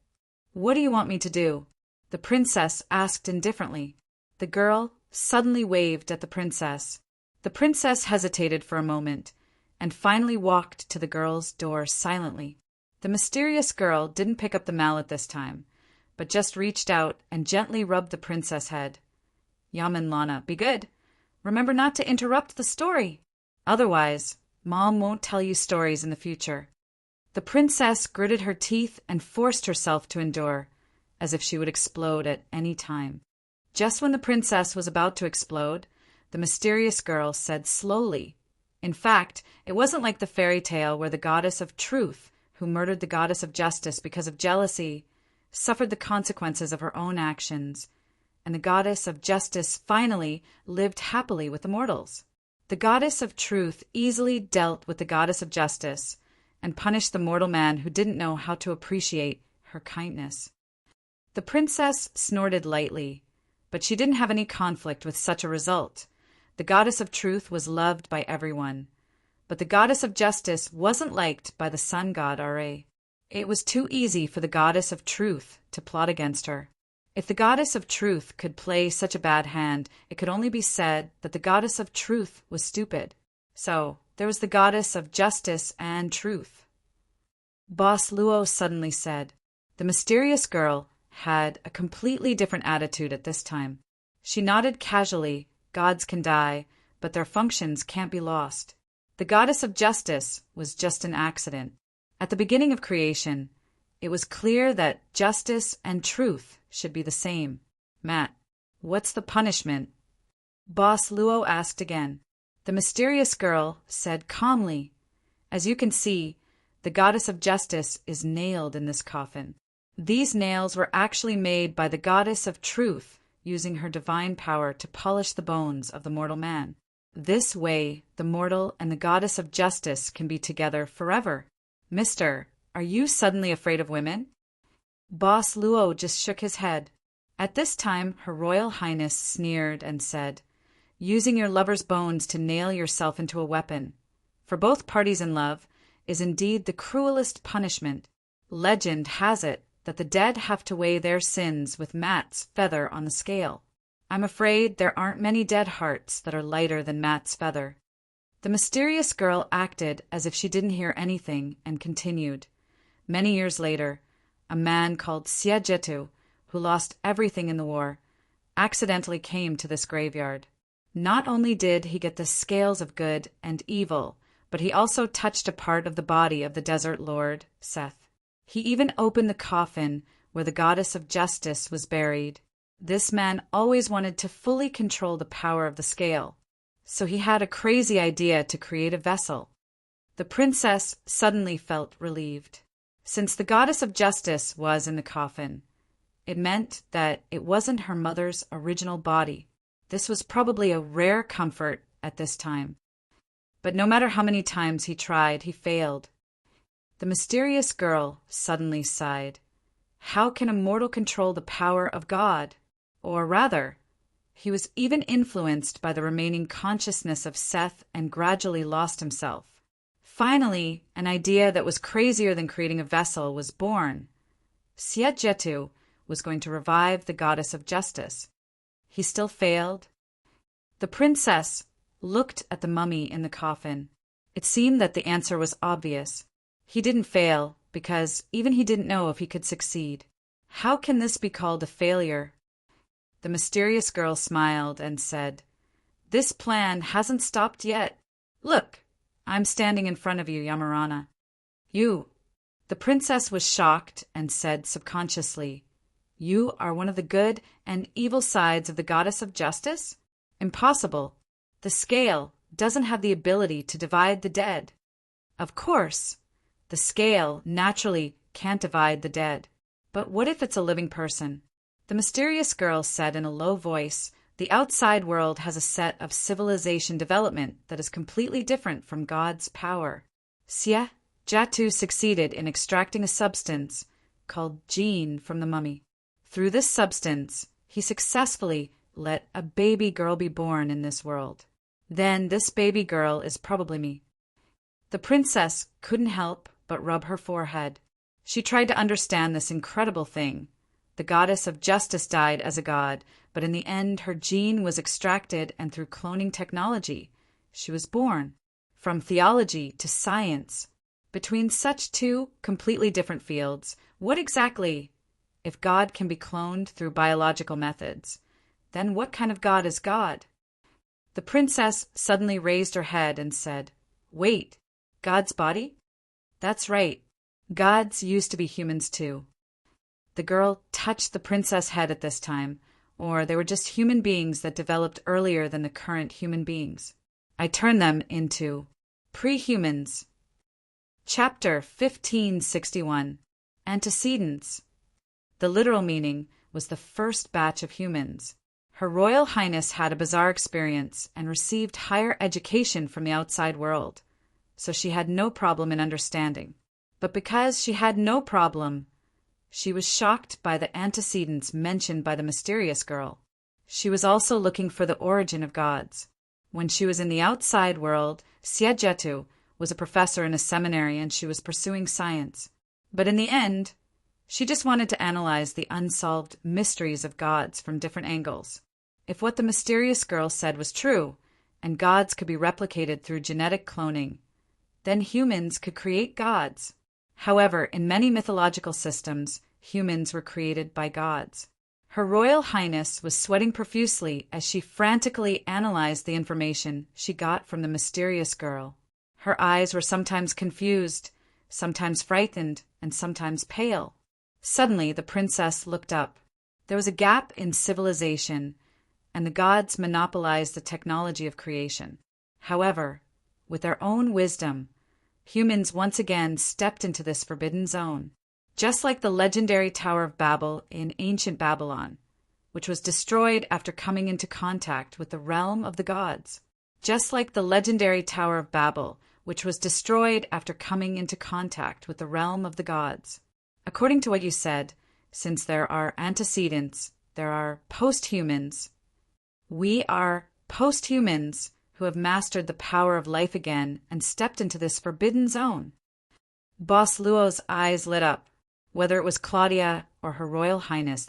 [SPEAKER 1] What do you want me to do? The princess asked indifferently. The girl suddenly waved at the princess. The princess hesitated for a moment, and finally walked to the girl's door silently. The mysterious girl didn't pick up the mallet this time, but just reached out and gently rubbed the princess' head. Yaman Lana, be good. Remember not to interrupt the story. Otherwise, Mom won't tell you stories in the future. The princess gritted her teeth and forced herself to endure, as if she would explode at any time. Just when the princess was about to explode, the mysterious girl said slowly. In fact, it wasn't like the fairy tale where the goddess of truth, who murdered the goddess of justice because of jealousy, suffered the consequences of her own actions, and the goddess of justice finally lived happily with the mortals. The goddess of truth easily dealt with the goddess of justice and punished the mortal man who didn't know how to appreciate her kindness. The princess snorted lightly, but she didn't have any conflict with such a result. The goddess of truth was loved by everyone, but the goddess of justice wasn't liked by the sun god Ra. It was too easy for the goddess of truth to plot against her. If the goddess of truth could play such a bad hand, it could only be said that the goddess of truth was stupid. So, there was the goddess of justice and truth. Boss Luo suddenly said. The mysterious girl had a completely different attitude at this time. She nodded casually. Gods can die, but their functions can't be lost. The goddess of justice was just an accident. At the beginning of creation, it was clear that justice and truth should be the same. Matt, what's the punishment? Boss Luo asked again. The mysterious girl said calmly, As you can see, the goddess of justice is nailed in this coffin. These nails were actually made by the goddess of truth, using her divine power to polish the bones of the mortal man. This way, the mortal and the goddess of justice can be together forever. Mister, are you suddenly afraid of women? Boss Luo just shook his head. At this time, Her Royal Highness sneered and said, Using your lover's bones to nail yourself into a weapon, for both parties in love, is indeed the cruelest punishment. Legend has it that the dead have to weigh their sins with Matt's feather on the scale. I'm afraid there aren't many dead hearts that are lighter than Matt's feather. The mysterious girl acted as if she didn't hear anything and continued. Many years later, a man called Siejetu, who lost everything in the war, accidentally came to this graveyard. Not only did he get the scales of good and evil, but he also touched a part of the body of the desert lord, Seth. He even opened the coffin where the goddess of justice was buried. This man always wanted to fully control the power of the scale, so he had a crazy idea to create a vessel. The princess suddenly felt relieved. Since the goddess of justice was in the coffin, it meant that it wasn't her mother's original body. This was probably a rare comfort at this time. But no matter how many times he tried, he failed. The mysterious girl suddenly sighed. How can a mortal control the power of God? Or rather, he was even influenced by the remaining consciousness of Seth and gradually lost himself. Finally, an idea that was crazier than creating a vessel was born. Siejetu was going to revive the goddess of justice. He still failed. The princess looked at the mummy in the coffin. It seemed that the answer was obvious. He didn't fail because even he didn't know if he could succeed. How can this be called a failure? The mysterious girl smiled and said, This plan hasn't stopped yet. Look, I'm standing in front of you, Yamarana. You. The princess was shocked and said subconsciously, "You are one of the good and evil sides of the goddess of justice? Impossible. The scale doesn't have the ability to divide the dead." Of course, the scale naturally can't divide the dead. But what if it's a living person? The mysterious girl said in a low voice, "The outside world has a set of civilization development that is completely different from God's power." Sia Jatu succeeded in extracting a substance called gene from the mummy. Through this substance, he successfully let a baby girl be born in this world. Then this baby girl is probably me. The princess couldn't help but rub her forehead. She tried to understand this incredible thing. The goddess of justice died as a god, but in the end her gene was extracted, and through cloning technology, she was born. From theology to science, between such two completely different fields, what exactly, if God can be cloned through biological methods, then what kind of God is God? The princess suddenly raised her head and said, "Wait, God's body? That's right. Gods used to be humans too." The girl touched the princess' head at this time, or they were just human beings that developed earlier than the current human beings. I turned them into pre-humans. Chapter 1561. Antecedents. The literal meaning was the first batch of humans. Her Royal Highness had a bizarre experience and received higher education from the outside world, so she had no problem in understanding. But because she had no problem, she was shocked by the antecedents mentioned by the mysterious girl. She was also looking for the origin of gods. When she was in the outside world, Siejetu was a professor in a seminary and she was pursuing science. But in the end, she just wanted to analyze the unsolved mysteries of gods from different angles. If what the mysterious girl said was true, and gods could be replicated through genetic cloning, then humans could create gods. However, in many mythological systems, humans were created by gods. Her Royal Highness was sweating profusely as she frantically analyzed the information she got from the mysterious girl. Her eyes were sometimes confused, sometimes frightened, and sometimes pale. Suddenly, the princess looked up. There was a gap in civilization, and the gods monopolized the technology of creation. However, with their own wisdom, humans once again stepped into this forbidden zone. Just like the legendary Tower of Babel in ancient Babylon, which was destroyed after coming into contact with the realm of the gods. Just like the legendary Tower of Babel, which was destroyed after coming into contact with the realm of the gods. According to what you said, since there are antecedents, there are post-humans. We are post-humans who have mastered the power of life again and stepped into this forbidden zone. Boss Luo's eyes lit up. Whether it was Claudia or her Royal Highness,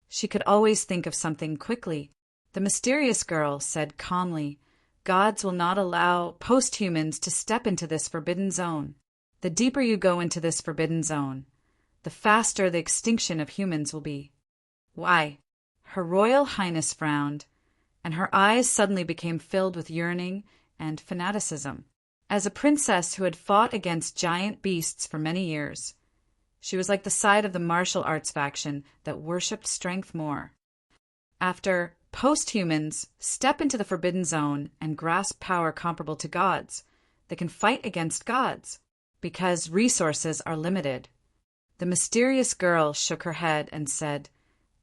[SPEAKER 1] she could always think of something quickly. The mysterious girl said calmly, "Gods will not allow post-humans to step into this forbidden zone. The deeper you go into this forbidden zone, the faster the extinction of humans will be." Why? Her Royal Highness frowned, and her eyes suddenly became filled with yearning and fanaticism. As a princess who had fought against giant beasts for many years, she was like the side of the martial arts faction that worshipped strength more. After post-humans step into the forbidden zone and grasp power comparable to gods, they can fight against gods, because resources are limited. The mysterious girl shook her head and said,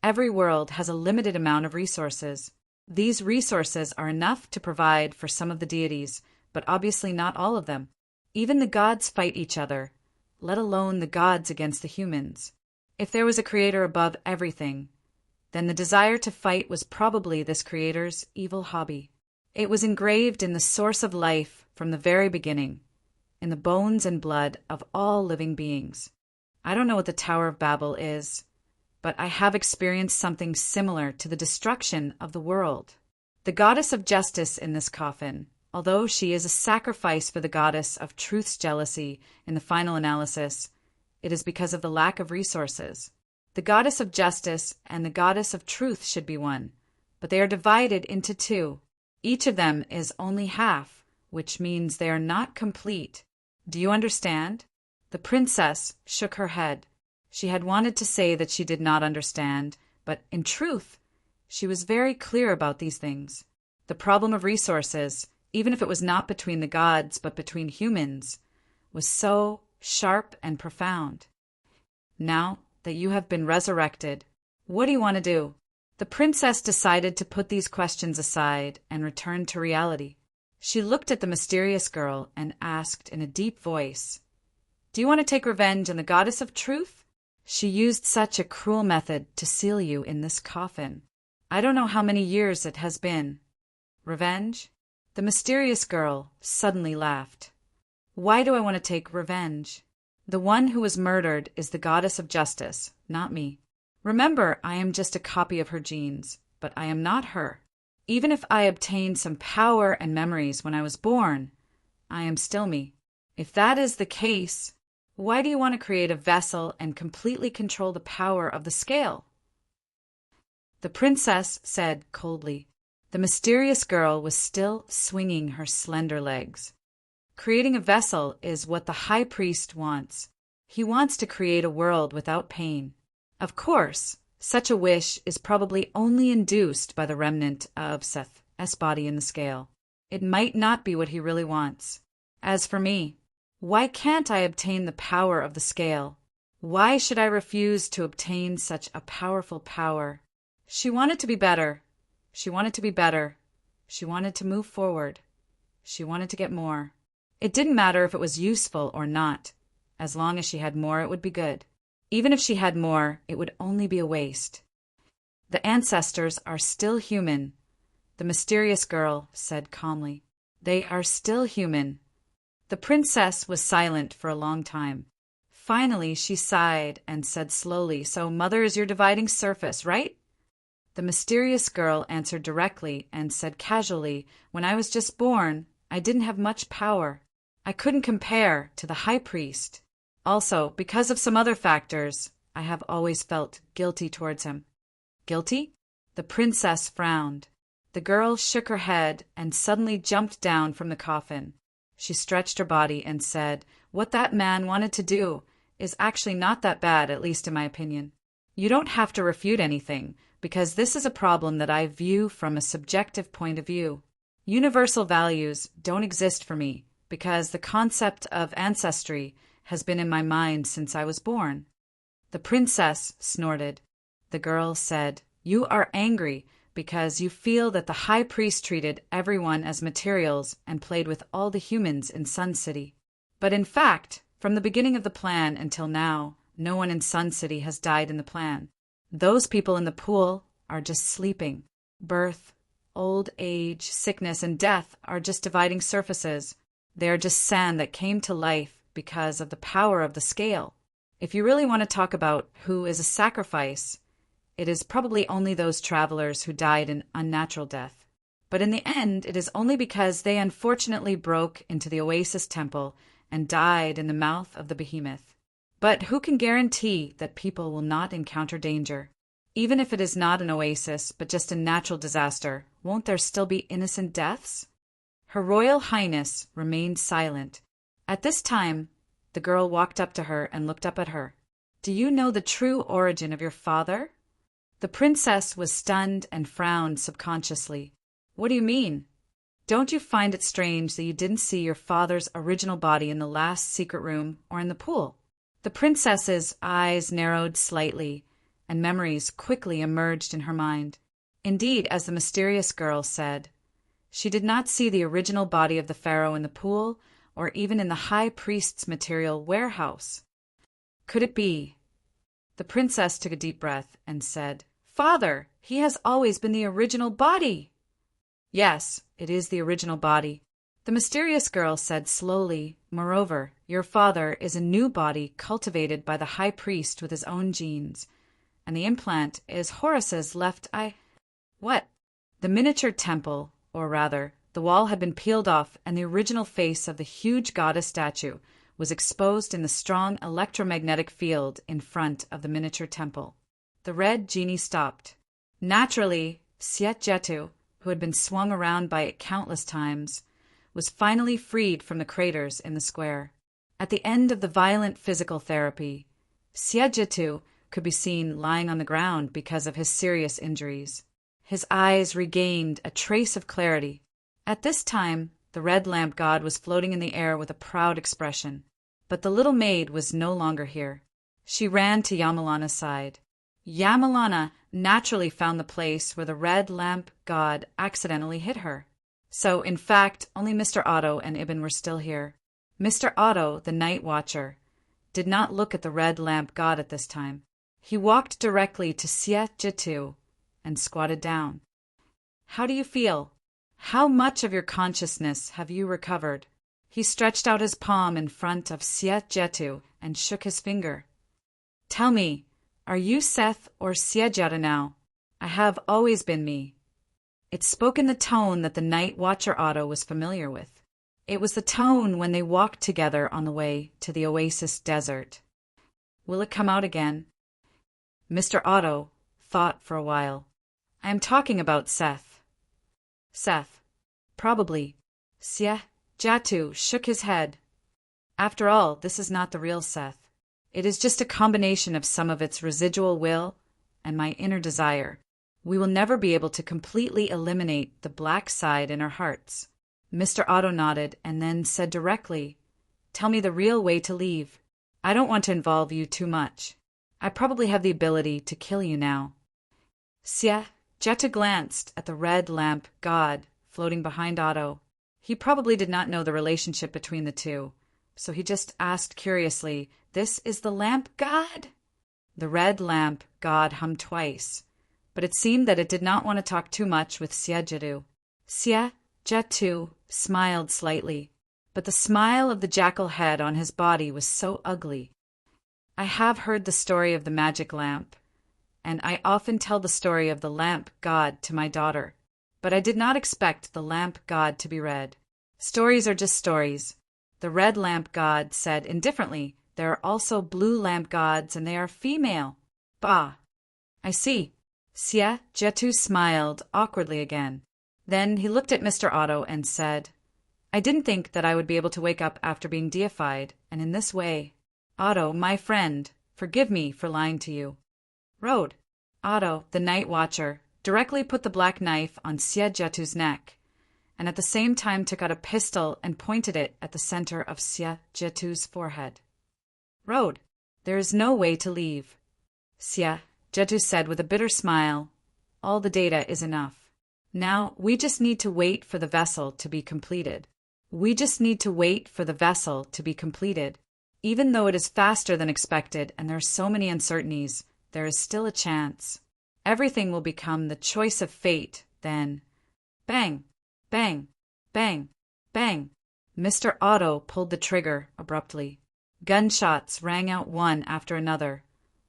[SPEAKER 1] "Every world has a limited amount of resources. These resources are enough to provide for some of the deities, but obviously not all of them. Even the gods fight each other, let alone the gods against the humans. If there was a creator above everything, then the desire to fight was probably this creator's evil hobby. It was engraved in the source of life from the very beginning, in the bones and blood of all living beings. I don't know what the Tower of Babel is, but I have experienced something similar to the destruction of the world. The goddess of justice in this coffin, although she is a sacrifice for the goddess of truth's jealousy in the final analysis, it is because of the lack of resources. The goddess of justice and the goddess of truth should be one, but they are divided into two. Each of them is only half, which means they are not complete. Do you understand? The princess shook her head. She had wanted to say that she did not understand, but in truth, she was very clear about these things. The problem of resources, even if it was not between the gods but between humans, was so sharp and profound. Now that you have been resurrected, what do you want to do? The princess decided to put these questions aside and return to reality. She looked at the mysterious girl and asked in a deep voice, "Do you want to take revenge on the goddess of truth? She used such a cruel method to seal you in this coffin. I don't know how many years it has been. Revenge?" The mysterious girl suddenly laughed. "Why do I want to take revenge? The one who was murdered is the goddess of justice, not me. Remember, I am just a copy of her genes, but I am not her. Even if I obtained some power and memories when I was born, I am still me. If that is the case, why do you want to create a vessel and completely control the power of the scale?" The princess said coldly. The mysterious girl was still swinging her slender legs. "Creating a vessel is what the high priest wants. He wants to create a world without pain. Of course, such a wish is probably only induced by the remnant of Seth's body in the scale. It might not be what he really wants. As for me, why can't I obtain the power of the scale? Why should I refuse to obtain such a powerful power?" She wanted to be better. She wanted to be better. She wanted to move forward. She wanted to get more. It didn't matter if it was useful or not. As long as she had more, it would be good. Even if she had more, it would only be a waste. "The ancestors are still human," the mysterious girl said calmly. "They are still human." The princess was silent for a long time. Finally, she sighed and said slowly, "So mother is your dividing surface, right?" The mysterious girl answered directly and said casually, "When I was just born, I didn't have much power. I couldn't compare to the high priest. Also, because of some other factors, I have always felt guilty towards him." "Guilty?" The princess frowned. The girl shook her head and suddenly jumped down from the coffin. She stretched her body and said, "What that man wanted to do is actually not that bad, at least in my opinion. You don't have to refute anything, because this is a problem that I view from a subjective point of view. Universal values don't exist for me, because the concept of ancestry has been in my mind since I was born." The princess snorted. The girl said, "You are angry because you feel that the high priest treated everyone as materials and played with all the humans in Sun City. But in fact, from the beginning of the plan until now, no one in Sun City has died in the plan. Those people in the pool are just sleeping. Birth, old age, sickness, and death are just dividing surfaces. They are just sand that came to life because of the power of the scale. If you really want to talk about who is a sacrifice, it is probably only those travelers who died an unnatural death. But in the end, it is only because they unfortunately broke into the Oasis Temple and died in the mouth of the behemoth. But who can guarantee that people will not encounter danger? Even if it is not an oasis, but just a natural disaster, won't there still be innocent deaths?" Her Royal Highness remained silent. At this time, the girl walked up to her and looked up at her. "Do you know the true origin of your father?" The princess was stunned and frowned subconsciously. "What do you mean? Don't you find it strange that you didn't see your father's original body in the last secret room or in the pool?" The princess's eyes narrowed slightly, and memories quickly emerged in her mind. Indeed, as the mysterious girl said, she did not see the original body of the pharaoh in the pool or even in the high priest's material warehouse. Could it be? The princess took a deep breath and said, "Father, he has always been the original body." "Yes, it is the original body," the mysterious girl said slowly. "Moreover, your father is a new body cultivated by the high priest with his own genes, and the implant is Horus's left eye." "What?" The miniature temple, or rather, the wall had been peeled off, and the original face of the huge goddess statue was exposed in the strong electromagnetic field in front of the miniature temple. The red genie stopped. Naturally, Siet Jetu, who had been swung around by it countless times, was finally freed from the craters in the square. At the end of the violent physical therapy, Siejitu could be seen lying on the ground because of his serious injuries. His eyes regained a trace of clarity. At this time, the red lamp god was floating in the air with a proud expression. But the little maid was no longer here. She ran to Yamalana's side. Yamalana naturally found the place where the red lamp god accidentally hit her. So, in fact, only Mr. Otto and Ibn were still here. Mr. Otto, the night watcher, did not look at the red lamp god at this time. He walked directly to Siejitu and squatted down. "How do you feel? How much of your consciousness have you recovered?" He stretched out his palm in front of Siejitu and shook his finger. "Tell me, are you Seth or Siejitu now? I have always been me." It spoke in the tone that the night watcher Otto was familiar with. It was the tone when they walked together on the way to the oasis desert. Will it come out again? Mr. Otto thought for a while. "I am talking about Seth." "Seth. Probably." Siejitu shook his head. "After all, this is not the real Seth. It is just a combination of some of its residual will and my inner desire. We will never be able to completely eliminate the black side in our hearts." Mr. Otto nodded and then said directly, "Tell me the real way to leave. I don't want to involve you too much. I probably have the ability to kill you now." Siejitu glanced at the red lamp god floating behind Otto. He probably did not know the relationship between the two, so he just asked curiously, "This is the lamp god?" The red lamp god hummed twice, but it seemed that it did not want to talk too much with Siejitu. Siejitu smiled slightly, but the smile of the jackal head on his body was so ugly. "I have heard the story of the magic lamp, and I often tell the story of the lamp god to my daughter, but I did not expect the lamp god to be red. Stories are just stories." The red lamp god said indifferently, "There are also blue lamp gods, and they are female." "Bah! I see." Siejitu smiled awkwardly again. Then he looked at Mr. Otto and said, "I didn't think that I would be able to wake up after being deified, and in this way. Otto, my friend, forgive me for lying to you." "Road." Otto, the night watcher, directly put the black knife on Siejitu's neck, and at the same time took out a pistol and pointed it at the center of Siejitu's forehead. "Road. There is no way to leave." Siejitu said with a bitter smile, "All the data is enough. Now, we just need to wait for the vessel to be completed. Even though it is faster than expected and there are so many uncertainties, there is still a chance. Everything will become the choice of fate, then." Bang! Bang! Bang! Bang! Mr. Otto pulled the trigger abruptly. Gunshots rang out one after another,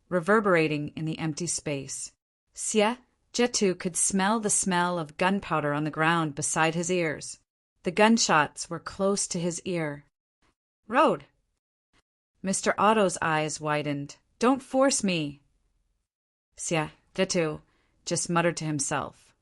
[SPEAKER 1] reverberating in the empty space. Siejitu could smell the smell of gunpowder on the ground beside his ears. The gunshots were close to his ear. "Road!" Mr. Otto's eyes widened. "Don't force me." Siejitu just muttered to himself.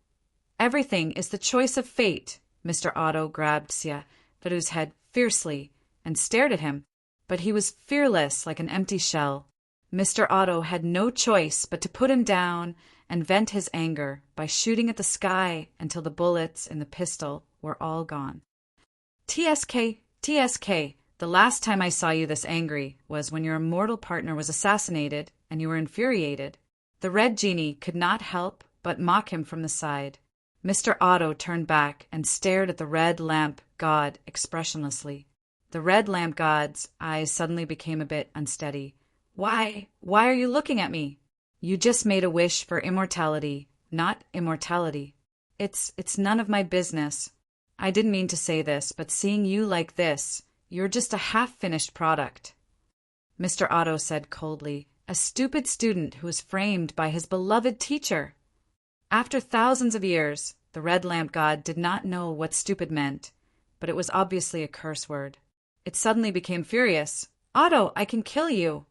[SPEAKER 1] "Everything is the choice of fate." Mr. Otto grabbed Siejitu's head fiercely and stared at him, but he was fearless like an empty shell. Mr. Otto had no choice but to put him down and vent his anger by shooting at the sky until the bullets in the pistol were all gone. TSK, the last time I saw you this angry was when your immortal partner was assassinated and you were infuriated." The red genie could not help but mock him from the side. Mr. Otto turned back and stared at the red lamp god expressionlessly. The red lamp god's eyes suddenly became a bit unsteady. Why are you looking at me? You just made a wish for immortality, not immortality. It's none of my business. I didn't mean to say this, but seeing you like this, you're just a half-finished product." Mr. Otto said coldly, "A stupid student who was framed by his beloved teacher." After thousands of years, the red lamp god did not know what stupid meant, but it was obviously a curse word. It suddenly became furious. "Otto, I can kill you."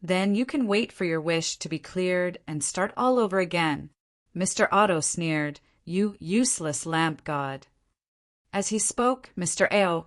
[SPEAKER 1] "Then you can wait for your wish to be cleared and start all over again." Mr. Otto sneered, "You useless lamp god." As he spoke, Mr. Ao